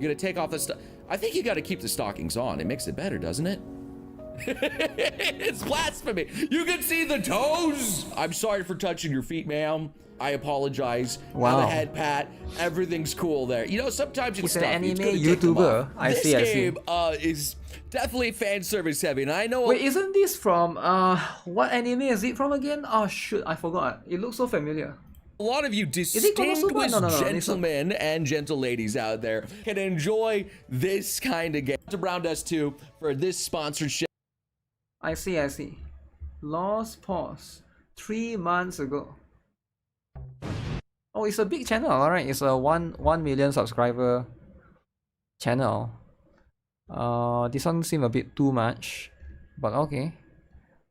gonna take off the stuff. I think you got to keep the stockings on. It makes it better, doesn't it? It's blasphemy. You can see the toes. I'm sorry for touching your feet, ma'am. I apologize. Wow. Have a head pat. Everything's cool there. You know, sometimes it's He's an stuffy. It's anime good to take them YouTuber. off. I This see. game is definitely fan service heavy, and I know. Wait, isn't this from what anime is it from again? Oh shoot, I forgot. It looks so familiar. A lot of you it distinguished Konosuba? No, it's not. gentlemen and gentle ladies out there can enjoy this kind of game. To Brown Dust 2 for this sponsorship. I see. Lost Pause 3 months ago. Oh, it's a big channel, alright. It's a 1 million subscriber channel. This one seems a bit too much, but okay.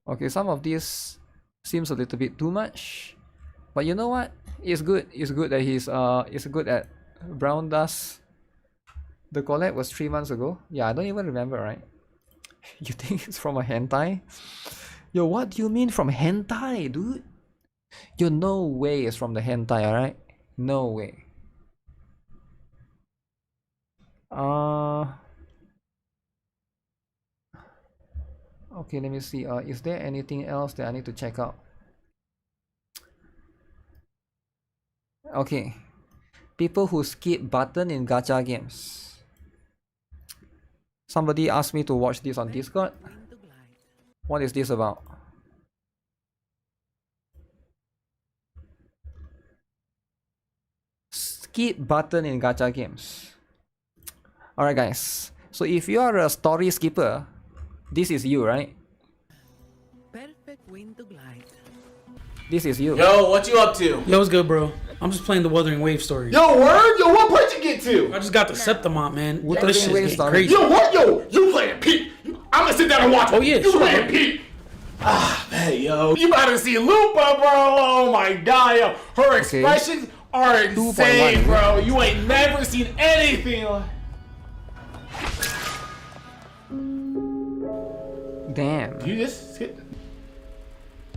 Okay, some of this seems a little bit too much, but you know what? It's good. It's good that it's good at Brown Dust. The collab was 3 months ago. Yeah, I don't even remember, right? You think it's from a hentai? Yo, what do you mean from hentai, dude? Yo, no way it's from the hentai, alright? No way. Okay, let me see. Is there anything else that I need to check out? Okay. People who skip button in gacha games. Somebody asked me to watch this on Discord. What is this about? Skip button in gacha games. Alright guys, so if you are a story skipper, this is you, right? Perfect wind to glide. This is you. Yo, what you up to? Yo, what's good, bro? I'm just playing the Wuthering Wave story. Yo, word? Yo, what part you get to? I just got the Septimont, man. Wuthering This shit's Wave getting story. crazy. Yo, what? Yo, you playing Pete? I'm gonna sit down and watch. Oh, yeah, you sure, playing bro. Pete? Ah, man, yo. You gotta see Lupa, bro. Oh my god, yo. Her expressions are insane, 2.1, bro. You ain't never seen anything like. Damn. You just skip.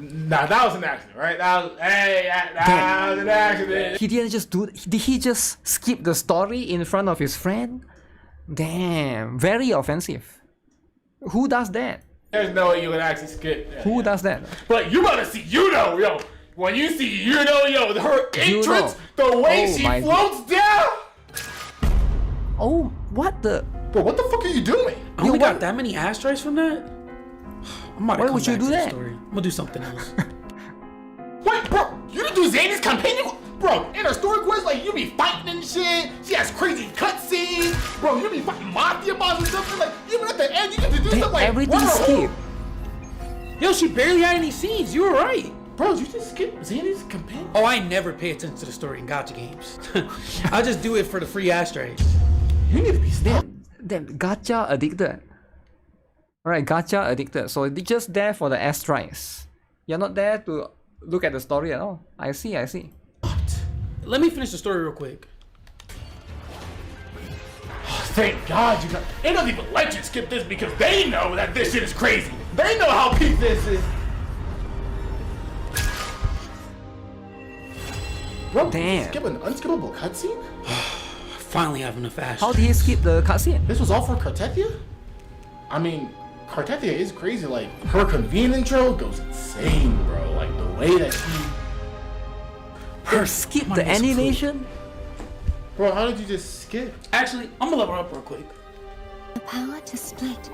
Nah, that was an accident, right? That was an accident. He didn't just do. Did he just skip the story in front of his friend? Damn, very offensive. Who does that? There's no way you would actually skip that. Who does that? But you gotta see Yuno, yo. When you see Yuno, yo, her entrance, the way she floats down. Oh, what the? Bro, what the fuck are you doing? I only got that many asteroids from that? I'm about to Why come would you back do to the that? story. I'm gonna do something else. Wait, bro, you didn't do Zany's campaign? Bro, in her story quest, like, you be fighting and shit. She has crazy cutscenes. Bro, you be fighting mafia boss and something. Like, even at the end, you get to do stuff like everything Reroll. skip. Yo, she barely had any scenes. You were right. Bro, you just skip Zany's campaign? Oh, I never pay attention to the story in Gacha games. I just do it for the free asteroids. You need to be stopped. Damn, Gacha addicted. Alright, Gacha addicted. So they're just there for the asteroids. You're not there to look at the story at all. I see. Let me finish the story real quick. Thank God you got. They don't even let you skip this because they know that this shit is crazy. They know how peak this is. Bro, damn. Skip an unskippable cutscene? Finally have enough asteroids. How did he skip the cutscene? This was all for Cartethia? I mean, Cartethia is crazy. Like, her convene intro goes insane, bro. Like, the way that she. Her skip the animation? Bro, how did you just skip? Actually, I'm gonna level up real quick. The power to split.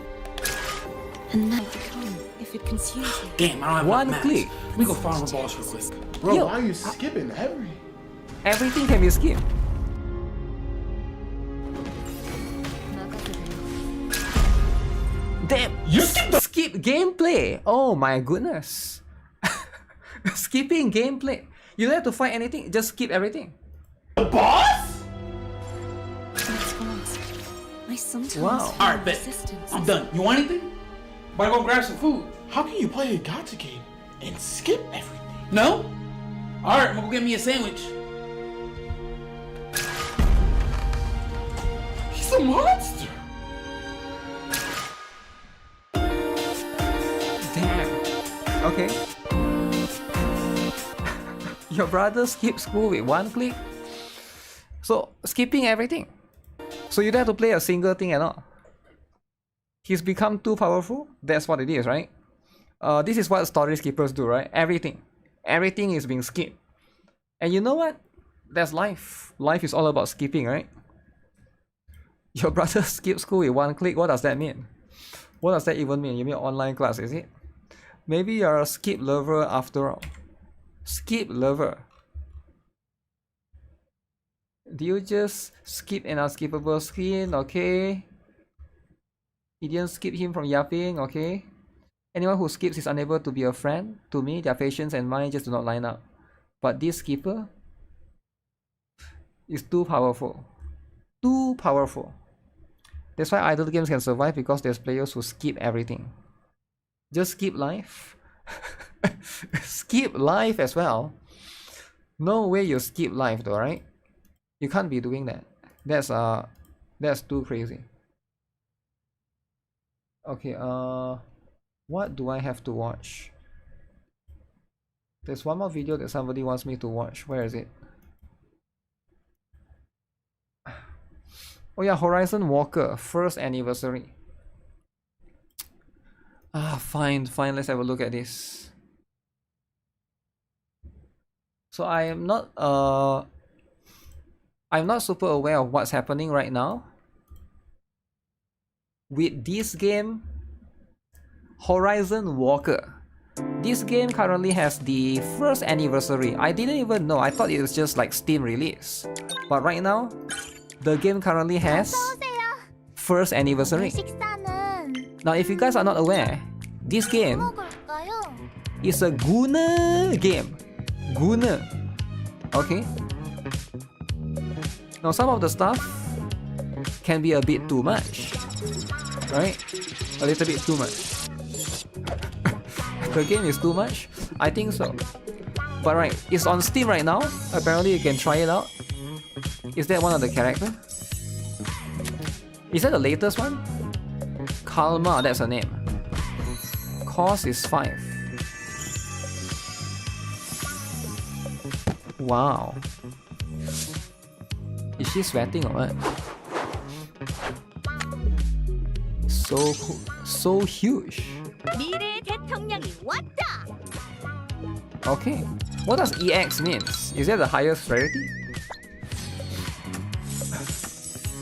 And now become if it consumes you. Damn, I don't have One enough click. mats. Let me go farm a boss real quick. Bro, Yo, why are you skipping everything can be skipped. Damn, you skip gameplay. Oh my goodness. Skipping gameplay. You don't have to fight anything, just skip everything. The boss? I sometimes Wow. feel Alright, bet. resistance. I'm done. You want anything? Better go grab some food. How can you play a gacha game and skip everything? No? Alright, I'm gonna go get me a sandwich. He's a monster. Damn. Okay. Your brother skipped school with one click? So, skipping everything. So you don't have to play a single thing at all. He's become too powerful? That's what it is, right? This is what story skippers do, right? Everything. Everything is being skipped. And you know what? That's life. Life is all about skipping, right? Your brother skipped school with one click? What does that mean? What does that even mean? You mean online class, is it? Maybe you're a skip lover after all. Skip lover. Do you just skip an unskippable scene? Okay. He didn't skip him from yapping, okay. Anyone who skips is unable to be a friend. To me, their patience and mine just do not line up. But this skipper is too powerful. Too powerful. That's why idle games can survive, because there's players who skip everything. Just skip life. Skip life as well. No way you skip life though, right? You can't be doing that. That's too crazy. Okay, what do I have to watch? There's one more video that somebody wants me to watch. Where is it? Oh yeah, Horizon Walker, 1st anniversary. Fine, let's have a look at this. So I'm not super aware of what's happening right now with this game, Horizon Walker. This game currently has the 1st anniversary. I didn't even know. I thought it was just like Steam release. But right now, the game currently has 1st anniversary. Now, if you guys are not aware, this game is a Guna game. Guna. Okay? Now, some of the stuff can be a bit too much. Right? A little bit too much. The game is too much? I think so. But right, it's on Steam right now. Apparently you can try it out. Is that one of the characters? Is that the latest one? Kalma, that's her name. Cost is 5. Wow. Is she sweating or what? So cool. So huge. Okay. What does EX means? Is that the highest rarity?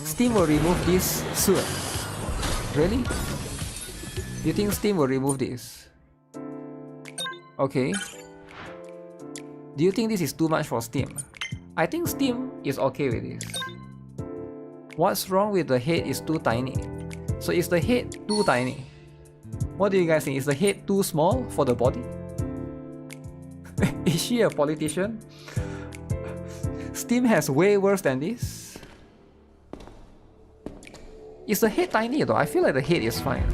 Steam will remove this soon. Really? You think Steam will remove this? Okay. Do you think this is too much for Steam? I think Steam is okay with this. What's wrong with the head is too tiny? So is the head too tiny? What do you guys think? Is the head too small for the body? Is she a politician? Steam has way worse than this. Is the head tiny though? I feel like the head is fine.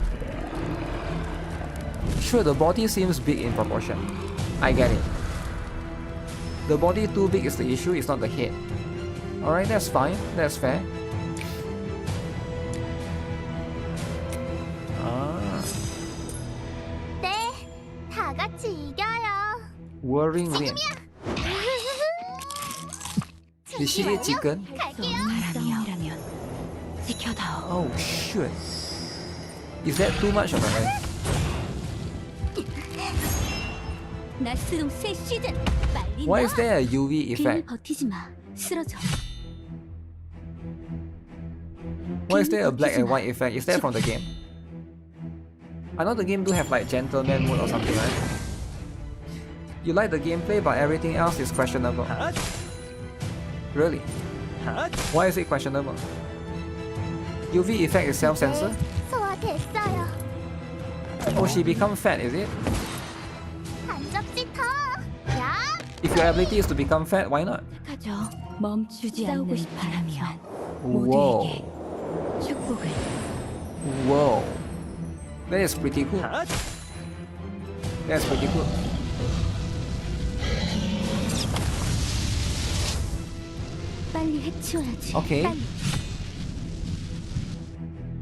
Sure, the body seems big in proportion. I get it. The body too big is the issue, it's not the head. Alright, that's fine. That's fair. Wuthering win. Did she eat chicken? Oh shit. Is that too much of a mess? Why is there a UV effect? Why is there a black and white effect? Is that from the game? I know the game do have like gentleman mode or something, right? You like the gameplay but everything else is questionable. Really? Why is it questionable? UV effect is self-censor? Oh, she become fat, is it? If your ability is to become fat, why not? Whoa. Whoa. That is pretty cool. That's pretty cool. Okay.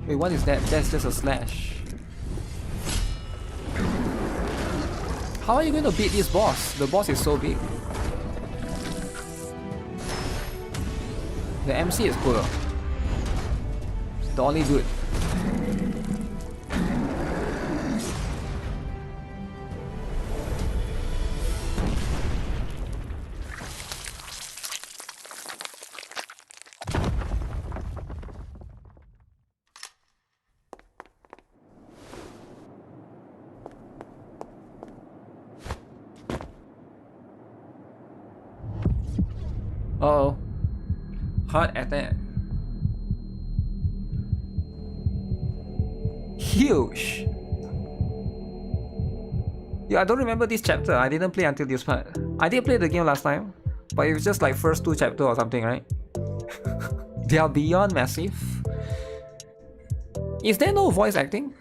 Wait, what is that? That's just a slash. How are you going to beat this boss? The boss is so big. The MC is cool. The only good. Uh-oh. Heart attack. Huge. Yeah, I don't remember this chapter. I didn't play until this part. I did play the game last time, but it was just like first 2 chapters or something, right? They are beyond massive. Is there no voice acting?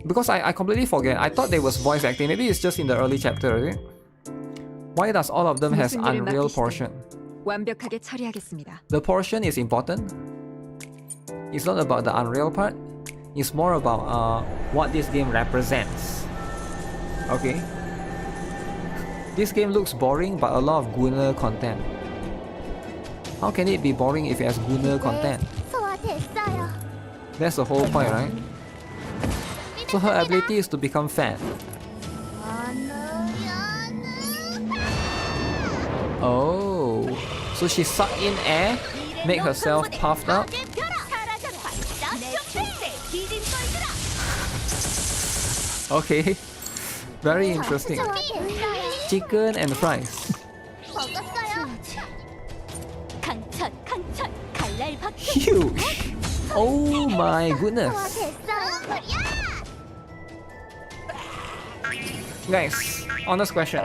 Because I completely forget. I thought there was voice acting. Maybe it's just in the early chapter, is it? Why does all of them has unreal portion? The portion is important. It's not about the unreal part. It's more about what this game represents. Okay. This game looks boring but a lot of Gunner content. How can it be boring if it has Gunner content? That's the whole point, right? So her ability is to become fat. Oh, so she suck in air, make herself puffed up. Okay, very interesting. Chicken and fries. huge. Oh my goodness. Guys, honest question.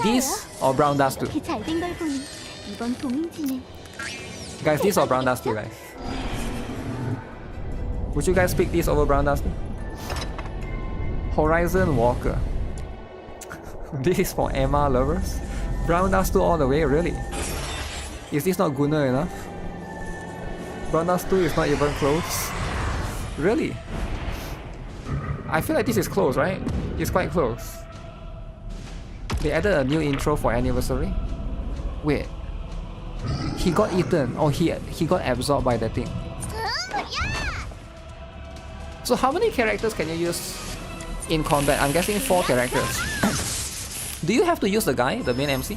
This or brown dust 2? Guys, this or brown dust 2, guys? Would you guys pick this over brown dust 2? Horizon Walker. This is for Emma lovers. Brown dust 2 all the way, really? Is this not Gunnar enough? Brown dust 2 is not even close. Really? I feel like this is close, right? It's quite close. They added a new intro for anniversary. Wait. He got eaten. Oh, he got absorbed by the thing. So how many characters can you use in combat? I'm guessing 4 characters. Do you have to use the guy, the main MC?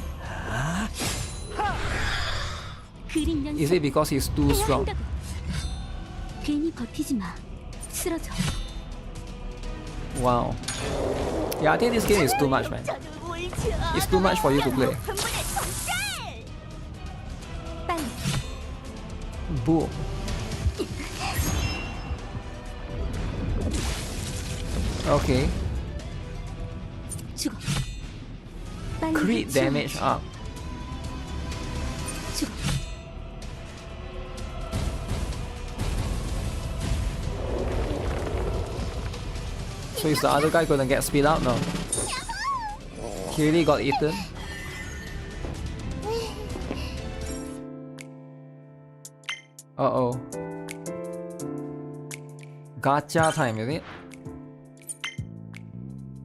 Is it because he's too strong? Wow. Yeah, I think this game is too much, man. It's too much for you to play. Boom. Okay. Crit damage up. So is the other guy gonna get speed up now? He really got eaten. Uh-oh. Gacha time, is it?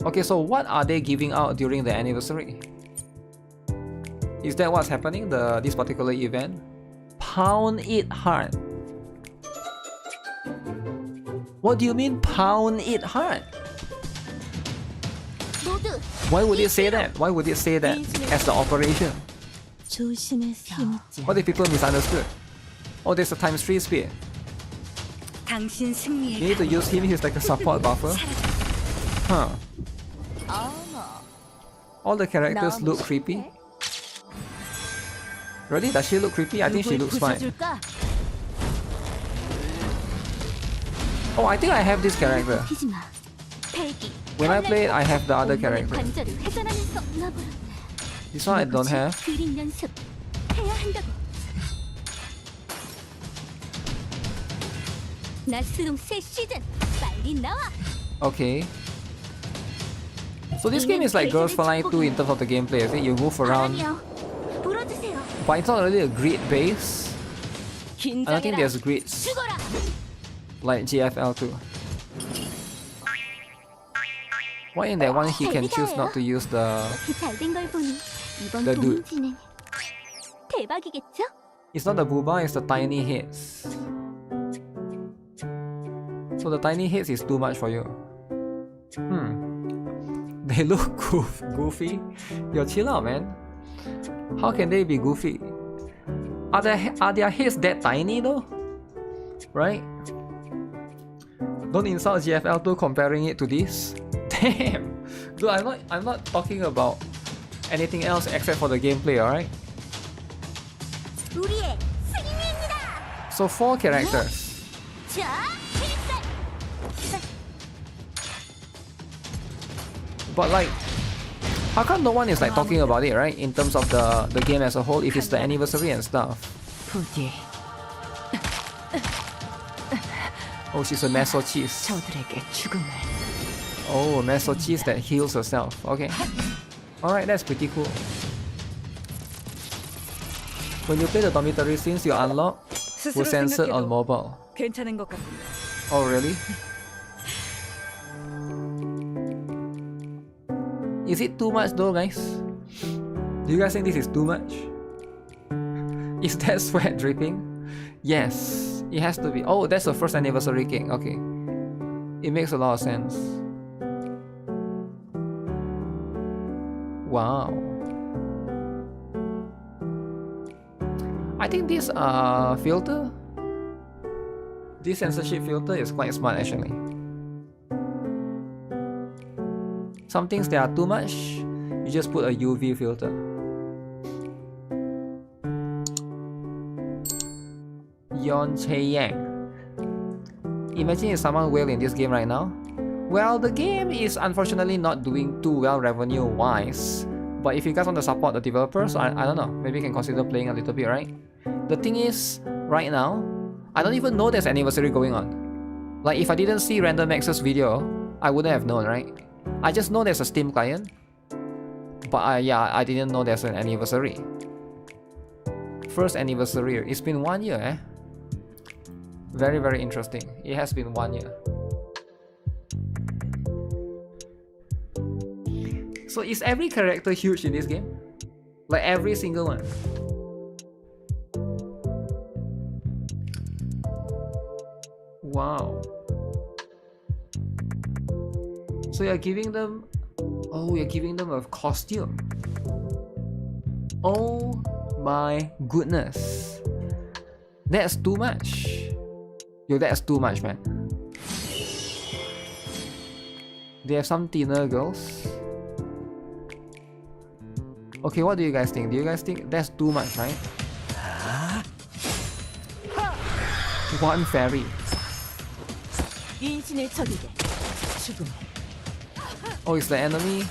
Okay, so what are they giving out during the anniversary? Is that what's happening, this particular event? Pound it hard. What do you mean pound it hard? Why would it say that? Why would it say that as the operation? What if people misunderstood? Oh, there's a times 3 speed. You need to use him, he's like a support buffer. Huh. All the characters look creepy. Really? Does she look creepy? I think she looks fine. Oh, I think I have this character. When I play it, I have the other character. This one I don't have. Okay. So this game is like Girls Frontline 2 in terms of the gameplay, is it? You move around, but it's not really a grid base. I don't think there's grids like GFL 2. Why in that one he can choose not to use the dude? It's not the booba, it's the tiny hits. So the tiny hits is too much for you. They look goofy. Yo, chill out, man. How can they be goofy? Are their heads that tiny though? Right? Don't insult GFL2 comparing it to this. Damn! Dude, I'm not talking about anything else except for the gameplay, alright? So 4 characters. But like, how come no one is like talking about it, right? In terms of the game as a whole, if it's the anniversary and stuff. Oh, she's a masochist. Oh, a masochist that heals herself. Okay. Alright, that's pretty cool. When you play the dormitory scenes you unlock were censored on mobile. Oh, really? Is it too much though, guys? Do you guys think this is too much? Is that sweat dripping? Yes, it has to be. Oh, that's the first anniversary cake. Okay. It makes a lot of sense. Wow. I think this filter, this censorship filter is quite smart actually. Some things that are too much, you just put a UV filter. Yeon Chae-yang. Imagine if someone will in this game right now. Well, the game is unfortunately not doing too well revenue-wise. But if you guys want to support the developers, I don't know, maybe you can consider playing a little bit, right? The thing is, right now, I don't even know there's anniversary going on. Like, if I didn't see Random Max's video, I wouldn't have known, right? I just know there's a Steam client. But yeah, I didn't know there's an anniversary. First anniversary. It's been 1 year, eh? Very, very interesting. It has been 1 year. So is every character huge in this game? Like every single one? Wow. So you're giving them... Oh, you're giving them a costume. Oh my goodness. That's too much. Yo, that's too much, man. They have some thinner girls. Okay, what do you guys think? Do you guys think that's too much, right? One fairy. Oh, is the enemy?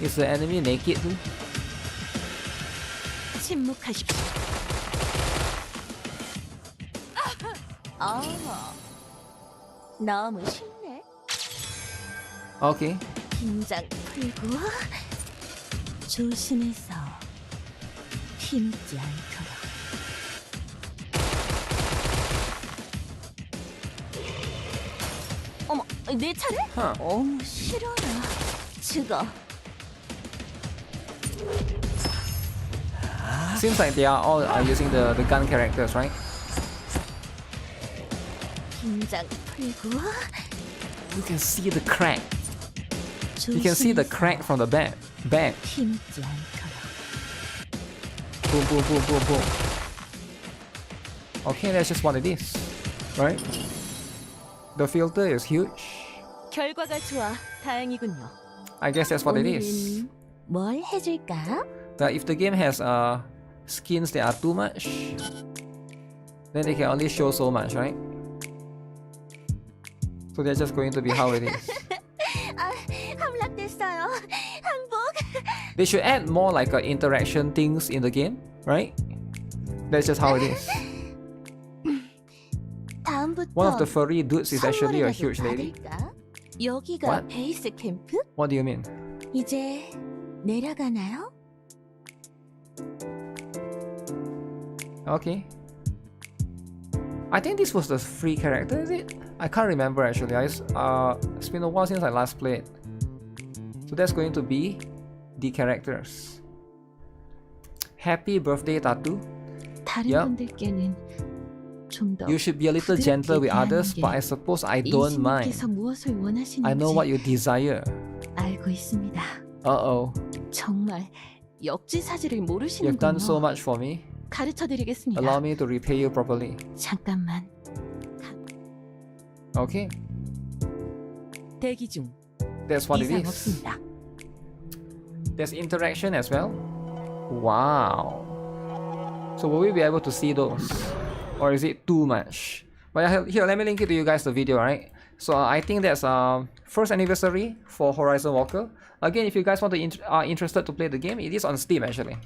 Is the enemy naked too? Okay. 긴장 풀고 조심해서 힘지 않도록. 어머, 내 차례? 어머, 싫어라. 죽어. Seems like they are all using the gun characters, right? 긴장 풀고. You can see the crack. You can see the crack from the back. Boom, boom, boom, boom, boom. Okay, that's just what it is, right? The filter is huge. 결과가 좋아. 다행이군요. I guess that's what it is. 뭘 해줄까? That if the game has skins that are too much, then they can only show so much, right? So they're just going to be how it is. 함락됐어요. 항복. They should add more like interaction things in the game, right? That's just how it is. One of the furry dudes is actually a huge lady. 여기가 What? 베이스 캠프? What do you mean? 이제 내려가나요? Okay. I think this was the free character, is it? I can't remember actually. It's been a while since I last played. So that's going to be the characters. Happy birthday tattoo. Yep. You should be a little gentler with others, but I suppose I don't mind. I know what you desire. 알고 있습니다. Uh-oh. 정말 역지사지를 모르시는군요. You've done so much for me. 가르쳐드리겠습니다. Allow me to repay you properly. 잠깐만. Okay. 대기 중. That's what it 이상 is. 없습니다. There's interaction as well. Wow. So will we be able to see those? Or is it too much? But here, let me link it to you guys the video, right? So I think that's first anniversary for Horizon Walker. Again, if you guys are interested to play the game, it is on Steam actually.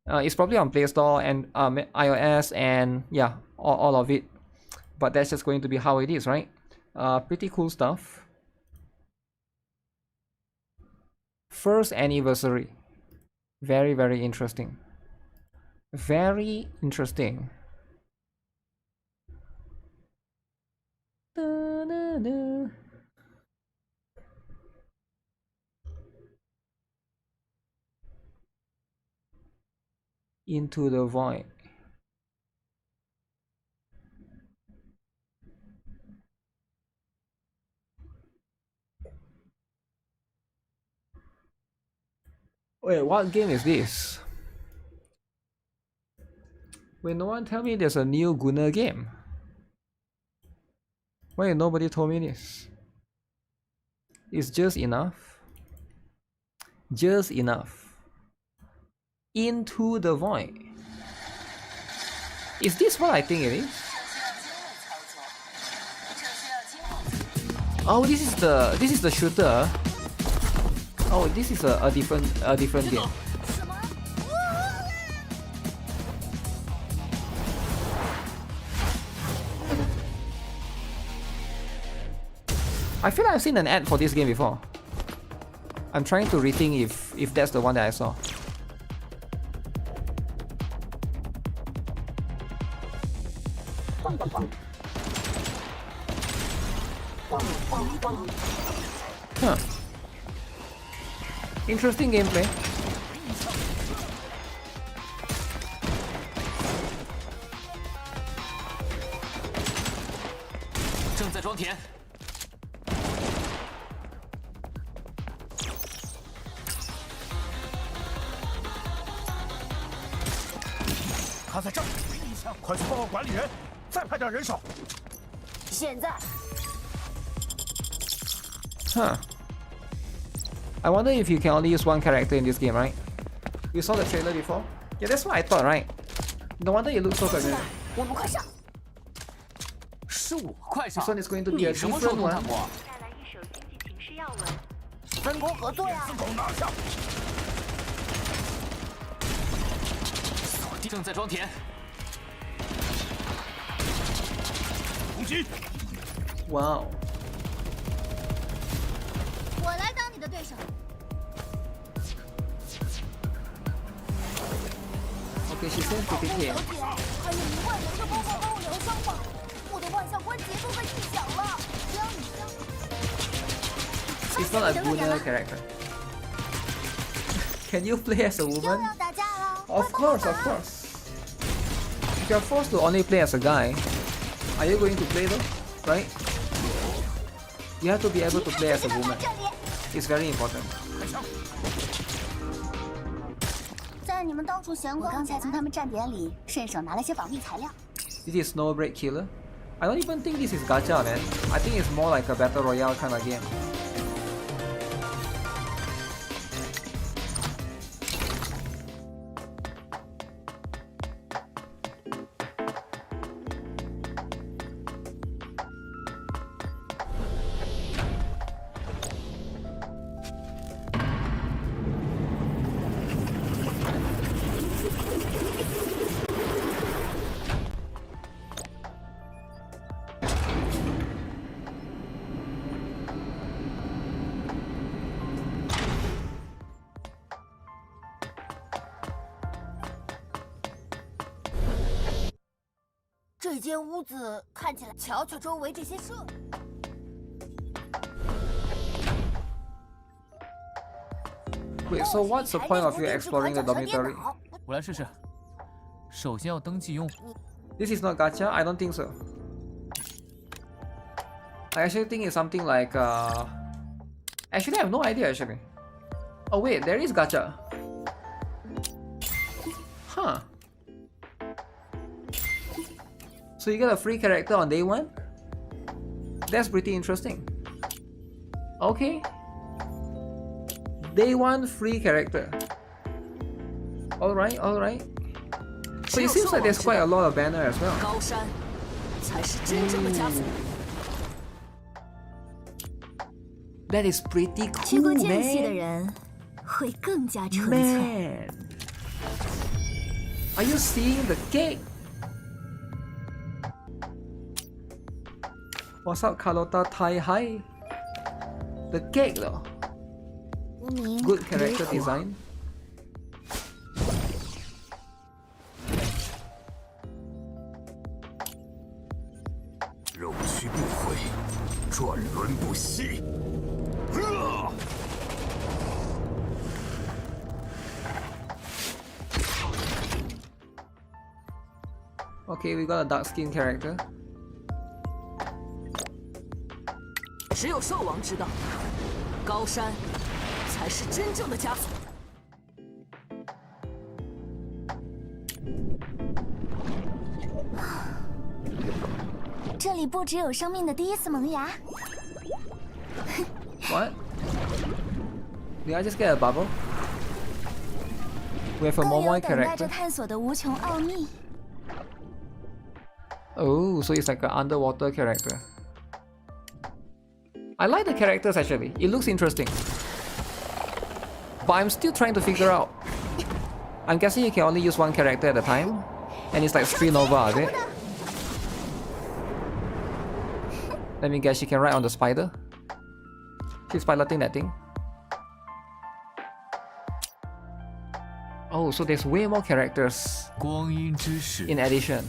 It's probably on Play Store and iOS and yeah, all of it. But that's just going to be how it is, right? Pretty cool stuff. First anniversary. Very, very interesting. Very interesting. Into the void. Wait, what game is this? Wait, no one tell me there's a new Gunnar game. Wait, nobody told me this. It's just enough. Just enough. Into the void. Is this what I think it is? Oh, this is the shooter. Oh, this is a different game. I feel like I've seen an ad for this game before. I'm trying to rethink if that's the one that I saw. Huh. Interesting gameplay. Huh. I wonder if you can only use one character in this game, right? You saw the trailer before? Yeah, that's what I thought, right? No wonder it looks so familiar. This one is going to be a different one. Wow. Okay, she seems pretty clear. She's not a Gunner character. Can you play as a woman? Of course, of course. If you're forced to only play as a guy, are you going to play though? Right? You have to be able to play as a woman. It's very important. This is Snowbreak Killer. I don't even think this is Gacha, man. I think it's more like a battle royale kind of game. Wait, so what's the point of you exploring the dormitory? This is not Gacha? I don't think so. I actually think it's something like actually I have no idea actually. Oh wait, there is Gacha. Huh. So you get a free character on day one? That's pretty interesting. Okay. Day one free character. Alright, alright. So it seems like there's quite a lot of banner as well. That is pretty cool, man. Man. Are you seeing the cake? What's up, Carlota Tai Hai? The cake though. Good character design. Okay, we got a dark skin character. What? Did I just get a bubble? We have a Momoy character. Oh, so it's like an underwater character. I like the characters actually. It looks interesting. But I'm still trying to figure out. I'm guessing you can only use one character at a time. And it's like Street Nova, is it? Let me guess, she can ride on the spider. She's piloting that thing. Oh, so there's way more characters in addition.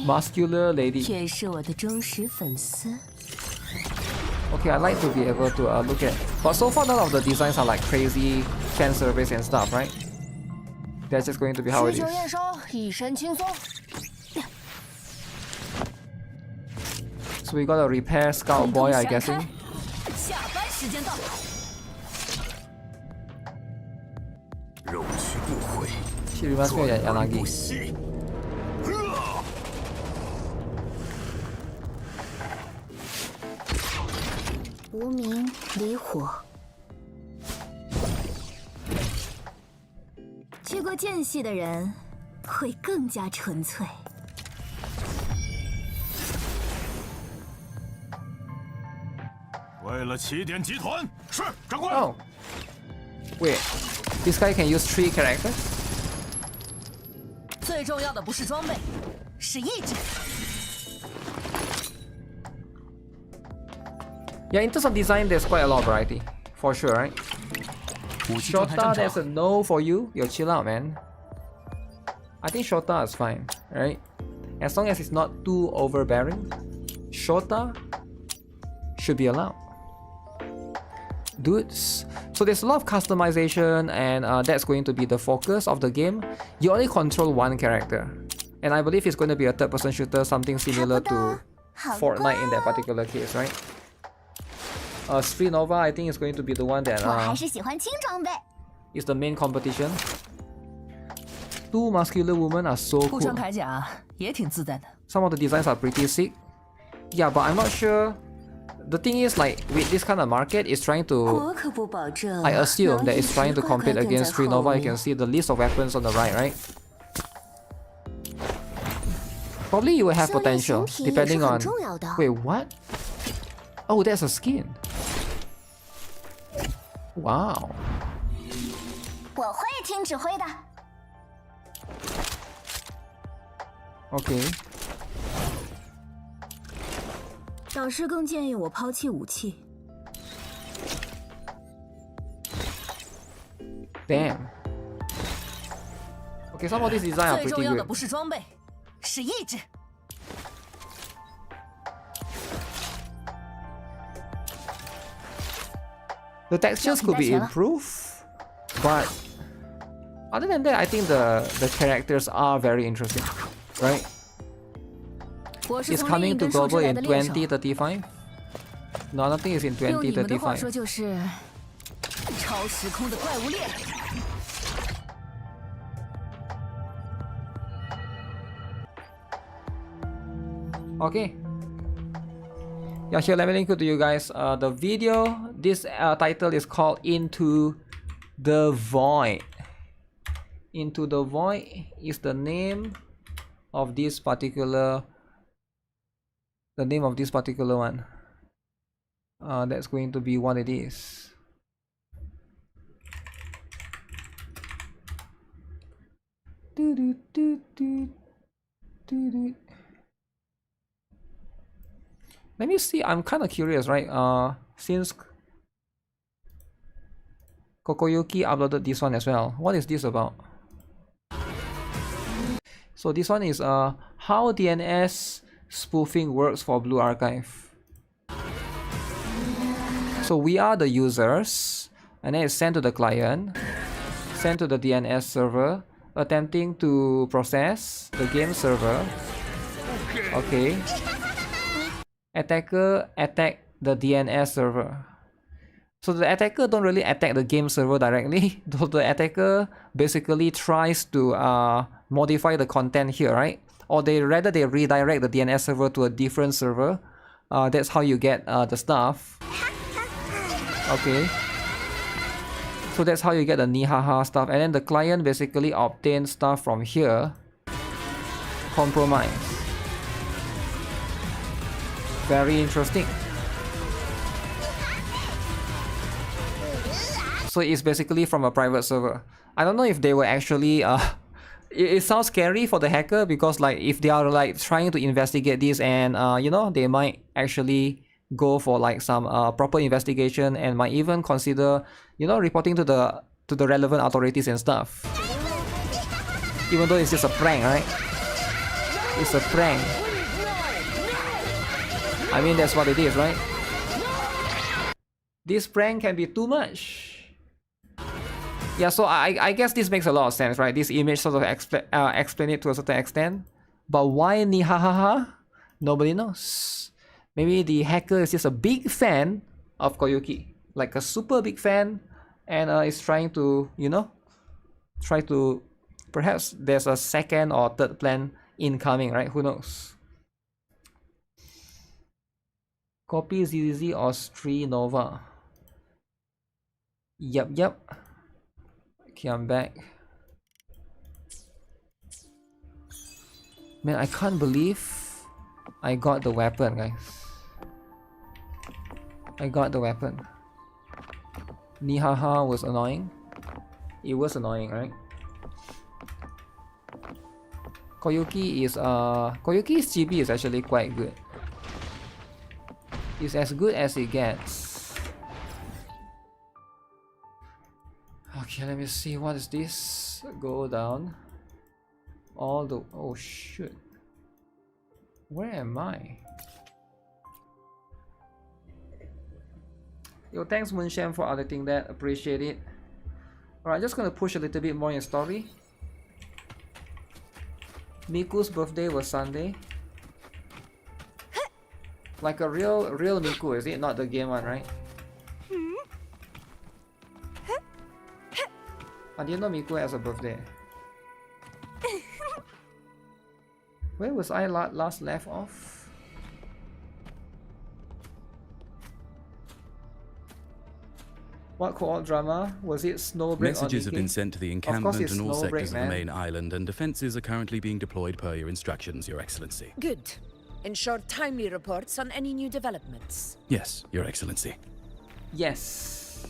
Muscular lady. Okay, I like to be able to look at. But so far, none of the designs are like crazy fan service and stuff, right? That's just going to be how it is. So we gotta repair Scout Boy, I'm guessing. She reminds me of Yanagi. Oh. Wait, this guy can use 3 characters? Yeah, in terms of design, there's quite a lot of variety. For sure, right? Shota, there's a no for you. Yo, chill out, man. I think Shota is fine, right? As long as it's not too overbearing, Shota should be allowed. Dudes. So there's a lot of customization, and that's going to be the focus of the game. You only control one character. And I believe it's going to be a third-person shooter, something similar to Fortnite in that particular case, right? Street Nova, I think, is going to be the one that is the main competition. 2 muscular women are so cool. Some of the designs are pretty sick. Yeah, but I'm not sure. The thing is, like, with this kind of market, it's trying to... I assume that it's trying to compete against Street Nova. You can see the list of weapons on the right, right? Probably you will have potential, depending on... Wait, what? Oh, that's a skin. Wow. Okay. 导师更建议我抛弃武器。 Damn. Okay, some of these designs are pretty good. 最重要的不是装备，是意志。 The textures could be improved, but other than that, I think the characters are very interesting, right? It's coming to global in 2035. No, nothing is in 2035. Okay. Yeah, here, let me link it to you guys. The video, this title is called Into the Void. Into the Void is the name of this particular one. That's going to be what it is. Let me see, I'm kind of curious, right? Since Kokoyuki uploaded this one as well. What is this about? So this one is how DNS spoofing works for Blue Archive. So we are the users, and then it's sent to the client, sent to the DNS server, attempting to process the game server. Okay. Attacker attack the DNS server. So the attacker don't really attack the game server directly. The attacker basically tries to modify the content here, right? Or they redirect the DNS server to a different server. That's how you get the stuff. Okay. So that's how you get the Nihaha stuff. And then the client basically obtains stuff from here. Compromise. Very interesting. So it's basically from a private server. I don't know if they were actually it sounds scary for the hacker, because like if they are like trying to investigate this and you know, they might actually go for like some proper investigation and might even consider, you know, reporting to the relevant authorities and stuff. Even though it's just a prank, right? It's a prank. I mean, that's what it is, right? This prank can be too much. Yeah, so I guess this makes a lot of sense, right? This image sort of explain it to a certain extent. But why Nihahaha? Nobody knows. Maybe the hacker is just a big fan of Koyuki. Like a super big fan. And is trying to, you know, perhaps there's a second or third plan incoming, right? Who knows? Copy ZZZ or Stree Nova. Yep. Okay, I'm back. Man, I can't believe I got the weapon, guys. I got the weapon. Nihaha was annoying. It was annoying, right? Koyuki's GB is actually quite good. It's as good as it gets. Okay, let me see, what is this? Go down. All the... oh shit. Where am I? Yo, thanks Moonsham for editing that, appreciate it. Alright, just gonna push a little bit more in story. Miku's birthday was Sunday. Like a real Miku, is it? Not the game one, right? I didn't know Miku has a birthday. Where was I last left off? What co-op drama? Was it Snowbreak? Messages have been sent to the encampment and all sectors of the main island, and defenses are currently being deployed per your instructions, Your Excellency. Good. Ensure timely reports on any new developments. Yes, Your Excellency. Yes.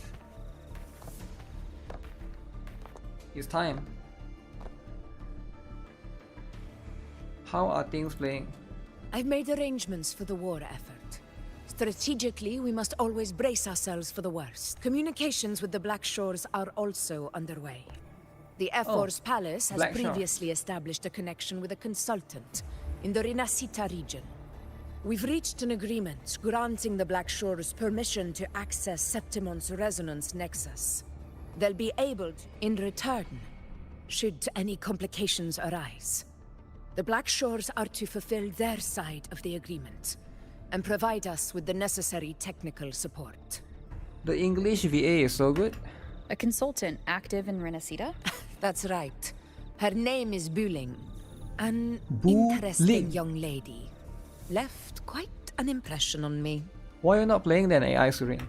It's time. How are things playing? I've made arrangements for the war effort. Strategically, we must always brace ourselves for the worst. Communications with the Black Shores are also underway. The Air Force Palace has previously established a connection with a consultant in the Rinascita region. We've reached an agreement granting the Black Shores permission to access Septimon's resonance nexus. They'll be able to, in return, should any complications arise. The Black Shores are to fulfill their side of the agreement and provide us with the necessary technical support. The English VA is so good. A consultant active in Rinascita? That's right. Her name is Buling. An interesting young lady. Left quite an impression on me. Why are you not playing then, AI Surin?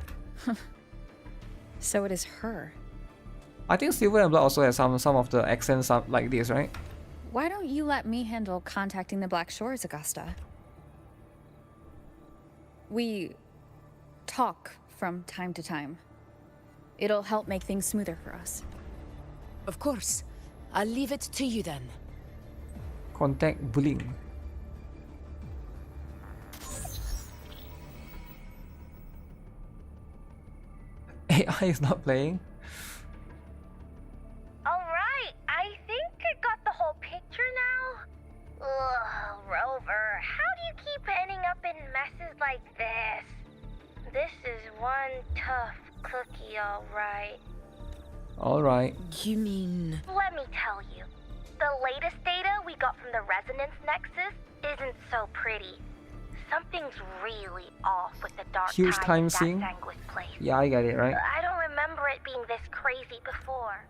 So it is her. I think Silver and Blood also has some of the accents like this, right? Why don't you let me handle contacting the Black Shores, Augusta? We talk from time to time. It'll help make things smoother for us. Of course. I'll leave it to you then. Contact Buling. AI is not playing. Alright, I think I got the whole picture now. Ugh, Rover, how do you keep ending up in messes like this? This is one tough cookie, alright. Alright. You mean... Let me tell you. The latest data we got from the resonance nexus isn't so pretty. something's really off with the dark Huge tide time in that sink. Sanguis place. Yeah, I get it, right? I don't remember it being this crazy before.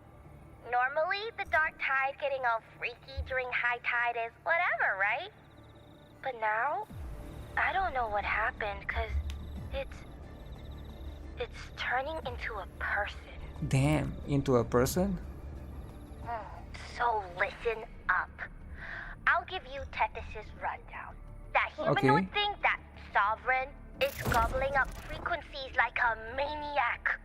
Normally, the dark tide getting all freaky during high tide is whatever, right? But now, I don't know what happened, cause it's turning into a person. Damn, into a person? So listen up. I'll give you Tethys' rundown. That humanoid thing, that sovereign, is gobbling up frequencies like a maniac.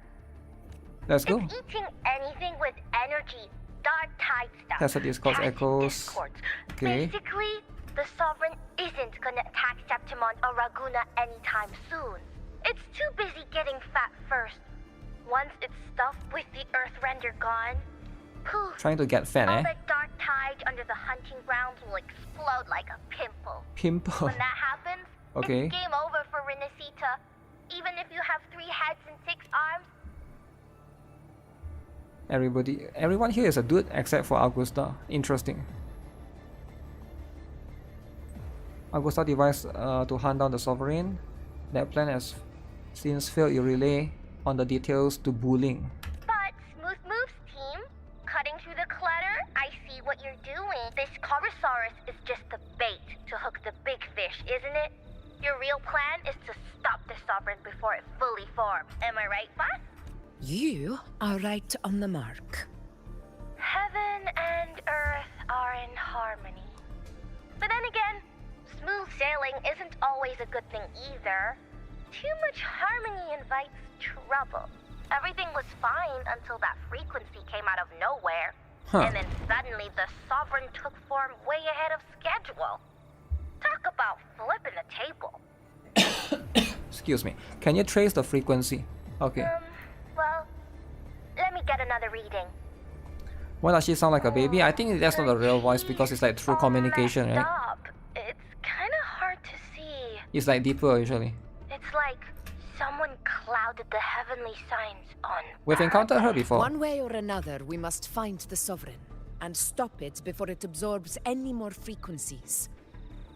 Let's go. It's eating anything with energy, dark tide stuff. That's what this calls echoes. Discords. Okay. Basically, the sovereign isn't gonna attack Septimon or Raguna anytime soon. It's too busy getting fat first. Once it's stuffed with the earth render gone, poof. Trying to get fat, all eh? that dark tide under the hunting grounds will explode like a pimple. Pimple. When that happens, Okay. it's game over for Renacita. Even if you have 3 heads and 6 arms. Everyone here is a dude except for Augusta. Interesting. Augusta devised to hunt down the sovereign. That plan has since failed. You relay on the details to Bulling. But Smooth Moves team, cutting through the clutter, I see what you're doing. This Corosaurus is just the bait to hook the big fish, isn't it? Your real plan is to stop the sovereign before it fully forms. Am I right, boss? You are right on the mark. Heaven and earth are in harmony. But then again, smooth sailing isn't always a good thing either. Too much harmony invites trouble. Everything was fine until that frequency came out of nowhere. And then suddenly the sovereign took form way ahead of schedule. Talk about flipping the table. Excuse me. Can you trace the frequency? Okay. Well, let me get another reading. Why does she sound like a baby? I think that's not a real voice because it's like through communication, right? Stop. It's kind of hard to see. It's like deeper usually. It's like someone clouded the heavenly signs on. We've encountered her before. One way or another, we must find the Sovereign and stop it before it absorbs any more frequencies.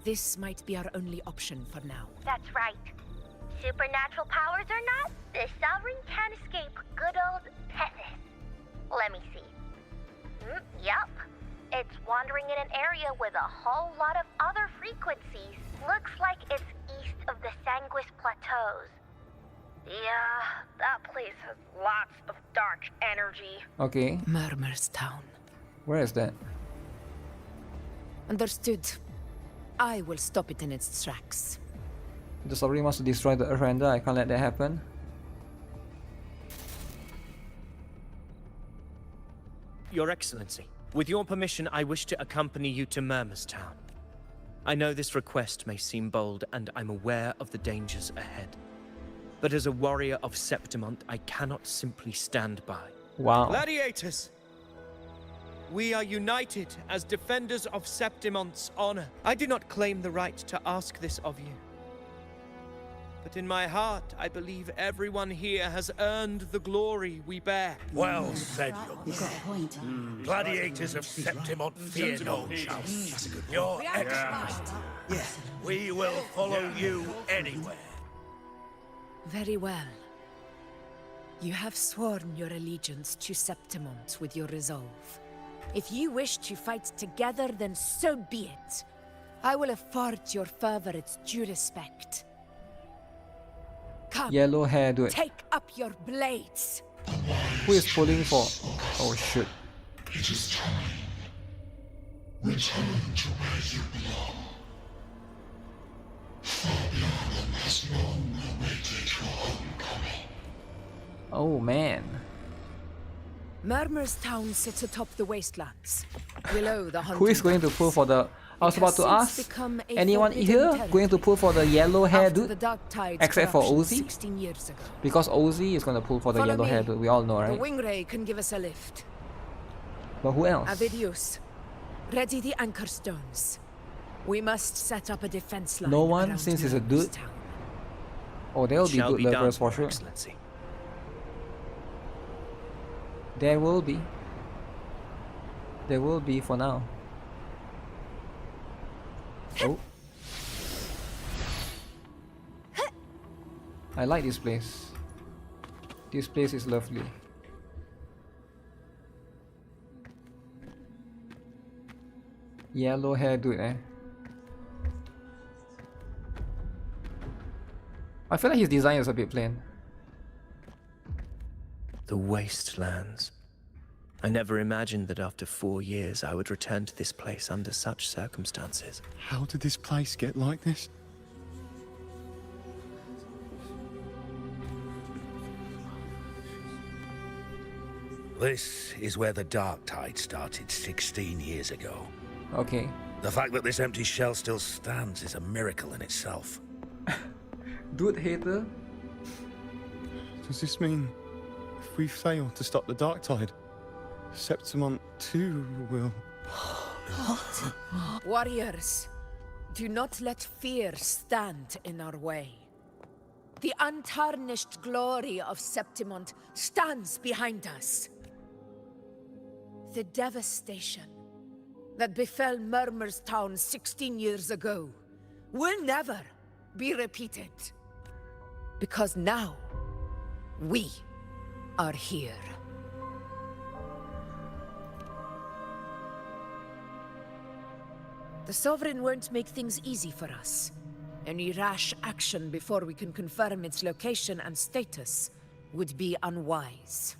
This might be our only option for now. That's right. Supernatural powers or not, the Sovereign can't escape good old Tethys. Let me see. Yup. It's wandering in an area with a whole lot of other frequencies. Looks like it's east of the Sanguis Plateaus. Yeah, that place has lots of dark energy. Okay. Murmur's Town. Where is that? Understood. I will stop it in its tracks. The sovereign wants to destroy the Earth Render. I can't let that happen. Your Excellency, with your permission, I wish to accompany you to Murmur's Town. I know this request may seem bold, and I'm aware of the dangers ahead. But as a warrior of Septimont, I cannot simply stand by. Wow. Gladiators! We are united as defenders of Septimont's honor. I do not claim the right to ask this of you. But in my heart, I believe everyone here has earned the glory we bear. Well said, young. Gladiators of Septimont fear no chance. Your Excellency. Yes, we will follow you anywhere. Very well. You have sworn your allegiance to Septimont with your resolve. If you wish to fight together, then so be it. I will afford your fervor its due respect. Come, Yellow hair dude. take up your blades. Who is pulling for? Oh shit. It is time. Return to where you belong. Far beyond them has long awaited your homecoming. Oh man. Murmur's Town sits atop the wastelands, below the hunting Who is going to pull for the... I was about to ask, anyone here going to pull for the yellow hair dude? Except for Ozzy? 16 years ago. Because Ozzy is going to pull for the Follow yellow me. hair dude, we all know, The right? Wingray can give us a lift. But who else? Avidius, ready the anchor stones. We must set up a defense line. No one, around since he's a Murmur's dude? Town. Oh, there will be Shall good be done, lovers for Your sure. Excellency. There will be. There will be for now. Oh. I like this place. This place is lovely. Yellow hair dude, eh? I feel like his design is a bit plain. The wastelands. I never imagined that after 4 years I would return to this place under such circumstances. How did this place get like this? This is where the Dark Tide started 16 years ago. Okay. The fact that this empty shell still stands is a miracle in itself. Dude hater. Does this mean if we fail to stop the Dark Tide, Septimont too will... Warriors, do not let fear stand in our way. The untarnished glory of Septimont stands behind us. The devastation that befell Murmur's town 16 years ago will never be repeated. Because now, we are here. The Sovereign won't make things easy for us. Any rash action before we can confirm its location and status would be unwise.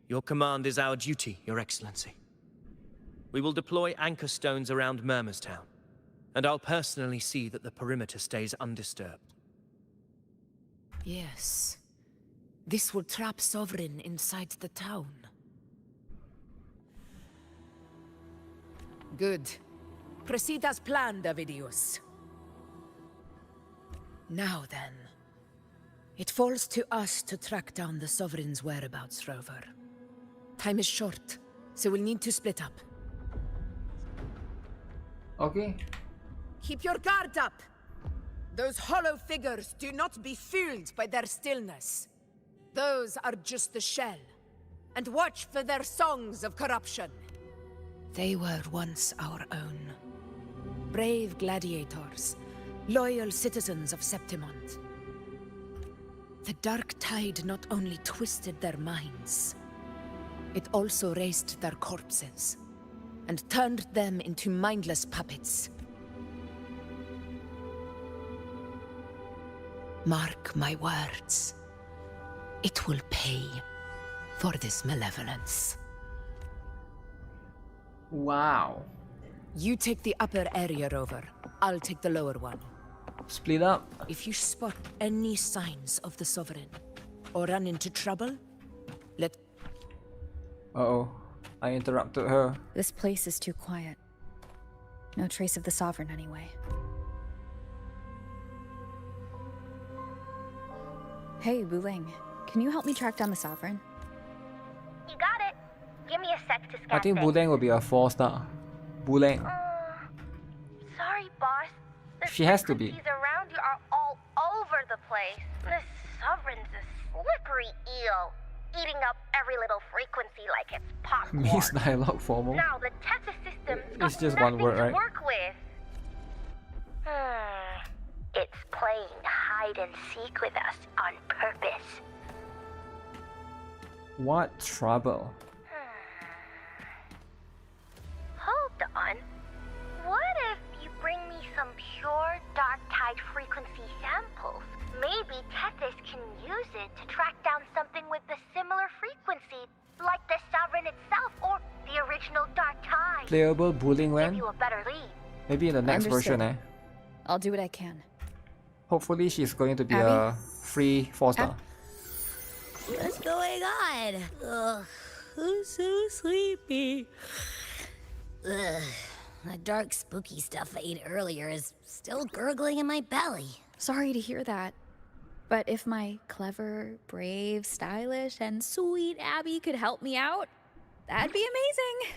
Your command is our duty, Your Excellency. We will deploy anchor stones around Murmur's town, and I'll personally see that the perimeter stays undisturbed. Yes. This will trap Sovereign inside the town. Good. Proceed as planned, Avidius. Now then. It falls to us to track down the Sovereign's whereabouts, Rover. Time is short, so we'll need to split up. Okay. Keep your guard up! Those hollow figures do not be fooled by their stillness. Those are just the shell. And watch for their songs of corruption. They were once our own. Brave gladiators, loyal citizens of Septimont. The Dark Tide not only twisted their minds, it also raised their corpses, and turned them into mindless puppets. Mark my words. It will pay for this malevolence. Wow. You take the upper area, Rover. I'll take the lower one. Split up. If you spot any signs of the Sovereign, or run into trouble, let... Uh-oh. I interrupted her. This place is too quiet. No trace of the Sovereign anyway. Hey, Wuthering. Can you help me track down the Sovereign? You got it. Give me a sec to scan I think things. Wuthering will be a 4-star. Wuthering. Sorry, boss. The She has to be. frequencies around you are all over the place. This Sovereign's a slippery eel, eating up every little frequency like it's popcorn. Means dialogue formal. Now the Teta system's It's got just nothing one word, to right? work with. It's playing hide and seek with us on purpose. What trouble? Hold on. What if you bring me some pure Dark Tide frequency samples? Maybe Tethys can use it to track down something with a similar frequency, like the Sovereign itself or the original Dark Tide. Playable bullying Give land? you a better lead. Maybe in the next Understood. version, eh? I'll do what I can. Hopefully she's going to be Abby? a free 4-star. What's going on? Ugh, I'm so sleepy. Ugh, that dark, spooky stuff I ate earlier is still gurgling in my belly. Sorry to hear that. But if my clever, brave, stylish, and sweet Abby could help me out, that'd be amazing.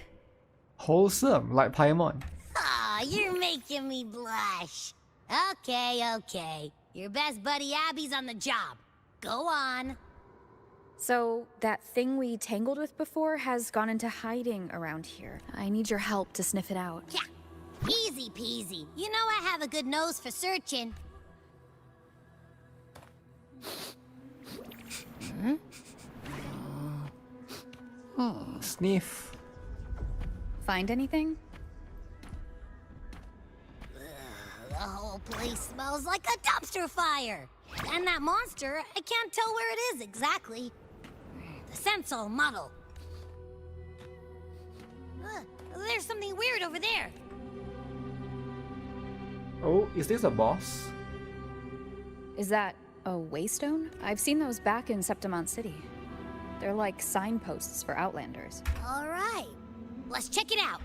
Wholesome, like Paimon. Aw, you're making me blush. Okay. Your best buddy Abby's on the job. Go on. So, that thing we tangled with before has gone into hiding around here. I need your help to sniff it out. Yeah, easy peasy. You know I have a good nose for searching. Sniff. Find anything? The whole place smells like a dumpster fire. And that monster, I can't tell where it is exactly. The scent's all muddled. There's something weird over there. Oh, is this a boss? Is that a waystone? I've seen those back in Septimont City. They're like signposts for Outlanders. All right, let's check it out.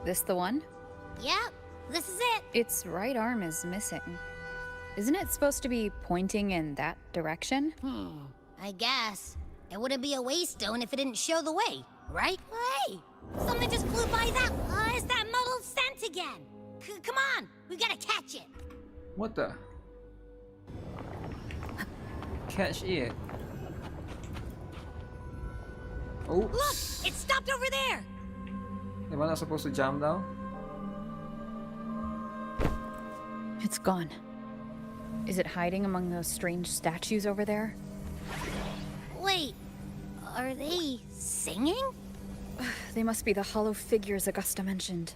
This the one? Yep, this is it. Its right arm is missing. Isn't it supposed to be pointing in that direction? I guess. It wouldn't be a waystone if it didn't show the way, right? Hey, something just flew by that. It's that muddled scent again. Come on, we gotta catch it. What the? Catch it. Oops. Look, it stopped over there. Am I not supposed to jump down? It's gone. Is it hiding among those strange statues over there? Wait, are they singing? They must be the hollow figures Augusta mentioned.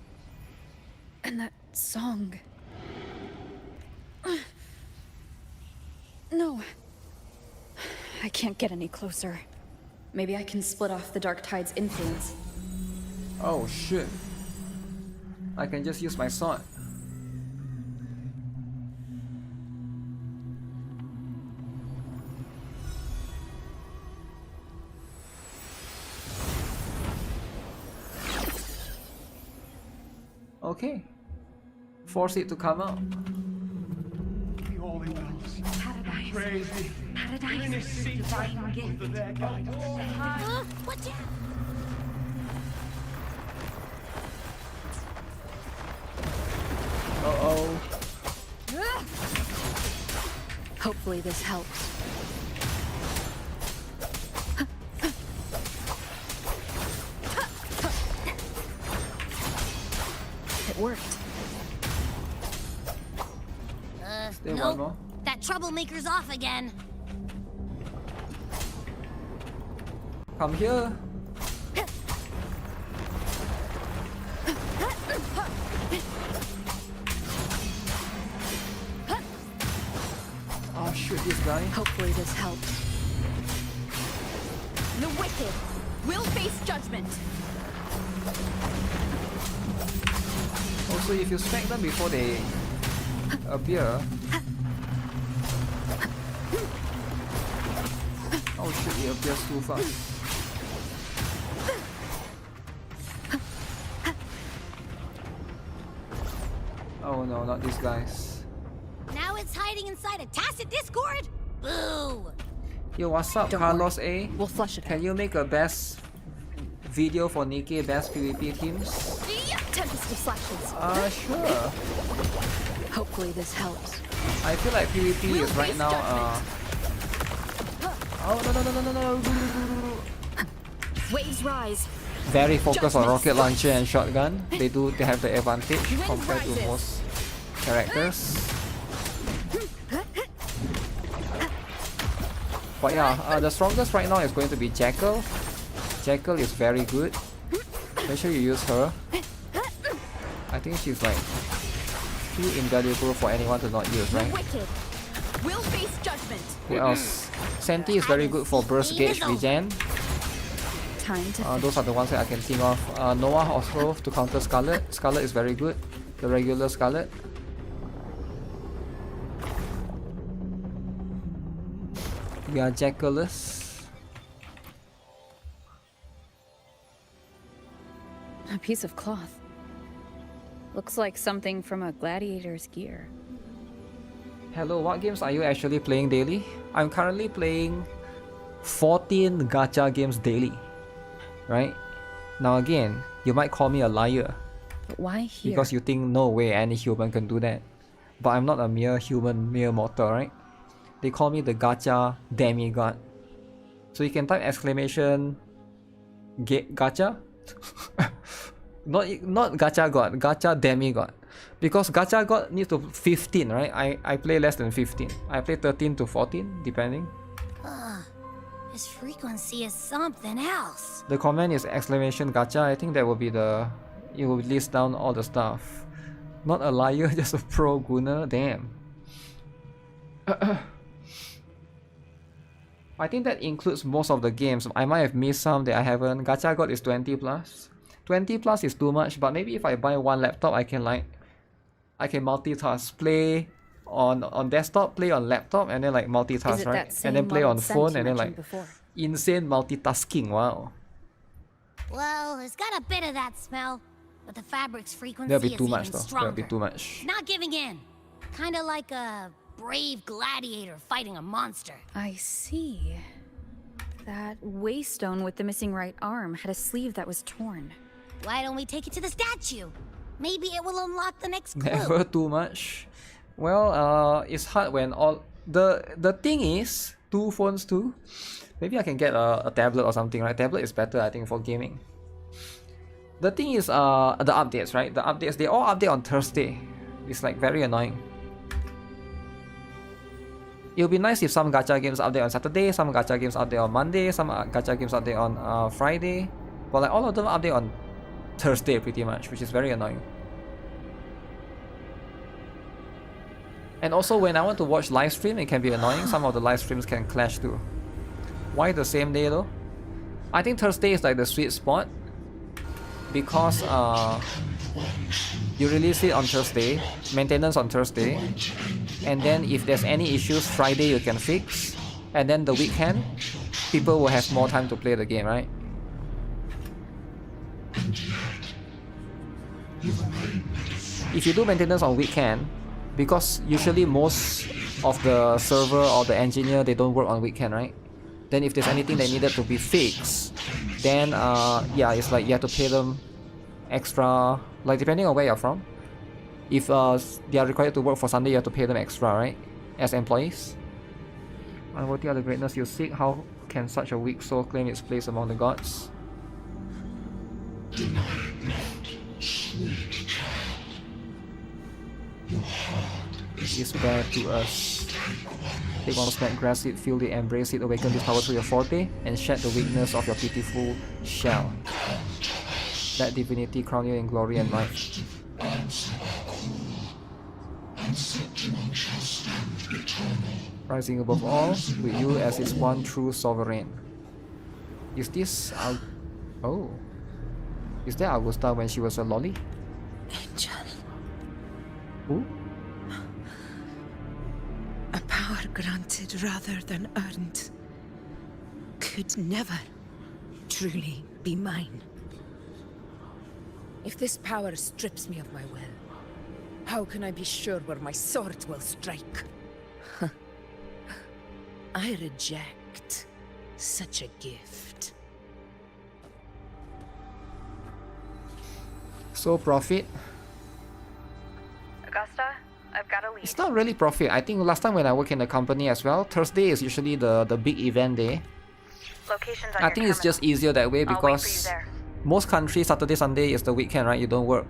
And that song. No. I can't get any closer. Maybe I can split off the Dark Tide's influence. Oh shit. I can just use my sword. Okay. Force it to come out. The holy wells. Paradise. Praise thee. Paradise. Bring us seats Divine gift. under their guidance. Watch out! Uh-oh. Hopefully this helps. It worked. Still one Nope. more. That troublemaker's off again. Come here. Oh shoot, this guy. Hopefully this helps. The wicked will face judgment. Also, if you smack them before they appear. Oh shit, it appears too fast. Oh no, not these guys. Now it's hiding inside a tacit discord? Boo! Yo, what's up, Don't Carlos worry. A? We'll flush it Can you make a best video for Nikke best PvP teams? Tempest of slashes. Sure. Hopefully this helps. I feel like PvP is right now, Oh, no. Waves rise. Very focused on rocket launcher and shotgun. They have the advantage compared to most characters. But yeah, the strongest right now is going to be Jackal. Jackal is very good. Make sure you use her. I think she's like too invaluable for anyone to not use, right? Will face judgment. Who else? Senti is very good for burst gauge regen. Time to Those are the ones that I can think of. Noah also to counter Scarlet. Scarlet is very good. The regular Scarlet. We are Jackalus. A piece of cloth. Looks like something from a gladiator's gear. Hello, what games are you actually playing daily? I'm currently playing 14 gacha games daily. Right? Now again, you might call me a liar. But why here? Because you think no way any human can do that. But I'm not a mere human, mere mortal, right? They call me the gacha demigod. So you can type exclamation gacha? not gacha god, gacha demigod. Because Gacha got needs to 15, right? I play less than 15. I play 13 to 14, depending. This frequency is something else. The comment is exclamation gacha. I think that will be the... It will list down all the stuff. Not a liar, just a pro gunner. Damn. I think that includes most of the games. I might have missed some that I haven't. Gacha God is 20 plus. 20 plus is too much, but maybe if I buy one laptop, I can multitask. Play on desktop, play on laptop, and then like multitask, right? And then play on phone, and then like insane multitasking. Wow. Well, it's got a bit of that smell, but the fabric's frequency That'll be is too even much though. stronger. That'll be too much. Not giving in. Kinda like a brave gladiator fighting a monster. I see. That waystone with the missing right arm had a sleeve that was torn. Why don't we take it to the statue? Maybe it will unlock the next clue. Never too much. Well, it's hard when all the thing is 2 phones too. Maybe I can get a tablet or something, right? Tablet is better, I think, for gaming. The thing is, the updates, right? The updates, they all update on Thursday. It's like very annoying. It'll be nice if some gacha games update on Saturday, some gacha games update on Monday, some gacha games update on Friday. But like all of them update on Thursday pretty much, which is very annoying. And also when I want to watch live stream, it can be annoying. Some of the live streams can clash too. Why the same day though? I think Thursday is like the sweet spot because you release it on Thursday, maintenance on Thursday, and then if there's any issues, Friday you can fix, and then the weekend, people will have more time to play the game, right? If you do maintenance on weekend, because usually most of the server or the engineer, they don't work on weekend, right? Then if there's anything that needed to be fixed, then yeah, it's like you have to pay them extra, like depending on where you're from. If they are required to work for Sunday, you have to pay them extra, right? As employees. Unworthy of the greatness you seek, how can such a weak soul claim its place among the gods? Is bad to us. Take one smack, grasp it, feel it, embrace it, awaken this power through your forte, and shed the weakness of your pitiful shell. Let divinity crown you in glory and might. Rising above all, with you as its one true sovereign. Is this oh. Is that Augusta when she was a lolly? Angel. Who? A power granted rather than earned could never truly be mine. If this power strips me of my will, how can I be sure where my sword will strike? I reject such a gift. So profit? Augusta, I've got a lead. It's not really profit. I think last time when I work in the company as well, Thursday is usually the big event day. Locations on I think it's just easier that way because most countries, Saturday, Sunday is the weekend, right? You don't work.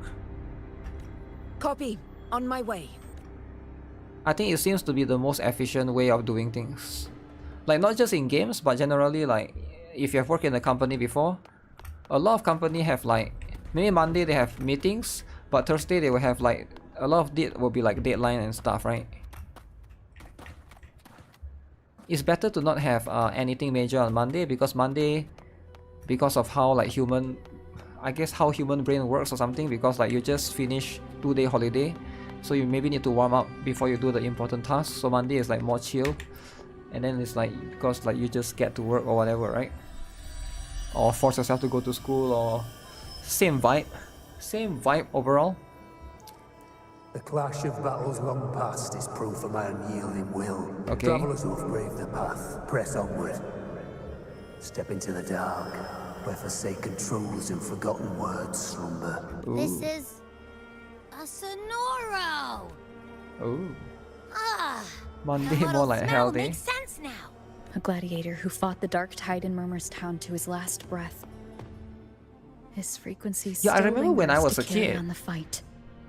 Copy. On my way. I think it seems to be the most efficient way of doing things. Like not just in games, but generally like if you have worked in a company before, a lot of companies have like, maybe Monday they have meetings, but Thursday they will have like, a lot of it will be like deadline and stuff, right? It's better to not have anything major on Monday because Monday, because of how like I guess how human brain works or something, because like you just finish 2-day holiday, so you maybe need to warm up before you do the important tasks. So Monday is like more chill, and then it's like because like you just get to work or whatever, right? Or force yourself to go to school, or same vibe overall. The clash of battles long past is proof of my unyielding will. Okay. Travelers who have braved the path, press onward. Step into the dark, where forsaken truths and forgotten words slumber. Ooh. This is a Sonoro. Ooh. Ah. Monday more like hell day. Makes sense now. A gladiator who fought the dark tide in Murmur's town to his last breath. His frequency Yeah, I remember when I was a carry kid. on the fight.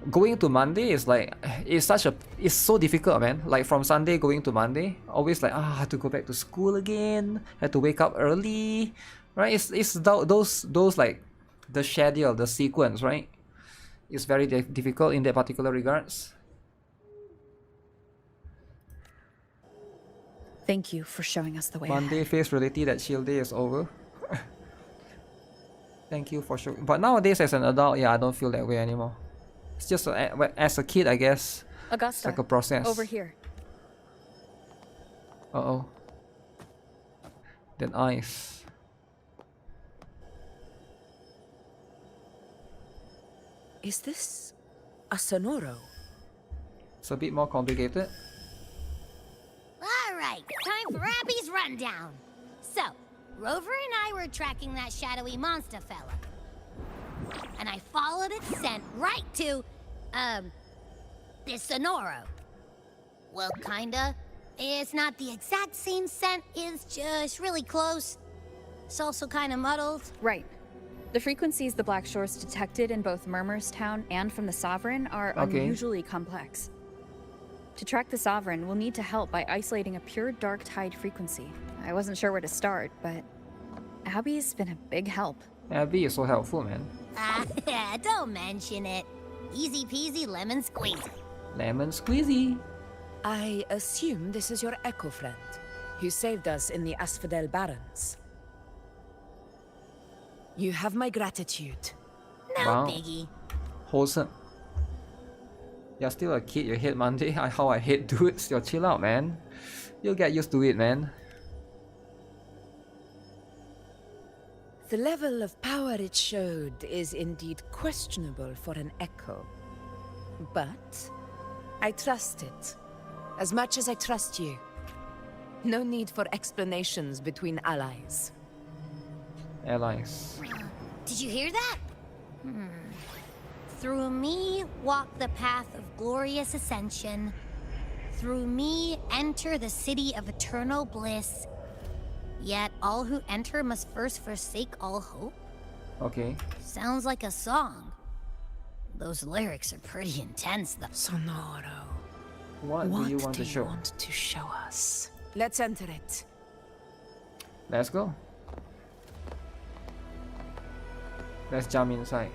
going to Monday is like, it's so difficult, man. Like from Sunday going to Monday, always like, I have to go back to school again, have to wake up early, right? It's those like the schedule, the sequence, right? It's very difficult in that particular regards. Thank you for showing us the way. Monday face reality that chill day is over. Thank you for showing. But nowadays as an adult, yeah, I don't feel that way anymore. It's just as a kid, I guess. Augusta, it's like a process. over here. Uh-oh. Then ice. Is this a sonoro? It's a bit more complicated. All right, time for Abby's rundown. So, Rover and I were tracking that shadowy monster fella. And I followed its scent right to, this Sonoro. Well, kinda. It's not the exact same scent, it's just really close. It's also kinda muddled. Right. The frequencies the Black Shores detected in both Murmur's Town and from the Sovereign are unusually complex. To track the Sovereign, we'll need to help by isolating a pure Dark Tide frequency. I wasn't sure where to start, but Abby's been a big help. Abby is so helpful, man. Don't mention it. Easy peasy lemon squeezy. Lemon squeezy. I assume this is your Echo friend, who saved us in the Asphodel Barrens. You have my gratitude. No wow. biggie. Wholesome. You're still a kid, you hate Monday. How I hate dudes. Yo, chill out, man. You'll get used to it, man. The level of power it showed is indeed questionable for an Echo. But I trust it, as much as I trust you. No need for explanations between allies. Allies. Did you hear that? Through me walk the path of glorious ascension. Through me enter the city of eternal bliss. Yet all who enter must first forsake all hope. Okay. Sounds like a song. Those lyrics are pretty intense though. Sonoro. What do you want to show? Want to show us? Let's enter it. Let's go. Let's jump inside.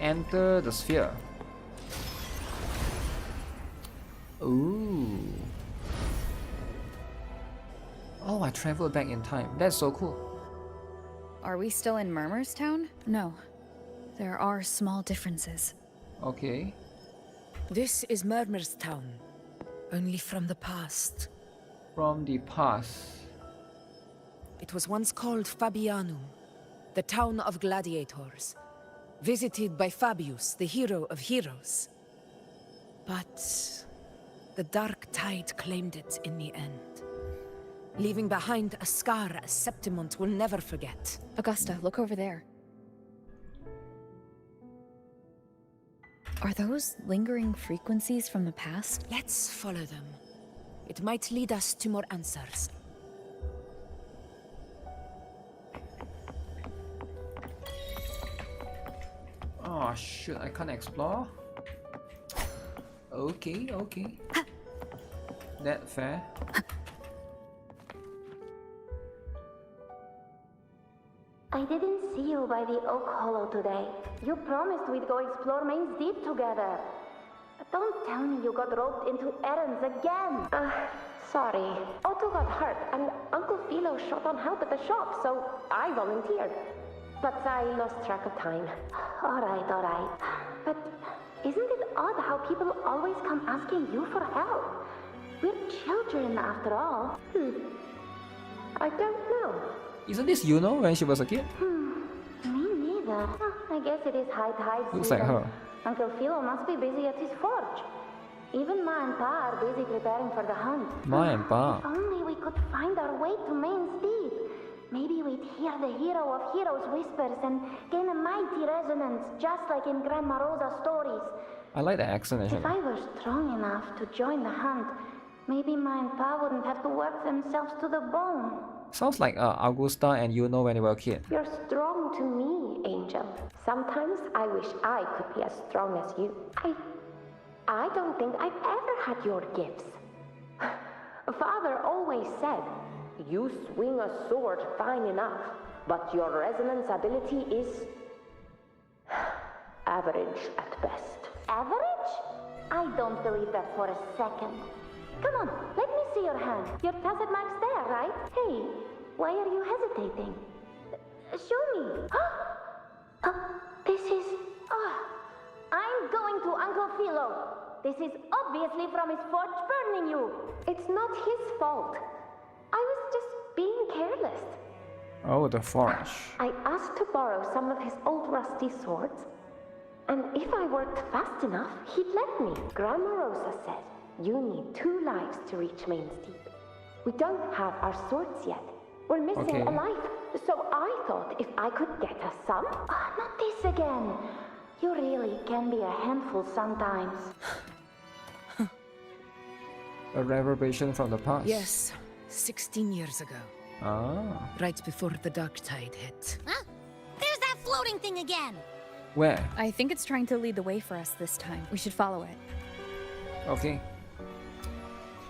Enter the sphere. Ooh. Oh, I traveled back in time. That's so cool. Are we still in Murmur's Town? No. There are small differences. Okay. This is Murmur's Town, only from the past. From the past. It was once called Fabianum, the town of gladiators, visited by Fabius, the hero of heroes. But the Dark Tide claimed it in the end, leaving behind a scar Septimont will never forget. Augusta, look over there. Are those lingering frequencies from the past? Let's follow them. It might lead us to more answers. Oh shoot, I can't explore? Okay, okay. That fair. I didn't see you by the Oak Hollow today. You promised we'd go explore Main's Deep together. Don't tell me you got roped into errands again. Sorry. Otto got hurt, and Uncle Philo shot on help at the shop, so I volunteered. But I lost track of time. Alright. But isn't it odd how people always come asking you for help? We're children, after all. I don't know. Isn't this Yuno when she was a kid? Me neither. I guess it is high tide Looks season. like her. Uncle Philo must be busy at his forge. Even Ma and Pa are busy preparing for the hunt. Ma and Pa. If only we could find our way to Main's Deep. Maybe we'd hear the hero of heroes whispers and gain a mighty resonance, just like in Grandma Rosa's stories. I like the accent actually. If I were strong enough to join the hunt, maybe Ma and Pa wouldn't have to work themselves to the bone. Sounds like Augusta and Yuno when they were a kid. You're strong to me, Angel. Sometimes I wish I could be as strong as you. I don't think I've ever had your gifts. Father always said, you swing a sword fine enough, but your resonance ability is average at best. Average? I don't believe that for a second. Come on, let me see your hand. Your tacit mark's there, right? Hey, why are you hesitating? Show me. This is... I'm going to Uncle Philo. This is obviously from his forge burning you. It's not his fault. I was just being careless. Oh, the forge. I asked to borrow some of his old rusty swords, and if I worked fast enough, he'd let me. Grandma Rosa said, you need 2 lives to reach Main Steep. We don't have our swords yet. We're missing a life. So I thought if I could get us some... not this again. You really can be a handful sometimes. A reverberation from the past. Yes, 16 years ago. Ah. Right before the dark tide hit. Huh? There's that floating thing again! Where? I think it's trying to lead the way for us this time. We should follow it. Okay.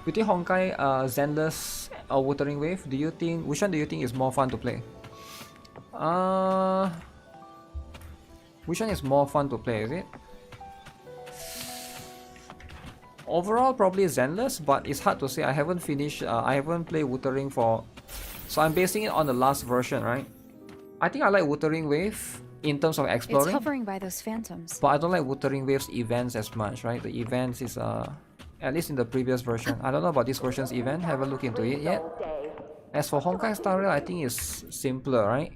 Between Honkai, Zenless, or Wuthering Wave, which one do you think is more fun to play? Which one is more fun to play, is it? Overall, probably Zenless, but it's hard to say. I haven't finished, I haven't played Wuthering for... So I'm basing it on the last version, right? I think I like Wuthering Wave in terms of exploring. It's hovering by those phantoms. But I don't like Wuthering Wave's events as much, right? The events is, at least in the previous version. I don't know about this version's event, haven't looked into it yet. As for Honkai Star Rail, I think it's simpler, right?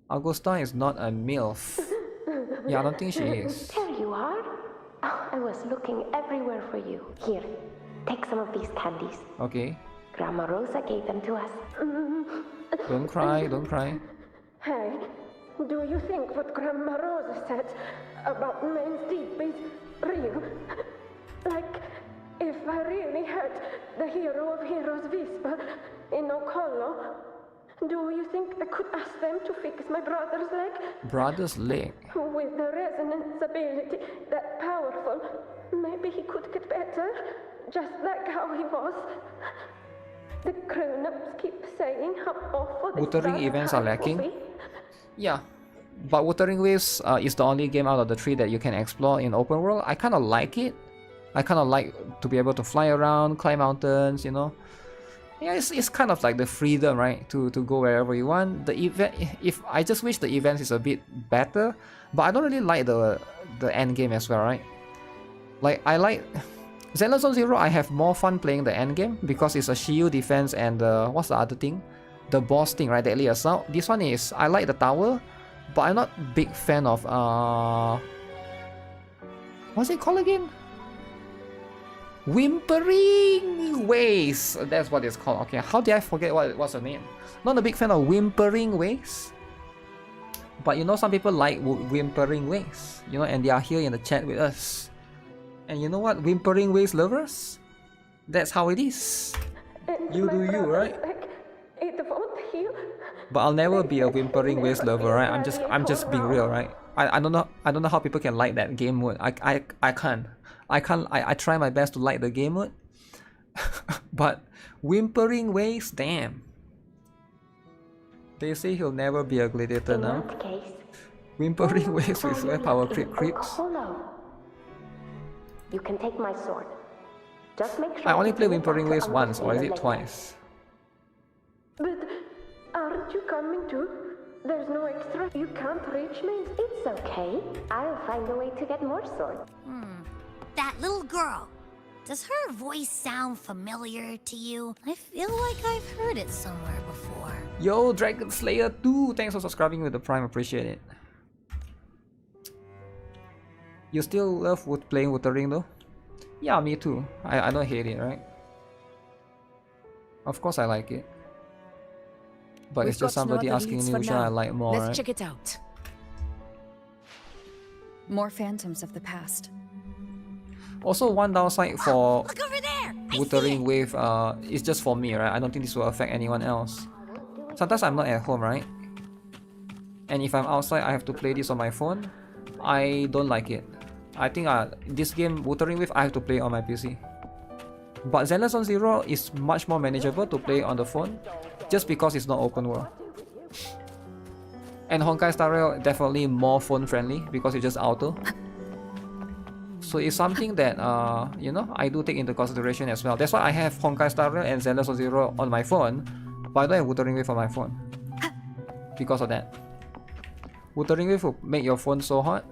Augusta is not a MILF. Yeah, I don't think she is. There you are. Oh, I was looking everywhere for you. Here, take some of these candies. Okay. Grandma Rosa gave them to us. Don't cry, don't cry. Hey, do you think what Grandma Rosa said about Main Steep is real? Like, if I really had the hero of heroes Vispa in Okolo, do you think I could ask them to fix my brother's leg? Brother's leg? With the resonance ability that powerful, maybe he could get better, just like how he was. The grown-ups keep saying how awful this Wuthering events are lacking. be. Yeah, but Wuthering Waves is the only game out of the 3 that you can explore in open world. I kind of like it. I kind of like to be able to fly around, climb mountains, you know. Yeah, it's kind of like the freedom, right, to go wherever you want. The event, if I just wish the events is a bit better, but I don't really like the end game as well, right? Like I like Zenless Zone Zero. I have more fun playing the end game because it's a shield defense and what's the other thing, the boss thing, right? Deadly Assault. This one is I like the tower, but I'm not big fan of what's it called again? Whimpering Ways. That's what it's called. Okay, how did I forget what's the name? Not a big fan of Whimpering Ways. But you know, some people like Whimpering Ways, you know, and they are here in the chat with us. And you know what, Whimpering Ways lovers? That's how it is. You do you, right? It won't heal. But I'll never be a Whimpering Ways lover, right? I'm just being real, right? I don't know how people can like that game mode. I can't. I try my best to like the game mode. But Whimpering Ways, damn. They say he'll never be a gladiator now. Whimpering Ways with where power creep creeps. You can take my sword. Just make sure I only play Whimpering Ways once, or is it twice? But aren't you coming too? There's no extra. You can't reach me. It's okay. I'll find a way to get more swords. That little girl. Does her voice sound familiar to you? I feel like I've heard it somewhere before. Yo, Dragon Slayer 2! Thanks for subscribing with the Prime, appreciate it. You still love playing Wuthering though? Yeah, me too. I don't hate it, right? Of course I like it. But it's just somebody asking me which one I like more, Let's right? check it out. More phantoms of the past. Also, one downside for Wuthering Wave is just for me, right? I don't think this will affect anyone else. Sometimes I'm not at home, right? And if I'm outside, I have to play this on my phone. I don't like it. I think this game, Wuthering Wave, I have to play on my PC. But Zenless on Zero is much more manageable to play on the phone, just because it's not open world. And Honkai Star Rail definitely more phone friendly because it's just auto. So it's something that you know, I do take into consideration as well. That's why I have Honkai Star Rail and Zenless on Zero on my phone, but I don't have Wuthering Wave on my phone. Because of that. Wuthering Wave will make your phone so hot.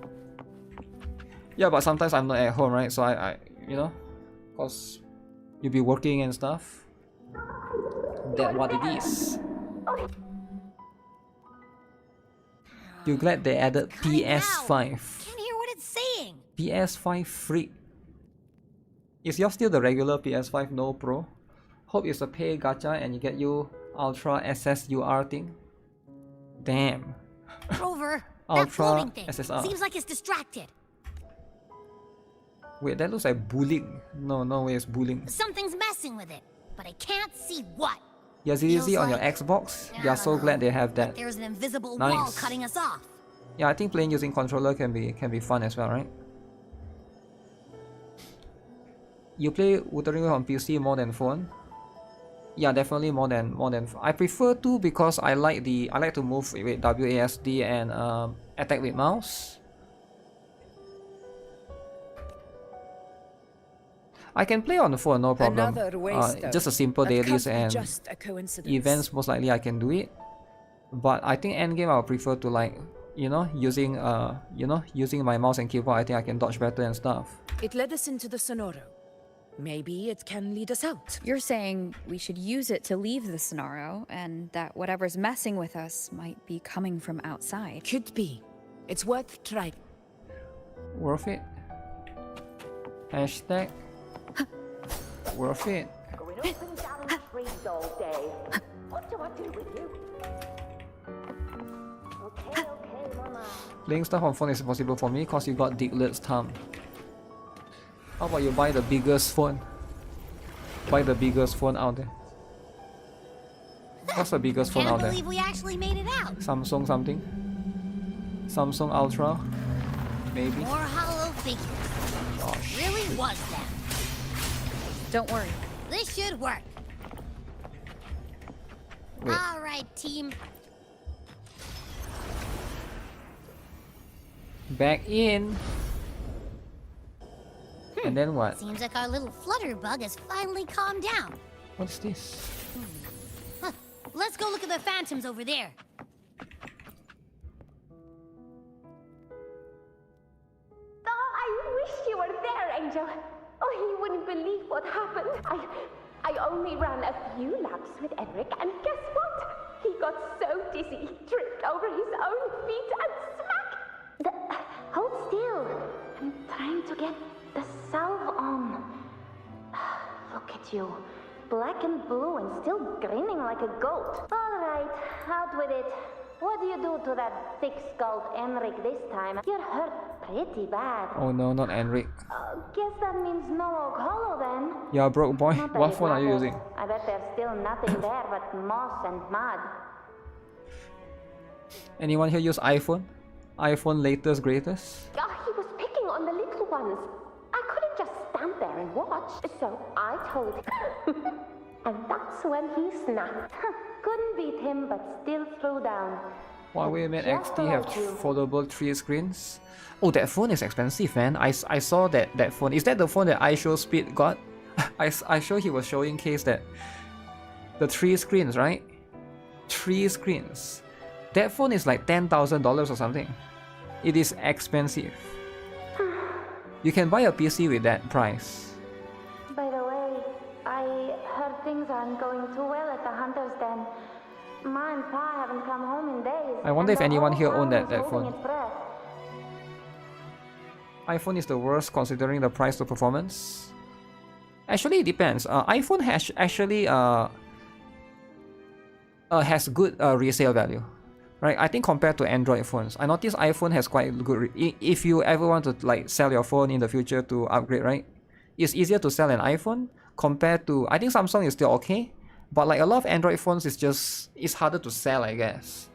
Yeah, but sometimes I'm not at home, right? So I you know, cause you'll be working and stuff. That's what it is. You glad they added PS5? Can't hear what it's saying. PS5 free. Is yours still the regular PS5, no Pro? Hope it's a pay gacha and you get you Ultra SSUR thing. Damn. Rover, that Ultra floating thing SSR. seems like it's distracted. Wait, that looks like bullying. No way it's bullying. Something's messing with it, but I can't see what. Yeah, ZZZ on your Xbox? Yeah, so glad they have that. There's an invisible Nice. wall cutting us off. Yeah, I think playing using controller can be fun as well, right? You play Wuthering Wave on PC more than phone? Yeah, definitely more than. I prefer to because I like to move with WASD and attack with mouse. I can play on the phone, no problem. Just a simple dailies and events, most likely I can do it. But I think endgame I'll prefer to, like, you know, using my mouse and keyboard. I think I can dodge better and stuff. It led us into the Sonoro. Maybe it can lead us out. You're saying we should use it to leave the Sonoro, and that whatever's messing with us might be coming from outside. Could be. It's worth trying. Worth it. Hashtag. Worth it. Playing stuff on phone is possible for me because you got Diglett's thumb. How about you buy the biggest phone? Buy the biggest phone out there. What's the biggest phone out there? Can't believe we actually made it out. Samsung something? Samsung Ultra? Maybe? More hollow figures. Gosh. Really was that. Don't worry. This should work. Wait. All right, team. Back in. And then what? Seems like our little flutterbug has finally calmed down. What's this? Huh. Let's go look at the phantoms over there. Oh, I wish you were there, Angel. Oh, you wouldn't believe what happened. I only ran a few laps with Eric, and guess what? He got so dizzy, he tripped over his own feet and smack! Hold still. I'm trying to get the salve on. Look at you. Black and blue and still grinning like a goat. All right, out with it. What do you do to that thick-skulled Enric this time? You're hurt pretty bad. Oh no, not Enric. Guess that means no Oak Hollow then. Yeah, broke boy. Not that What it phone are you matters. using? I bet there's still nothing there but moss and mud. Anyone here use iPhone? iPhone latest greatest? He was picking on the little ones. I couldn't just stand there and watch, so I told him. And that's when he snapped. Couldn't beat him, but still threw down. Huawei Mate XT have foldable 3 screens. Oh, that phone is expensive, man. I saw that phone. Is that the phone that iShowSpeed got? I sure he was showing case that the 3 screens, right? 3 screens. That phone is like $10,000 or something. It is expensive. You can buy a PC with that price. By the way, I heard things aren't going too well at the Hunter's Den. Ma and Pa haven't come home in days. I wonder if and the anyone whole here owned town is that holding phone. its breath. iPhone is the worst considering the price to performance. Actually, it depends. iPhone has good resale value, right? I think compared to Android phones, I noticed iPhone has quite good. If you ever want to like sell your phone in the future to upgrade, right? It's easier to sell an iPhone, compared to, I think Samsung is still okay, but like a lot of Android phones is just, it's harder to sell, I guess,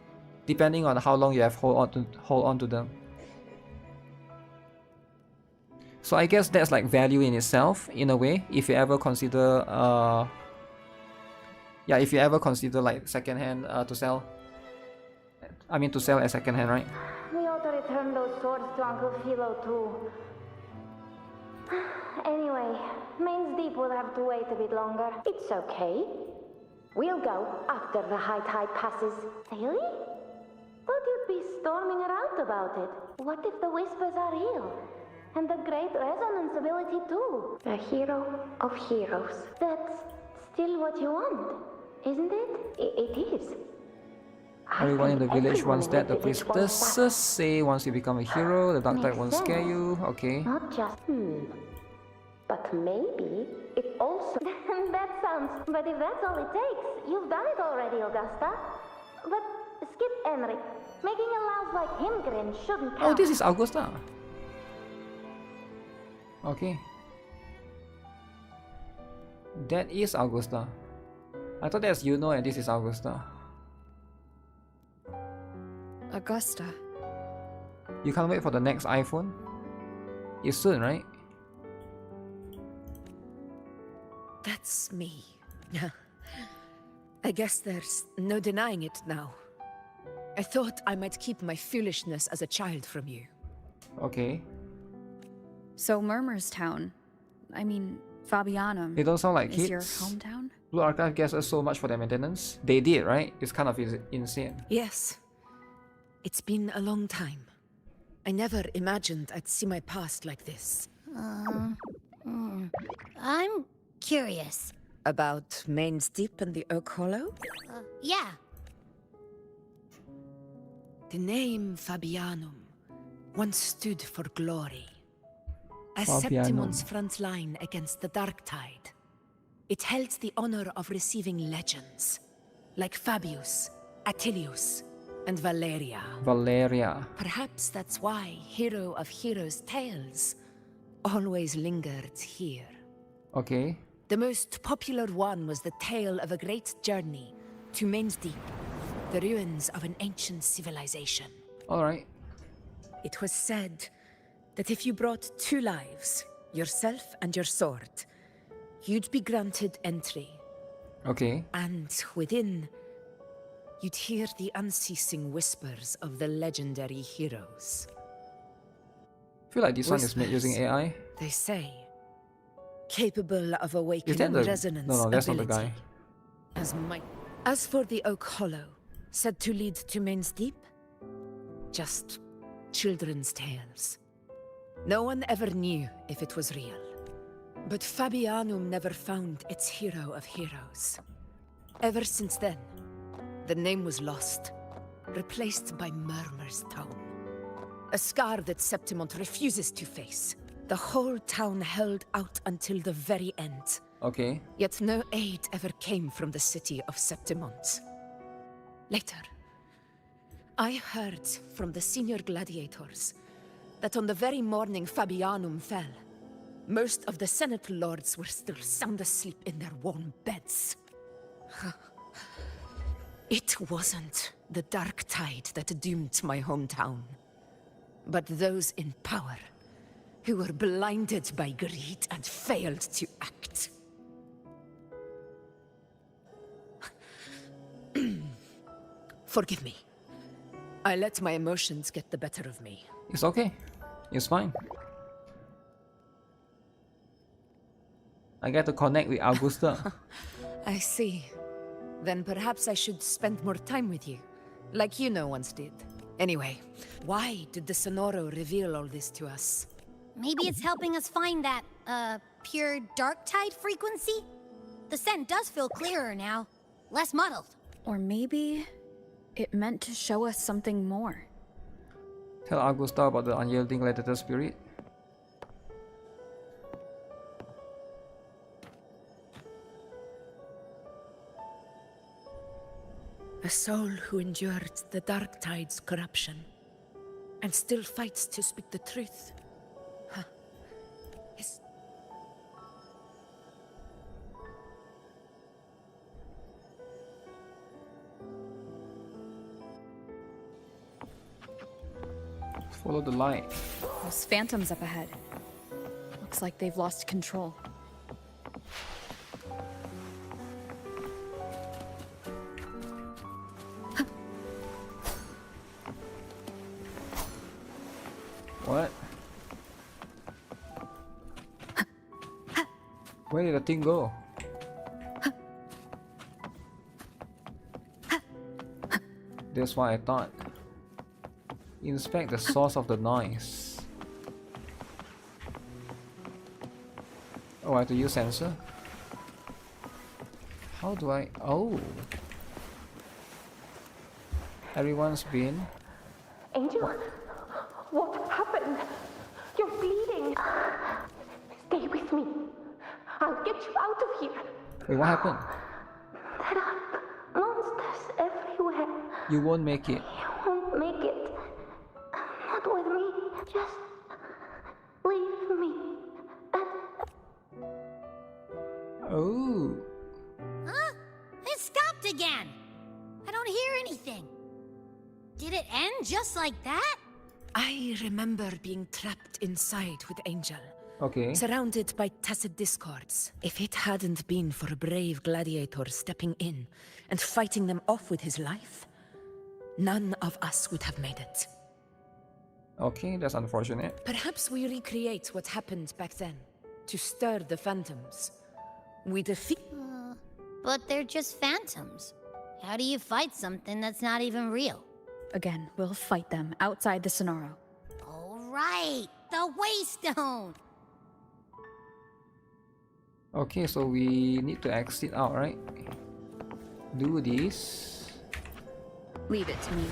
depending on how long you have hold on to them. So I guess that's like value in itself in a way, if you ever consider yeah, if you ever consider like secondhand to sell. I mean to sell as secondhand, right? We ought to return those swords to Uncle Philo too. Anyway, Main's Deep will have to wait a bit longer. It's okay. We'll go after the high tide passes. Really? Thought you'd be storming around about it. What if the whispers are real? And the great resonance ability too. The hero of heroes. That's still what you want, isn't it? It is. Everyone in the village wants that. The priestesses say once you become a hero, the dark tide won't scare you. Okay. Not just but maybe it also that sounds, but if that's all it takes, you've done it already, Augusta. But skip Enric. Making a louse like him grin shouldn't count. Oh, this is Augusta. Okay. That is Augusta. I thought that's Yuno and this is Augusta. Augusta. You can't wait for the next iPhone? It's soon, right? That's me. I guess there's no denying it now. I thought I might keep my foolishness as a child from you. Okay. So Murmur's town, I mean, Fabianum, They don't sound like is kids. your hometown? Blue Archive gets us so much for their maintenance. They did, right? It's kind of insane. Yes. It's been a long time. I never imagined I'd see my past like this. I'm curious. About Main's Deep and the Oak Hollow? Yeah. The name Fabianum once stood for glory. As Fabianum. Septimon's front line against the Dark Tide, it held the honor of receiving legends like Fabius, Attilius, and Valeria. Valeria. Perhaps that's why Hero of Heroes' tales always lingered here. Okay. The most popular one was the tale of a great journey to Main's Deep, the ruins of an ancient civilization. Alright. It was said that if you brought 2 lives, yourself and your sword, you'd be granted entry. Okay. And within, you'd hear the unceasing whispers of the legendary heroes. I feel like this one is made using AI. They say, capable of Is awakening that the... resonance No, that's not the ability. guy. As for the Oak Hollow, said to lead to Main's Deep, just children's tales. No one ever knew if it was real. But Fabianum never found its hero of heroes. Ever since then, the name was lost, replaced by Murmur's Town. A scar that Septimont refuses to face. The whole town held out until the very end. Okay. Yet no aid ever came from the city of Septimont. Later, I heard from the senior gladiators that on the very morning Fabianum fell, most of the Senate lords were still sound asleep in their warm beds. It wasn't the Dark Tide that doomed my hometown, but those in power who were blinded by greed and failed to act. Forgive me. I let my emotions get the better of me. It's okay. It's fine. I get to connect with Augusta. I see. Then perhaps I should spend more time with you, like Yuno once did. Anyway, why did the Sonoro reveal all this to us? Maybe it's helping us find that, pure dark tide frequency? The scent does feel clearer now. Less muddled. Or maybe it meant to show us something more. Tell Augusta about the unyielding gladiator spirit. A soul who endured the Dark Tide's corruption and still fights to speak the truth. Follow the light. Those phantoms up ahead. Looks like they've lost control. What? Where did the thing go? That's what I thought. Inspect the source of the noise. Oh, I have to use sensor? How do I... Oh! Everyone's been... Angel? What happened? You're bleeding. Stay with me. I'll get you out of here. Wait, what happened? There are monsters everywhere. You won't make it. You won't make it. Not with me. Just leave me. Oh. Huh? It stopped again. I don't hear anything. Did it end just like that? I remember being trapped inside with Angel. Okay. Surrounded by tacit discords. If it hadn't been for a brave gladiator stepping in and fighting them off with his life, none of us would have made it. Okay, that's unfortunate. Perhaps we recreate what happened back then, to stir the phantoms. We defeat... But they're just phantoms. How do you fight something that's not even real? Again, we'll fight them outside the Sonaro. All right, the Waystone! Okay, so we need to exit out, right? Do this. Leave it to me.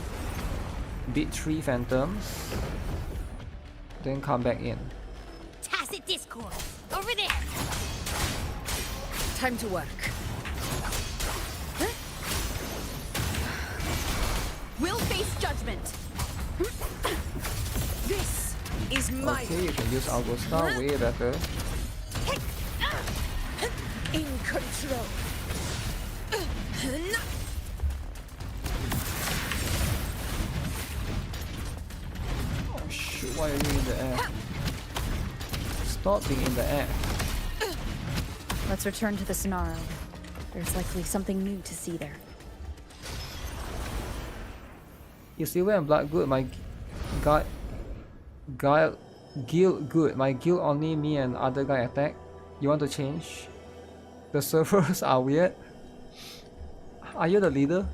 Beat 3 phantoms. Then come back in. Tacit discord! Over there! Time to work. We'll face judgment. This is my... Okay, you can use Augusta way better. In control. Oh shoot, why are you in the air? Stop being in the air. Let's return to the Sonaro. There's likely something new to see there. Is Silver and Blood good? My guild good. My guild only me and other guy attack. You want to change? The servers are weird. Are you the leader?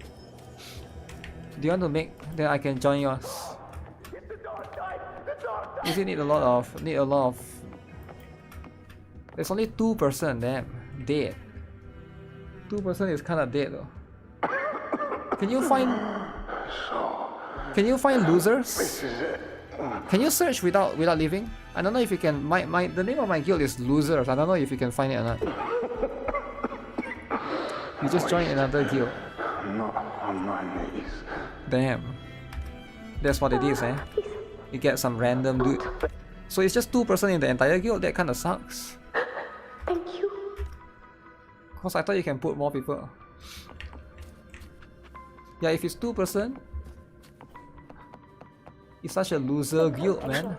Do you want to make? Then I can join yours. Does it need a lot of? There's only 2%. Damn, dead. 2% is kind of dead though. Can you find losers? Can you search without leaving? I don't know if you can. The name of my guild is Losers. I don't know if you can find it or not. You just joined another guild. Not on my knees. Damn. That's what it is, eh? You get some random dude. So it's just 2% in the entire guild? That kinda sucks. Thank you. Cause I thought you can put more people. Yeah, if it's 2%, it's such a loser guild, man.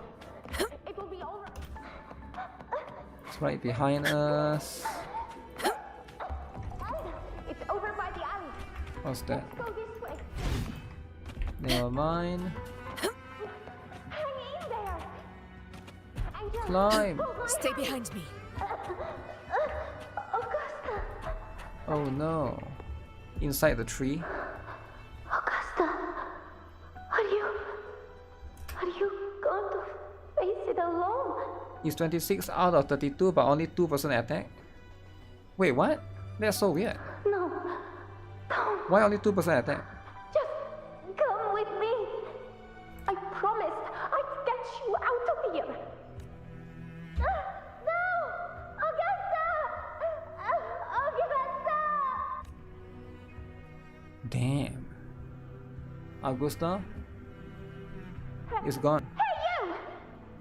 It's right behind us. It's over by the alley. What's that? Go this way. Never mind. Hang in there. Angel. Climb. Stay behind me. Augusta. Oh no. Inside the tree. Augusta. Are you going to face it alone? It's 26 out of 32 but only 2% attack? Wait, what? That's so weird. No. Don't. Why only 2% attack? Just come with me. I promised I'd get you out of here. No! Augusta! Augusta! Damn. Augusta is gone. Hey you!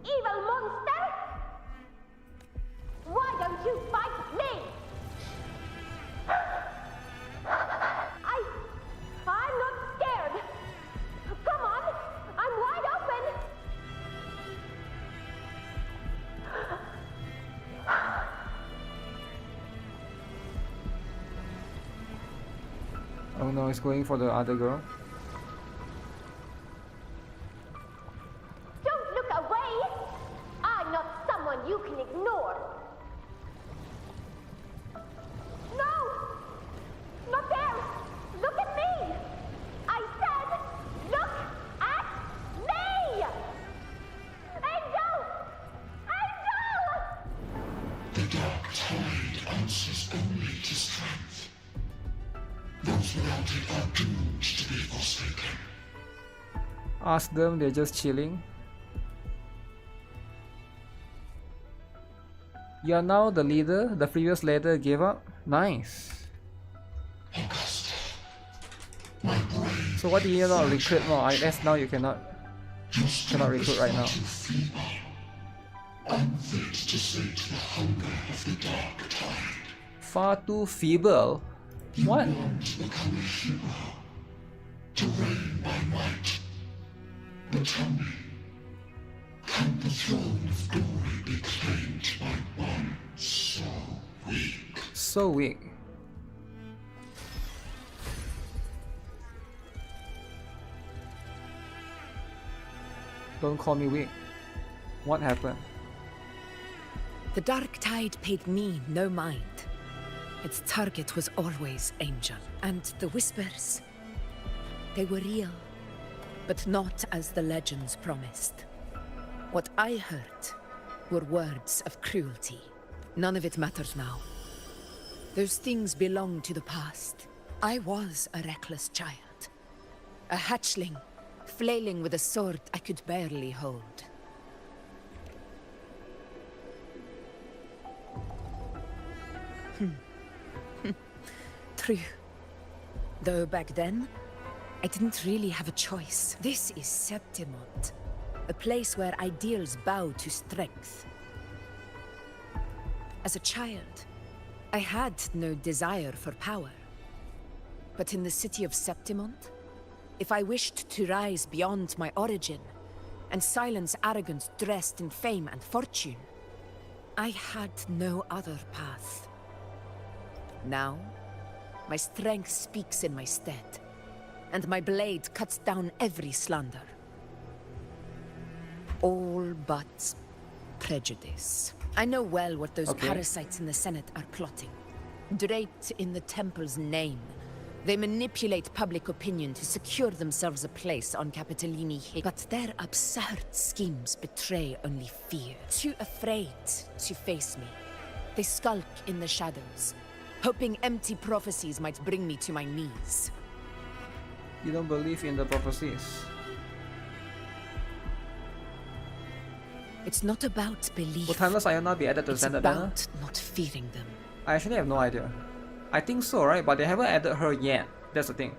Evil monster! Why don't you fight me? I'm not scared. Come on, I'm wide open. Oh no, he's going for the other girl. Don't look away! I'm not someone you can ignore. No! Not there! Look at me! I said, look at me! Angel! Angel! The dark tide answers only to strength. Those without it are doomed to be forsaken. Ask them, they're just chilling. You are now the leader. The previous leader gave up. Nice. So why do you not recruit more? I guess now you cannot recruit right now. Unfit to sate the hunger of the dark tide. Far too feeble. What? Become a hero, to reign by might. But tell me, can the throne of glory be claimed by one so weak? So weak. Don't call me weak. What happened? The dark tide paid me no mind. Its target was always Angel. And the whispers, they were real, but not as the legends promised. What I heard were words of cruelty. None of it matters now. Those things belong to the past. I was a reckless child. A hatchling, flailing with a sword I could barely hold. True. Though back then, I didn't really have a choice. This is Septimont, a place where ideals bow to strength. As a child, I had no desire for power. But in the city of Septimont, if I wished to rise beyond my origin and silence arrogance dressed in fame and fortune, I had no other path. Now, my strength speaks in my stead, and my blade cuts down every slander. All but prejudice. I know well what those parasites in the Senate are plotting. Draped in the Temple's name, they manipulate public opinion to secure themselves a place on Capitolini Hill. But their absurd schemes betray only fear. Too afraid to face me, they skulk in the shadows, hoping empty prophecies might bring me to my knees. You don't believe in the prophecies? It's not about belief. Will Timeless Iona be added to the standard banner? It's about not fearing them. I actually have no idea. I think so, right? But they haven't added her yet. That's the thing.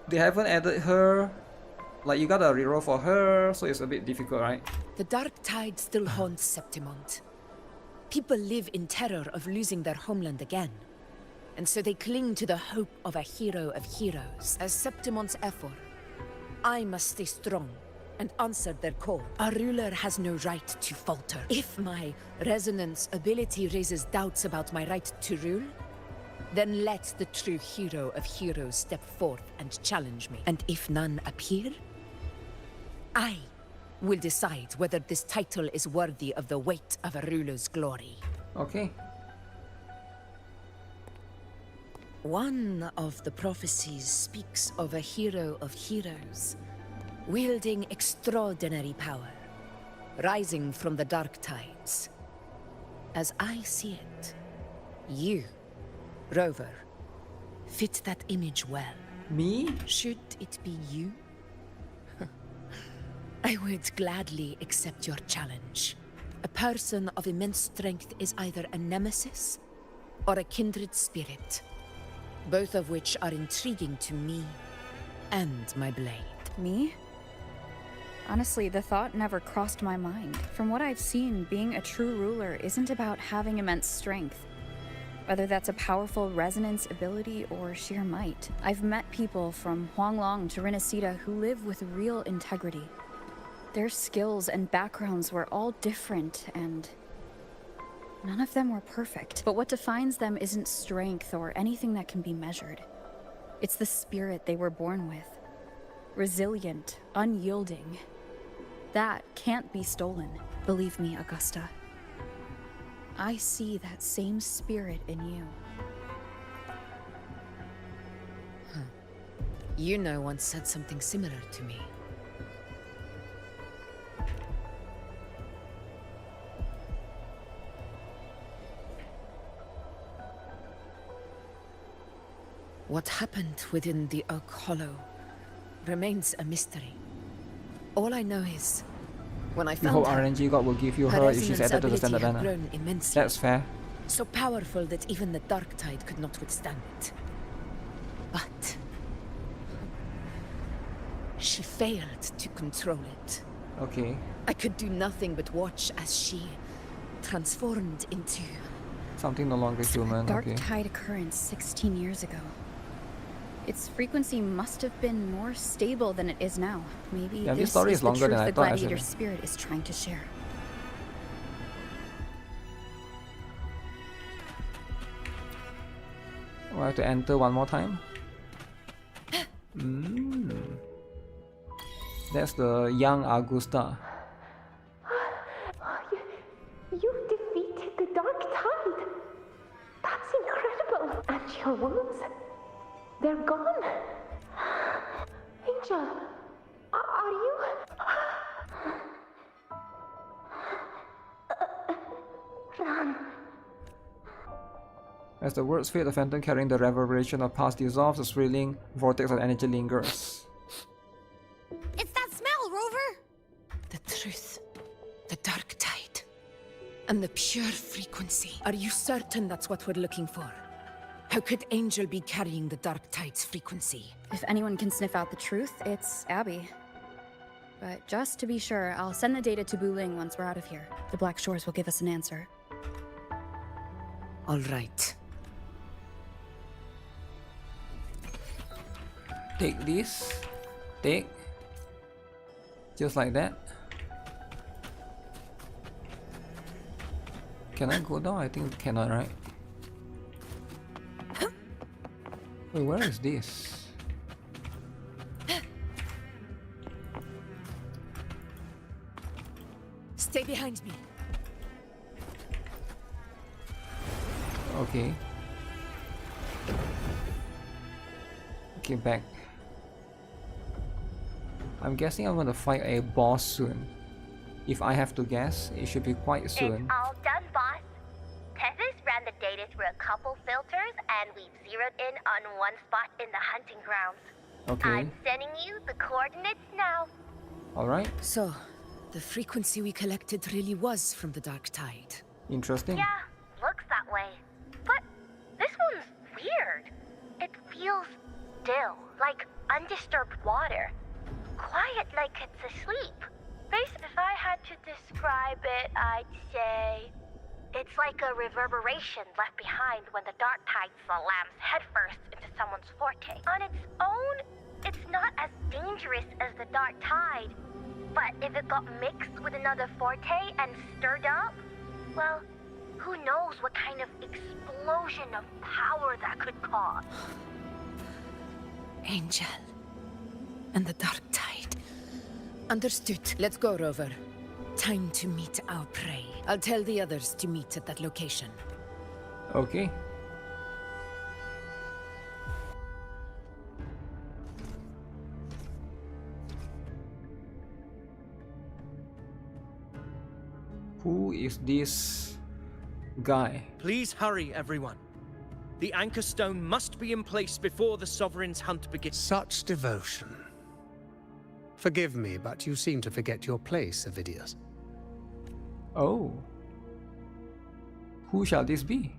They haven't added her. Like, you gotta reroll for her, so it's a bit difficult, right? The dark tide still haunts Septimont. People live in terror of losing their homeland again. And so they cling to the hope of a hero of heroes. As Septimont's effort, I must stay strong and answer their call. Our ruler has no right to falter. If my resonance ability raises doubts about my right to rule, then let the true hero of heroes step forth and challenge me. And if none appear, I will decide whether this title is worthy of the weight of a ruler's glory. Okay. One of the prophecies speaks of a hero of heroes, wielding extraordinary power, rising from the dark tides. As I see it, you, Rover, fit that image well. Me? Should it be you? I would gladly accept your challenge. A person of immense strength is either a nemesis or a kindred spirit, both of which are intriguing to me and my blade. Me? Honestly, the thought never crossed my mind. From what I've seen, being a true ruler isn't about having immense strength, whether that's a powerful resonance ability or sheer might. I've met people from Huanglong to Rinasita who live with real integrity. Their skills and backgrounds were all different, and None of them were perfect, but what defines them isn't strength or anything that can be measured. It's the spirit they were born with. Resilient, unyielding. That can't be stolen. Believe me, Augusta. I see that same spirit in you. You know, once said something similar to me. What happened within the Oak Hollow remains a mystery. All I know is, when I You found hope her, RNG God will give you her if she's resonance added to the standard ability had banner. grown immensely. That's fair. So powerful that even the Dark Tide could not withstand it. But she failed to control it. Okay. I could do nothing but watch as she transformed into Something no longer human. Dark Okay. Tide occurrence 16 years ago. Its frequency must have been more stable than it is now. Maybe Yeah, this this story is is the longer truth than I the thought, gladiator actually. spirit is trying to share. Oh, I have to enter one more time. That's the young Augusta. You defeated the Dark Tide. That's incredible. And your wounds, they're gone. Angel, are you? Run. As the words fade, the phantom carrying the reverberation of past dissolves, a swirling vortex of energy lingers. It's that smell, Rover! the truth, the Dark Tide, and the pure frequency. Are you certain that's what we're looking for? How could Angel be carrying the Dark Tide's frequency? If anyone can sniff out the truth, it's Abby. But just to be sure, I'll send the data to Buling once we're out of here. The Black Shores will give us an answer. All right. Take this. Take. Just like that. Can I go down? I think cannot, right? Wait, where is this? Stay behind me. Okay. Okay, back. I'm guessing I'm gonna fight a boss soon. If I have to guess, it should be quite soon. It's all done, boss. Tethys ran the data through a couple filters, and we've zeroed in on one spot in the hunting grounds. Okay. I'm sending you the coordinates now. Alright. So, the frequency we collected really was from the Dark Tide. Interesting. Yeah, looks that way. But this one's weird. It feels still, like undisturbed water. Quiet like it's asleep. Basically, if I had to describe it, I'd say it's like a reverberation left behind when the Dark Tide slams headfirst into someone's forte. On its own, it's not as dangerous as the Dark Tide, but if it got mixed with another forte and stirred up, well, who knows what kind of explosion of power that could cause. Angel. And the Dark Tide. Understood. Let's go, Rover. Time to meet our prey. I'll tell the others to meet at that location. Okay. Who is this guy? Please hurry, everyone. The anchor stone must be in place before the Sovereign's hunt begins. Such devotion. Forgive me, but you seem to forget your place, Avidius. Oh. Who shall this be?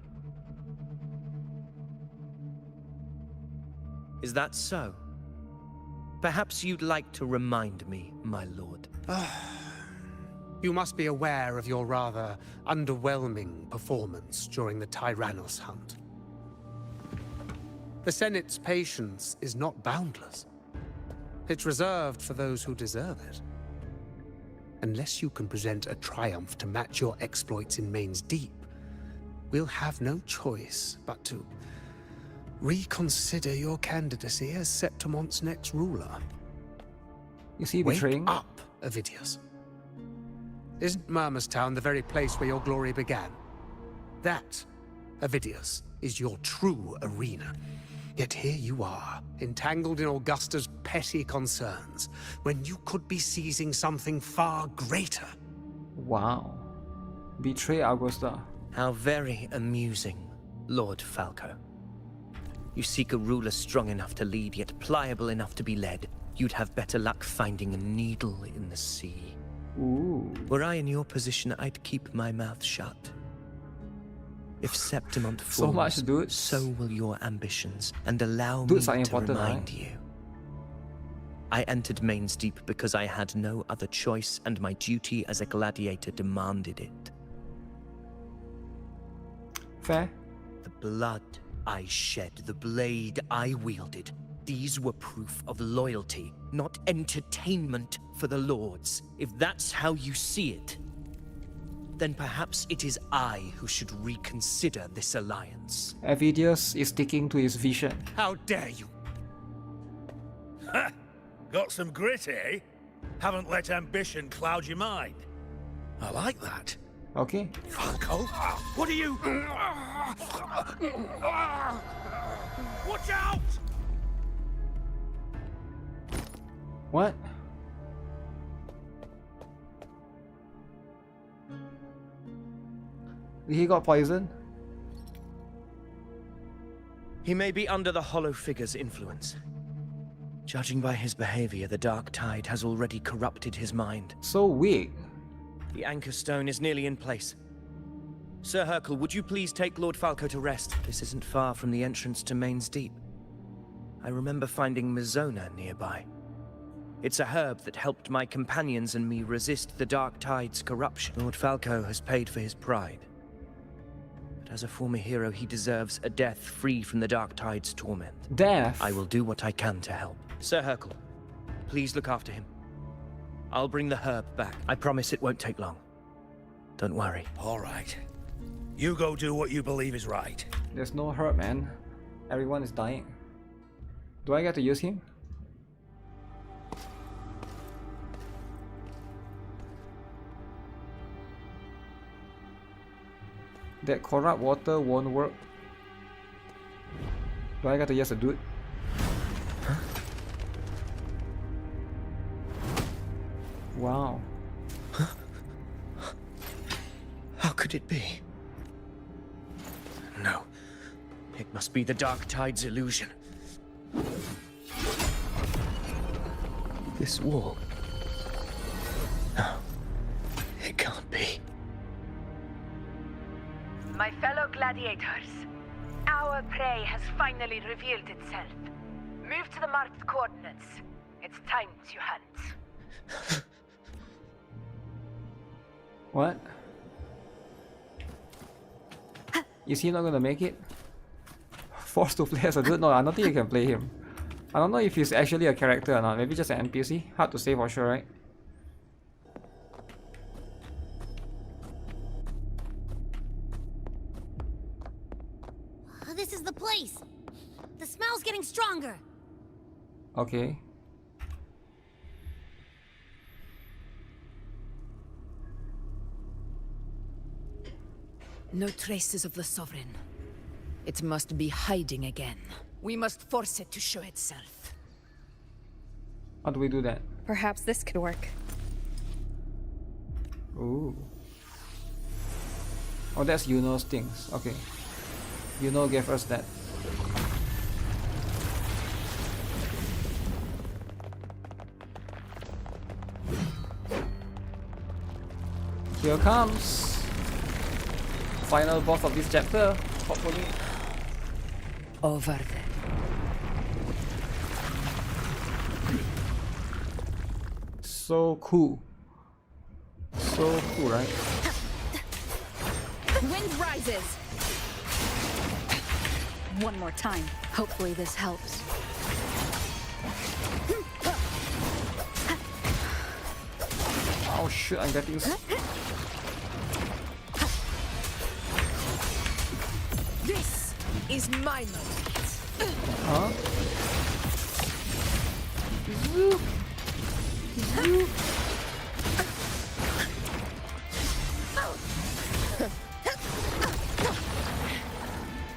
Is that so? Perhaps you'd like to remind me, my lord. You must be aware of your rather underwhelming performance during the Tyrannos hunt. The Senate's patience is not boundless. It's reserved for those who deserve it. Unless you can present a triumph to match your exploits in Main's Deep, we'll have no choice but to reconsider your candidacy as Septimon's next ruler. Is he betraying? Wake up, Avidius. Isn't Murmur's Town the very place where your glory began? That, Avidius, is your true arena. Yet here you are, entangled in Augusta's petty concerns, when you could be seizing something far greater. Wow. Betray Augusta. How very amusing, Lord Falco. You seek a ruler strong enough to lead, yet pliable enough to be led. You'd have better luck finding a needle in the sea. Ooh. Were I in your position, I'd keep my mouth shut. If Septimont falls, so much, dude. So will your ambitions, and allow Dudes me are to important, remind right? you. I entered Main's Deep because I had no other choice, and my duty as a gladiator demanded it. Fair. The blood I shed, the blade I wielded, these were proof of loyalty, not entertainment for the lords. If that's how you see it, then perhaps it is I who should reconsider this alliance. Avidius is sticking to his vision. How dare you! Ha! Got some grit, eh? Haven't let ambition cloud your mind. I like that. Okay. Falco? What are you... Watch out! What? He got poisoned? He may be under the Hollow Figure's influence. Judging by his behavior, the Dark Tide has already corrupted his mind. So weak. The Anchor Stone is nearly in place. Sir Hercule, would you please take Lord Falco to rest? This isn't far from the entrance to Main's Deep. I remember finding Mizona nearby. It's a herb that helped my companions and me resist the Dark Tide's corruption. Lord Falco has paid for his pride. But as a former hero, he deserves a death free from the Dark Tide's torment. Death? I will do what I can to help. Sir Hercule, please look after him. I'll bring the herb back. I promise it won't take long. Don't worry. All right. You go do what you believe is right. There's no herb, man. Everyone is dying. Do I get to use him? That corrupt water won't work. Do I get to use a dude? Huh? Wow. Huh? How could it be? No. It must be the Dark Tide's illusion. This wall. No. It can't be. My fellow gladiators, our prey has finally revealed itself. Move to the marked coordinates. It's time to hunt. What? Is he not gonna make it? Forced to play as a dude? No, I don't think you can play him. I don't know if he's actually a character or not. Maybe just an NPC. Hard to say for sure, right? This is the place. The smell's getting stronger. Okay. No traces of the Sovereign. It must be hiding again. We must force it to show itself. How do we do that? Perhaps this could work. Ooh. Oh, that's Yuno's things. Okay. Yuno gave us that. Here comes final boss of this chapter, hopefully. Over there. So cool. So cool, right? Wind rises. One more time. Hopefully this helps. Oh shit, I'm getting... is my moment. Huh? Zoop. Zoop.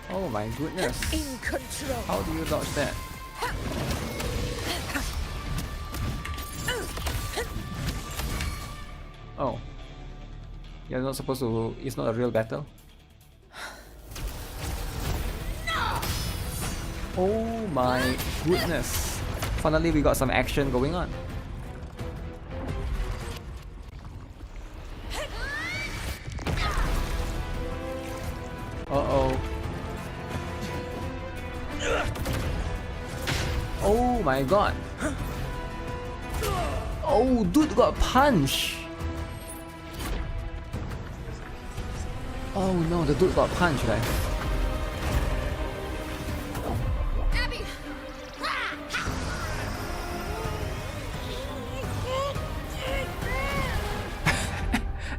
Oh my goodness. In control. How do you dodge that? Oh. You're not supposed to... It's not a real battle? Oh my goodness. Finally we got some action going on. Uh-oh. Oh my god. Oh, dude got punched. Oh no, the dude got punched, guys.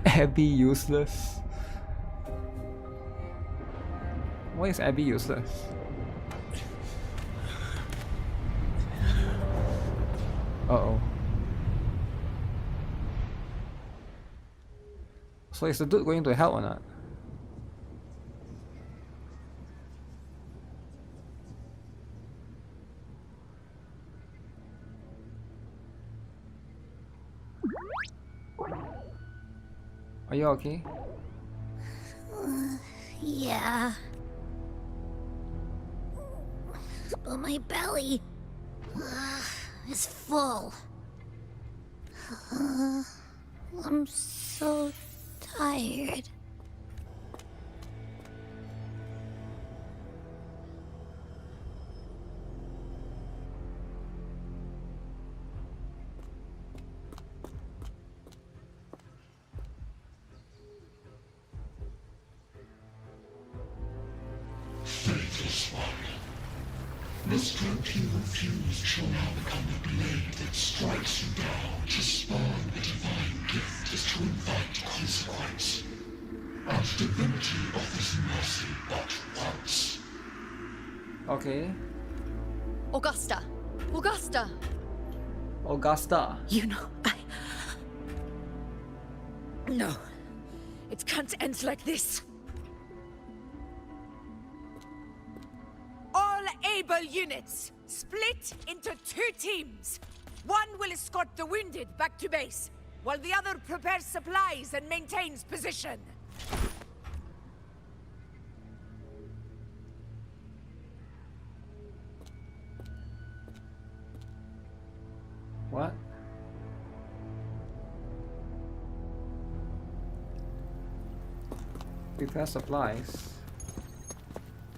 Abby useless. Why is Abby useless? Uh-oh. So is the dude going to hell or not? Are you okay? Yeah. But my belly is full. I'm so tired. Faithless one. The strength you refuse shall now become a blade that strikes you down. To spawn a divine gift is to invite consequence. And divinity offers mercy but once. Okay. Augusta! Augusta! Augusta. You know, No. It can't end like this. All able units, split into 2 teams. One will escort the wounded back to base, while the other prepares supplies and maintains position. What? Prepare supplies.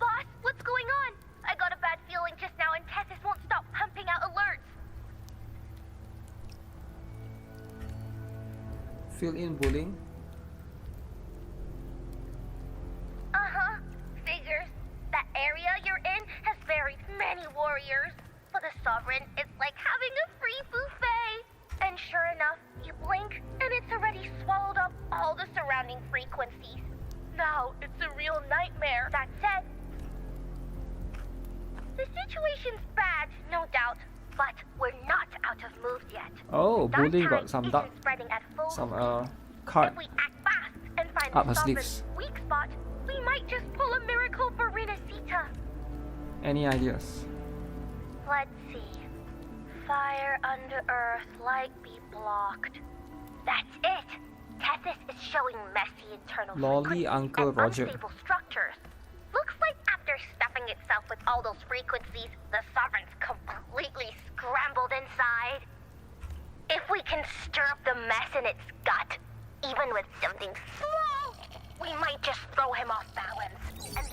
Boss, what's going on? I got a bad feeling just now and Tessus won't stop pumping out alerts. Fill in bullying. Uh-huh. Figures. That area you're in has very many warriors. For the Sovereign, it's like having a free buffet. And sure enough, you blink, and it's already swallowed up all the surrounding frequencies. Now, it's a real nightmare. That said, the situation's bad, no doubt, but we're not out of moves yet. Oh, bullying got some dark, spreading at full some speed. card If we act fast and find up the her Sovereign's sleeves. weak spot, we might just pull a miracle for Renacita. Any ideas? Let's see. Fire under earth, light be blocked. That's it! Tessus is showing messy internal Lolly frequencies Uncle and Roger. unstable structures. Looks like after stuffing itself with all those frequencies, the Sovereign's completely scrambled inside. If we can stir up the mess in its gut, even with something small, we might just throw him off balance. And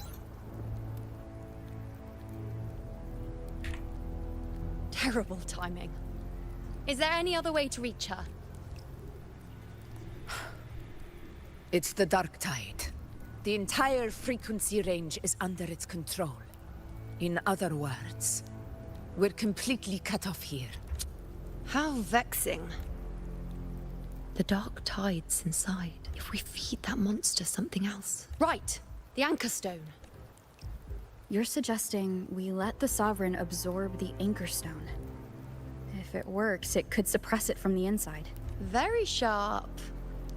Terrible timing. Is there any other way to reach her? It's the Dark Tide. The entire frequency range is under its control. In other words, we're completely cut off here. How vexing. The Dark Tide's inside. If we feed that monster something else. Right! The Anchor Stone. You're suggesting we let the Sovereign absorb the Anchor Stone. If it works, it could suppress it from the inside. Very sharp.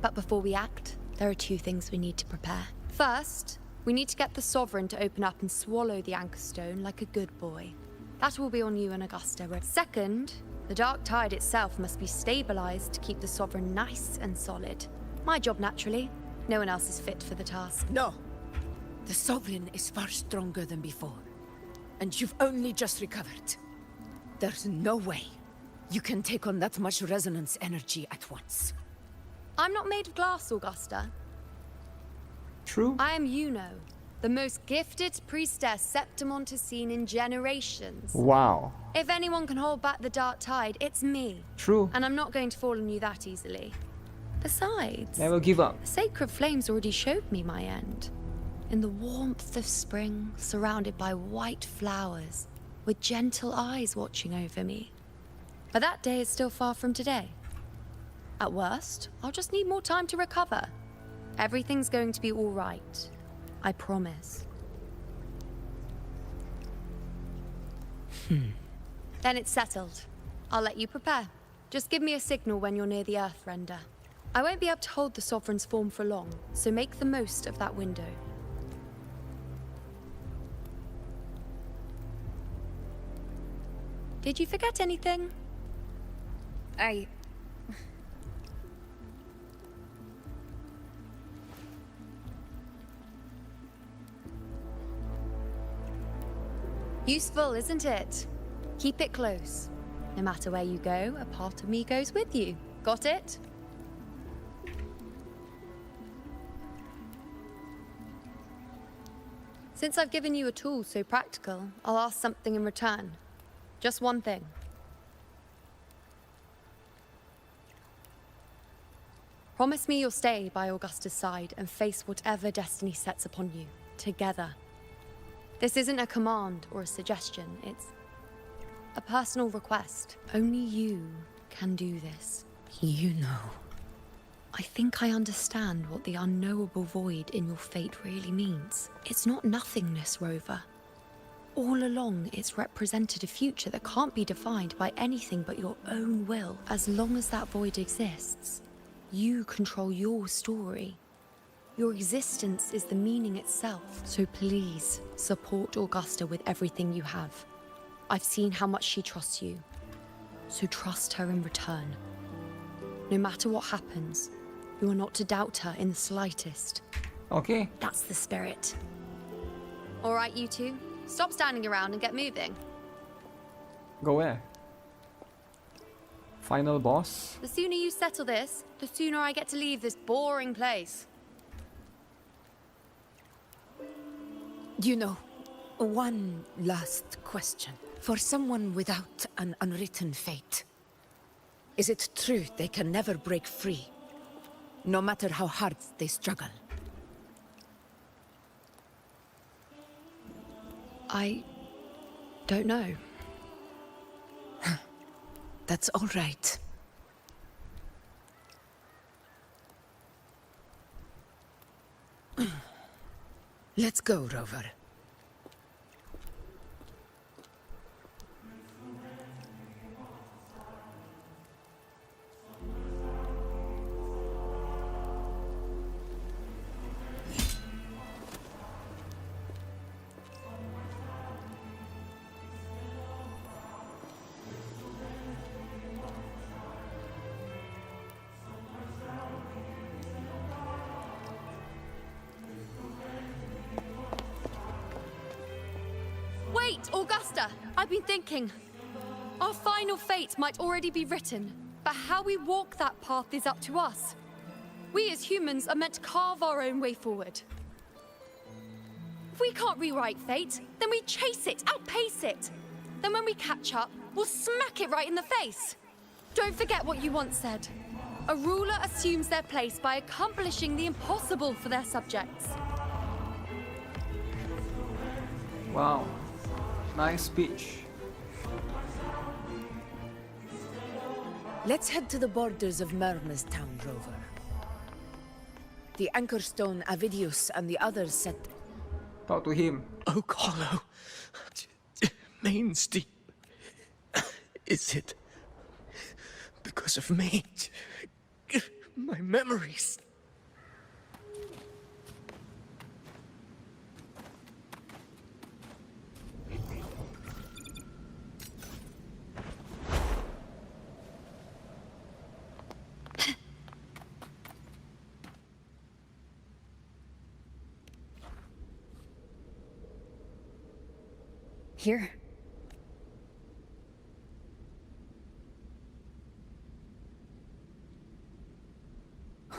But before we act, there are two things we need to prepare. First, we need to get the Sovereign to open up and swallow the Anchor Stone like a good boy. That will be on you and Augusta. Second, the Dark Tide itself must be stabilized to keep the Sovereign nice and solid. My job, naturally. No one else is fit for the task. No. The Sovereign is far stronger than before. And you've only just recovered. There's no way you can take on that much resonance energy at once. I'm not made of glass, Augusta. True. I am Yuno, the most gifted priestess Septimont has seen in generations. Wow. If anyone can hold back the Dark Tide, it's me. True. And I'm not going to fall on you that easily. Besides, never give up. The sacred flames already showed me my end. In the warmth of spring, surrounded by white flowers, with gentle eyes watching over me. But that day is still far from today. At worst, I'll just need more time to recover. Everything's going to be all right. I promise. Then it's settled. I'll let you prepare. Just give me a signal when you're near the Earthrender. I won't be able to hold the Sovereign's form for long, so make the most of that window. Did you forget anything? Useful, isn't it? Keep it close. No matter where you go, a part of me goes with you. Got it? Since I've given you a tool so practical, I'll ask something in return. Just one thing. Promise me you'll stay by Augusta's side and face whatever destiny sets upon you, together. This isn't a command or a suggestion, it's a personal request. Only you can do this. You know. I think I understand what the unknowable void in your fate really means. It's not nothingness, Rover. All along, it's represented a future that can't be defined by anything but your own will. As long as that void exists, you control your story. Your existence is the meaning itself. So please, support Augusta with everything you have. I've seen how much she trusts you. So trust her in return. No matter what happens, you are not to doubt her in the slightest. Okay. That's the spirit. All right, you two. Stop standing around and get moving. Go where? Final boss? The sooner you settle this, the sooner I get to leave this boring place. You know, one last question. For someone without an unwritten fate, is it true they can never break free, no matter how hard they struggle? I don't know. That's all right. Let's go, Rover. Wait, Augusta! I've been thinking. Our final fate might already be written, but how we walk that path is up to us. We as humans are meant to carve our own way forward. If we can't rewrite fate, then we chase it, outpace it. Then when we catch up, we'll smack it right in the face. Don't forget what you once said. A ruler assumes their place by accomplishing the impossible for their subjects. Wow. Nice speech. Let's head to the borders of Murmur's town, Rover. The Anchor Stone, Avidius, and the others set... Talk to him. Oak Hollow. Main Steep. Is it because of me? My memories. Here.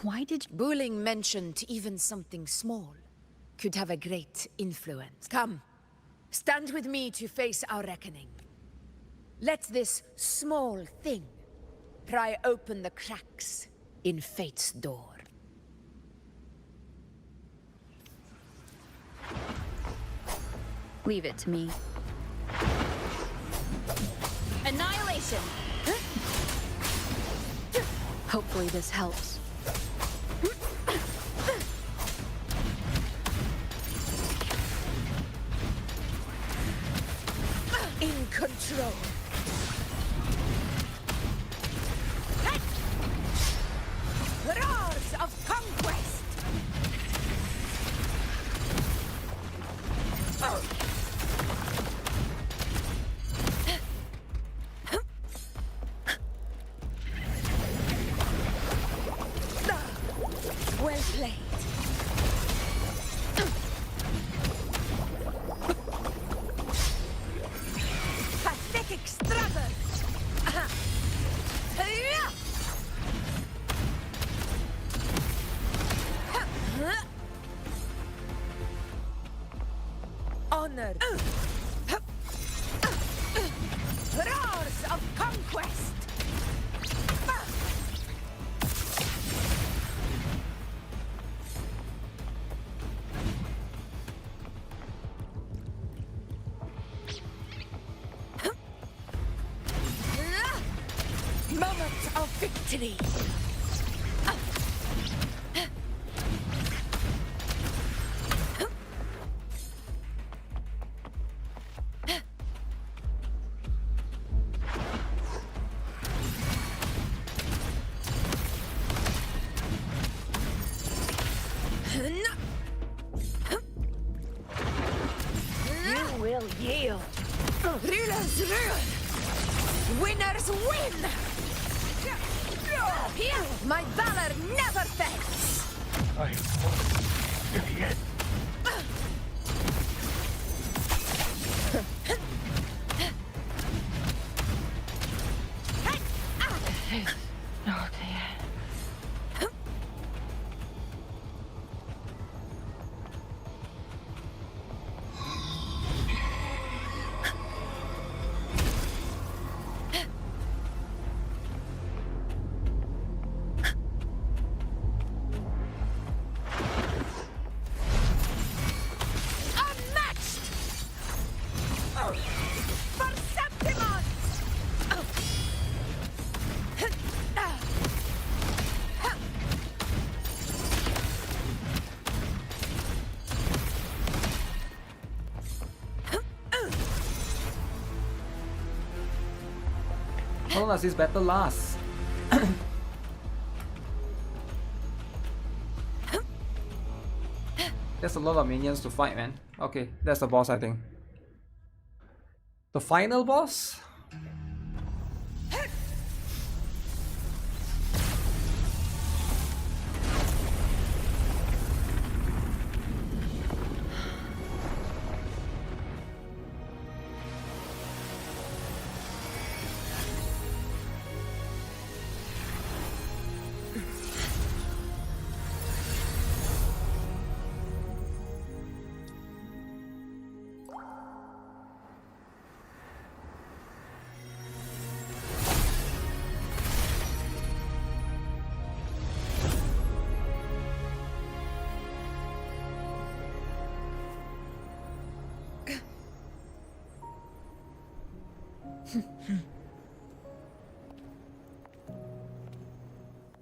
Why did Bulling mentioned even something small could have a great influence? Come, stand with me to face our reckoning. Let this small thing pry open the cracks in fate's door. Leave it to me. Annihilation! Hopefully this helps. In control. Roars of conquest! Well played. Pathetic struggle. Honored. Roars of conquest. Moment of victory. You will yield. Rulers rule. Winners win. My valor never fails. I won't give in. Oh dear. Unmatched! For Septimon! How long does this battle last? There's a lot of minions to fight, man. Okay, that's the boss, I think. The final boss?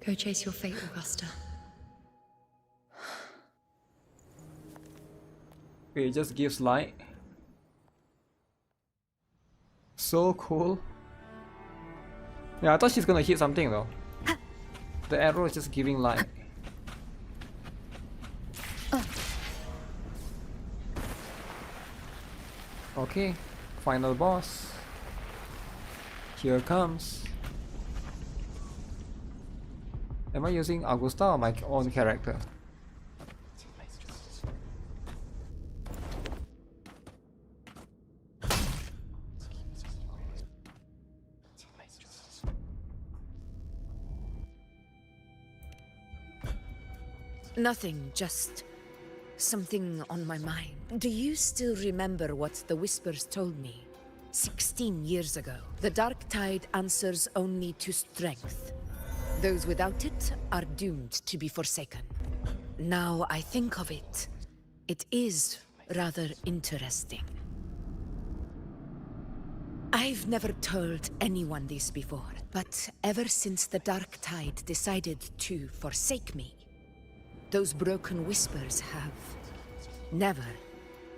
Go chase your fate, Augusta. It just gives light. So cool. Yeah, I thought she's gonna hit something though. The arrow is just giving light. Okay, final boss. Here comes. Am I using Augusta or my own character? Nothing, just something on my mind. Do you still remember what the Whispers told me 16 years ago? The Dark Tide answers only to strength. Those without it are doomed to be forsaken. Now I think of it, it is rather interesting. I've never told anyone this before, but ever since the Dark Tide decided to forsake me, those broken whispers have never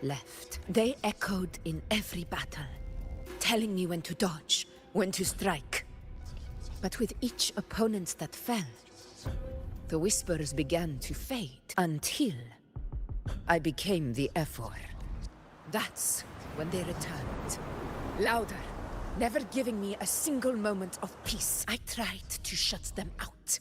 left. They echoed in every battle, telling me when to dodge, when to strike. But with each opponent that fell, the whispers began to fade until I became the F4. That's when they returned. Louder, never giving me a single moment of peace. I tried to shut them out.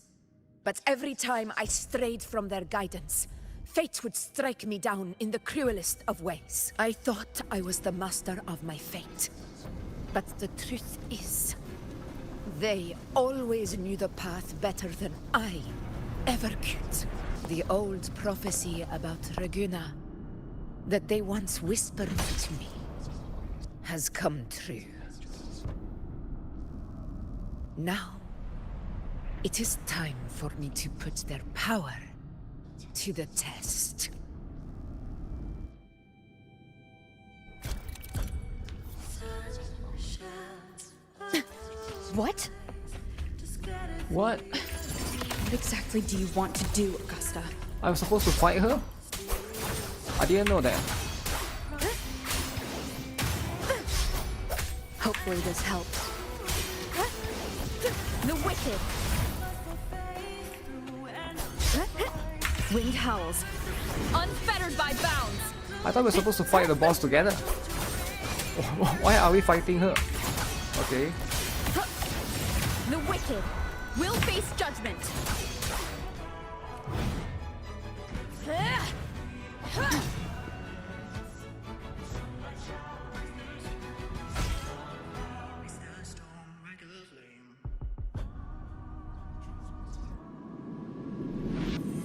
But every time I strayed from their guidance, fate would strike me down in the cruelest of ways. I thought I was the master of my fate. But the truth is, they always knew the path better than I ever could. The old prophecy about Reguna, that they once whispered to me, has come true. Now, it is time for me to put their power to the test. What? What? What exactly do you want to do, Augusta? I'm supposed to fight her? I didn't know that. Hopefully this helps. The wicked! Winged howls. Unfettered by bounds! I thought we were supposed to fight the boss together. Why are we fighting her? Okay. The wicked will face judgment.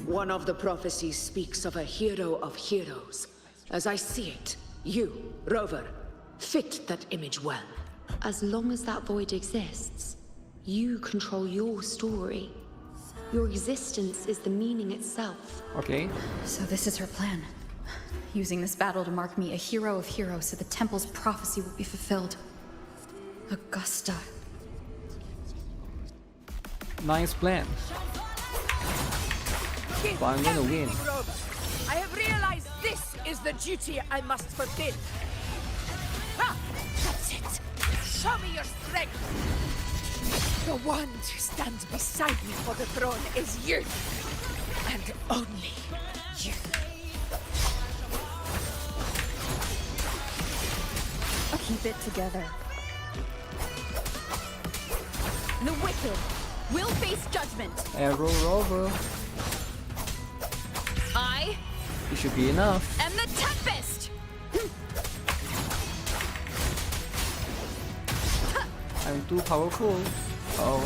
One of the prophecies speaks of a hero of heroes. As I see it, you, Rover, fit that image well. As long as that void exists, you control your story. Your existence is the meaning itself. Okay. So this is her plan. Using this battle to mark me a hero of heroes so the temple's prophecy will be fulfilled. Augusta. Nice plan. But I'm gonna win. I have realized this is the duty I must fulfill. Ha! That's it. Show me your strength. The one to stand beside me for the throne is you. And only you. Keep it together. The wicked will face judgment. Arrow Rover. It should be enough. And the Tempest! I'm too powerful. Oh.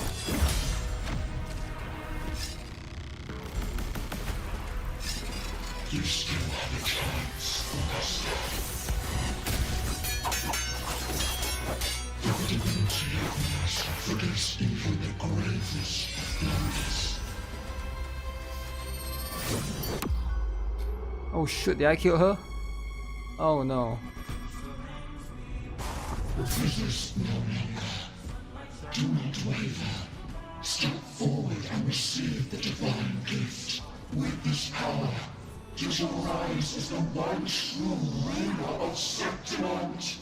You still have a chance, Augusta. The divinity of mass forgets even the gravest illness. Oh shoot, did I kill her? Oh no. Resist no longer. Do not waver. Step forward and receive the divine gift. With this power, Does arise as the one true ruler of Septimont.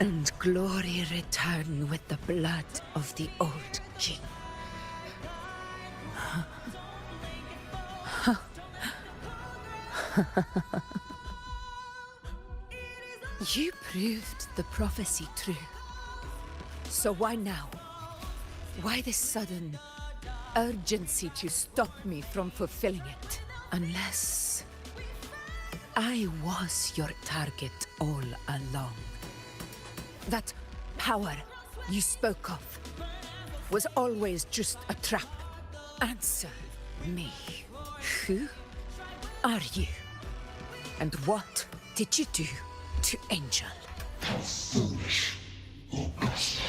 And glory return with the blood of the old king. You proved the prophecy true. So why now? Why this sudden urgency to stop me from fulfilling it? Unless I was your target all along. That power you spoke of was always just a trap. Answer me. Who are you? And what did you do to Angel? How foolish, Augusta.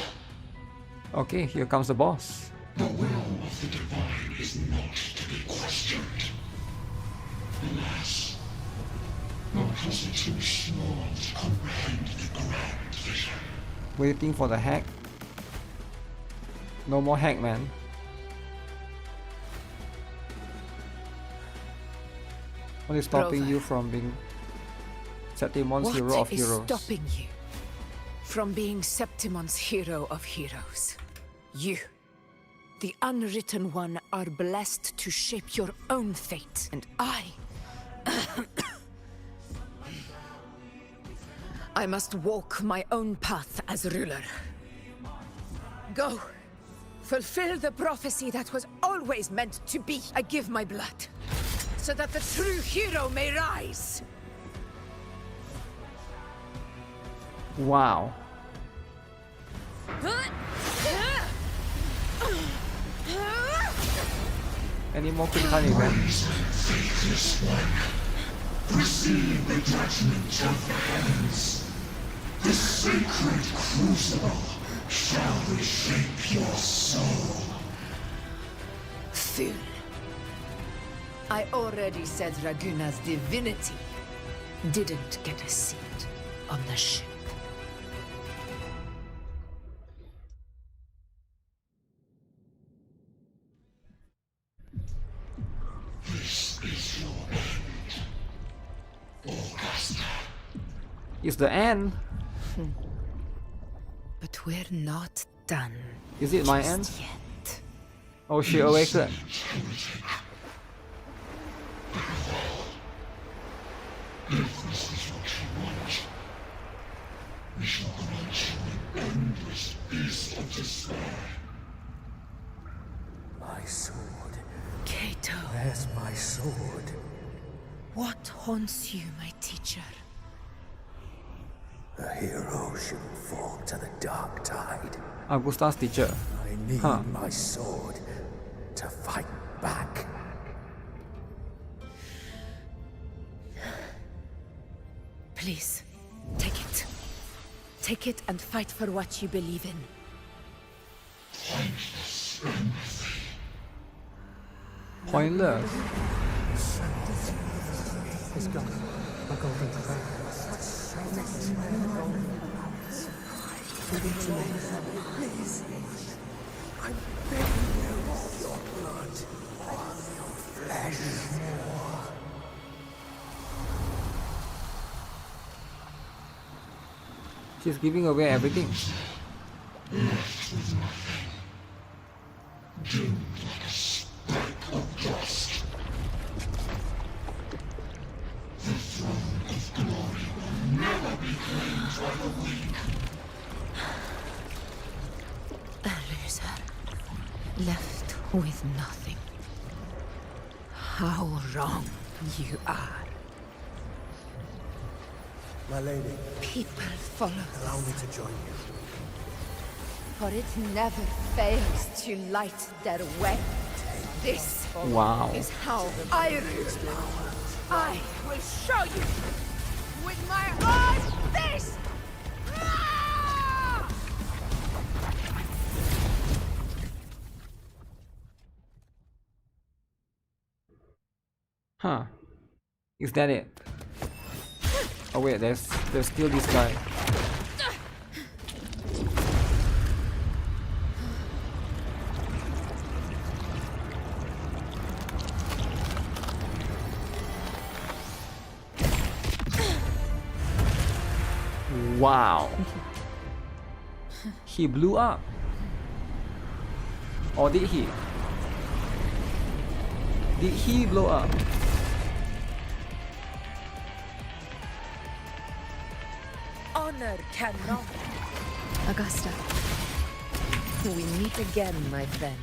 Okay, here comes the boss. The will of the divine is not to be questioned. Alas, because it's too small to comprehend the grand vision. Waiting for the hack. No more hack, man. What is stopping Rover, you from being Septimon's hero of what is heroes? stopping you from being Septimon's hero of heroes? You, the unwritten one, are blessed to shape your own fate, and I must walk my own path as ruler. Go, fulfill the prophecy that was always meant to be. I give my blood, so that the true hero may rise. Wow. Any more quick time events? Faithless one, receive the judgment of the heavens. The sacred crucible shall reshape your soul. Fool. I already said Raguna's divinity didn't get a seat on the ship. This is your end, Augusta. It's the end. But we're not done. Is it my just end? Yet. Oh, she awakened. If this is what you want, we shall grant you an endless beast of despair. My sword. Kato. Where's my sword? What haunts you, my teacher? A hero shouldn't fall to the dark tide. Augusta's teacher. I need my sword to fight back. Please, take it. Take it and fight for what you believe in. Pointless. It's gone. My golden crown. Give it to me. Please. I'm begging you. Your blood. Your flesh. She's giving away everything. Left with nothing. Doomed like a speck of dust. The throne of glory will never be claimed by the weak. A loser, left with nothing. How wrong you are. My lady. People follow. Allow me to join you. For it never fails to light their way. This is how I rule. I will show you with my own fist. Huh. Is that it? Oh wait, there's still this guy. Wow. He blew up. Or did he? Did he blow up? Honor cannot. Augusta. We meet again, my friend.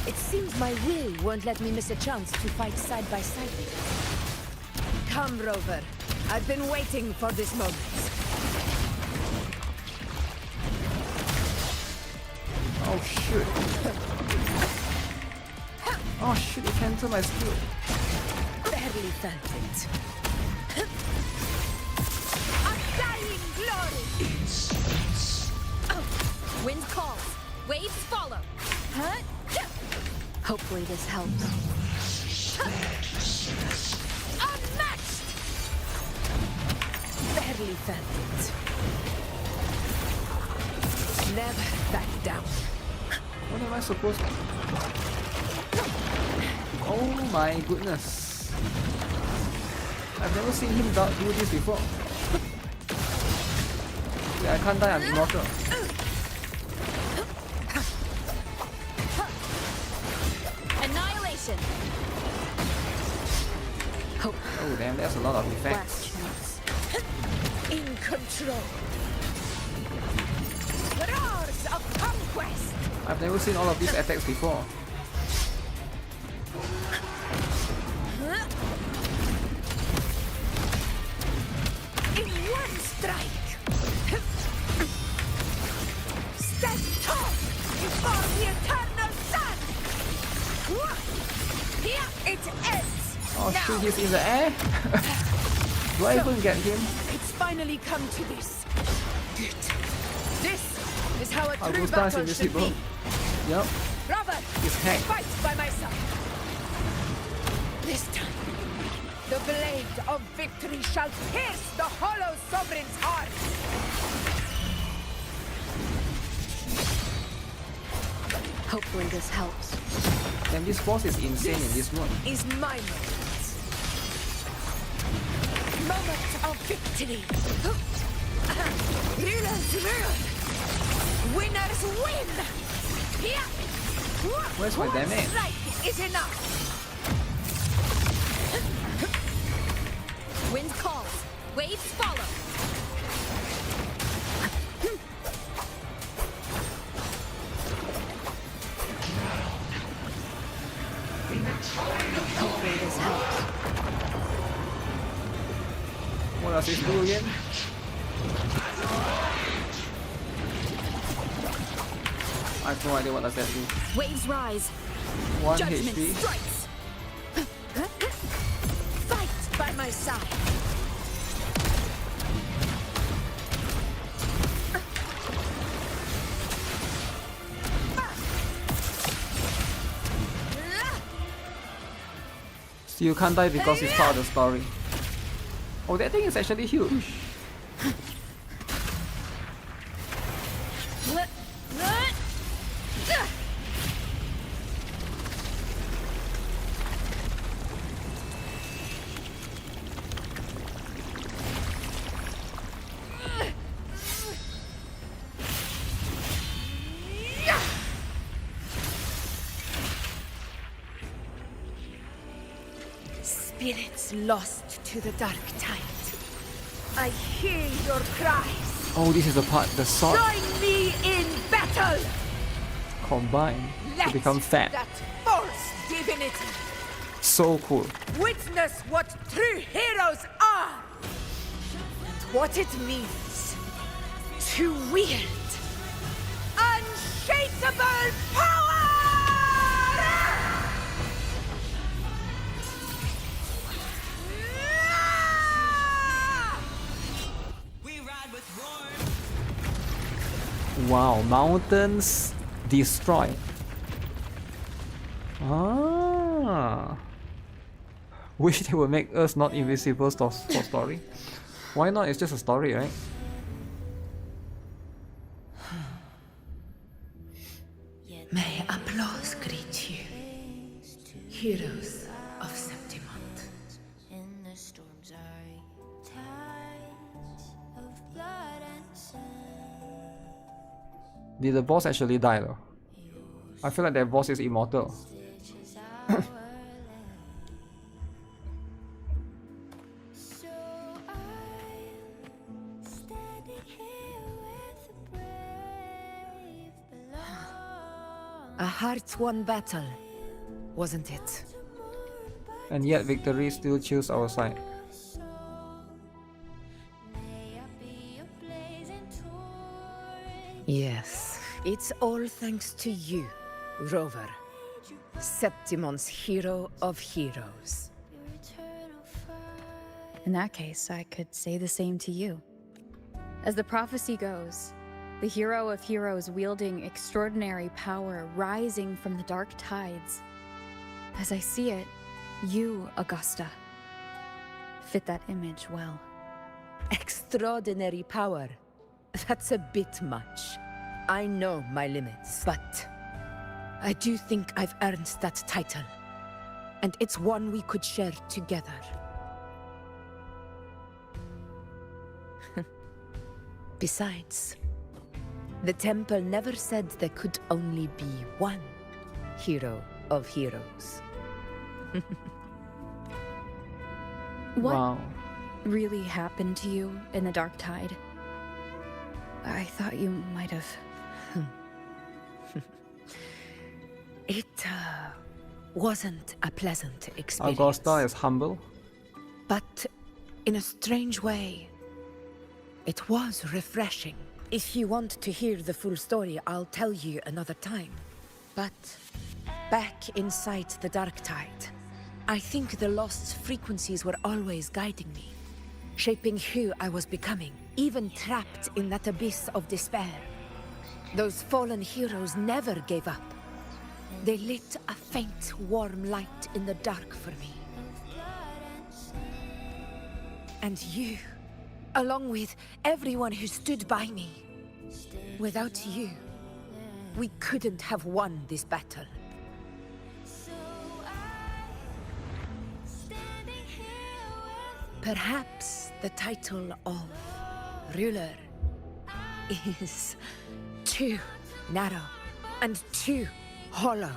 It seems my will won't let me miss a chance to fight side by side with you. Come, Rover. I've been waiting for this moment. Oh shit. Oh shit, it cancelled my skill. Barely felt it. Undying glory! Wind calls. Waves follow. Huh? Hopefully this helps. Unmatched! Barely felt it. Never back down. What am I supposed to... Oh my goodness. I've never seen him do this before. Yeah, I can't die, I'm immortal. Annihilation. Oh damn, that's a lot of effects. In control. Roars of conquest. I've never seen all of these attacks before. In one strike. Stand tall before the eternal sun. Here it ends. Oh now. shit, he's in the air? Do I even get him? It's finally come to this. Good. This is how a true Augusta is battle should invisible. be. Yep. Robert, He's hacked. fight by my side. This time, the blade of victory shall pierce the hollow sovereign's heart. Hopefully this helps. Damn, this boss is insane in this mode. Is my moment. Moment of victory. Rulers rule. Winners win. Here. Where's my damage? Strike is enough. Wind calls. Waves follow. Hopefully this helps. What does this do again? I have no idea what does that do. Waves rise. 1 Judgment HP. strikes. Fight by my side. So you can't die because it's part of the story. Oh, that thing is actually huge. Spirits lost to the dark tide. I hear your cries. Oh, this is the part, the sword Join me in battle. combined to Let become fat. that false divinity So cool. witness what true heroes are. And what it means to wield unshakable power. Wow, mountains destroyed. Ah. Wish they would make us not invisible for story. Why not? It's just a story, right? May applause greet you, heroes of Septimont. Did the boss actually die though? I feel like that boss is immortal. A hard-won battle, wasn't it? And yet victory still choose our side. Yes, it's all thanks to you, Rover. Septimon's hero of heroes. In that case, I could say the same to you. As the prophecy goes, the hero of heroes wielding extraordinary power rising from the dark tides. As I see it, you, Augusta, fit that image well. Extraordinary power. That's a bit much. I know my limits, but I do think I've earned that title. And it's one we could share together. Besides, the temple never said there could only be one hero of heroes. What really happened to you in the Dark Tide? I thought you might have... It wasn't a pleasant experience. Augusta is humble. But in a strange way, it was refreshing. If you want to hear the full story, I'll tell you another time. But back inside the Dark Tide, I think the lost frequencies were always guiding me, shaping who I was becoming, even trapped in that abyss of despair. Those fallen heroes never gave up. They lit a faint, warm light in the dark for me. And you, along with everyone who stood by me. Without you, we couldn't have won this battle. Perhaps the title of ruler is too narrow and too hollow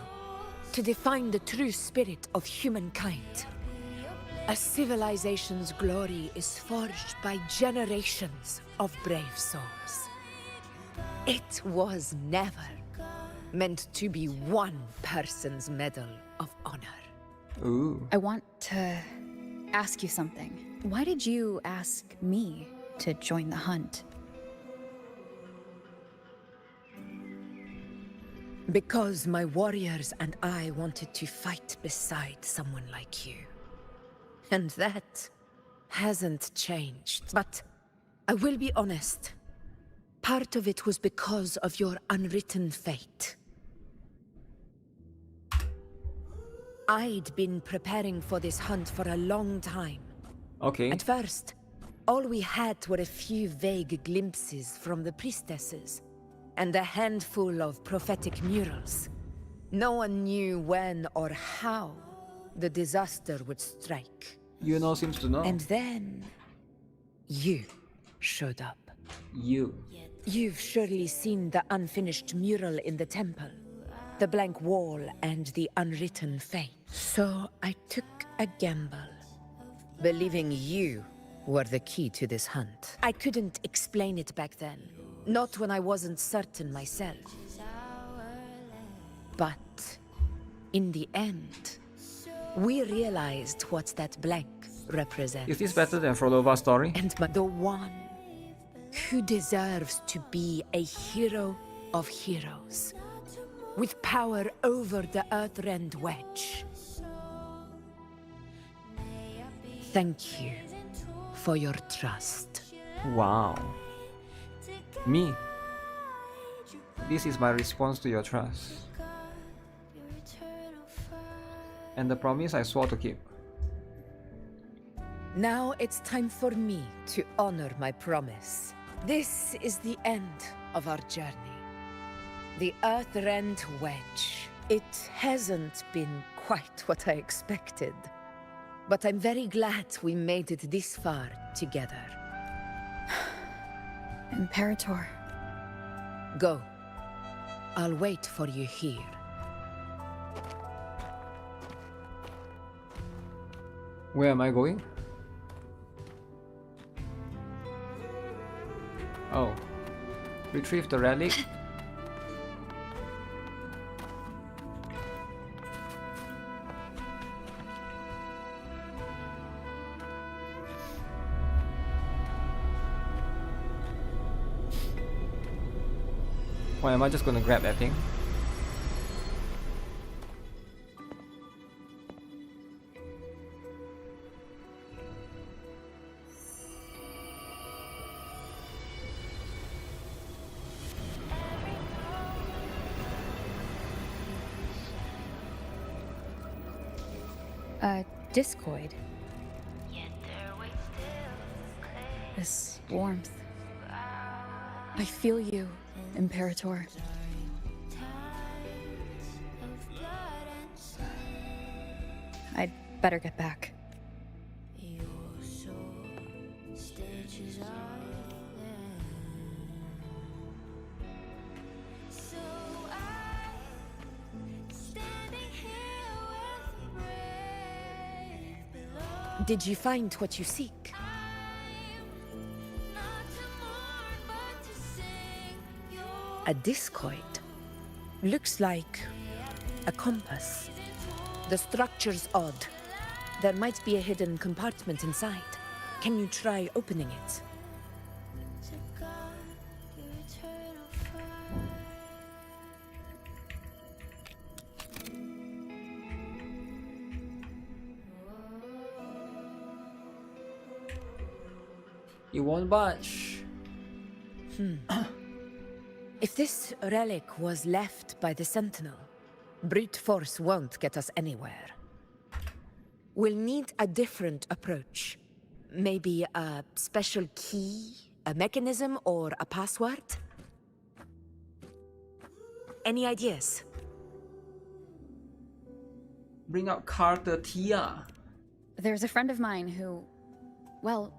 to define the true spirit of humankind. A civilization's glory is forged by generations of brave souls. It was never meant to be one person's medal of honor. Ooh. I want to ask you something. Why did you ask me to join the hunt? Because my warriors and I wanted to fight beside someone like you. And that hasn't changed. But I will be honest. Part of it was because of your unwritten fate. I'd been preparing for this hunt for a long time. Okay. At first, all we had were a few vague glimpses from the priestesses, and a handful of prophetic murals. No one knew when or how the disaster would strike. You know seems to know. And then... you showed up. You've surely seen the unfinished mural in the temple, the blank wall and the unwritten fate. So I took a gamble, believing you were the key to this hunt. I couldn't explain it back then, not when I wasn't certain myself. But in the end, we realized what that blank represents. Is this better than Frollova's story? And the one who deserves to be a hero of heroes, with power over the Earthrend Wedge. Thank you for your trust. Wow. Me. This is my response to your trust. And the promise I swore to keep. Now it's time for me to honor my promise. This is the end of our journey. The Earthrend Wedge. It hasn't been quite what I expected. But I'm very glad we made it this far together. Imperator. Go. I'll wait for you here. Where am I going? Oh. Retrieve the relic. Why am I just gonna grab that thing? Discoid. This warmth. I feel you, Imperator. I'd better get back. Did you find what you seek? A discoid. Looks like a compass. The structure's odd. There might be a hidden compartment inside. Can you try opening it? You won't budge. If this relic was left by the Sentinel, brute force won't get us anywhere. We'll need a different approach. Maybe a special key, a mechanism, or a password? Any ideas? Bring out Carter Tia. There's a friend of mine who, well,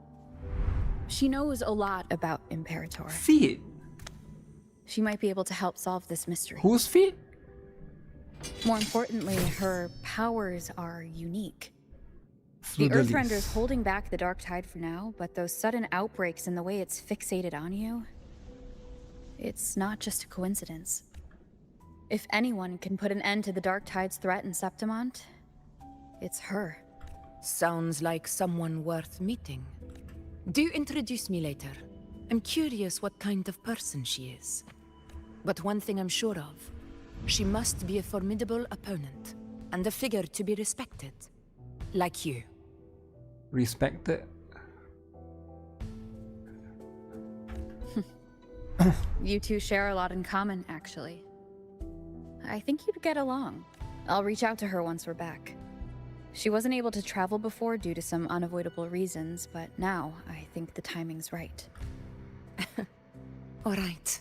she knows a lot about Imperator. Feet? She might be able to help solve this mystery. Whose feet? More importantly, her powers are unique. Through The the Earthrender's leaves. holding back the dark tide for now, but those sudden outbreaks and the way it's fixated on you, it's not just a coincidence. If anyone can put an end to the dark tide's threat in Septimont, it's her. Sounds like someone worth meeting. Do introduce me later. I'm curious what kind of person she is. But one thing I'm sure of, she must be a formidable opponent, and a figure to be respected. Like you. Respected? You two share a lot in common, actually. I think you'd get along. I'll reach out to her once we're back. She wasn't able to travel before due to some unavoidable reasons, but now I think the timing's right. All right.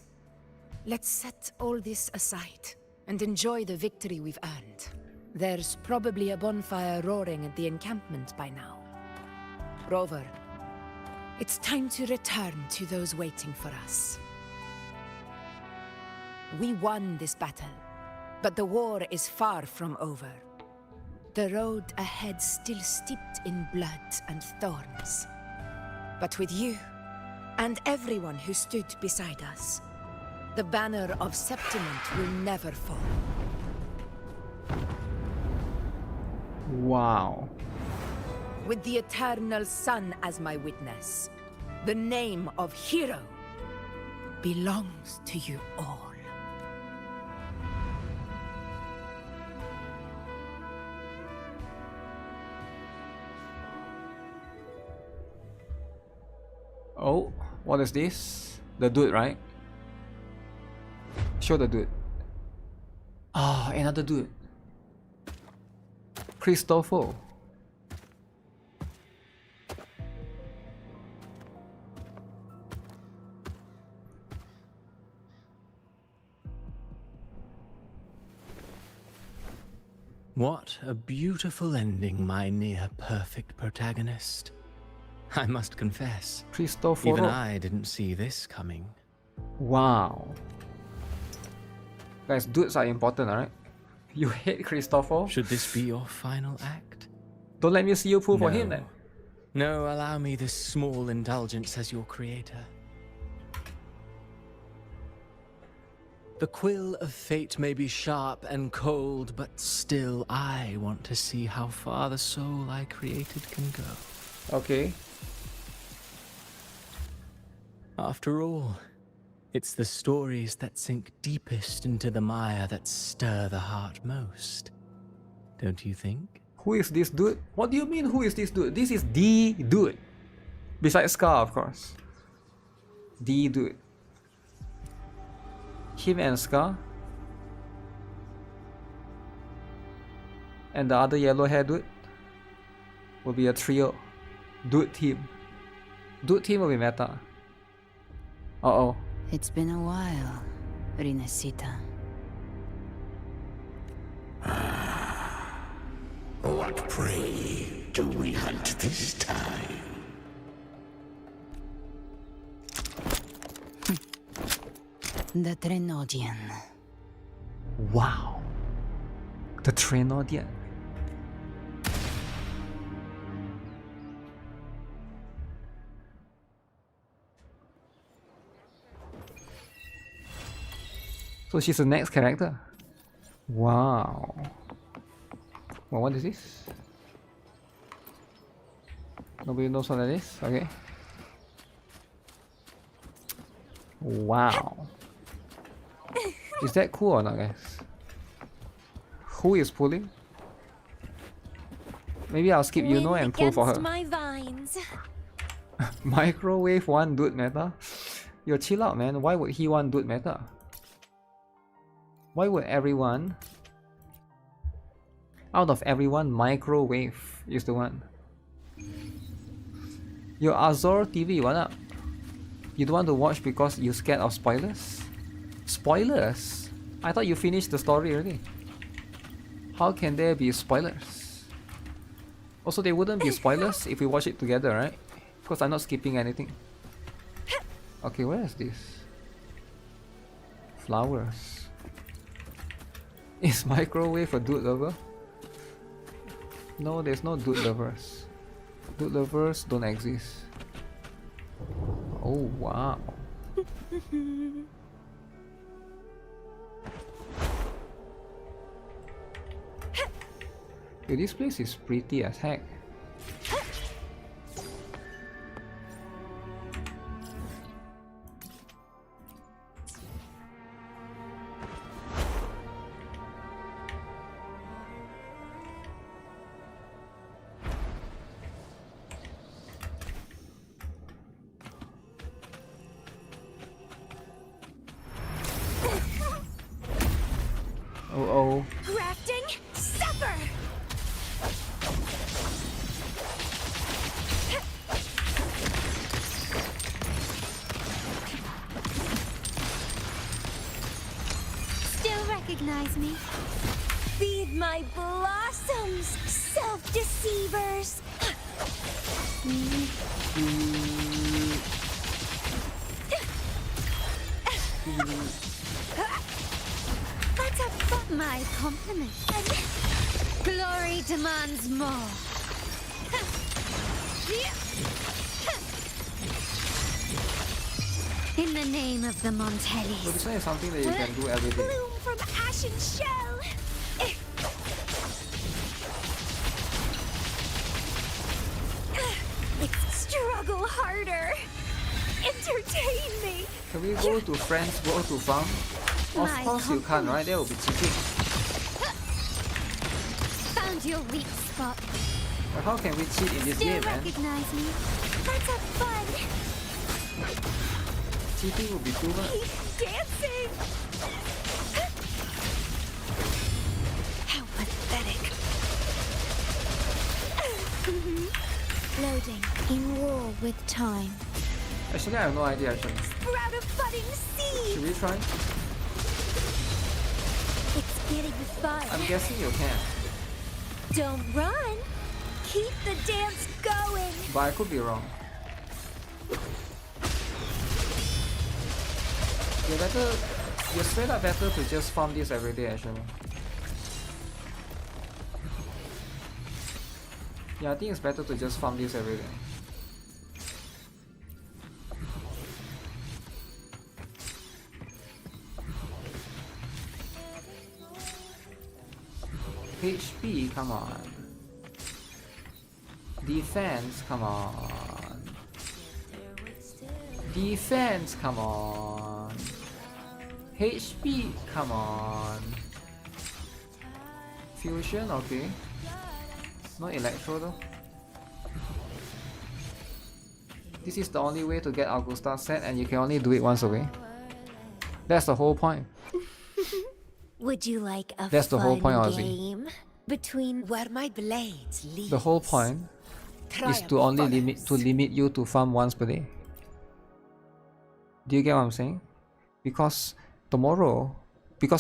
Let's set all this aside and enjoy the victory we've earned. There's probably a bonfire roaring at the encampment by now. Rover, it's time to return to those waiting for us. We won this battle, but the war is far from over. The road ahead still steeped in blood and thorns. But with you, and everyone who stood beside us, the banner of Septimont will never fall. Wow. With the eternal sun as my witness, the name of hero belongs to you all. Oh, what is this? The dude, right? Show the dude. Ah, another dude. Christopher. What a beautiful ending, my near-perfect protagonist. I must confess, Christopher. even I didn't see this coming. Wow. Guys, dudes are important, alright? You hate Christopher? Should this be your final act? Don't let me see you pull for him then. No, allow me this small indulgence as your creator. The quill of fate may be sharp and cold, but still I want to see how far the soul I created can go. Okay. After all, it's the stories that sink deepest into the mire that stir the heart most. Don't you think? Who is this dude? What do you mean, who is this dude? This is the dude. Besides Scar, of course. The dude. Him and Scar. And the other yellow hair dude will be a trio. Dude team. Dude team will be meta. Uh-oh. It's been a while, Rinesita. What prey do we hunt this time? The Trenodian. Wow. The Trenodian. So she's the next character. Wow. Well, what is this? Nobody knows what that is? Okay. Wow. Is that cool or not, guys? Who is pulling? Maybe I'll skip Yuno and pull for her. My vines. Microwave one dude meta? Yo, chill out, man. Why would he want dude meta? Why would everyone, out of everyone, microwave is the one? Yo, Azor TV, what up? You don't want to watch because you're scared of spoilers? Spoilers? I thought you finished the story already. How can there be spoilers? Also, they wouldn't be spoilers if we watch it together, right? Because I'm not skipping anything. Okay, where is this? Flowers. Is microwave a dude lover? No, there's no dude lovers. Dude lovers don't exist. Oh, wow. Dude, this place is pretty as heck. Uh-oh. Crafting supper. Still recognize me? Feed my blossoms, self-deceivers. That's a my compliment. Glory demands more. In the name of the Montellis. So this one is something that you can do every day. Bloom from ashen shell. Struggle harder. Entertain me. Can we go to friends, go to farm? Of course you can't, right? That will be cheating. Found your weak spot. But how can we cheat in this game, man? Recognize me. That's a fun. Cheating will be too much. Keep dancing. How pathetic. Loading. In war with time. Actually, I have no idea. Actually, Sprout a budding seed. should we try? It's getting fun. I'm guessing you can, Don't run. Keep the dance going. but I could be wrong. You better You're straight up better to just farm this every day actually. Yeah, I think it's better to just farm this every day. HP, come on. Defense, come on. Defense, come on. HP, come on. Fusion, okay. No electro though. This is the only way to get Augusta set, and you can only do it once a way. That's the whole point. Would you like a That's the whole point, Ozzy. game between where my blades lead? The whole point is to only limit you to farm once per day. Do you get what I'm saying? Because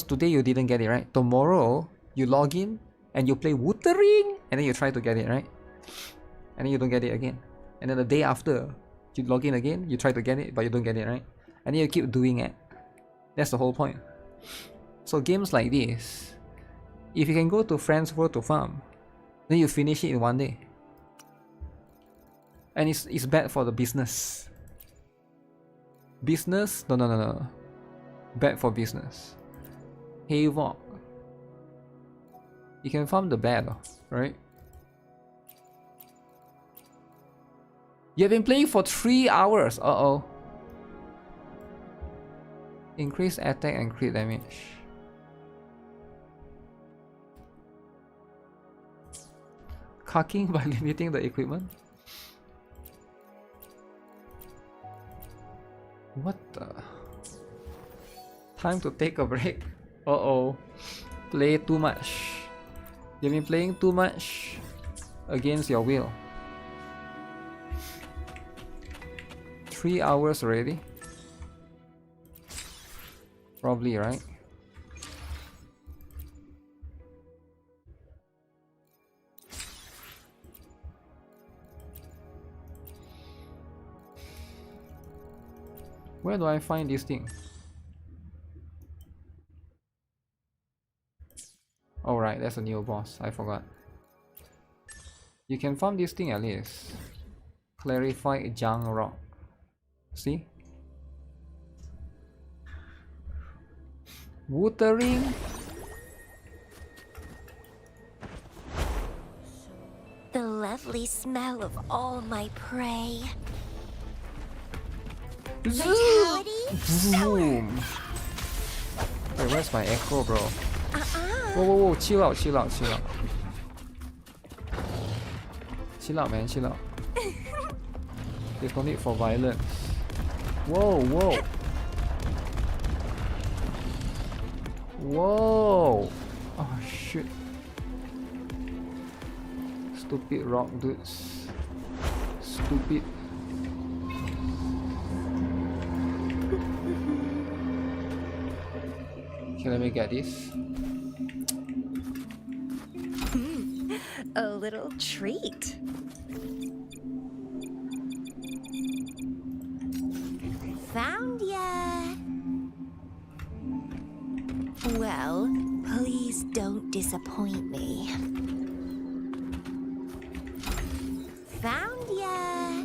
today you didn't get it, right? Tomorrow you log in and you play Wuthering and then you try to get it, right? And then you don't get it again. And then the day after you log in again, you try to get it but you don't get it, right? And then you keep doing it. That's the whole point. So games like this, if you can go to friends' world to farm, then you finish it in one day. And it's bad for the business. Business? No. Bad for business. Havoc. You can farm the bad, right? You have been playing for 3 hours. Uh-oh. Increase attack and crit damage. Cucking by limiting the equipment? What the? Time to take a break. Uh-oh. Play too much. You've been playing too much against your will. 3 hours already? Probably, right? Where do I find this thing? Oh right, that's a new boss, I forgot. You can farm this thing at least. Clarified Junk Rock. See? Wuthering. The lovely smell of all my prey. Zoom! Zoom! Wait, where's my echo, bro? Whoa, chill out. Chill out, man, chill out. There's no need for violence. Whoa! Oh shit. Stupid rock dudes. Stupid. Okay, let me get this. A little treat. Found ya. Well, please don't disappoint me. Found ya.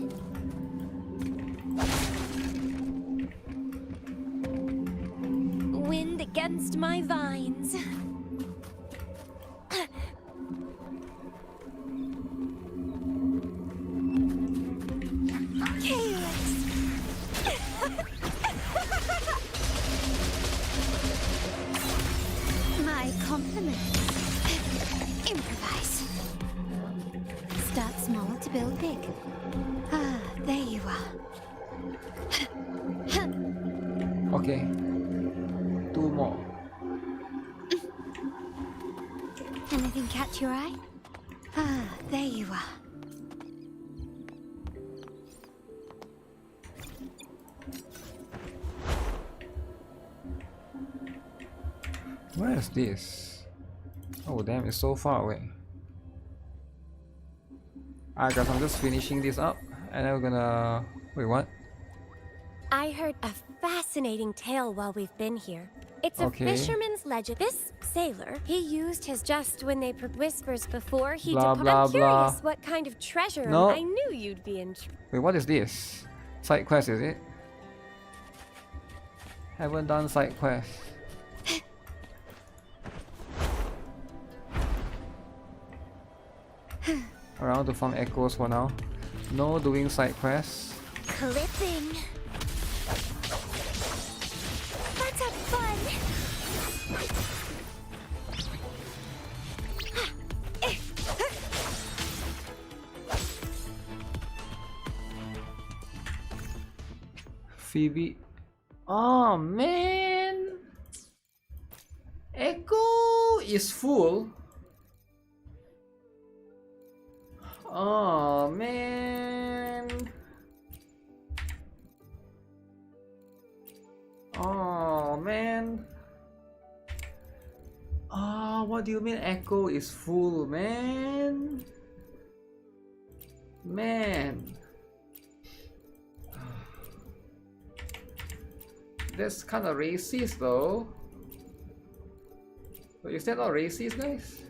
Wind against my vines. My compliments. Improvise. Start small to build big. Ah, there you are. Okay. 2 more. Anything catch your eye? Ah, there you are. Where is this? Oh damn, it's so far away. Alright guys, I'm just finishing this up and then we're gonna... Wait, what? I heard a fascinating tale while we've been here. It's a fisherman's legend. This sailor, he used his just when they whispers before he departed. I'm curious what kind of treasure I knew you'd be interested. Wait, what is this? Side quest, is it? Haven't done side quest. Around to farm echoes for now. No doing side quests. Clipping. Let's have fun. Phoebe. Oh man, Echo is full. Oh man. Oh man. Oh, what do you mean Echo is full, man? Man. That's kind of racist though. But is that not racist, guys?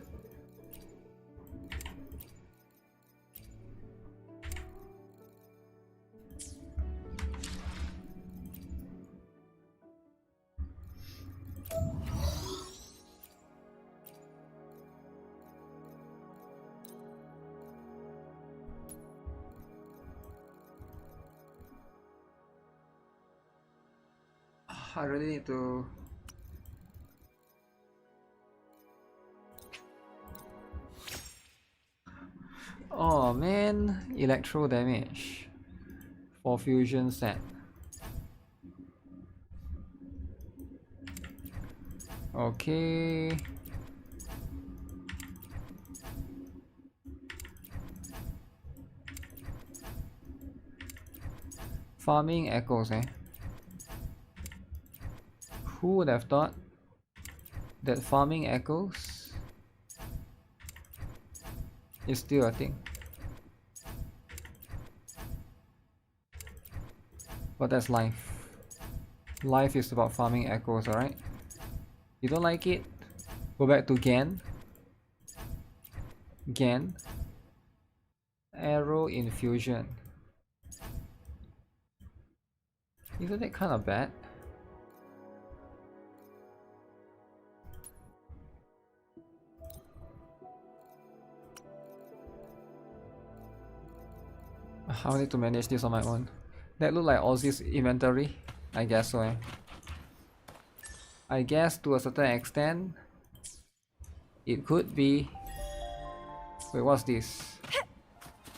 I really need to. Oh man, electro damage for fusion set. Okay. Farming echoes, eh? Who would have thought that farming echoes is still a thing? But that's life. Life is about farming echoes, alright? You don't like it? Go back to Gan. Gan. Arrow infusion. Isn't it kind of bad? I need to manage this on my own. That look like Aussie's inventory? I guess so, eh? I guess to a certain extent it could be. Wait, what's this?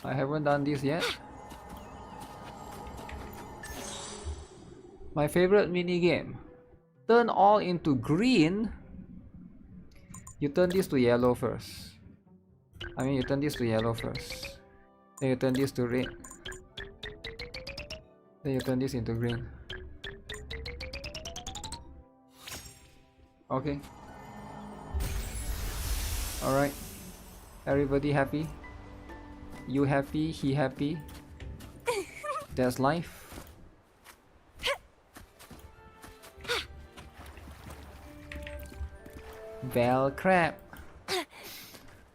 I haven't done this yet. My favorite mini game. Turn all into green. You turn this to yellow first. I mean, you turn this to yellow first. Then you turn this to red. Then you turn this into green. Okay. Alright. Everybody happy? You happy? He happy? That's life. Bell crap.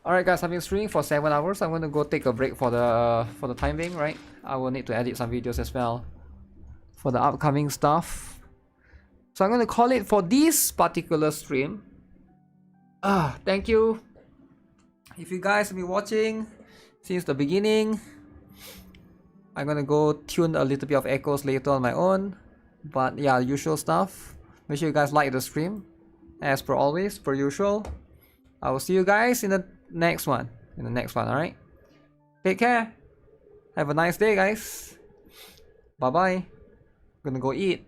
Alright guys, I've been streaming for 7 hours. I'm gonna go take a break for the time being, right? I will need to edit some videos as well for the upcoming stuff. So I'm gonna call it for this particular stream. Thank you. If you guys have been watching since the beginning, I'm gonna go tune a little bit of echoes later on my own. But yeah, usual stuff. Make sure you guys like the stream. As per always, per usual. I will see you guys in the next one. Alright? Take care. Have a nice day, guys. Bye bye. Gonna go eat.